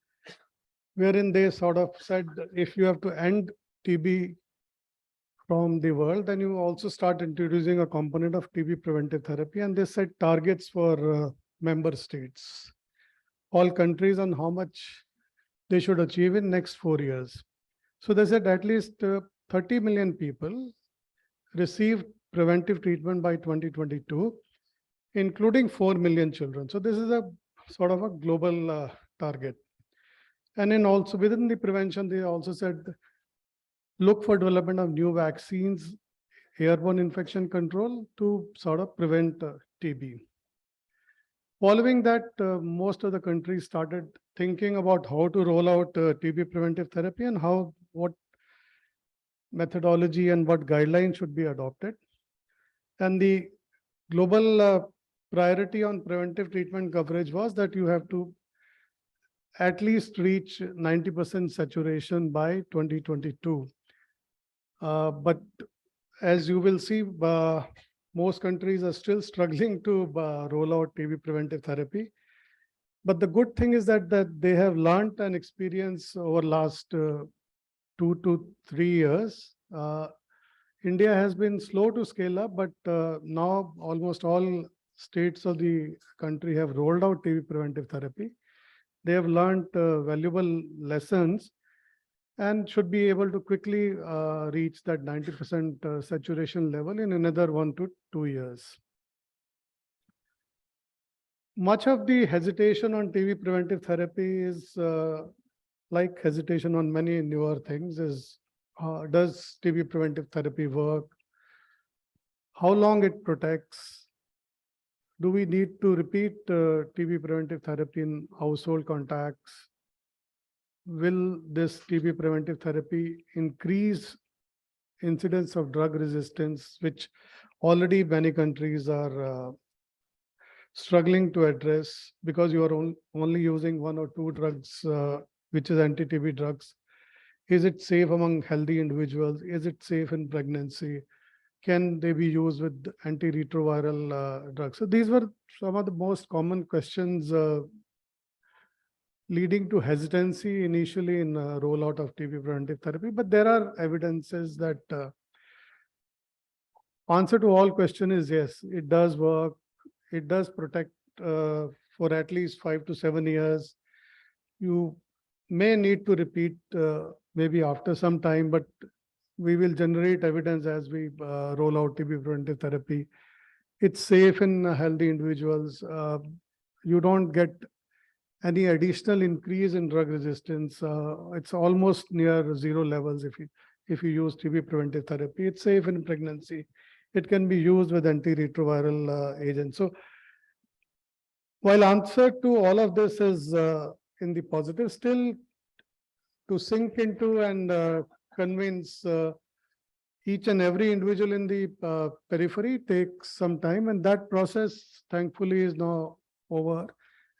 wherein they sort of said, if you have to end TB from the world, then you also start introducing a component of TB preventive therapy. And they set targets for member states, all countries, on how much they should achieve in next 4 years. So they said at least 30 million people received preventive treatment by 2022, including 4 million children. So this is a sort of a global target. And then also within the prevention, they also said, look for development of new vaccines, airborne infection control to sort of prevent TB. Following that, most of the countries started thinking about how to roll out TB preventive therapy and what methodology and what guidelines should be adopted. And the global priority on preventive treatment coverage was that you have to at least reach 90% saturation by 2022. But as you will see, most countries are still struggling to roll out TB preventive therapy. But the good thing is that they have learned and experienced over last 2 to 3 years. India has been slow to scale up, but now almost all states of the country have rolled out TB preventive therapy. They have learned valuable lessons and should be able to quickly reach that 90% saturation level in another 1 to 2 years. Much of the hesitation on TB preventive therapy is like hesitation on many newer things is, does TB preventive therapy work? How long it protects? Do we need to repeat TB preventive therapy in household contacts? Will this TB preventive therapy increase incidence of drug resistance, which already many countries are struggling to address because you are only using one or two drugs, which is anti-TB drugs. Is it safe among healthy individuals? Is it safe in pregnancy? Can they be used with antiretroviral drugs? So these were some of the most common questions leading to hesitancy initially in rollout of TB preventive therapy. But there are evidences that answer to all question is yes, it does work. It does protect for at least 5 to 7 years. You may need to repeat maybe after some time, but we will generate evidence as we roll out TB preventive therapy. It's safe in healthy individuals. You don't get any additional increase in drug resistance. It's almost near zero levels if you use TB preventive therapy. It's safe in pregnancy. It can be used with antiretroviral agents. So while answer to all of this is in the positive, still to sink into and convince each and every individual in the periphery takes some time, and that process thankfully is now over.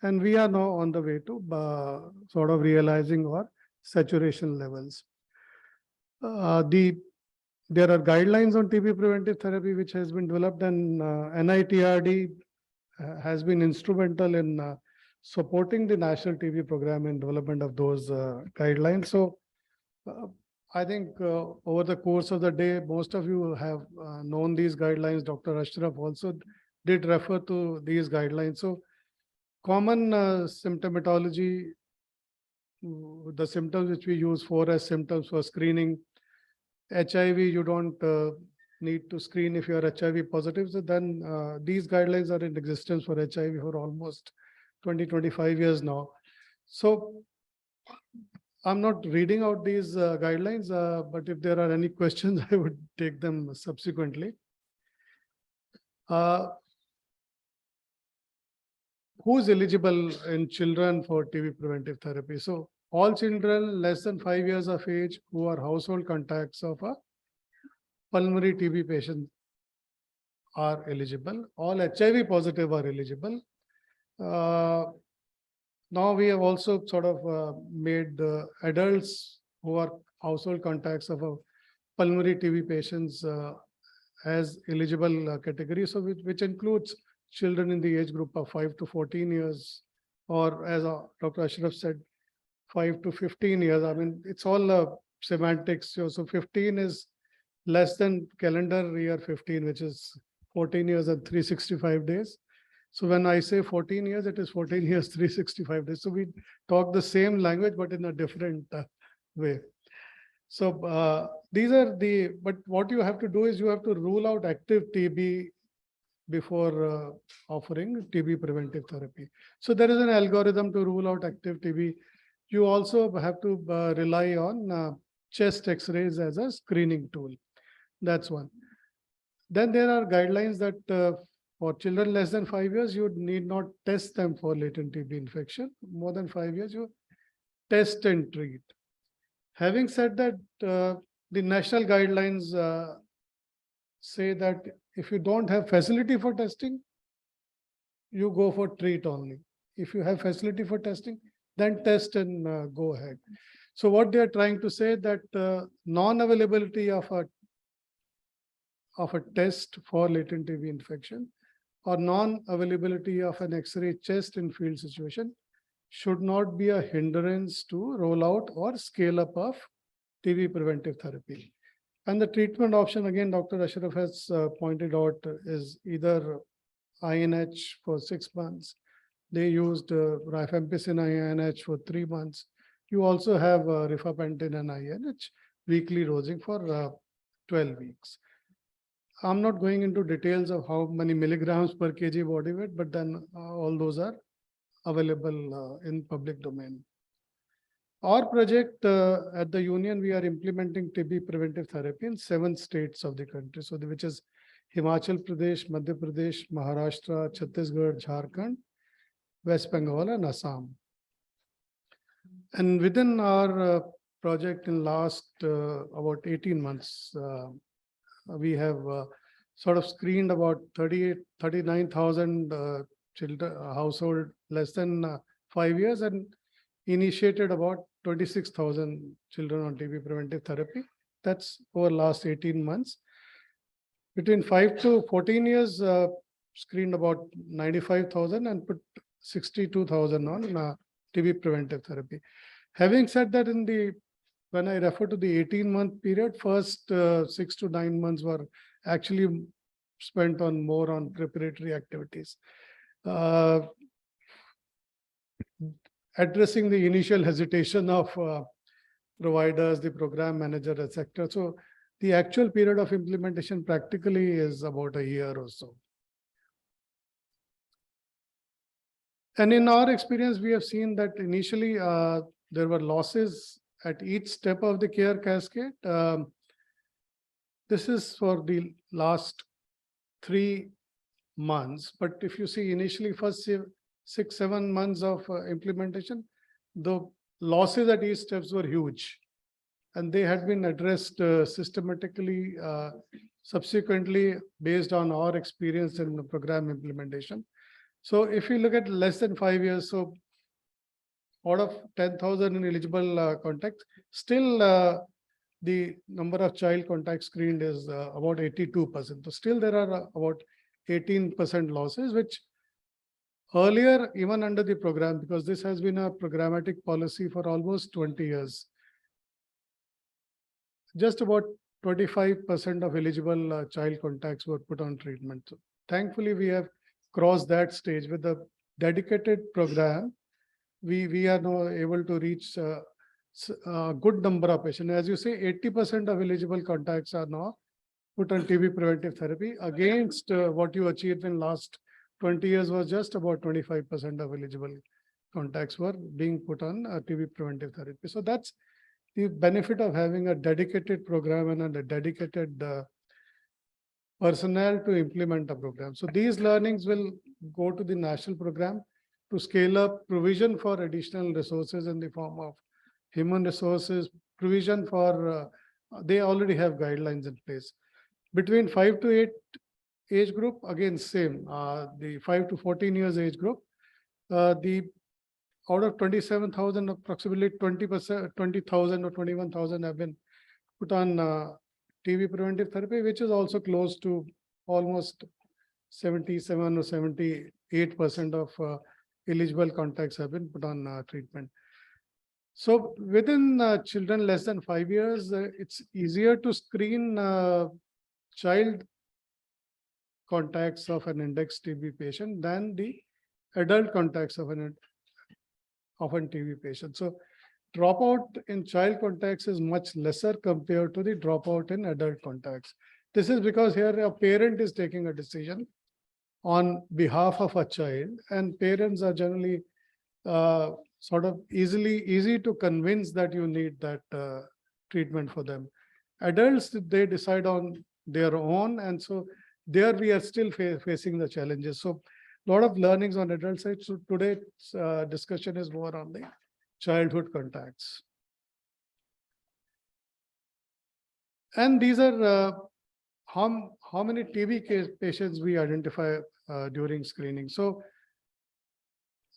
And we are now on the way to sort of realizing our saturation levels. There are guidelines on TB preventive therapy which has been developed, and NITRD has been instrumental in supporting the national TB program in development of those guidelines. So I think over the course of the day, most of you have known these guidelines. Dr. Ashraf also did refer to these guidelines. So common symptomatology, the symptoms which we use for as symptoms for screening. HIV, you don't need to screen if you are HIV positive. So then these guidelines are in existence for HIV for almost 20-25 years now. So I'm not reading out these guidelines, but if there are any questions, I would take them subsequently. Who's eligible in children for TB preventive therapy? So all children less than 5 years of age who are household contacts of a pulmonary TB patient are eligible. All HIV positive are eligible. Now we have also sort of made adults who are household contacts of a pulmonary TB patients as eligible category, so which includes children in the age group of 5 to 14 years, or as Dr. Ashraf said, 5 to 15 years. I mean, it's all semantics. So 15 is less than calendar year 15, which is 14 years and 365 days. So when I say 14 years, it is 14 years, 365 days. So we talk the same language, but in a different way. So these are but what you have to do is you have to rule out active TB before offering TB preventive therapy. So there is an algorithm to rule out active TB. You also have to rely on chest X-rays as a screening tool. That's one. Then there are guidelines that for children less than 5 years, you need not test them for latent TB infection. More than 5 years, you test and treat. Having said that, the national guidelines say that if you don't have facility for testing, you go for treat only. If you have facility for testing, then test and go ahead. So what they are trying to say that non-availability of a test for latent TB infection or non-availability of an X-ray chest in field situation should not be a hindrance to roll out or scale up of TB preventive therapy. And the treatment option, again, Dr. Ashraf has pointed out, is either INH for 6 months. They used rifampicin INH for 3 months. You also have rifampicin and INH weekly dosing for 12 weeks. I'm not going into details of how many milligrams per kg body weight, but then all those are available in public domain. Our project at the Union, we are implementing TB preventive therapy in 7 states of the country. So which is Himachal Pradesh, Madhya Pradesh, Maharashtra, Chhattisgarh, Jharkhand, West Bengal, and Assam. And within our project in last about 18 months, we have sort of screened about 39,000 children, household less than 5 years, and initiated about 26,000 children on TB preventive therapy. That's over last 18 months. Between 5 to 14 years, screened about 95,000 and put 62,000 on TB preventive therapy. Having said that, when I refer to the 18-month period, first 6 to 9 months were actually spent on more on preparatory activities. Addressing the initial hesitation of providers, the program manager, etc. So the actual period of implementation practically is about a year or so. And in our experience, we have seen that initially there were losses at each step of the care cascade. This is for the last 3 months. But if you see initially first 6-7 months of implementation, the losses at each steps were huge. And they had been addressed systematically, subsequently based on our experience in the program implementation. So if you look at less than 5 years, so out of 10,000 ineligible contacts, still the number of child contacts screened is about 82%. So still there are about 18% losses, which earlier, even under the program, because this has been a programmatic policy for almost 20 years, just about 25% of eligible child contacts were put on treatment. So thankfully, we have crossed that stage with the dedicated program. We are now able to reach a good number of patients. As you say, 80% of eligible contacts are now put on TB preventive therapy against what you achieved in last 20 years was just about 25% of eligible contacts were being put on TB preventive therapy. So that's the benefit of having a dedicated program and a dedicated personnel to implement a program. So these learnings will go to the national program to scale up provision for additional resources in the form of human resources, provision for, they already have guidelines in place. Between 5 to 8 age group, again, same, the 5 to 14 years age group, out of 27,000, approximately 20%, 20,000 or 21,000 have been put on TB preventive therapy, which is also close to almost 77 or 78% of eligible contacts have been put on treatment. So within children less than 5 years, it's easier to screen child contacts of an index TB patient than the adult contacts of an TB patient. So dropout in child contacts is much lesser compared to the dropout in adult contacts. This is because here a parent is taking a decision on behalf of a child, and parents are generally sort of easy to convince that you need that treatment for them. Adults, they decide on their own, and so there we are still facing the challenges. So a lot of learnings on adult side. So today's discussion is more on the childhood contacts. And these are how many TB patients we identify during screening. So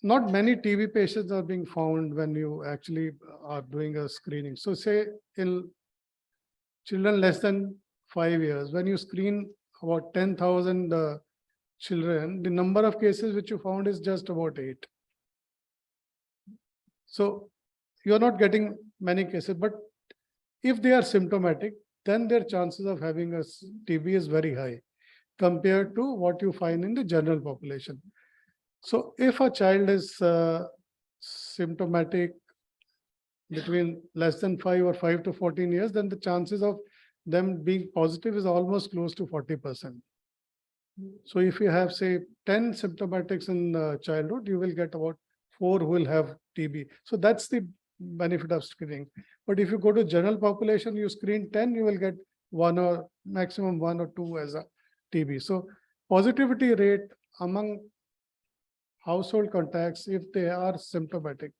not many TB patients are being found when you actually are doing a screening. So say in children less than 5 years, when you screen about 10,000 children, the number of cases which you found is just about 8. So you're not getting many cases, but if they are symptomatic, then their chances of having a TB is very high compared to what you find in the general population. So if a child is symptomatic between less than 5 or 5 to 14 years, then the chances of them being positive is almost close to 40%. So if you have, say, 10 symptomatics in childhood, you will get about 4 who will have TB. So that's the benefit of screening. But if you go to general population, you screen 10, you will get 1 or maximum 1 or 2 as a TB. So positivity rate among household contacts, if they are symptomatic,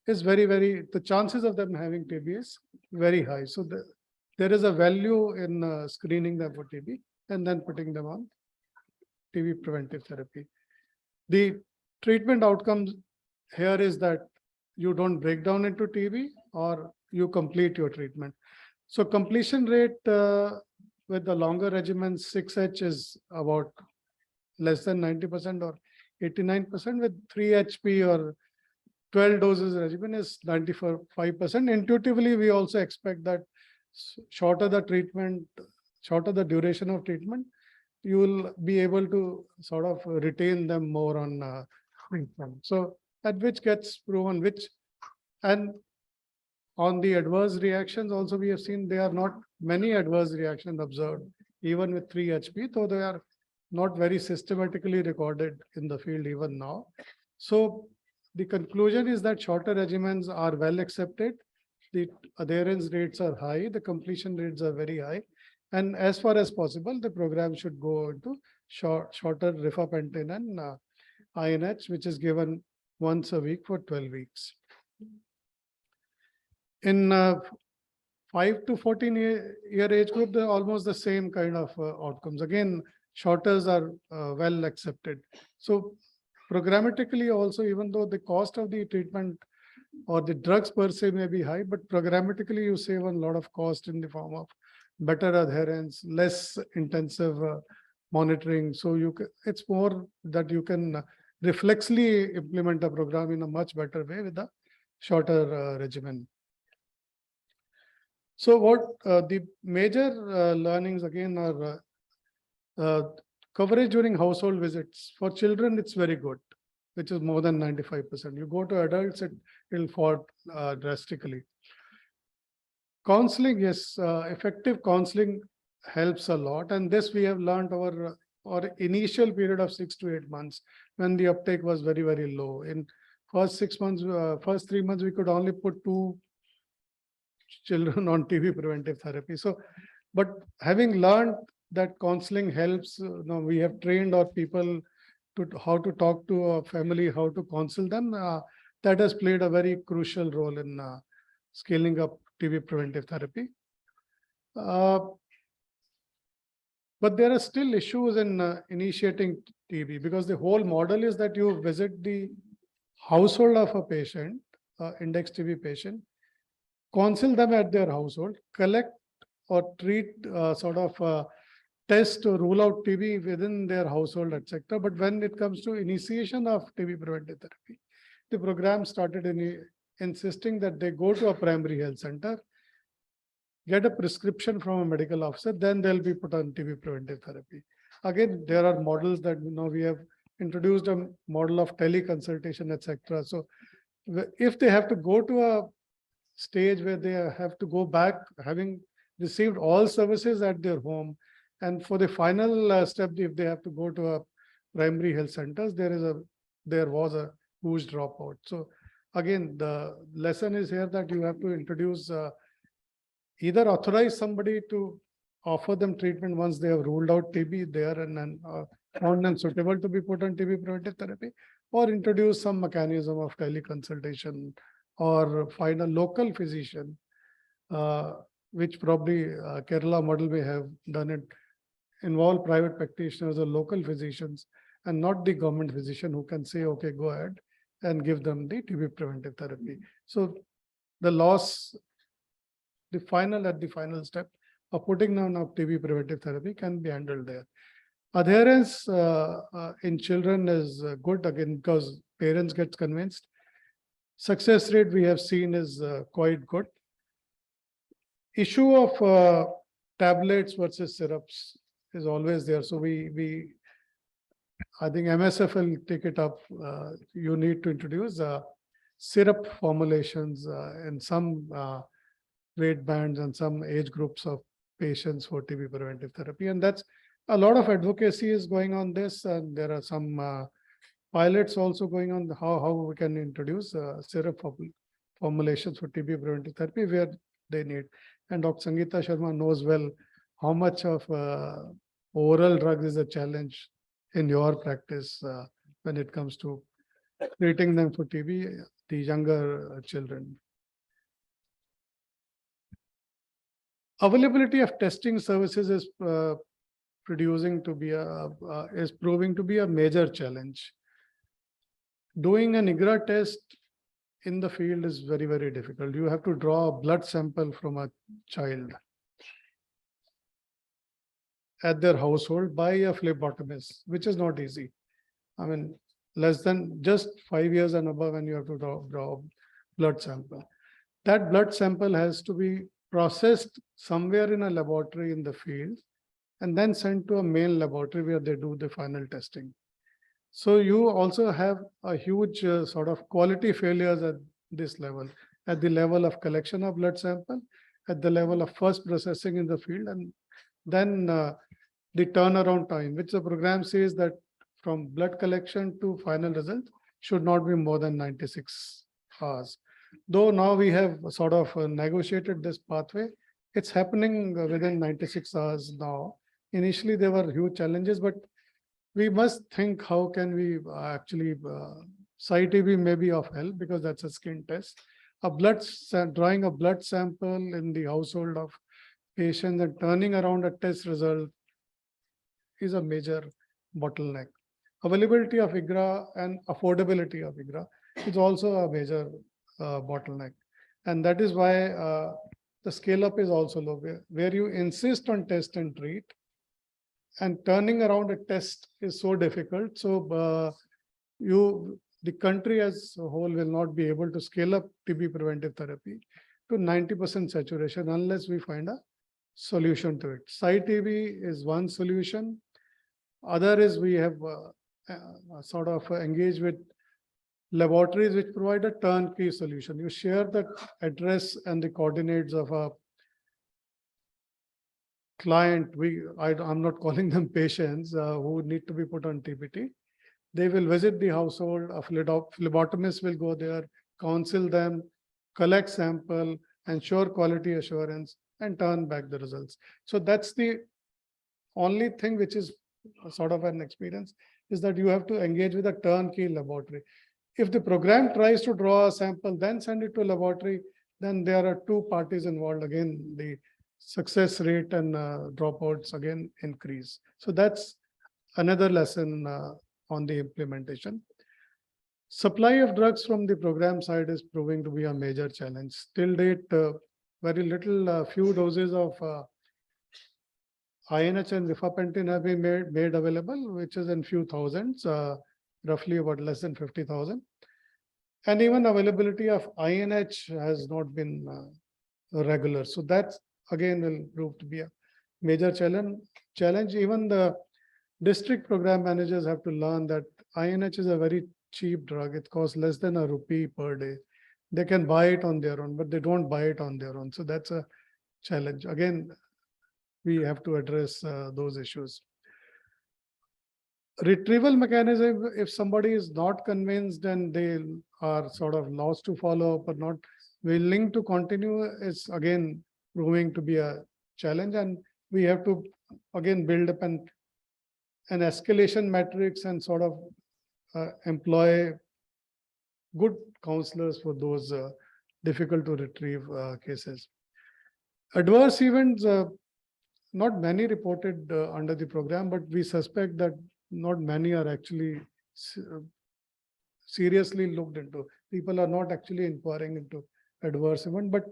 is the chances of them having TB is very high. So there is a value in screening them for TB and then putting them on TB preventive therapy. The treatment outcomes here is that you don't break down into TB or you complete your treatment. So completion rate with the longer regimen 6H is about less than 90% or 89%. With 3HP or 12 doses regimen is 95%. Intuitively, we also expect that shorter the treatment, shorter the duration of treatment, you will be able to sort of retain them more on treatment. So that which gets proven, and on the adverse reactions also we have seen there are not many adverse reactions observed, even with 3HP, though they are not very systematically recorded in the field even now. So the conclusion is that shorter regimens are well accepted. The adherence rates are high, the completion rates are very high. And as far as possible, the program should go into shorter rifampicin and INH, which is given once a week for 12 weeks. In 5 to 14-year age group, they're almost the same kind of outcomes. Again, shorters are well accepted. So programmatically also, even though the cost of the treatment or the drugs per se may be high, but programmatically you save a lot of cost in the form of better adherence, less intensive monitoring. So it's more that you can reflexly implement a program in a much better way with a shorter regimen. So what the major learnings again are coverage during household visits. For children, it's very good, which is more than 95%. You go to adults, it will fall drastically. Counseling, yes, effective counseling helps a lot. And this we have learned over our initial period of 6 to 8 months when the uptake was very, very low. In first 6 months, first 3 months, we could only put 2 children on TB preventive therapy. So, but having learned that counseling helps, we have trained our people to how to talk to a family, how to counsel them. That has played a very crucial role in scaling up TB preventive therapy. But there are still issues in initiating TB because the whole model is that you visit the household of a patient, index TB patient, counsel them at their household, collect or treat test to rule out TB within their household, etc. But when it comes to initiation of TB preventive therapy, the program started insisting that they go to a primary health center, get a prescription from a medical officer, then they'll be put on TB preventive therapy. Again, there are models that we have introduced a model of teleconsultation, etc. So if they have to go to a stage where they have to go back, having received all services at their home, and for the final step, if they have to go to a primary health centers, there was a huge dropout. So again, the lesson is here that you have to introduce, either authorize somebody to offer them treatment once they have ruled out TB there and found them suitable to be put on TB preventive therapy, or introduce some mechanism of teleconsultation or find a local physician, which probably Kerala model may have done it, involve private practitioners or local physicians and not the government physician who can say, okay, go ahead and give them the TB preventive therapy. So the loss, at the final step of putting down of TB preventive therapy can be handled there. Adherence in children is good again because parents get convinced. Success rate we have seen is quite good. Issue of tablets versus syrups is always there. So I think MSF will take it up. You need to introduce syrup formulations in some weight bands and some age groups of patients for TB preventive therapy. And that's a lot of advocacy is going on this. And there are some pilots also going on how we can introduce syrup formulations for TB preventive therapy where they need. And Dr. Sangeeta Sharma knows well how much of oral drugs is a challenge in your practice when it comes to treating them for TB, the younger children. Availability of testing services is proving to be a major challenge. doing an IGRA test in the field is very, very difficult. You have to draw a blood sample from a child at their household by a phlebotomist, which is not easy. I mean, less than just 5 years and above, and you have to draw blood sample. That blood sample has to be processed somewhere in a laboratory in the field and then sent to a main laboratory where they do the final testing. So you also have a huge sort of quality failures at this level, at the level of collection of blood sample, at the level of first processing in the field, and then the turnaround time, which the program says that from blood collection to final result should not be more than 96 hours. Though now we have sort of negotiated this pathway, it's happening within 96 hours now. Initially, there were huge challenges, but we must think how can we actually, SciTB may be of help because that's a skin test. Drawing a blood sample in the household of patients and turning around a test result is a major bottleneck. Availability of IGRA and affordability of IGRA is also a major bottleneck. And that is why the scale up is also low, where you insist on test and treat, and turning around a test is so difficult. So the country as a whole will not be able to scale up TB preventive therapy to 90% saturation unless we find a solution to it. SciTB is one solution. Other is we have sort of engaged with laboratories which provide a turnkey solution. You share the address and the coordinates of a client. I'm not calling them patients who need to be put on TPT. They will visit the household, a phlebotomist will go there, counsel them, collect sample, ensure quality assurance, and turn back the results. So that's the only thing which is sort of an experience, is that you have to engage with a turnkey laboratory. If the program tries to draw a sample, then send it to a laboratory, then there are two parties involved. Again, the success rate and dropouts again increase. So that's another lesson on the implementation. Supply of drugs from the program side is proving to be a major challenge. Till date, very little, few doses of INH and rifampicin have been made available, which is in few thousands, roughly about less than 50,000. And even availability of INH has not been regular. So that's again will prove to be a major challenge. Even the district program managers have to learn that INH is a very cheap drug. It costs less than ₹1 per day. They can buy it on their own, but they don't buy it on their own. So that's a challenge. Again, we have to address those issues. Retrieval mechanism, if somebody is not convinced and they are sort of lost to follow up or not willing to continue, is again proving to be a challenge. And we have to again build up an escalation matrix and sort of employ good counselors for those difficult to retrieve cases. Adverse events, not many reported under the program, but we suspect that not many are actually seriously looked into. People are not actually inquiring into adverse event, but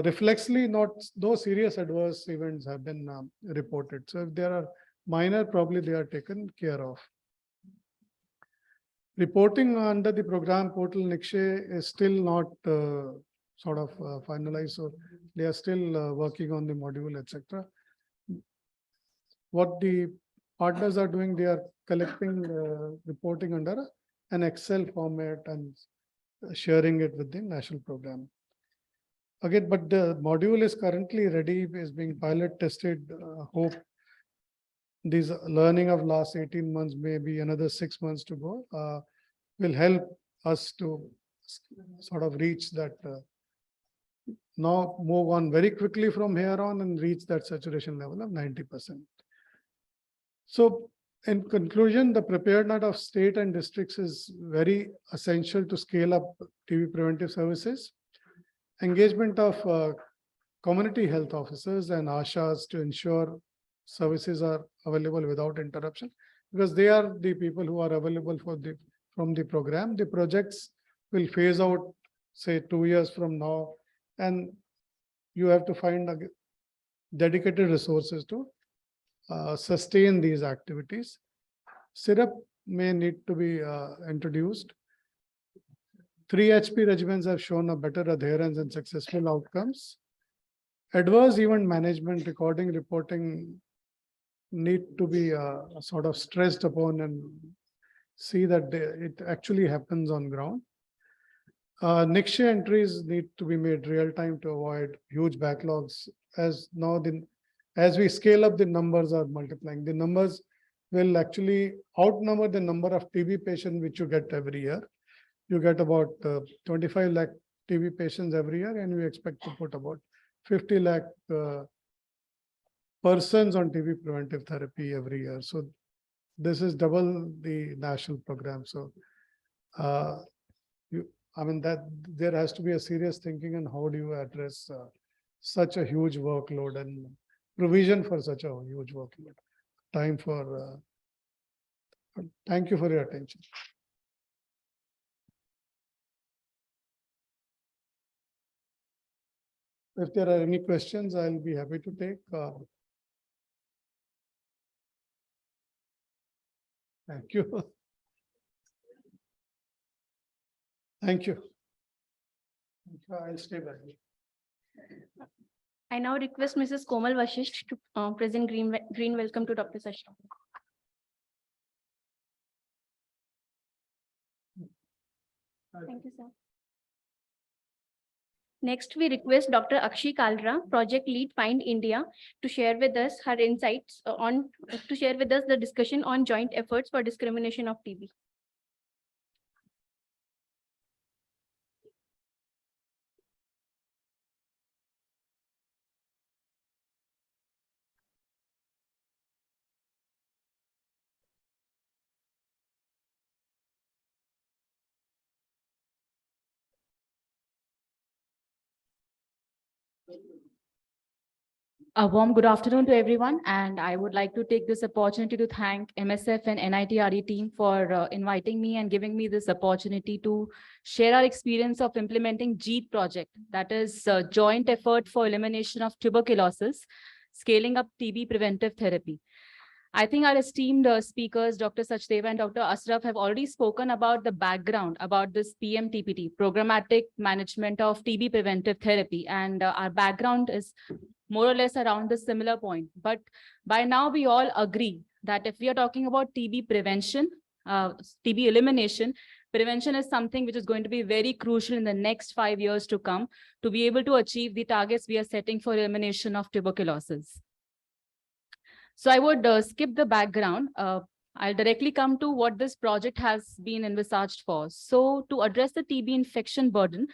reflexly, not those serious adverse events have been reported. So if there are minor, probably they are taken care of. Reporting under the program portal Nikshay is still not sort of finalized. So they are still working on the module, etc. What the partners are doing, they are collecting reporting under an Excel format and sharing it with the national program. Again, but the module is currently ready, is being pilot tested. Hope these learning of last 18 months, maybe another 6 months to go, will help us to sort of reach that, now move on very quickly from here on and reach that saturation level of 90%. So in conclusion, the preparedness of state and districts is very essential to scale up TB preventive services. Engagement of community health officers and ASHAs to ensure services are available without interruption, because they are the people who are available for the from the program. The projects will phase out, say 2 years from now, and you have to find dedicated resources to sustain these activities. Syrup may need to be introduced. 3 HP regimens have shown a better adherence and successful outcomes. Adverse event management, recording, reporting need to be sort of stressed upon and see that it actually happens on ground. Next year entries need to be made real time to avoid huge backlogs. As now, as we scale up, the numbers are multiplying. The numbers will actually outnumber the number of TB patients which you get every year. You get about 25 lakh TB patients every year, and we expect to put about 50 lakh persons on TB preventive therapy every year. So this is double the national program. So I mean that there has to be a serious thinking on how do you address such a huge workload and provision for such a huge workload. Time for thank you for your attention. If there are any questions, I'll be happy to take. Thank you. Thank you. I'll stay back. I now request Mrs. Komal Vashisht to present green welcome to Dr. Sachdev. Thank you, sir. Next, we request Dr. Akshi Kalra, Project Lead Find India, to share with us her insights to share with us the discussion on joint efforts for discrimination of TB. A warm good afternoon to everyone, and I would like to take this opportunity to thank MSF and NITRE team for inviting me and giving me this opportunity to share our experience of implementing JEET project, that is a joint effort for elimination of tuberculosis, scaling up TB preventive therapy. I think our esteemed speakers, Dr. Sachdeva and Dr. Asraf, have already spoken about the background about this PMTPT, Programmatic Management of TB Preventive Therapy, and our background is more or less around the similar point. But by now we all agree that if we are talking about TB prevention, TB elimination, prevention is something which is going to be very crucial in the next 5 years to come to be able to achieve the targets we are setting for elimination of tuberculosis. So I would skip the background. I'll directly come to what this project has been envisaged for. So to address the TB infection burden,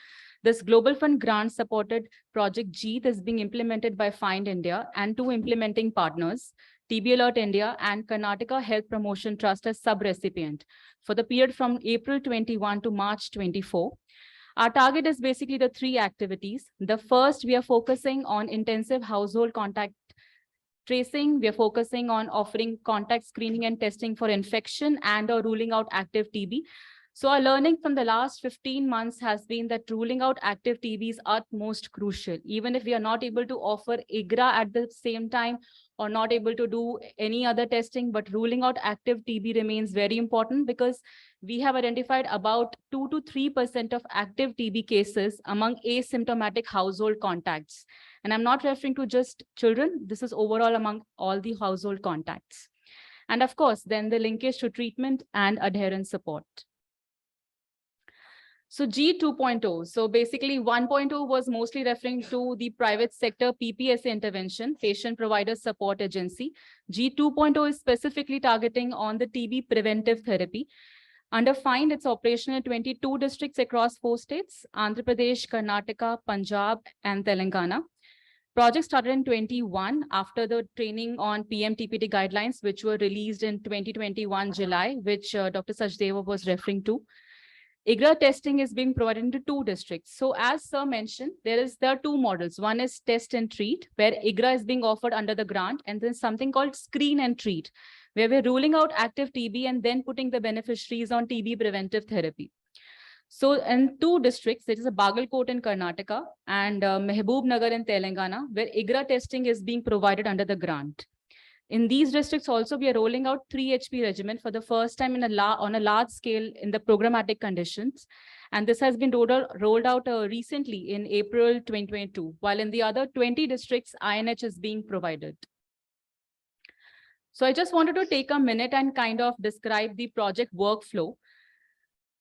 this Global Fund grant supported Project JEET is being implemented by Find India and 2 implementing partners, TB Alert India and Karnataka Health Promotion Trust as sub-recipient for the period from April 21 to March 24. Our target is basically the 3 activities. The first, we are focusing on intensive household contact tracing. We are focusing on offering contact screening and testing for infection and or ruling out active TB. So our learning from the last 15 months has been that ruling out active TB is utmost crucial. Even if we are not able to offer IGRA at the same time or not able to do any other testing, but ruling out active TB remains very important because we have identified about 2 to 3% of active TB cases among asymptomatic household contacts. And I'm not referring to just children. This is overall among all the household contacts. And of course, then the linkage to treatment and adherence support. So JEET 2.0. So basically 1.0 was mostly referring to the private sector PPSA intervention, patient provider support agency. JEET 2.0 is specifically targeting on the TB preventive therapy. Under Find, it's operational in 22 districts across 4 states, Andhra Pradesh, Karnataka, Punjab, and Telangana. Project started in 21 after the training on PMTPT guidelines, which were released in 2021 July, which Dr. Sachdeva was referring to. IGRA testing is being provided into 2 districts. So as Sir mentioned, there are 2 models. One is test and treat, where IGRA is being offered under the grant, and then something called screen and treat, where we're ruling out active TB and then putting the beneficiaries on TB preventive therapy. So in 2 districts, it is a Bagalkot in Karnataka and Mehboob Nagar in Telangana, where IGRA testing is being provided under the grant. In these districts also, we are rolling out 3 HP regimen for the first time on a large scale in the programmatic conditions. And this has been rolled out recently in April 2022, while in the other 20 districts, INH is being provided. So I just wanted to take a minute and kind of describe the project workflow.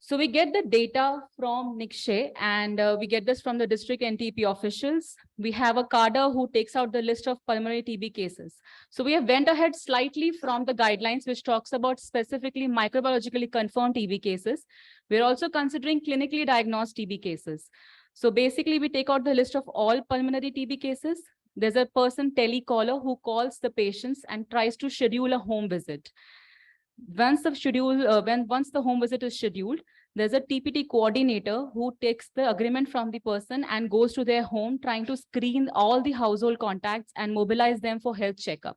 So we get the data from Nikshay, and we get this from the district NTP officials. We have a cadre who takes out the list of pulmonary TB cases. So we have went ahead slightly from the guidelines, which talks about specifically microbiologically confirmed TB cases. We're also considering clinically diagnosed TB cases. So basically, we take out the list of all pulmonary TB cases. There's a person telecaller who calls the patients and tries to schedule a home visit. Once the home visit is scheduled, there's a TPT coordinator who takes the agreement from the person and goes to their home, trying to screen all the household contacts and mobilize them for health checkup.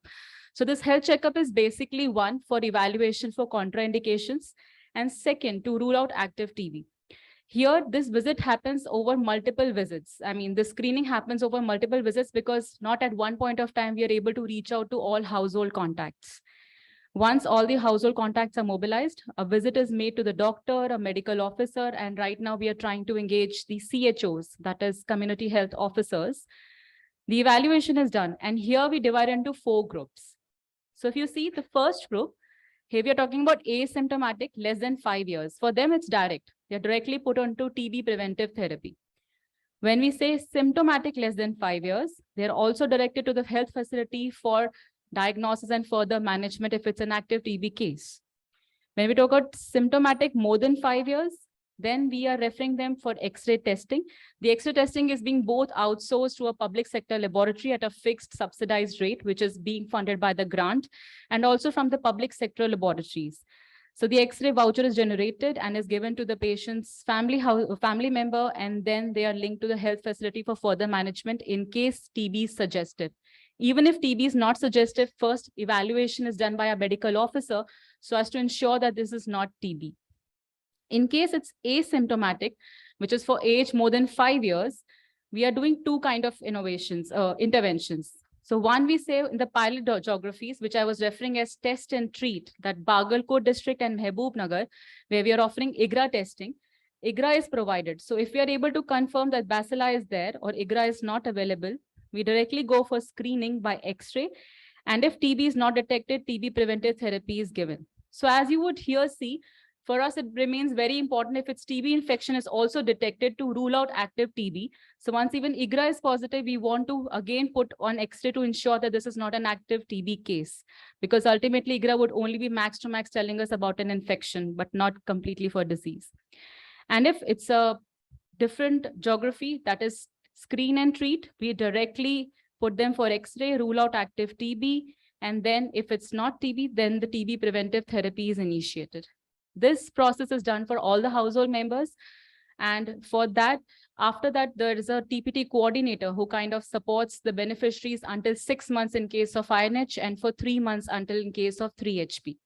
So this health checkup is basically one for evaluation for contraindications, and second, to rule out active TB. Here, this visit happens over multiple visits. I mean, the screening happens over multiple visits because not at one point of time, we are able to reach out to all household contacts. Once all the household contacts are mobilized, a visit is made to the doctor, a medical officer, and right now we are trying to engage the CHOs, that is community health officers. The evaluation is done, and here we divide into 4 groups. So if you see the first group, here we are talking about asymptomatic less than 5 years. For them, it's direct. They're directly put onto TB preventive therapy. When we say symptomatic less than 5 years, they're also directed to the health facility for diagnosis and further management if it's an active TB case. When we talk about symptomatic more than 5 years, then we are referring them for X-ray testing. The X-ray testing is being both outsourced to a public sector laboratory at a fixed subsidized rate, which is being funded by the grant, and also from the public sector laboratories. So the X-ray voucher is generated and is given to the patient's family member, and then they are linked to the health facility for further management in case TB is suggestive. Even if TB is not suggestive, first evaluation is done by a medical officer so as to ensure that this is not TB. In case it's asymptomatic, which is for age more than 5 years, we are doing 2 kind of interventions. So one, we say in the pilot geographies, which I was referring as test and treat, that Bagalkot district and Mehboob Nagar, where we are offering IGRA testing. IGRA is provided. So if we are able to confirm that bacilli is there or IGRA is not available, we directly go for screening by X-ray. And if TB is not detected, TB preventive therapy is given. So as you would here see, for us, it remains very important if its TB infection is also detected to rule out active TB. So once even IGRA is positive, we want to again put on X-ray to ensure that this is not an active TB case, because ultimately IGRA would only be max to max telling us about an infection, but not completely for disease. And if it's a different geography, that is screen and treat, we directly put them for X-ray, rule out active TB. And then if it's not TB, then the TB preventive therapy is initiated. This process is done for all the household members. And for that, after that, there is a TPT coordinator who kind of supports the beneficiaries until 6 months in case of INH and for 3 months until in case of 3 HP.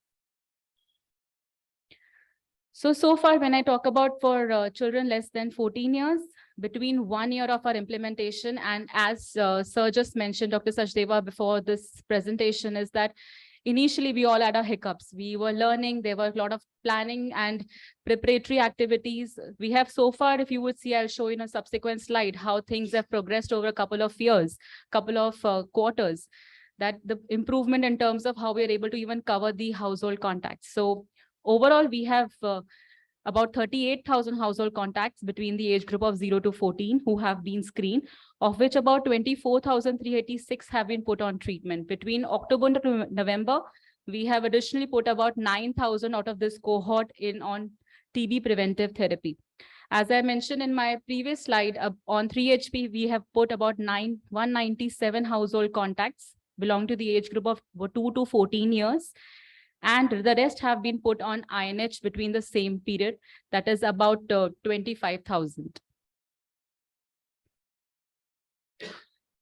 So far, when I talk about for children less than 14 years, between 1 year of our implementation, and as Sir just mentioned, Dr. Sachdeva, before this presentation, is that initially we all had our hiccups. We were learning, there were a lot of planning and preparatory activities. We have so far, if you would see, I'll show you in a subsequent slide, how things have progressed over a couple of years, couple of quarters, that the improvement in terms of how we are able to even cover the household contacts. So overall, we have about 38,000 household contacts between the age group of 0 to 14 who have been screened, of which about 24,386 have been put on treatment. Between October to November, we have additionally put about 9,000 out of this cohort in on TB preventive therapy. As I mentioned in my previous slide, on 3HP, we have put about 197 household contacts belong to the age group of 2 to 14 years. and the rest have been put on INH between the same period, that is about 25,000.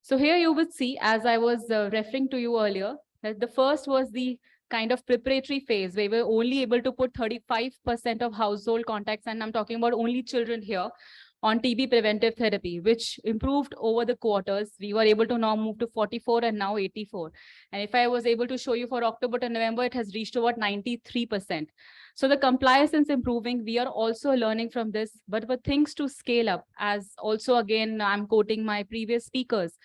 So here you would see, as I was referring to you earlier, that the first was the kind of preparatory phase where we were only able to put 35% of household contacts, and I'm talking about only children here, on TB preventive therapy, which improved over the quarters. We were able to now move to 44 and now 84. And if I was able to show you for October to November, it has reached about 93%. So the compliance is improving. We are also learning from this, but for things to scale up, as also again, I'm quoting my previous speakers,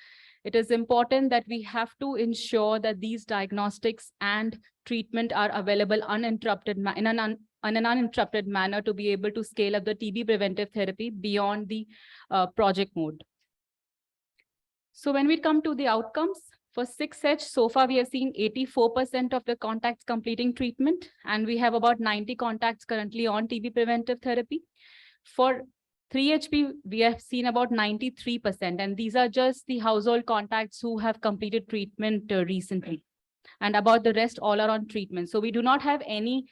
it is important that we have to ensure that these diagnostics and treatment are available uninterrupted in an uninterrupted manner to be able to scale up the TB preventive therapy beyond the project mode. So when we come to the outcomes, for 6H, so far we have seen 84% of the contacts completing treatment, and we have about 90 contacts currently on TB preventive therapy. For 3HP, we have seen about 93%, and these are just the household contacts who have completed treatment recently. And about the rest, all are on treatment. So we do not have any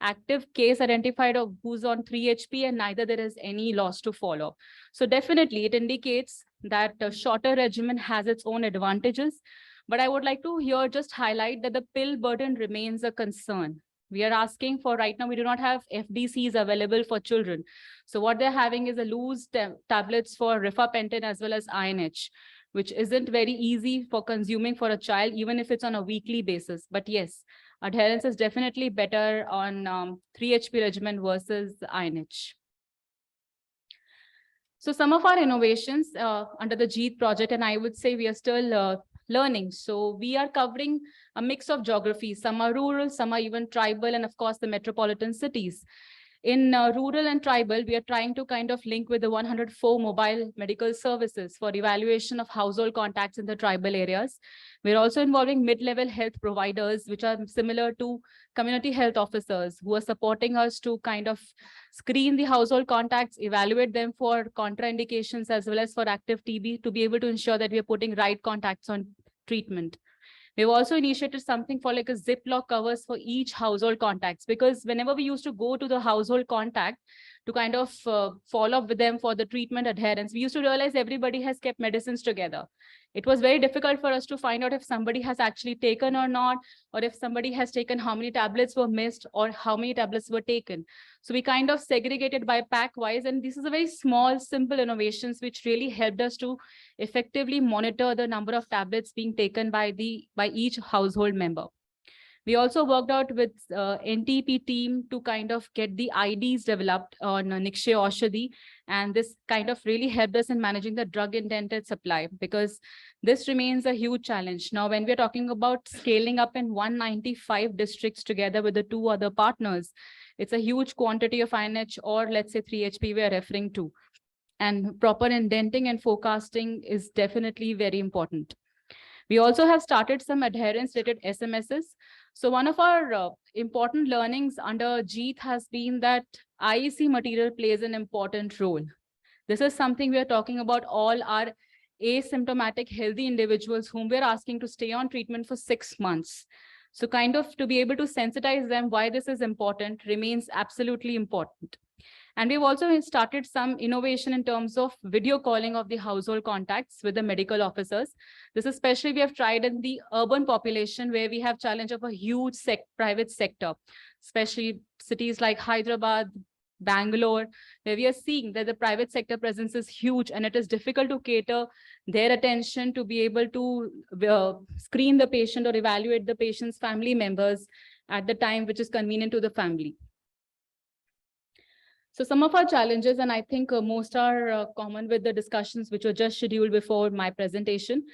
active case identified of who's on 3HP, and neither there is any loss to follow. So definitely it indicates that a shorter regimen has its own advantages. But I would like to here just highlight that the pill burden remains a concern. We are asking for, right now, we do not have FDCs available for children. So what they're having is a loose tablets for rifapentin as well as INH, which isn't very easy for consuming for a child, even if it's on a weekly basis. But yes, adherence is definitely better on 3HP regimen versus INH. So some of our innovations under the JEET project, and I would say we are still learning. So we are covering a mix of geographies. Some are rural, some are even tribal, and of course the metropolitan cities. In rural and tribal, we are trying to kind of link with the 104 mobile medical services for evaluation of household contacts in the tribal areas. We're also involving mid-level health providers, which are similar to community health officers who are supporting us to kind of screen the household contacts, evaluate them for contraindications as well as for active TB to be able to ensure that we are putting right contacts on treatment. We've also initiated something for like a Ziploc covers for each household contacts, because whenever we used to go to the household contact to kind of follow up with them for the treatment adherence, we used to realize everybody has kept medicines together. It was very difficult for us to find out if somebody has actually taken or not, or if somebody has taken, how many tablets were missed or how many tablets were taken. So we kind of segregated by pack wise, and this is a very small, simple innovations which really helped us to effectively monitor the number of tablets being taken by each household member. We also worked out with NTP team to kind of get the IDs developed on Nikshay Aushadhi, and this kind of really helped us in managing the drug-intended supply, because this remains a huge challenge. Now, when we're talking about scaling up in 195 districts together with the 2 other partners, it's a huge quantity of INH, or let's say 3HP we are referring to. And proper indenting and forecasting is definitely very important. We also have started some adherence-related SMSs. So one of our important learnings under JEET has been that IEC material plays an important role. This is something we are talking about all our asymptomatic healthy individuals whom we're asking to stay on treatment for 6 months. So kind of to be able to sensitize them why this is important remains absolutely important. And we've also started some innovation in terms of video calling of the household contacts with the medical officers. This especially we have tried in the urban population where we have challenge of a huge private sector, especially cities like Hyderabad, Bangalore, where we are seeing that the private sector presence is huge and it is difficult to cater their attention to be able to screen the patient or evaluate the patient's family members at the time which is convenient to the family. So some of our challenges, and I think most are common with the discussions which were just scheduled before my presentation.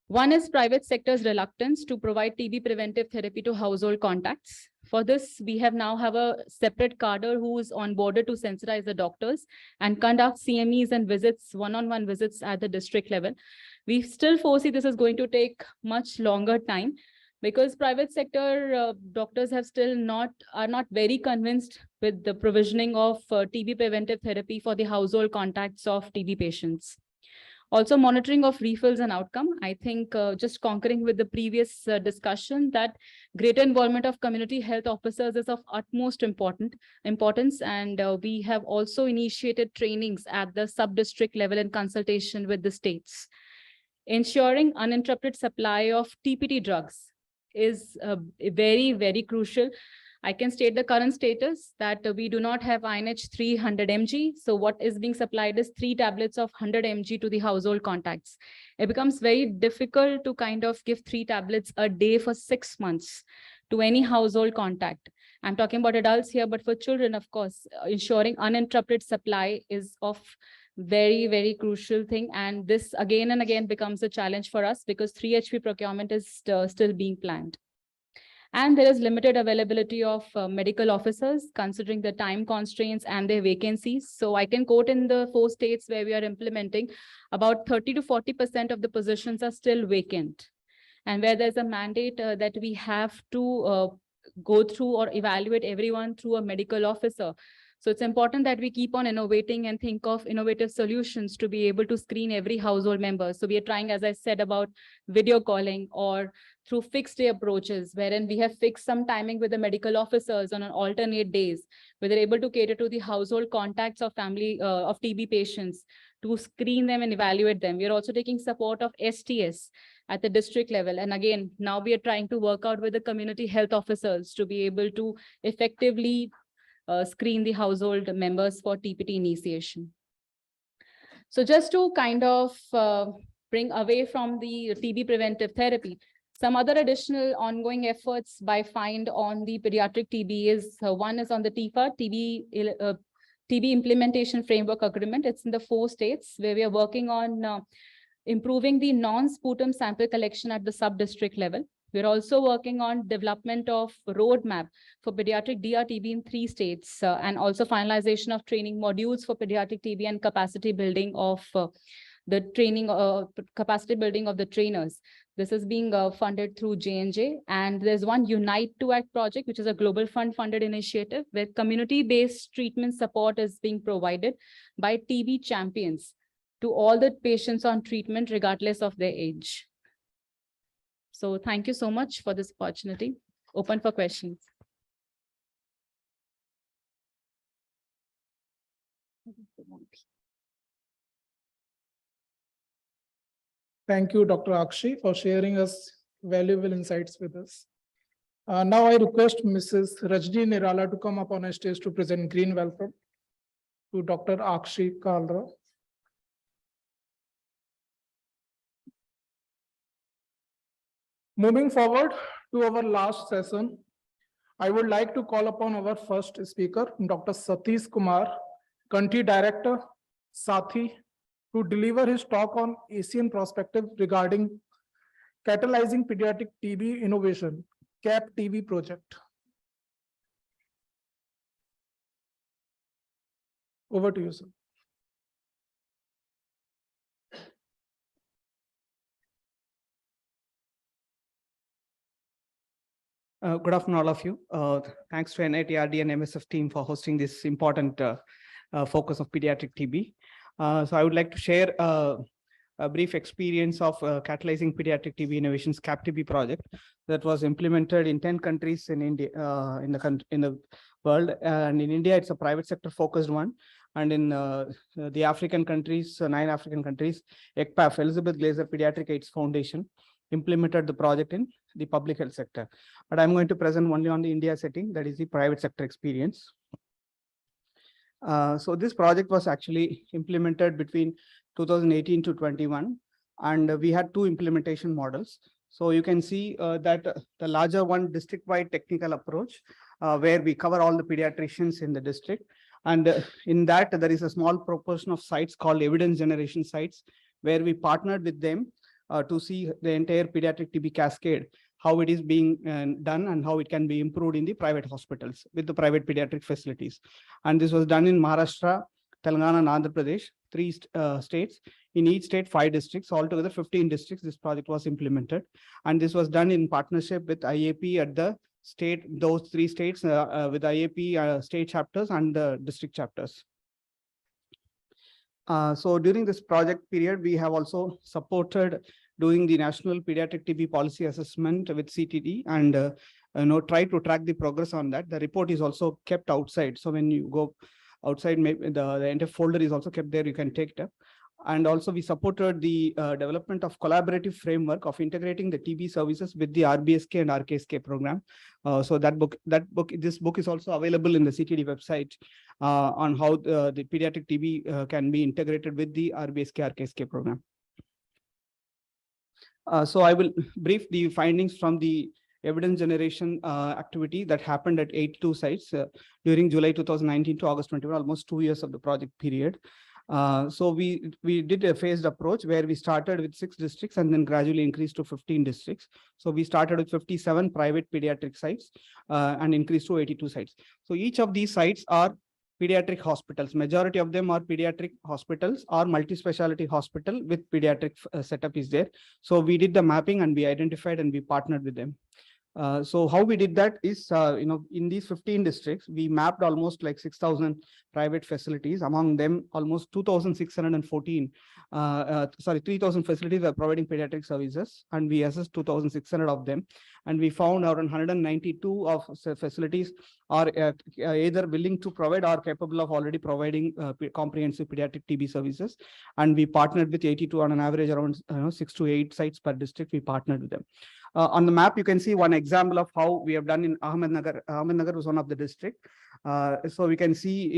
One is private sector's reluctance to provide TB preventive therapy to household contacts. For this, we now have a separate cadre who is onboarded to sensitize the doctors and conduct CMEs and visits, one-on-one visits at the district level. We still foresee this is going to take much longer time, because private sector doctors are not very convinced with the provisioning of TB preventive therapy for the household contacts of TB patients. Also, monitoring of refills and outcome. I think just concurring with the previous discussion that greater involvement of community health officers is of utmost importance. And we have also initiated trainings at the sub-district level in consultation with the states. Ensuring uninterrupted supply of TPT drugs is very, very crucial. I can state the current status that we do not have INH 300 mg. So what is being supplied is 3 tablets of 100 mg to the household contacts. It becomes very difficult to kind of give 3 tablets a day for 6 months to any household contact. I'm talking about adults here, but for children, of course, ensuring uninterrupted supply is of very, very crucial thing. And this again and again becomes a challenge for us because 3 HP procurement is still being planned. And there is limited availability of medical officers considering the time constraints and their vacancies. So I can quote in the 4 states where we are implementing, about 30 to 40% of the positions are still vacant. And where there's a mandate that we have to go through or evaluate everyone through a medical officer. So it's important that we keep on innovating and think of innovative solutions to be able to screen every household member. So we are trying, as I said, about video calling or through fixed day approaches, wherein we have fixed some timing with the medical officers on an alternate days, where they're able to cater to the household contacts of family of TB patients to screen them and evaluate them. We are also taking support of STS at the district level. And again, now we are trying to work out with the community health officers to be able to effectively screen the household members for TPT initiation. So just to kind of bring away from the TB preventive therapy, some other additional ongoing efforts by FIND on the pediatric TB is, one is on the TIFA, TB Implementation Framework Agreement. It's in the 4 states where we are working on improving the non-sputum sample collection at the sub-district level. We're also working on development of roadmap for pediatric DRTB in 3 states and also finalization of training modules for pediatric TB and capacity building of the training, capacity building of the trainers. This is being funded through J&J, and there's one Unite to Act project, which is a global fund funded initiative where community-based treatment support is being provided by TB champions to all the patients on treatment regardless of their age. So thank you so much for this opportunity. Open for questions. Thank you, Dr. Akshi, for sharing us valuable insights with us. Now I request Mrs. Rajni Nirala to come up on a stage to present Green Welfare to Dr. Akshi Kalra. Moving forward to our last session, I would like to call upon our first speaker, Dr. Satish Kumar, Country Director, Sathi, to deliver his talk on Asian perspective regarding catalyzing pediatric TB innovation, CAP TB project. Over to you, sir. Good afternoon, all of you. Thanks to NITRD and MSF team for hosting this important focus of pediatric TB. So I would like to share a brief experience of catalyzing pediatric TB innovations CAP TB project that was implemented in 10 countries in India, in the world. And in India, it's a private sector focused one. And in the African countries, 9 African countries, ECPAF, Elizabeth Glaser Pediatric AIDS Foundation, implemented the project in the public health sector. But I'm going to present only on the India setting, that is the private sector experience. So this project was actually implemented between 2018 to 21, and we had 2 implementation models. So you can see that the larger one, district-wide technical approach, where we cover all the pediatricians in the district. And in that, there is a small proportion of sites called evidence generation sites, where we partnered with them to see the entire pediatric TB cascade, how it is being done and how it can be improved in the private hospitals with the private pediatric facilities. And this was done in Maharashtra, Telangana, and Andhra Pradesh, 3 states. In each state, 5 districts, altogether 15 districts, this project was implemented. And this was done in partnership with IAP at the state, those 3 states with IAP state chapters and the district chapters. So during this project period, we have also supported doing the National Pediatric TB Policy Assessment with CTD and try to track the progress on that. The report is also kept outside. So when you go outside, maybe the entire folder is also kept there. You can take it up. And also we supported the development of collaborative framework of integrating the TB services with the RBSK and RKSK program. So this book is also available in the CTD website on how the pediatric TB can be integrated with the RBSK, RKSK program. So I will brief the findings from the evidence generation activity that happened at 82 sites during July 2019 to August 21, almost 2 years of the project period. So we did a phased approach where we started with 6 districts and then gradually increased to 15 districts. So we started with 57 private pediatric sites and increased to 82 sites. So each of these sites are pediatric hospitals. Majority of them are pediatric hospitals or multi-specialty hospital with pediatric setup is there. So we did the mapping and we identified and we partnered with them. So how we did that is, in these 15 districts, we mapped almost like 6,000 private facilities. Among them, almost 2,614, 3,000 facilities were providing pediatric services, and we assessed 2,600 of them. And we found around 192 of facilities are either willing to provide or capable of already providing comprehensive pediatric TB services. And we partnered with 82 on an average around 6 to 8 sites per district. We partnered with them. On the map, you can see one example of how we have done in Ahmednagar. Ahmednagar was one of the district. So we can see,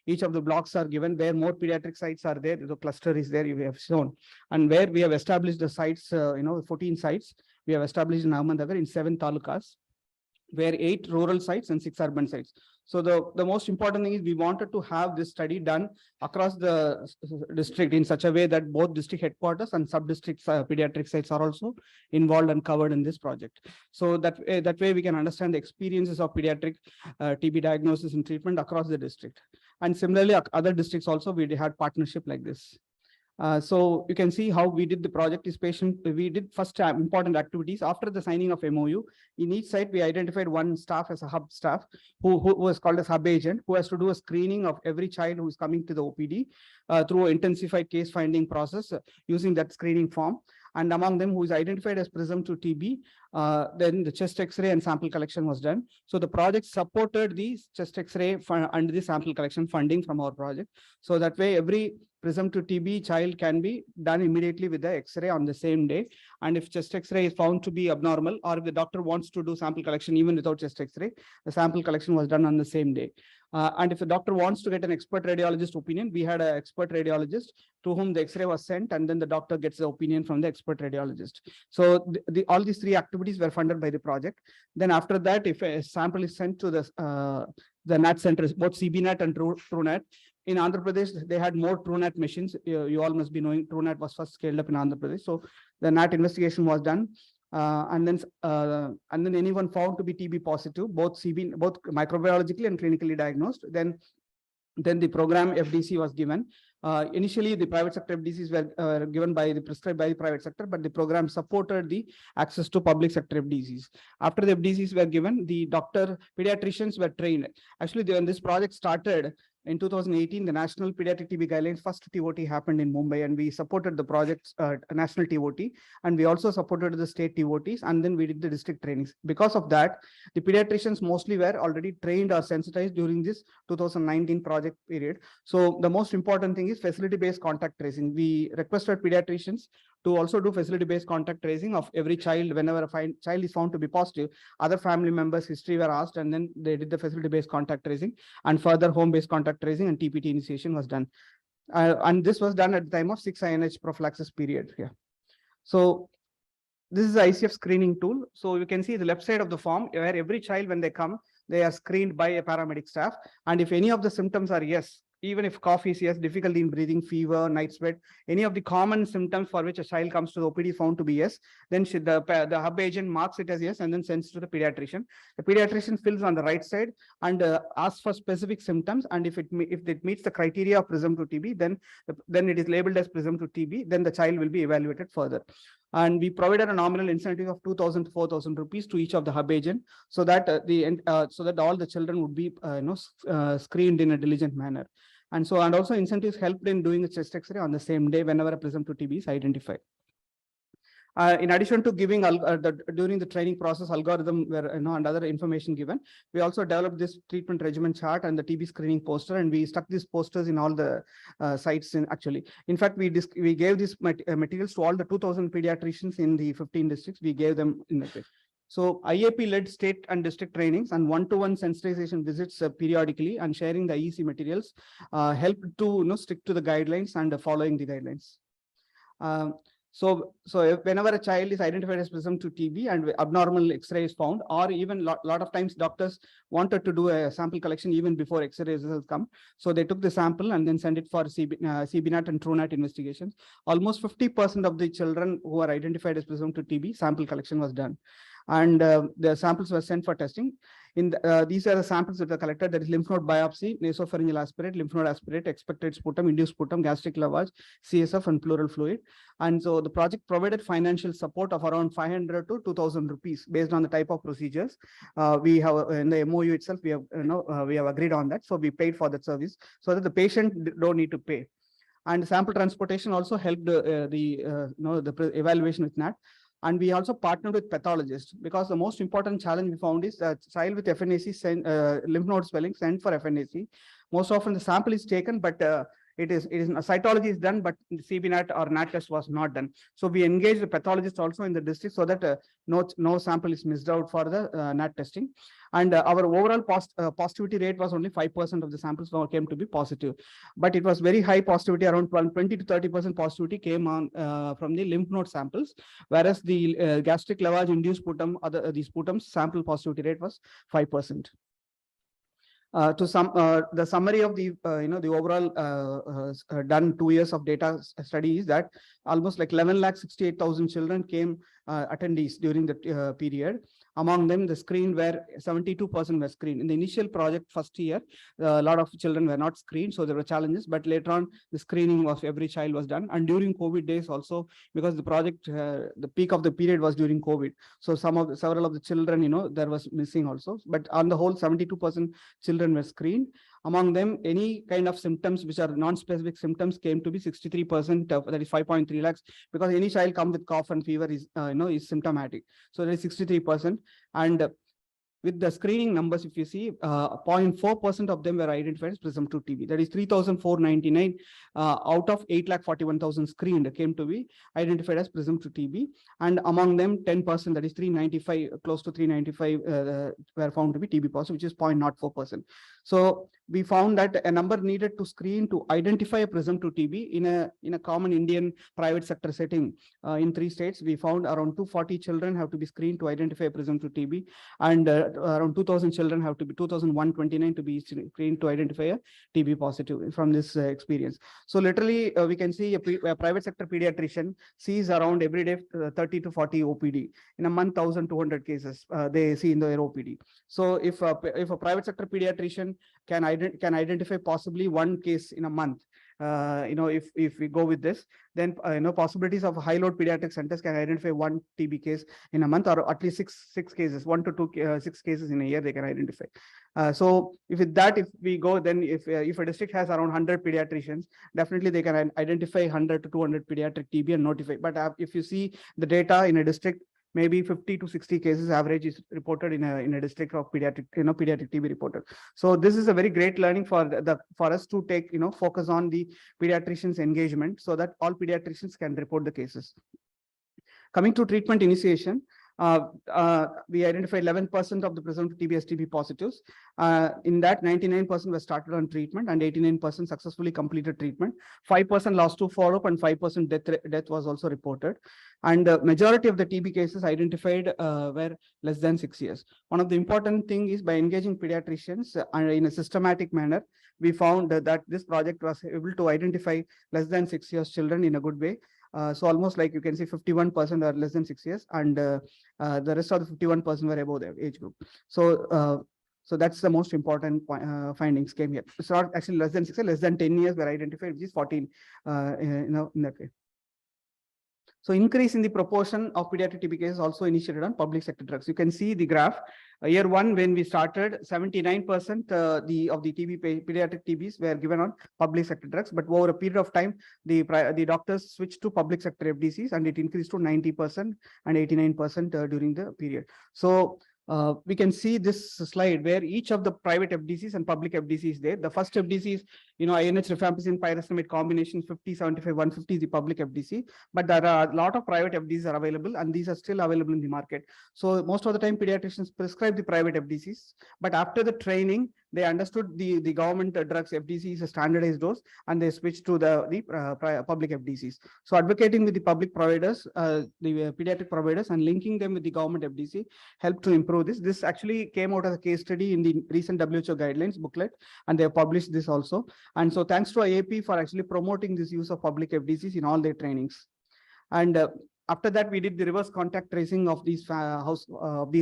each of the blocks are given where more pediatric sites are there. The cluster is there, you have shown. And where we have established the sites, 14 sites, we have established in Ahmednagar in 7 talukas, where 8 rural sites and 6 urban sites. So the most important thing is we wanted to have this study done across the district in such a way that both district headquarters and sub-district pediatric sites are also involved and covered in this project. So that way we can understand the experiences of pediatric TB diagnosis and treatment across the district. And similarly, other districts also, we had partnership like this. So you can see how we did the project is patient. We did first important activities after the signing of MOU. In each site, we identified one staff as a hub staff who was called as hub agent, who has to do a screening of every child who is coming to the OPD through an intensified case finding process using that screening form. And among them who is identified as presumed to TB, then the chest X-ray and sample collection was done. So the project supported the chest X-ray and the sample collection funding from our project. So that way every presumed to TB child can be done immediately with the X-ray on the same day. And if chest X-ray is found to be abnormal, or if the doctor wants to do sample collection even without chest X-ray, the sample collection was done on the same day. And if the doctor wants to get an expert radiologist opinion, we had an expert radiologist to whom the X-ray was sent, and then the doctor gets the opinion from the expert radiologist. So all these 3 activities were funded by the project. Then after that, if a sample is sent to the NAT centers, both CBNAT and TrueNAT, in Andhra Pradesh, they had more TrueNAT machines. You all must be knowing TrueNAT was first scaled up in Andhra Pradesh. So the NAT investigation was done. And then anyone found to be TB positive, both microbiologically and clinically diagnosed, then the program FDC was given. Initially, the private sector FDCs were given prescribed by the private sector, but the program supported the access to public sector FDCs. After the FDCs were given, the pediatricians were trained. Actually, when this project started, in 2018, the National Pediatric TB Guidelines first TOT happened in Mumbai, and we supported the project's national TOT, and we also supported the state TOTs, and then we did the district trainings. Because of that, the pediatricians mostly were already trained or sensitized during this 2019 project period. So the most important thing is facility-based contact tracing. We requested pediatricians to also do facility-based contact tracing of every child. Whenever a child is found to be positive, other family members' history were asked, and then they did the facility-based contact tracing, and further home-based contact tracing and TPT initiation was done. And this was done at the time of 6 INH prophylaxis period. Yeah. So this is the ICF screening tool. So you can see the left side of the form where every child, when they come, they are screened by a paramedic staff. And if any of the symptoms are yes, even if cough is yes, difficulty in breathing, fever, night sweat, any of the common symptoms for which a child comes to the OPD found to be yes, then the hub agent marks it as yes and then sends to the pediatrician. The pediatrician fills on the right side and asks for specific symptoms. And if it meets the criteria of presumed to TB, then it is labeled as presumed to TB. Then the child will be evaluated further. And we provided a nominal incentive of 2,000 to 4,000 rupees to each of the hub agent, so that all the children would be screened in a diligent manner. And so, and also incentives helped in doing a chest X-ray on the same day whenever a presumptive TB is identified. In addition to giving during the training process algorithm where and other information given, we also developed this treatment regimen chart and the TB screening poster, and we stuck these posters in all the sites. In fact, we gave these materials to all the 2,000 pediatricians in the 15 districts. We gave them in the So IAP led state and district trainings and one-to-one sensitization visits periodically, and sharing the IEC materials helped to stick to the guidelines and following the guidelines. So whenever a child is identified as presumptive TB and abnormal X-ray is found, or even lot of times doctors wanted to do a sample collection even before X-ray results come. So they took the sample and then sent it for CBNAT and TrueNAT investigations. Almost 50% of the children who are identified as presumptive TB, sample collection was done. And the samples were sent for testing. These are the samples that are collected. There is lymph node biopsy, nasopharyngeal aspirate, lymph node aspirate, expected sputum, induced sputum, gastric lavage, CSF, and pleural fluid. And so the project provided financial support of around 500 to 2,000 rupees based on the type of procedures. We have in the MOU itself, we have agreed on that. So we paid for that service so that the patient don't need to pay. And sample transportation also helped the evaluation with NAT. And we also partnered with pathologists, because the most important challenge we found is that child with FNAC lymph node swelling sent for FNAC. Most often the sample is taken, but cytology is done, but CBNAT or NAT test was not done. So we engaged the pathologist also in the district so that no sample is missed out for the NAT testing. And our overall positivity rate was only 5% of the samples came to be positive, but it was very high positivity, around 20 to 30% positivity came on from the lymph node samples, whereas the gastric lavage, induced sputum, the sputum sample positivity rate was 5%. The summary of the the overall done 2 years of data study is that almost like 11,68,000 children came attendees during the period. Among them, the screened were 72% were screened. In the initial project first year, a lot of children were not screened, so there were challenges. But later on, the screening of every child was done. And during COVID days also, because the project, the peak of the period was during COVID, so several of the children, there was missing also. But on the whole, 72% children were screened. Among them, any kind of symptoms which are non-specific symptoms came to be 63%, that is 5.3 lakhs, because any child come with cough and fever is is symptomatic. So that is 63%. And with the screening numbers, if you see, 0.4% of them were identified as presumptive TB. That is 3,499 out of 8,41,000 screened came to be identified as presumptive TB. And among them, 10%, that is 395, close to 395 were found to be TB positive, which is 0.04%. So we found that a number needed to screen to identify a presumptive TB in a common Indian private sector setting in 3 states. We found around 240 children have to be screened to identify a presumptive TB, and around 2,000 children have to be 2,129 to be screened to identify a TB positive from this experience. So literally, we can see a private sector pediatrician sees around every day 30 to 40 OPD. In a month, 1,200 cases they see in their OPD. So if a private sector pediatrician can identify possibly 1 case in a month, if we go with this, then possibilities of high load pediatric centers can identify 1 TB case in a month, or at least six cases, 1 to 2 6 cases in a year they can identify. So if we go, then if a district has around 100 pediatricians, definitely they can identify 100 to 200 pediatric TB and notify. But if you see the data in a district, maybe 50 to 60 cases average is reported in a district of pediatric, pediatric TB reported. So this is a very great learning for us to take, focus on the pediatricians engagement so that all pediatricians can report the cases. Coming to treatment initiation, we identified 11% of the presumptive TB as TB positives. In that, 99% were started on treatment and 89% successfully completed treatment. 5% lost to follow-up and 5% death was also reported. And the majority of the TB cases identified were less than 6 years. One of the important thing is by engaging pediatricians in a systematic manner, we found that this project was able to identify less than 6 years children in a good way. So almost like you can see 51% are less than 6 years, and the rest of the 51% were above their age group. So that's the most important findings came here. It's not actually less than 6 years, less than 10 years were identified, which is 14 in that way. So increase in the proportion of pediatric TB cases also initiated on public sector drugs. You can see the graph. Year one, when we started, 79% of the pediatric TBs were given on public sector drugs. But over a period of time, the doctors switched to public sector FDCs, and it increased to 90% and 89% during the period. So we can see this slide where each of the private FDCs and public FDCs there. The first FDC is, INH rifampicin pyrazinamide combination 50, 75, 150 is the public FDC, but there are a lot of private FDCs are available, and these are still available in the market. So most of the time pediatricians prescribe the private FDCs, but after the training, they understood the government drugs FDC is a standardized dose, and they switched to the public FDCs. So advocating with the public providers, the pediatric providers, and linking them with the government FDC helped to improve this. This actually came out as a case study in the recent WHO guidelines booklet, and they have published this also. And so thanks to IAP for actually promoting this use of public FDCs in all their trainings. And after that, we did the reverse contact tracing of these the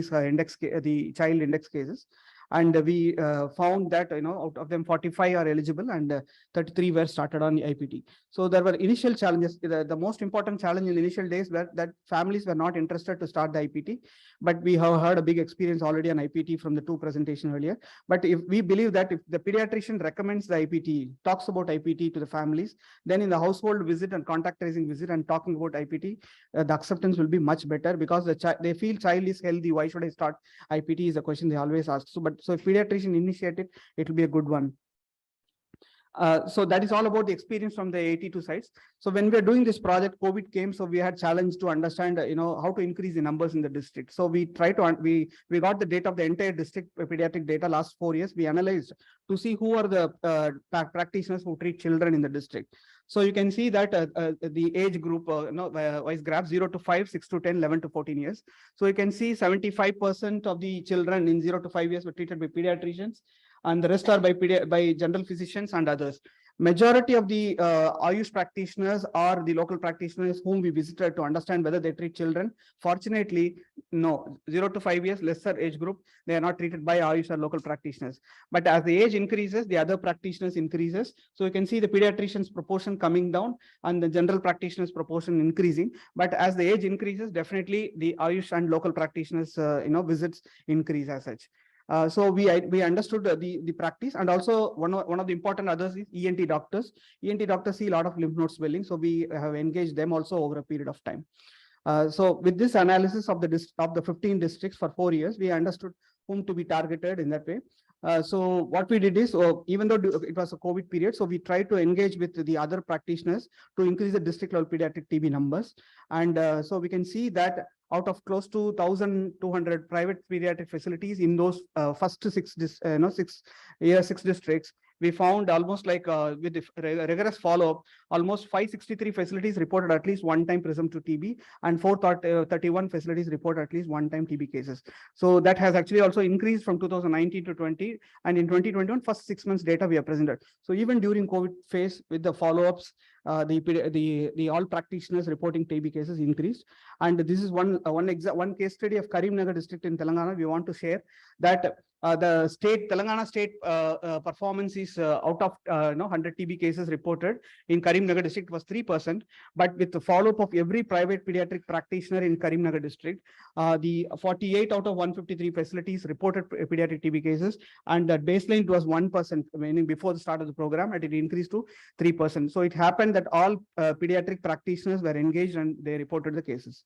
child index cases. And we found that, out of them, 45 are eligible, and 33 were started on IPT. So there were initial challenges. The most important challenge in the initial days were that families were not interested to start the IPT, but we have heard a big experience already on IPT from the two presentations earlier. But if we believe that if the pediatrician recommends the IPT, talks about IPT to the families, then in the household visit and contact tracing visit and talking about IPT, the acceptance will be much better, because they feel child is healthy. Why should I start IPT is a question they always ask. So if pediatrician initiate it, it will be a good one. So that is all about the experience from the 82 sites. So when we are doing this project, COVID came, so we had challenge to understand, how to increase the numbers in the district. So we tried to, we got the data of the entire district pediatric data last 4 years. We analyzed to see who are the practitioners who treat children in the district. So you can see that the age group, wise graph 0 to 5, 6 to 10, 11 to 14 years. So you can see 75% of the children in 0 to 5 years were treated by pediatricians, and the rest are by general physicians and others. Majority of the Ayush practitioners are the local practitioners whom we visited to understand whether they treat children. Fortunately, no, 0 to 5 years, lesser age group, they are not treated by Ayush or local practitioners. But as the age increases, the other practitioners increases. So you can see the pediatricians proportion coming down and the general practitioners proportion increasing. But as the age increases, definitely the Ayush and local practitioners, visits increase as such. So we understood the practice, and also one of the important others is ENT doctors. ENT doctors see a lot of lymph node swelling, so we have engaged them also over a period of time. So with this analysis of the 15 districts for 4 years, we understood whom to be targeted in that way. So what we did is, even though it was a COVID period, so we tried to engage with the other practitioners to increase the district level pediatric TB numbers. And so we can see that out of close to 1,200 private pediatric facilities in those first 6 districts, we found almost like with rigorous follow-up, almost 563 facilities reported at least one time presumptive TB, and 431 facilities reported at least one time TB cases. So that has actually also increased from 2019 to 20, and in 2021, first 6 months data we have presented. So even during COVID phase, with the follow-ups, the all practitioners reporting TB cases increased. And this is one case study of Karimnagar district in Telangana. We want to share that the Telangana state performance is out of 100 TB cases reported in Karimnagar district was 3%. But with the follow-up of every private pediatric practitioner in Karimnagar district, the 48 out of 153 facilities reported pediatric TB cases, and that baseline was 1%, meaning before the start of the program, and it increased to 3%. So it happened that all pediatric practitioners were engaged and they reported the cases.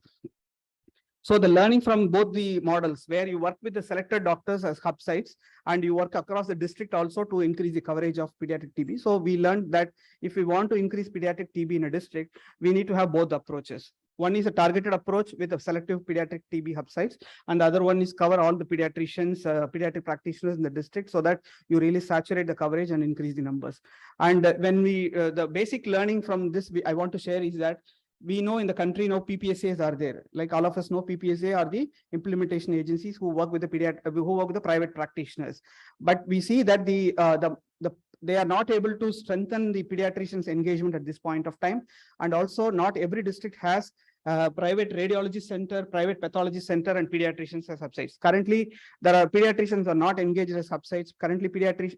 So the learning from both the models, where you work with the selected doctors as hub sites, and you work across the district also to increase the coverage of pediatric TB. So we learned that if we want to increase pediatric TB in a district, we need to have both approaches. One is a targeted approach with a selective pediatric TB hub sites, and the other one is cover all the pediatricians, pediatric practitioners in the district, so that you really saturate the coverage and increase the numbers. And when the basic learning from this, I want to share is that we know in the country now PPSAs are there. Like all of us know, PPSA are the implementation agencies who work with the private practitioners. But we see that they are not able to strengthen the pediatricians' engagement at this point of time. And also not every district has private radiology center, private pathology center, and pediatricians as subsites. Currently, there are pediatricians are not engaged as subsites. Currently,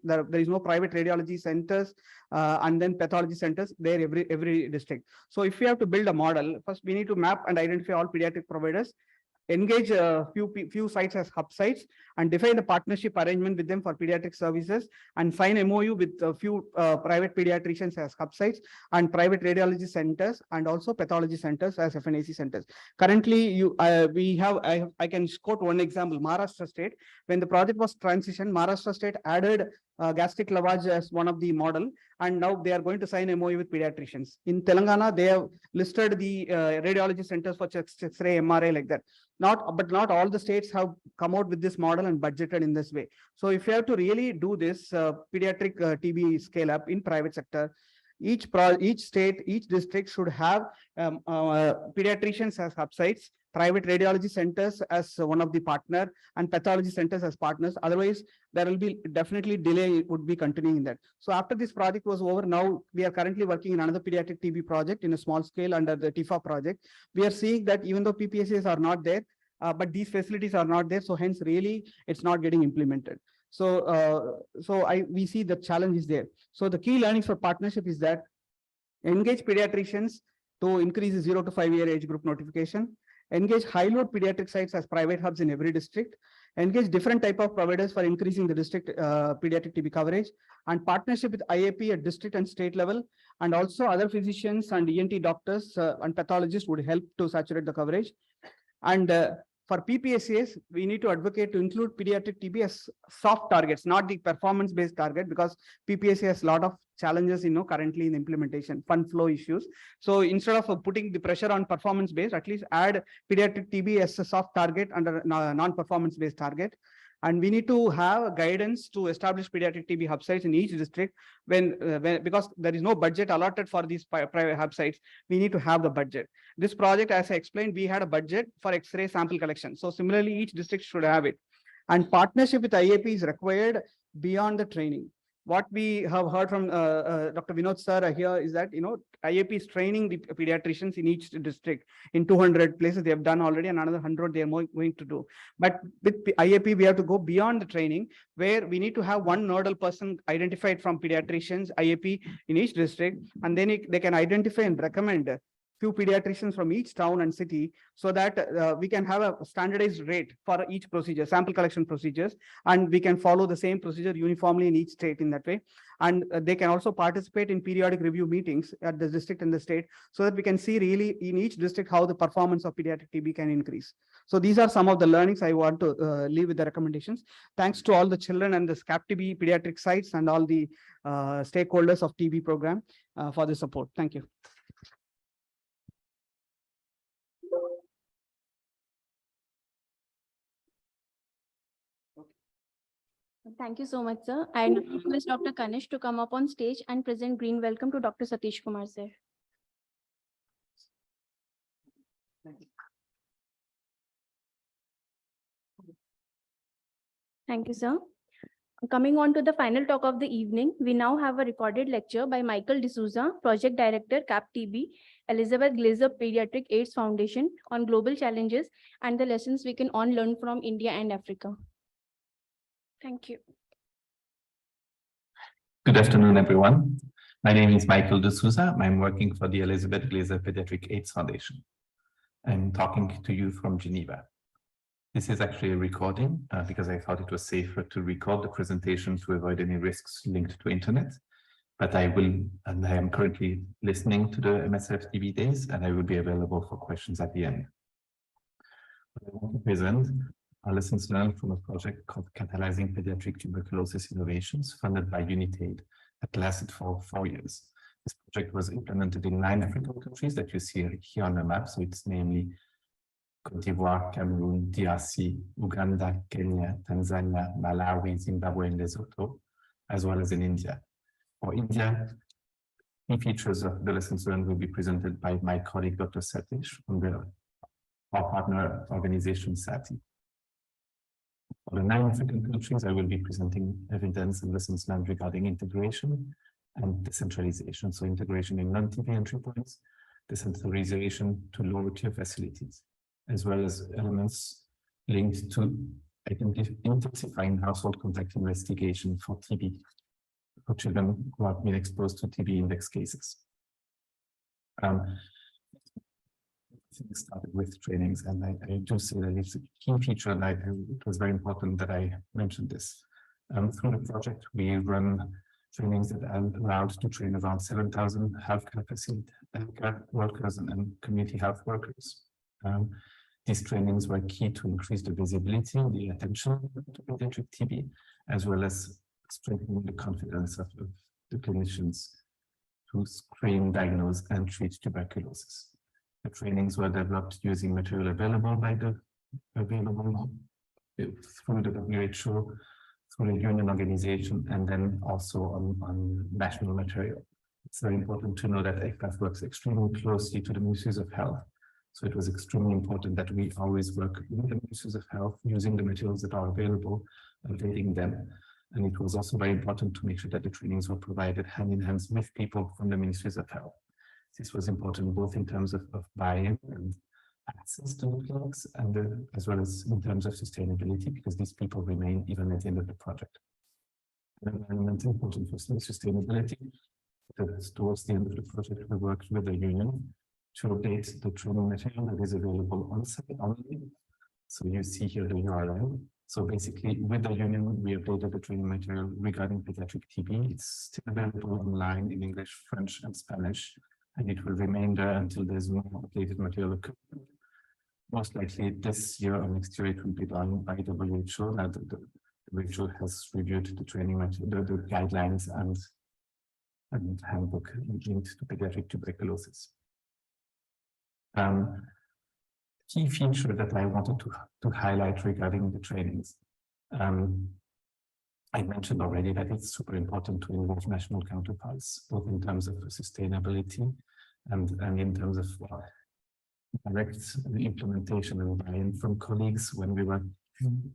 there is no private radiology centers and then pathology centers there every district. So if we have to build a model, first we need to map and identify all pediatric providers, engage a few sites as hub sites, and define the partnership arrangement with them for pediatric services, and sign MOU with a few private pediatricians as hub sites, and private radiology centers, and also pathology centers as FNAC centers. Currently, I can quote one example. Maharashtra State, when the project was transitioned, Maharashtra State added gastric lavage as one of the model, and now they are going to sign MOU with pediatricians. In Telangana, they have listed the radiology centers for X-ray, MRI, like that. But not all the states have come out with this model and budgeted in this way. So if you have to really do this pediatric TB scale up in private sector, each state, each district should have pediatricians as hub sites, private radiology centers as one of the partner, and pathology centers as partners. Otherwise, there will be definitely delay would be continuing in that. So after this project was over, now we are currently working in another pediatric TB project in a small scale under the TIFA project. We are seeing that even though PPSAs are not there, but these facilities are not there. So hence really it's not getting implemented. So we see the challenge is there. So the key learnings for partnership is that engage pediatricians to increase the 0 to 5 year age group notification, engage high load pediatric sites as private hubs in every district, engage different type of providers for increasing the district pediatric TB coverage, and partnership with IAP at district and state level, and also other physicians and ENT doctors and pathologists would help to saturate the coverage. And for PPSAs, we need to advocate to include pediatric TB as soft targets, not the performance-based target, because PPSA has a lot of challenges, currently in implementation, fund flow issues. So instead of putting the pressure on performance-based, at least add pediatric TB as a soft target under non-performance-based target. And we need to have guidance to establish pediatric TB hub sites in each district because there is no budget allotted for these private hub sites. We need to have the budget. This project, as I explained, we had a budget for X-ray sample collection. So similarly, each district should have it. And partnership with IAP is required beyond the training. What we have heard from Dr. Vinod sir here is that, IAP is training the pediatricians in each district in 200 places. They have done already, and another 100 they are going to do. But with IAP, we have to go beyond the training, where we need to have one nodal person identified from pediatricians, IAP in each district, and then they can identify and recommend few pediatricians from each town and city, so that we can have a standardized rate for each procedure, sample collection procedures, and we can follow the same procedure uniformly in each state in that way. And they can also participate in periodic review meetings at the district and the state, so that we can see really in each district how the performance of pediatric TB can increase. So these are some of the learnings I want to leave with the recommendations. Thanks to all the children and the SCAP TB pediatric sites and all the stakeholders of TB program for the support. Thank you. Thank you so much, sir. I now request Dr. Kanish to come up on stage and present green welcome to Dr. Satish Kumar, sir. Thank you, sir. Coming on to the final talk of the evening, we now have a recorded lecture by Michael D'Souza, Project Director, CAP TB, Elizabeth Glaser Pediatric AIDS Foundation, on global challenges and the lessons we can all learn from India and Africa. Thank you. Good afternoon, everyone. My name is Michael D'Souza. I'm working for the Elizabeth Glaser Pediatric AIDS Foundation. I'm talking to you from Geneva. This is actually a recording because I thought it was safer to record the presentation to avoid any risks linked to internet. But I am currently listening to the MSF TB days, and I will be available for questions at the end. What I want to present are lessons learned from a project called Catalyzing Pediatric Tuberculosis Innovations, funded by UNITAID, that lasted for 4 years. This project was implemented in 9 African countries that you see here on the map. So it's namely Côte d'Ivoire, Cameroon, DRC, Uganda, Kenya, Tanzania, Malawi, Zimbabwe, and Lesotho, as well as in India. For India, key features of the lessons learned will be presented by my colleague, Dr. Satish, from our partner organization, SATI. For the 9 African countries, I will be presenting evidence and lessons learned regarding integration and decentralization. So integration in non-TB entry points decentralization to lower tier facilities, as well as elements linked to intensifying household contact investigation for TB, for children who have been exposed to TB index cases. Started with trainings, and I do say that it's a key feature, and it was very important that I mentioned this. Through the project, we run trainings that are allowed to train around 7,000 healthcare workers and community health workers. These trainings were key to increase the visibility, the attention to pediatric TB, as well as strengthening the confidence of the clinicians to screen, diagnose, and treat tuberculosis. The trainings were developed using material available through the WHO, through the union organization, and then also on national material. It's very important to know that ECFAF works extremely closely to the Ministries of Health. So it was extremely important that we always work with the Ministries of Health, using the materials that are available, updating them. And it was also very important to make sure that the trainings were provided hand in hand with people from the Ministries of Health. This was important both in terms of buy-in and access to the clinics, and as well as in terms of sustainability, because these people remain even at the end of the project. Another element important for sustainability, towards the end of the project, we worked with the union to update the training material that is available on site only. So you see here the URL. So basically, with the union, we updated the training material regarding pediatric TB. It's still available online in English, French, and Spanish, and it will remain there until there's more updated material. Most likely this year or next year, it will be done by WHO. Now the WHO has reviewed the training material, the guidelines and handbook linked to pediatric tuberculosis. Key feature that I wanted to highlight regarding the trainings. I mentioned already that it's super important to involve national counterparts, both in terms of sustainability and in terms of direct implementation and buy-in from colleagues when we were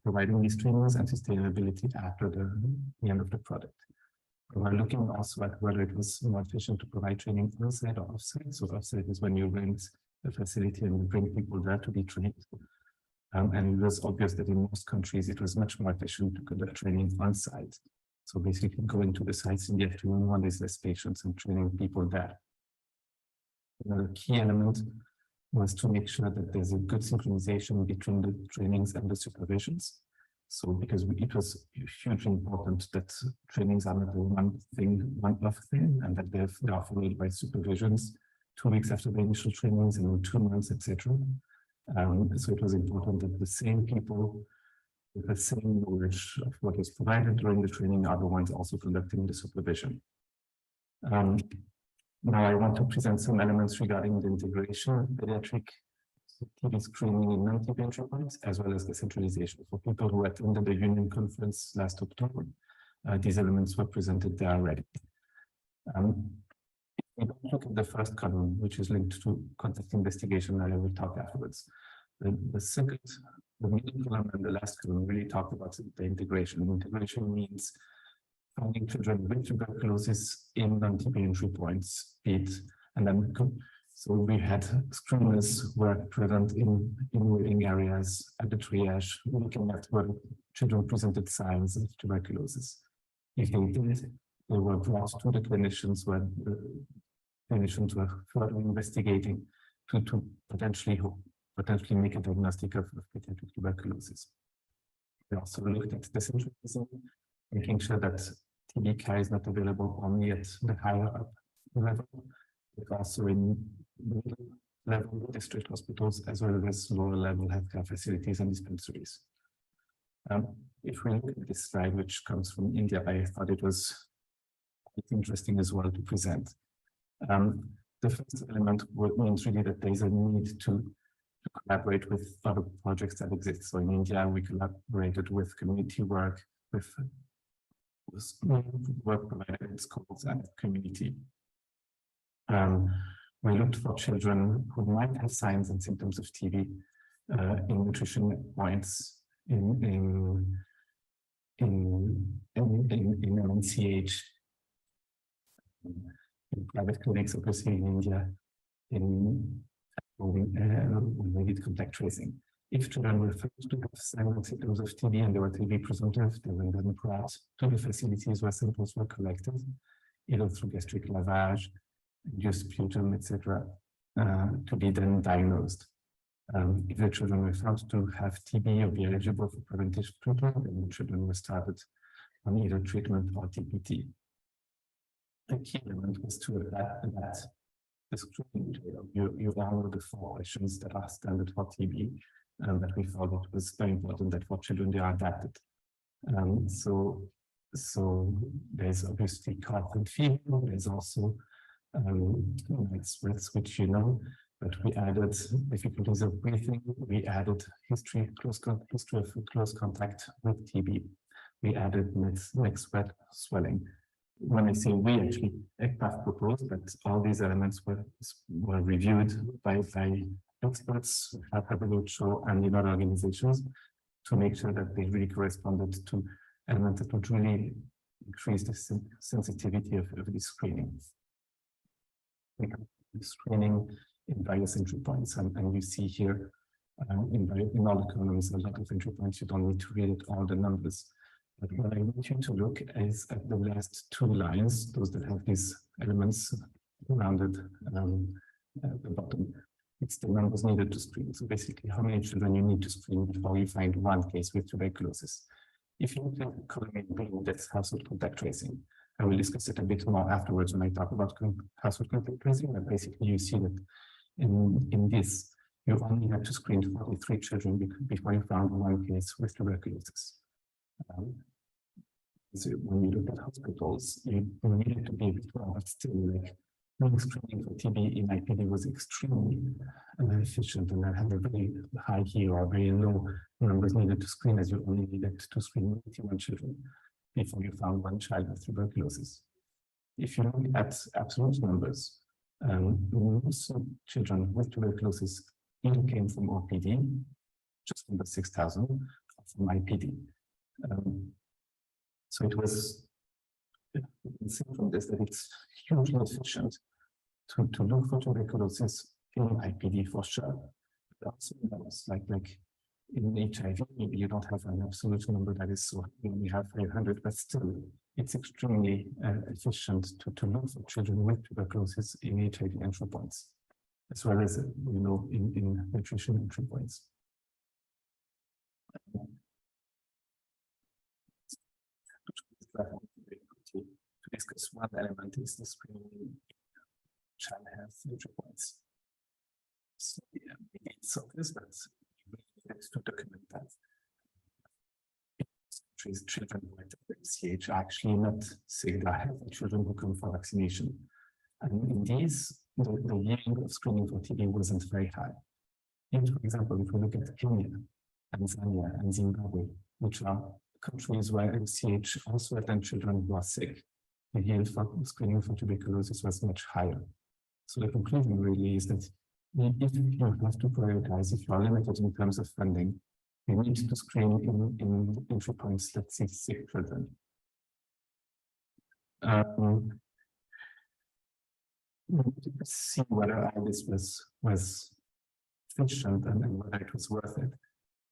providing these trainings, and sustainability after the end of the product. We're looking also at whether it was more efficient to provide training on-site or off-site. So off-site is when you rent the facility and you bring people there to be trained. And it was obvious that in most countries, it was much more efficient to conduct training on-site. So basically going to the sites in the afternoon when there's less patients and training people there. Another key element was to make sure that there's a good synchronization between the trainings and the supervisions. So because it was hugely important that trainings are not a one-off thing, and that they are followed by supervisions 2 weeks after the initial trainings and in 2 months, etc. So it was important that the same people with the same knowledge of what is provided during the training are the ones also conducting the supervision. Now I want to present some elements regarding the integration of pediatric TB screening in non-TB entry points, as well as the centralization. For people who attended the union conference last October, these elements were presented there already. If we look at the first column, which is linked to contact investigation, and I will talk afterwards. The middle column and the last column really talk about the integration. Integration means finding children with tuberculosis in non-TB entry points, and then so we had screeners were present in waiting areas at the triage, looking at whether children presented signs of tuberculosis. If they did, they were brought to the clinicians where the clinicians were further investigating to potentially make a diagnostic of pediatric tuberculosis. We also looked at the centralism, making sure that TB care is not available only at the higher up level, but also in middle level district hospitals, as well as lower level healthcare facilities and dispensaries. If we look at this slide, which comes from India, I thought it was quite interesting as well to present. The first element means really that there is a need to collaborate with other projects that exist. So in India, we collaborated with community work, with work provided in schools and community. We looked for children who might have signs and symptoms of TB in nutrition points in MNCH, in private clinics, obviously in India, in when we did contact tracing. If children were found to have silent symptoms of TB and they were TB presumptive, they were then brought to the facilities where samples were collected, either through gastric lavage, induced sputum, etc., to be then diagnosed. If the children were found to have TB or be eligible for preventive treatment, then the children were started on either treatment or TPT. The key element was to adapt the screening. You all know the 4 questions that are standard for TB, and that we thought it was very important that for children they are adapted. So there's obviously cough and fever. There's also night sweats, which you know, but we added difficulties of breathing. We added history of close contact with TB. We added neck sweat, swelling. When I say we, actually, ECPAF proposed that all these elements were reviewed by experts at WHO and in other organizations to make sure that they really corresponded to elements that would really increase the sensitivity of the screening. Screening in various entry points, and you see here in all the columns a lot of entry points. You don't need to read it, all the numbers. But what I want you to look is at the last 2 lines, those that have these elements rounded at the bottom. It's the numbers needed to screen. So basically, how many children you need to screen before you find 1 case with tuberculosis. If you look at the column in blue, that's household contact tracing. I will discuss it a bit more afterwards when I talk about household contact tracing, but basically you see that in this, you only had to screen 43 children before you found 1 case with tuberculosis. So when you look at hospitals, you needed to be a bit more, but still, like, screening for TB in IPD was extremely efficient, and I had a very high here or very low numbers needed to screen, as you only needed to screen 91 children before you found 1 child with tuberculosis. If you look at absolute numbers, most children with tuberculosis either came from OPD, just under 6,000, or from IPD. So it was, you can see from this that it's hugely efficient to look for tuberculosis in IPD for sure. But also like in HIV, maybe you don't have an absolute number that is so high, you only have 500, but still it's extremely efficient to look for children with tuberculosis in HIV entry points, as well as, you know, in nutrition entry points. To discuss one element is the screening child health entry points. So yeah, it's obvious, but we need to document that. Children with CH are actually not sick, they are healthy children who come for vaccination. And in these, the yield of screening for TB wasn't very high. Even, for example, if we look at Kenya, Tanzania, and Zimbabwe, which are countries where LCH also attend children who are sick, the yield for screening for tuberculosis was much higher. So the conclusion really is that if you have to prioritize, if you are limited in terms of funding, you need to screen in entry points that see sick children. See whether all this was efficient and whether it was worth it.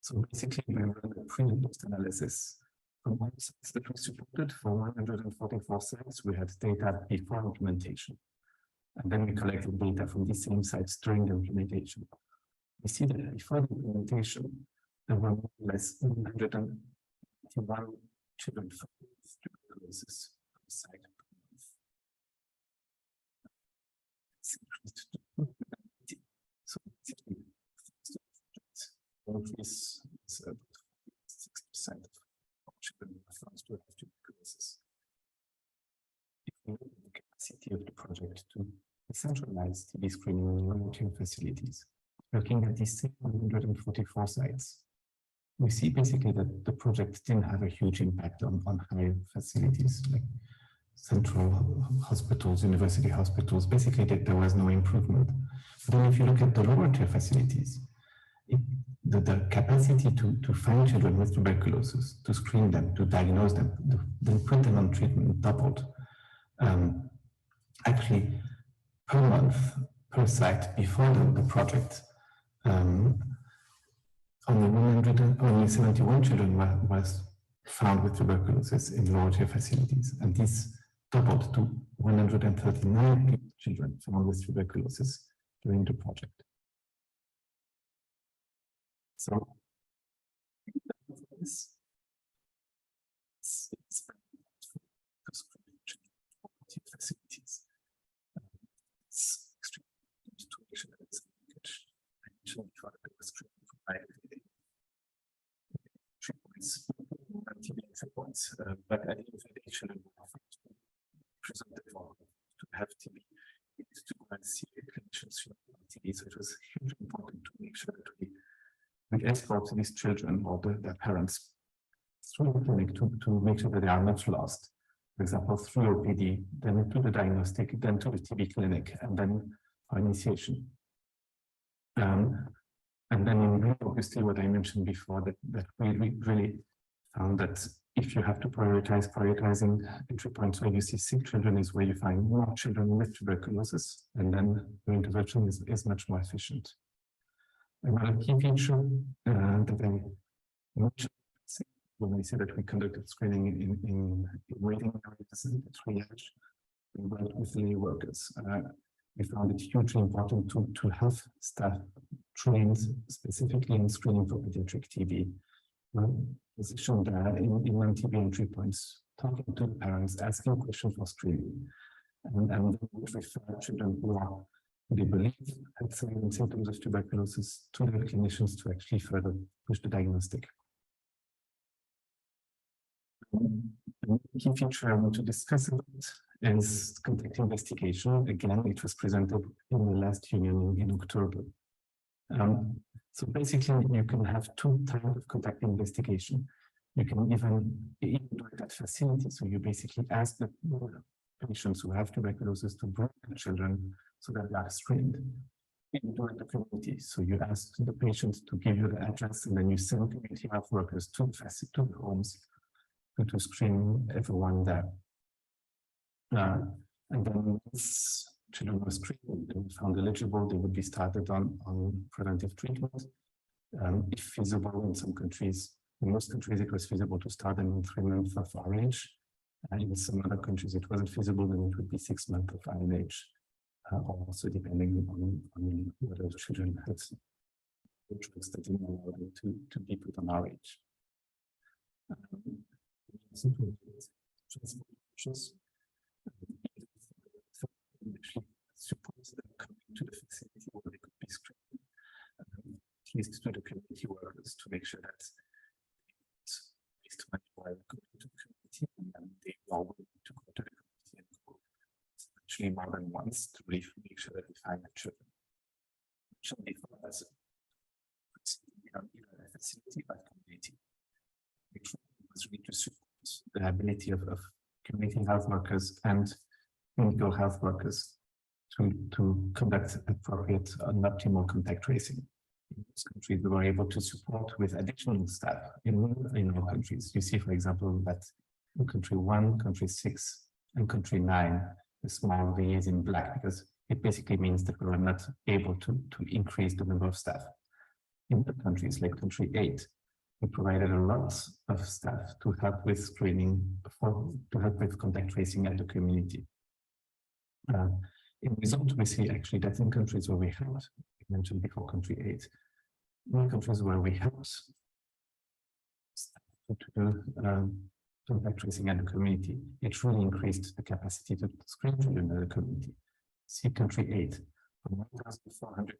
So basically, we ran a pre-post analysis from all sites that we supported for 144 sites. We had data before implementation. And then we collected data from these same sites during the implementation. We see that before the implementation, there were more or less 181 children with tuberculosis per site per month. It's increased to 280. So basically, increase is 6% of children who are found to have tuberculosis. If we look at the capacity of the project to decentralize TB screening in monitoring facilities, looking at these same 144 sites, we see basically that the project didn't have a huge impact on higher facilities like central hospitals, university hospitals. Basically, there was no improvement. But then if you look at the lower tier facilities, the capacity to find children with tuberculosis, to screen them, to diagnose them, then put them on treatment doubled. Actually, per month, per site before the project, only 71 children was found with tuberculosis in lower-tier facilities, and this doubled to 139 children found with tuberculosis during the project. So, this facilities. It's extremely important to make sure that it's engaged. I mentioned before that it was provided points, but I think that each children presented to have TB, we need to go and see clinicians on TB. So it was hugely important to make sure that we escort these children or their parents through the clinic to make sure that they are not lost. For example, through OPD, then to the diagnostic, then to the TB clinic, and then for initiation. And then in obviously what I mentioned before, that we really found that if you have to prioritizing entry points where you see sick children is where you find more children with tuberculosis, and then the intervention is much more efficient. Another key feature that I mentioned when we said that we conducted screening in waiting areas and triage, we worked with lay workers. We found it hugely important to have staff trained specifically in screening for pediatric TB. Positioned in non-TB entry points, talking to the parents, asking questions for screening, and then refer children who they believe have some symptoms of tuberculosis to the clinicians to actually further push the diagnostic. The key feature I want to discuss about is contact investigation. Again, it was presented in the last union in October. So basically, you can have two types of contact investigation. You can even do it at facility. So you basically ask the patients who have tuberculosis to bring their children so that they are screened. You do it in the community. So you ask the patients to give you the address, and then you send community health workers to the homes to screen everyone there. And then once children were screened and found eligible, they would be started on preventive treatment. If feasible in some countries, in most countries it was feasible to start them in 3 months of RNH. And in some other countries it wasn't feasible, then it would be 6 months of RNH. Also depending on whether the children had drugs that didn't allow them to be put on RH. Suppose them coming to the facility where they could be screened, at least to the community workers to make sure that it's least while going to the community and they are willing to go to the community and go essentially more than once to really make sure that they find the children. Before as either a facility or community. Which was really to support the ability of community health workers and clinical health workers to conduct appropriate and optimal contact tracing. In most countries, we were able to support with additional staff in all countries. You see, for example, that in country 1, country 6, and country 9, the small V is in black because it basically means that we were not able to increase the number of staff. In the countries like country 8, we provided a lot of staff to help with screening, to help with contact tracing at the community. In result, we see actually that in countries where we helped, I mentioned before country 8, in countries where we helped to do contact tracing at the community, it really increased the capacity to screen children in the community. See country 8, from 1,400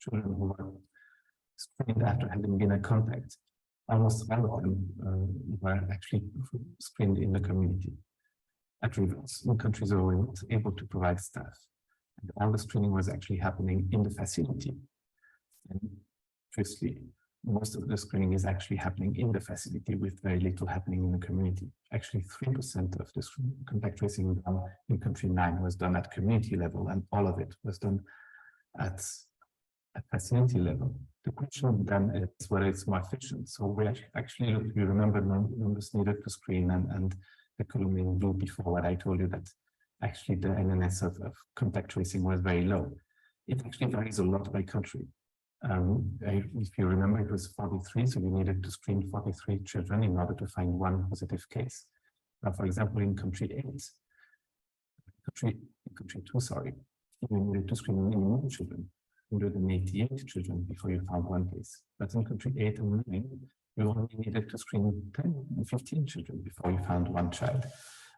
children who were screened after having been in contact, almost all of them were actually screened in the community. At rivers, in countries where we were not able to provide staff, and all the screening was actually happening in the facility. And firstly, most of the screening is actually happening in the facility with very little happening in the community. Actually, 3% of the contact tracing done in country 9 was done at community level, and all of it was done at facility level. The question then is whether it's more efficient. So we actually, if you remember, numbers needed to screen and the column in blue before what I told you that actually the NNS of contact tracing was very low. It actually varies a lot by country. If you remember, it was 43, so we needed to screen 43 children in order to find one positive case. Now, for example, in country 2, sorry, you needed to screen many more children, 188 children before you found one case. But in country 8 and 9, you only needed to screen 10 and 15 children before you found one child.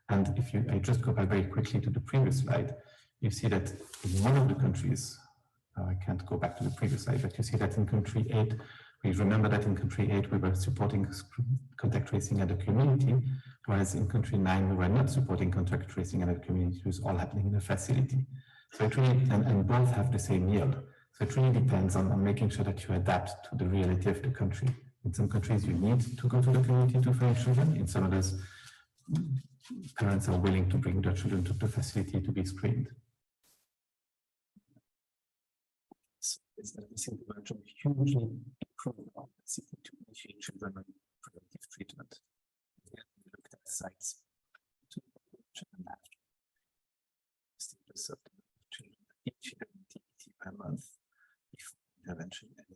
And if I just go back very quickly to the previous slide, you see that in one of the countries, I can't go back to the previous slide, but you see that in country 8, we remember that in country 8, we were supporting contact tracing at the community, whereas in country 9, we were not supporting contact tracing at the community. It was all happening in the facility. So it really, and both have the same yield. So it really depends on making sure that you adapt to the reality of the country. In some countries, you need to go to the community to find children. In some others, parents are willing to bring their children to the facility to be screened. Is that this intervention hugely improved our capacity to initiate children on preventive treatment. We looked at sites to children after status of the children initiated TPT per month before intervention and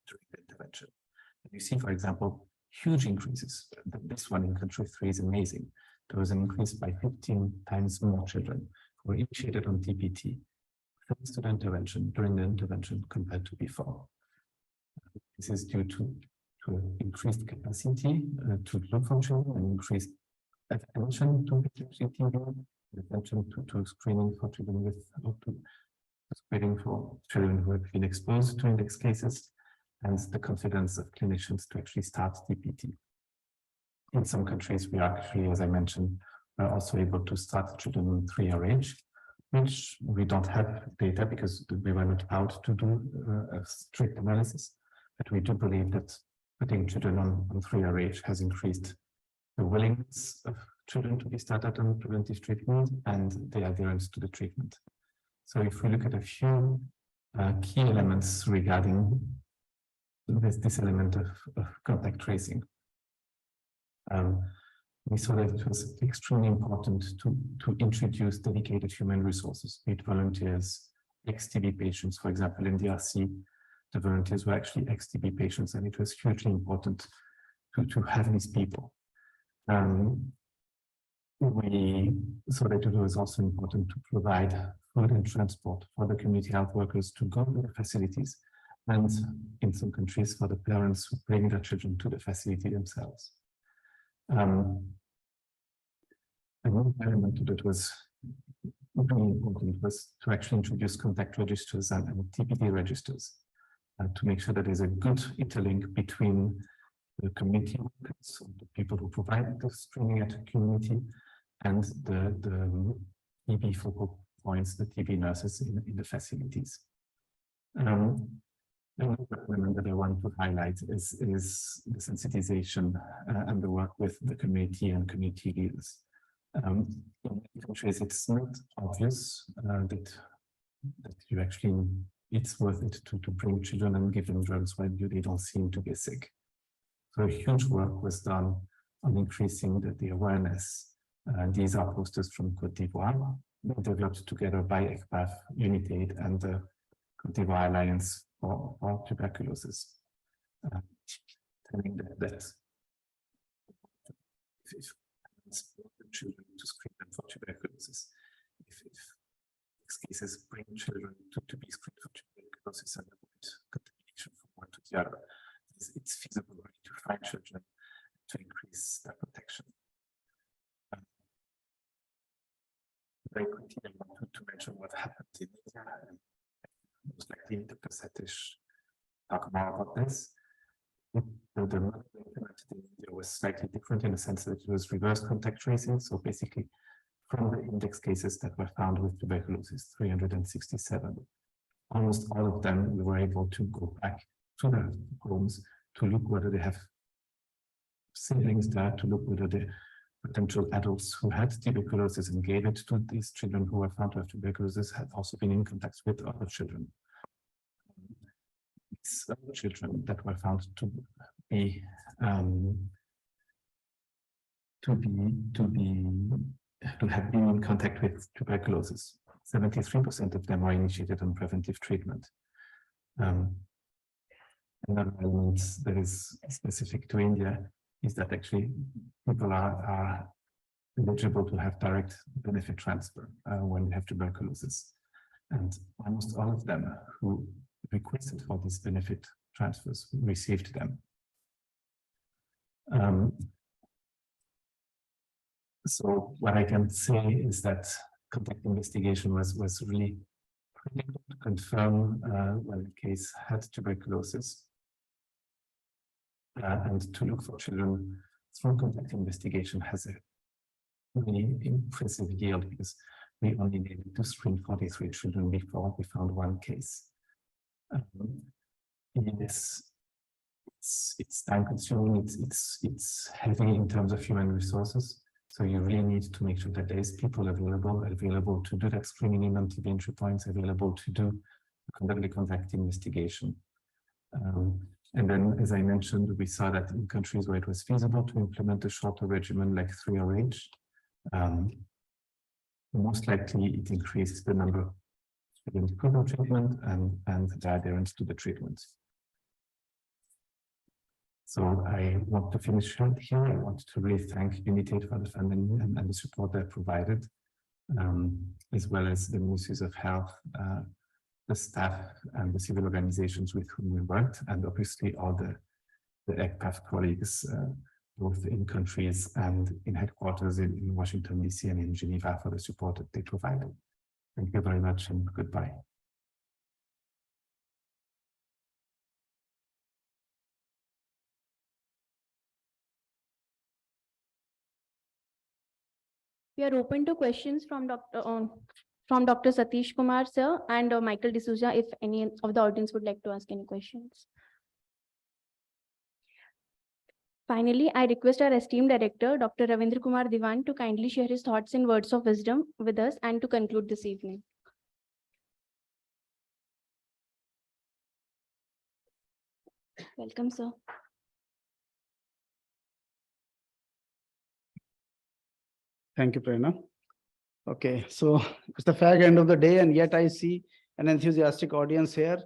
during the intervention. And you see, for example, huge increases. This one in country 3 is amazing. There was an increase by 15 times more children who were initiated on TPT thanks to the intervention, during the intervention compared to before. This is due to increased capacity to look for children and increased attention to TB, attention to screening for children with, screening for children who have been exposed to index cases, and the confidence of clinicians to actually start TPT. In some countries, we are actually, as I mentioned, are also able to start children in 3-year age, which we don't have data because we were not out to do a strict analysis, but we do believe that putting children on 3-year age has increased the willingness of children to be started on preventive treatment and the adherence to the treatment. So if we look at a few key elements regarding this element of contact tracing, we saw that it was extremely important to introduce dedicated human resources, be it volunteers, ex-TB patients. For example, in DRC, the volunteers were actually ex-TB patients, and it was hugely important to have these people. We saw that it was also important to provide food and transport for the community health workers to go to the facilities, and in some countries for the parents who bring their children to the facility themselves. Another element that was really important was to actually introduce contact registers and TPD registers to make sure that there's a good interlink between the community workers, so the people who provide the screening at the community, and the TB focal points, the TB nurses in the facilities. Another element that I want to highlight is the sensitization and the work with the community and community leaders. In many countries, it's not obvious that you actually, it's worth it to bring children and give them drugs when they don't seem to be sick. So huge work was done on increasing the awareness. These are posters from Côte d'Ivoire, developed together by ECPAF, UNITAID, and the Côte d'Ivoire Alliance for Tuberculosis, telling that if children to screen them for tuberculosis, if cases bring children to be screened for tuberculosis and avoid contamination from one to the other, it's feasible to find children to increase their protection. Very quickly, I want to mention what happened in India, and most likely Dr. Satish talk more about this. The model implemented in India was slightly different in the sense that it was reverse contact tracing. So basically, from the index cases that were found with tuberculosis, 367, almost all of them, we were able to go back to their homes to look whether they have siblings there, to look whether the potential adults who had tuberculosis and gave it to these children who were found to have tuberculosis had also been in contact with other children. These other children that were found to be to have been in contact with tuberculosis 73% of them are initiated on preventive treatment. Another element that is specific to India is that actually people are eligible to have direct benefit transfer when they have tuberculosis. And almost all of them who requested for these benefit transfers received them. So what I can say is that contact investigation was really critical to confirm when the case had tuberculosis and to look for children through contact investigation has a really impressive yield because we only needed to screen 43 children before we found one case. It's time consuming, it's heavy in terms of human resources. So you really need to make sure that there is people available to do that screening in on TB entry points, available to conduct the contact investigation. And then, as I mentioned, we saw that in countries where it was feasible to implement a shorter regimen like 3RH, most likely it increases the number of students who go treatment and the adherence to the treatment. So I want to finish here. I want to really thank Unitate for the funding and the support they provided, as well as the Ministries of Health, the staff and the civil organizations with whom we worked, and obviously all the ECPAF colleagues, both in countries and in headquarters in Washington, DC and in Geneva for the support that they provided. Thank you very much and goodbye. We are open to questions from Dr. Satish Kumar sir and Michael D'Souza if any of the audience would like to ask any questions. Finally, I request our esteemed director, Dr. Ravindra Kumar Diwan, to kindly share his thoughts and words of wisdom with us and to conclude this evening. Welcome, sir. Thank you, Prerna. Okay, so it's the fag end of the day, and yet I see an enthusiastic audience here,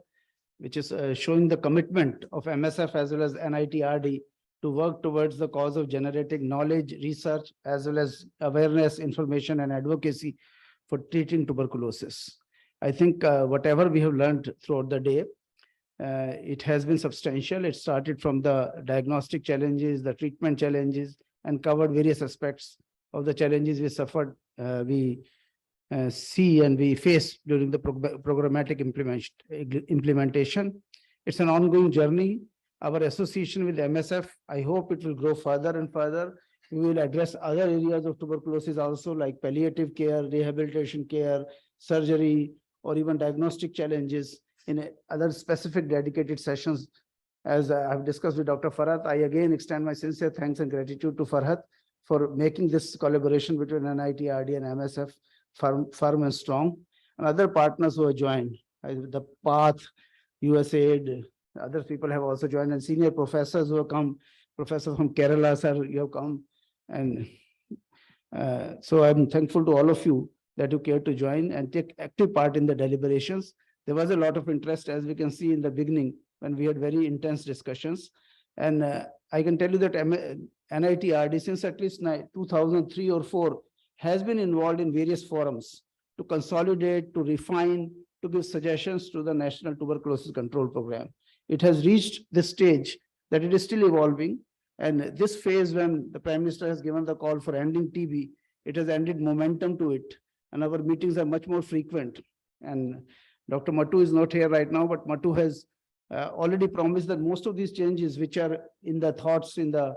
which is showing the commitment of MSF as well as NITRD to work towards the cause of generating knowledge, research, as well as awareness, information, and advocacy for treating tuberculosis. I think whatever we have learned throughout the day, it has been substantial. It started from the diagnostic challenges, the treatment challenges, and covered various aspects of the challenges we suffered, we see and we face during the programmatic implementation. It's an ongoing journey. Our association with MSF, I hope it will grow further and further. We will address other areas of tuberculosis also, like palliative care, rehabilitation care, surgery, or even diagnostic challenges in other specific dedicated sessions. As I've discussed with Dr. Farhat, I again extend my sincere thanks and gratitude to Farhat for making this collaboration between NITRD and MSF firm and strong, and other partners who have joined, the PATH, USAID, other people have also joined, and senior professors who have come, professor from Kerala, sir, you have come. And so I'm thankful to all of you that you care to join and take active part in the deliberations. There was a lot of interest, as we can see in the beginning, when we had very intense discussions. And I can tell you that NITRD, since at least 2003 or 4, has been involved in various forums to consolidate, to refine, to give suggestions to the National Tuberculosis Control Program. It has reached this stage that it is still evolving. And this phase, when the Prime Minister has given the call for ending TB, it has added momentum to it. And our meetings are much more frequent. And Dr. Matu is not here right now, but Matu has already promised that most of these changes, which are in the thoughts, in the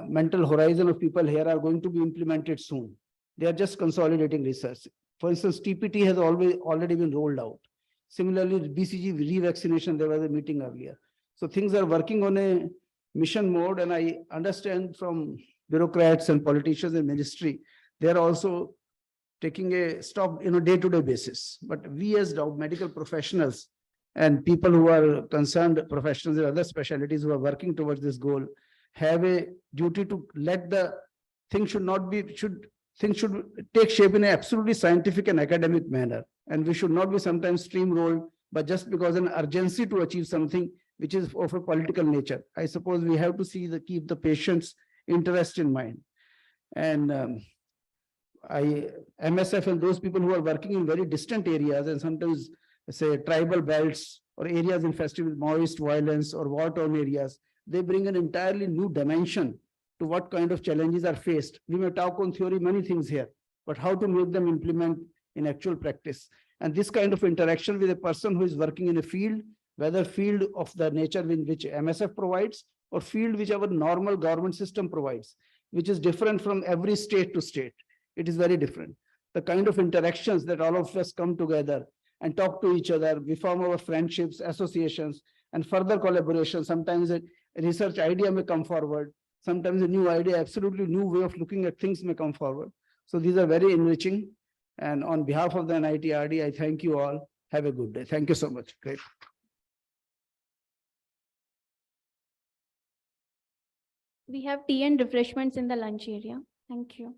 mental horizon of people here, are going to be implemented soon. They are just consolidating research. For instance, TPT has already been rolled out. Similarly, BCG revaccination, there was a meeting earlier. So things are working on a mission mode, and I understand from bureaucrats and politicians and ministry, they are also taking a stock in a day-to-day basis. But we as medical professionals and people who are concerned professionals in other specialties who are working towards this goal have a duty to let the thing should things should take shape in an absolutely scientific and academic manner. And we should not be sometimes steamrolled, but just because an urgency to achieve something which is of a political nature. I suppose we have to keep the patient's interest in mind. And MSF and those people who are working in very distant areas and sometimes say tribal belts or areas infested with Maoist violence or war-torn areas, they bring an entirely new dimension to what kind of challenges are faced. We may talk on theory many things here, but how to make them implement in actual practice. And this kind of interaction with a person who is working in a field, whether field of the nature in which MSF provides or field which our normal government system provides, which is different from every state to state. It is very different. The kind of interactions that all of us come together and talk to each other, we form our friendships, associations, and further collaboration. Sometimes a research idea may come forward. Sometimes a new idea, absolutely new way of looking at things may come forward. So these are very enriching. And on behalf of the NITRD, I thank you all. Have a good day. Thank you so much. Great. We have tea and refreshments in the lunch area. Thank you.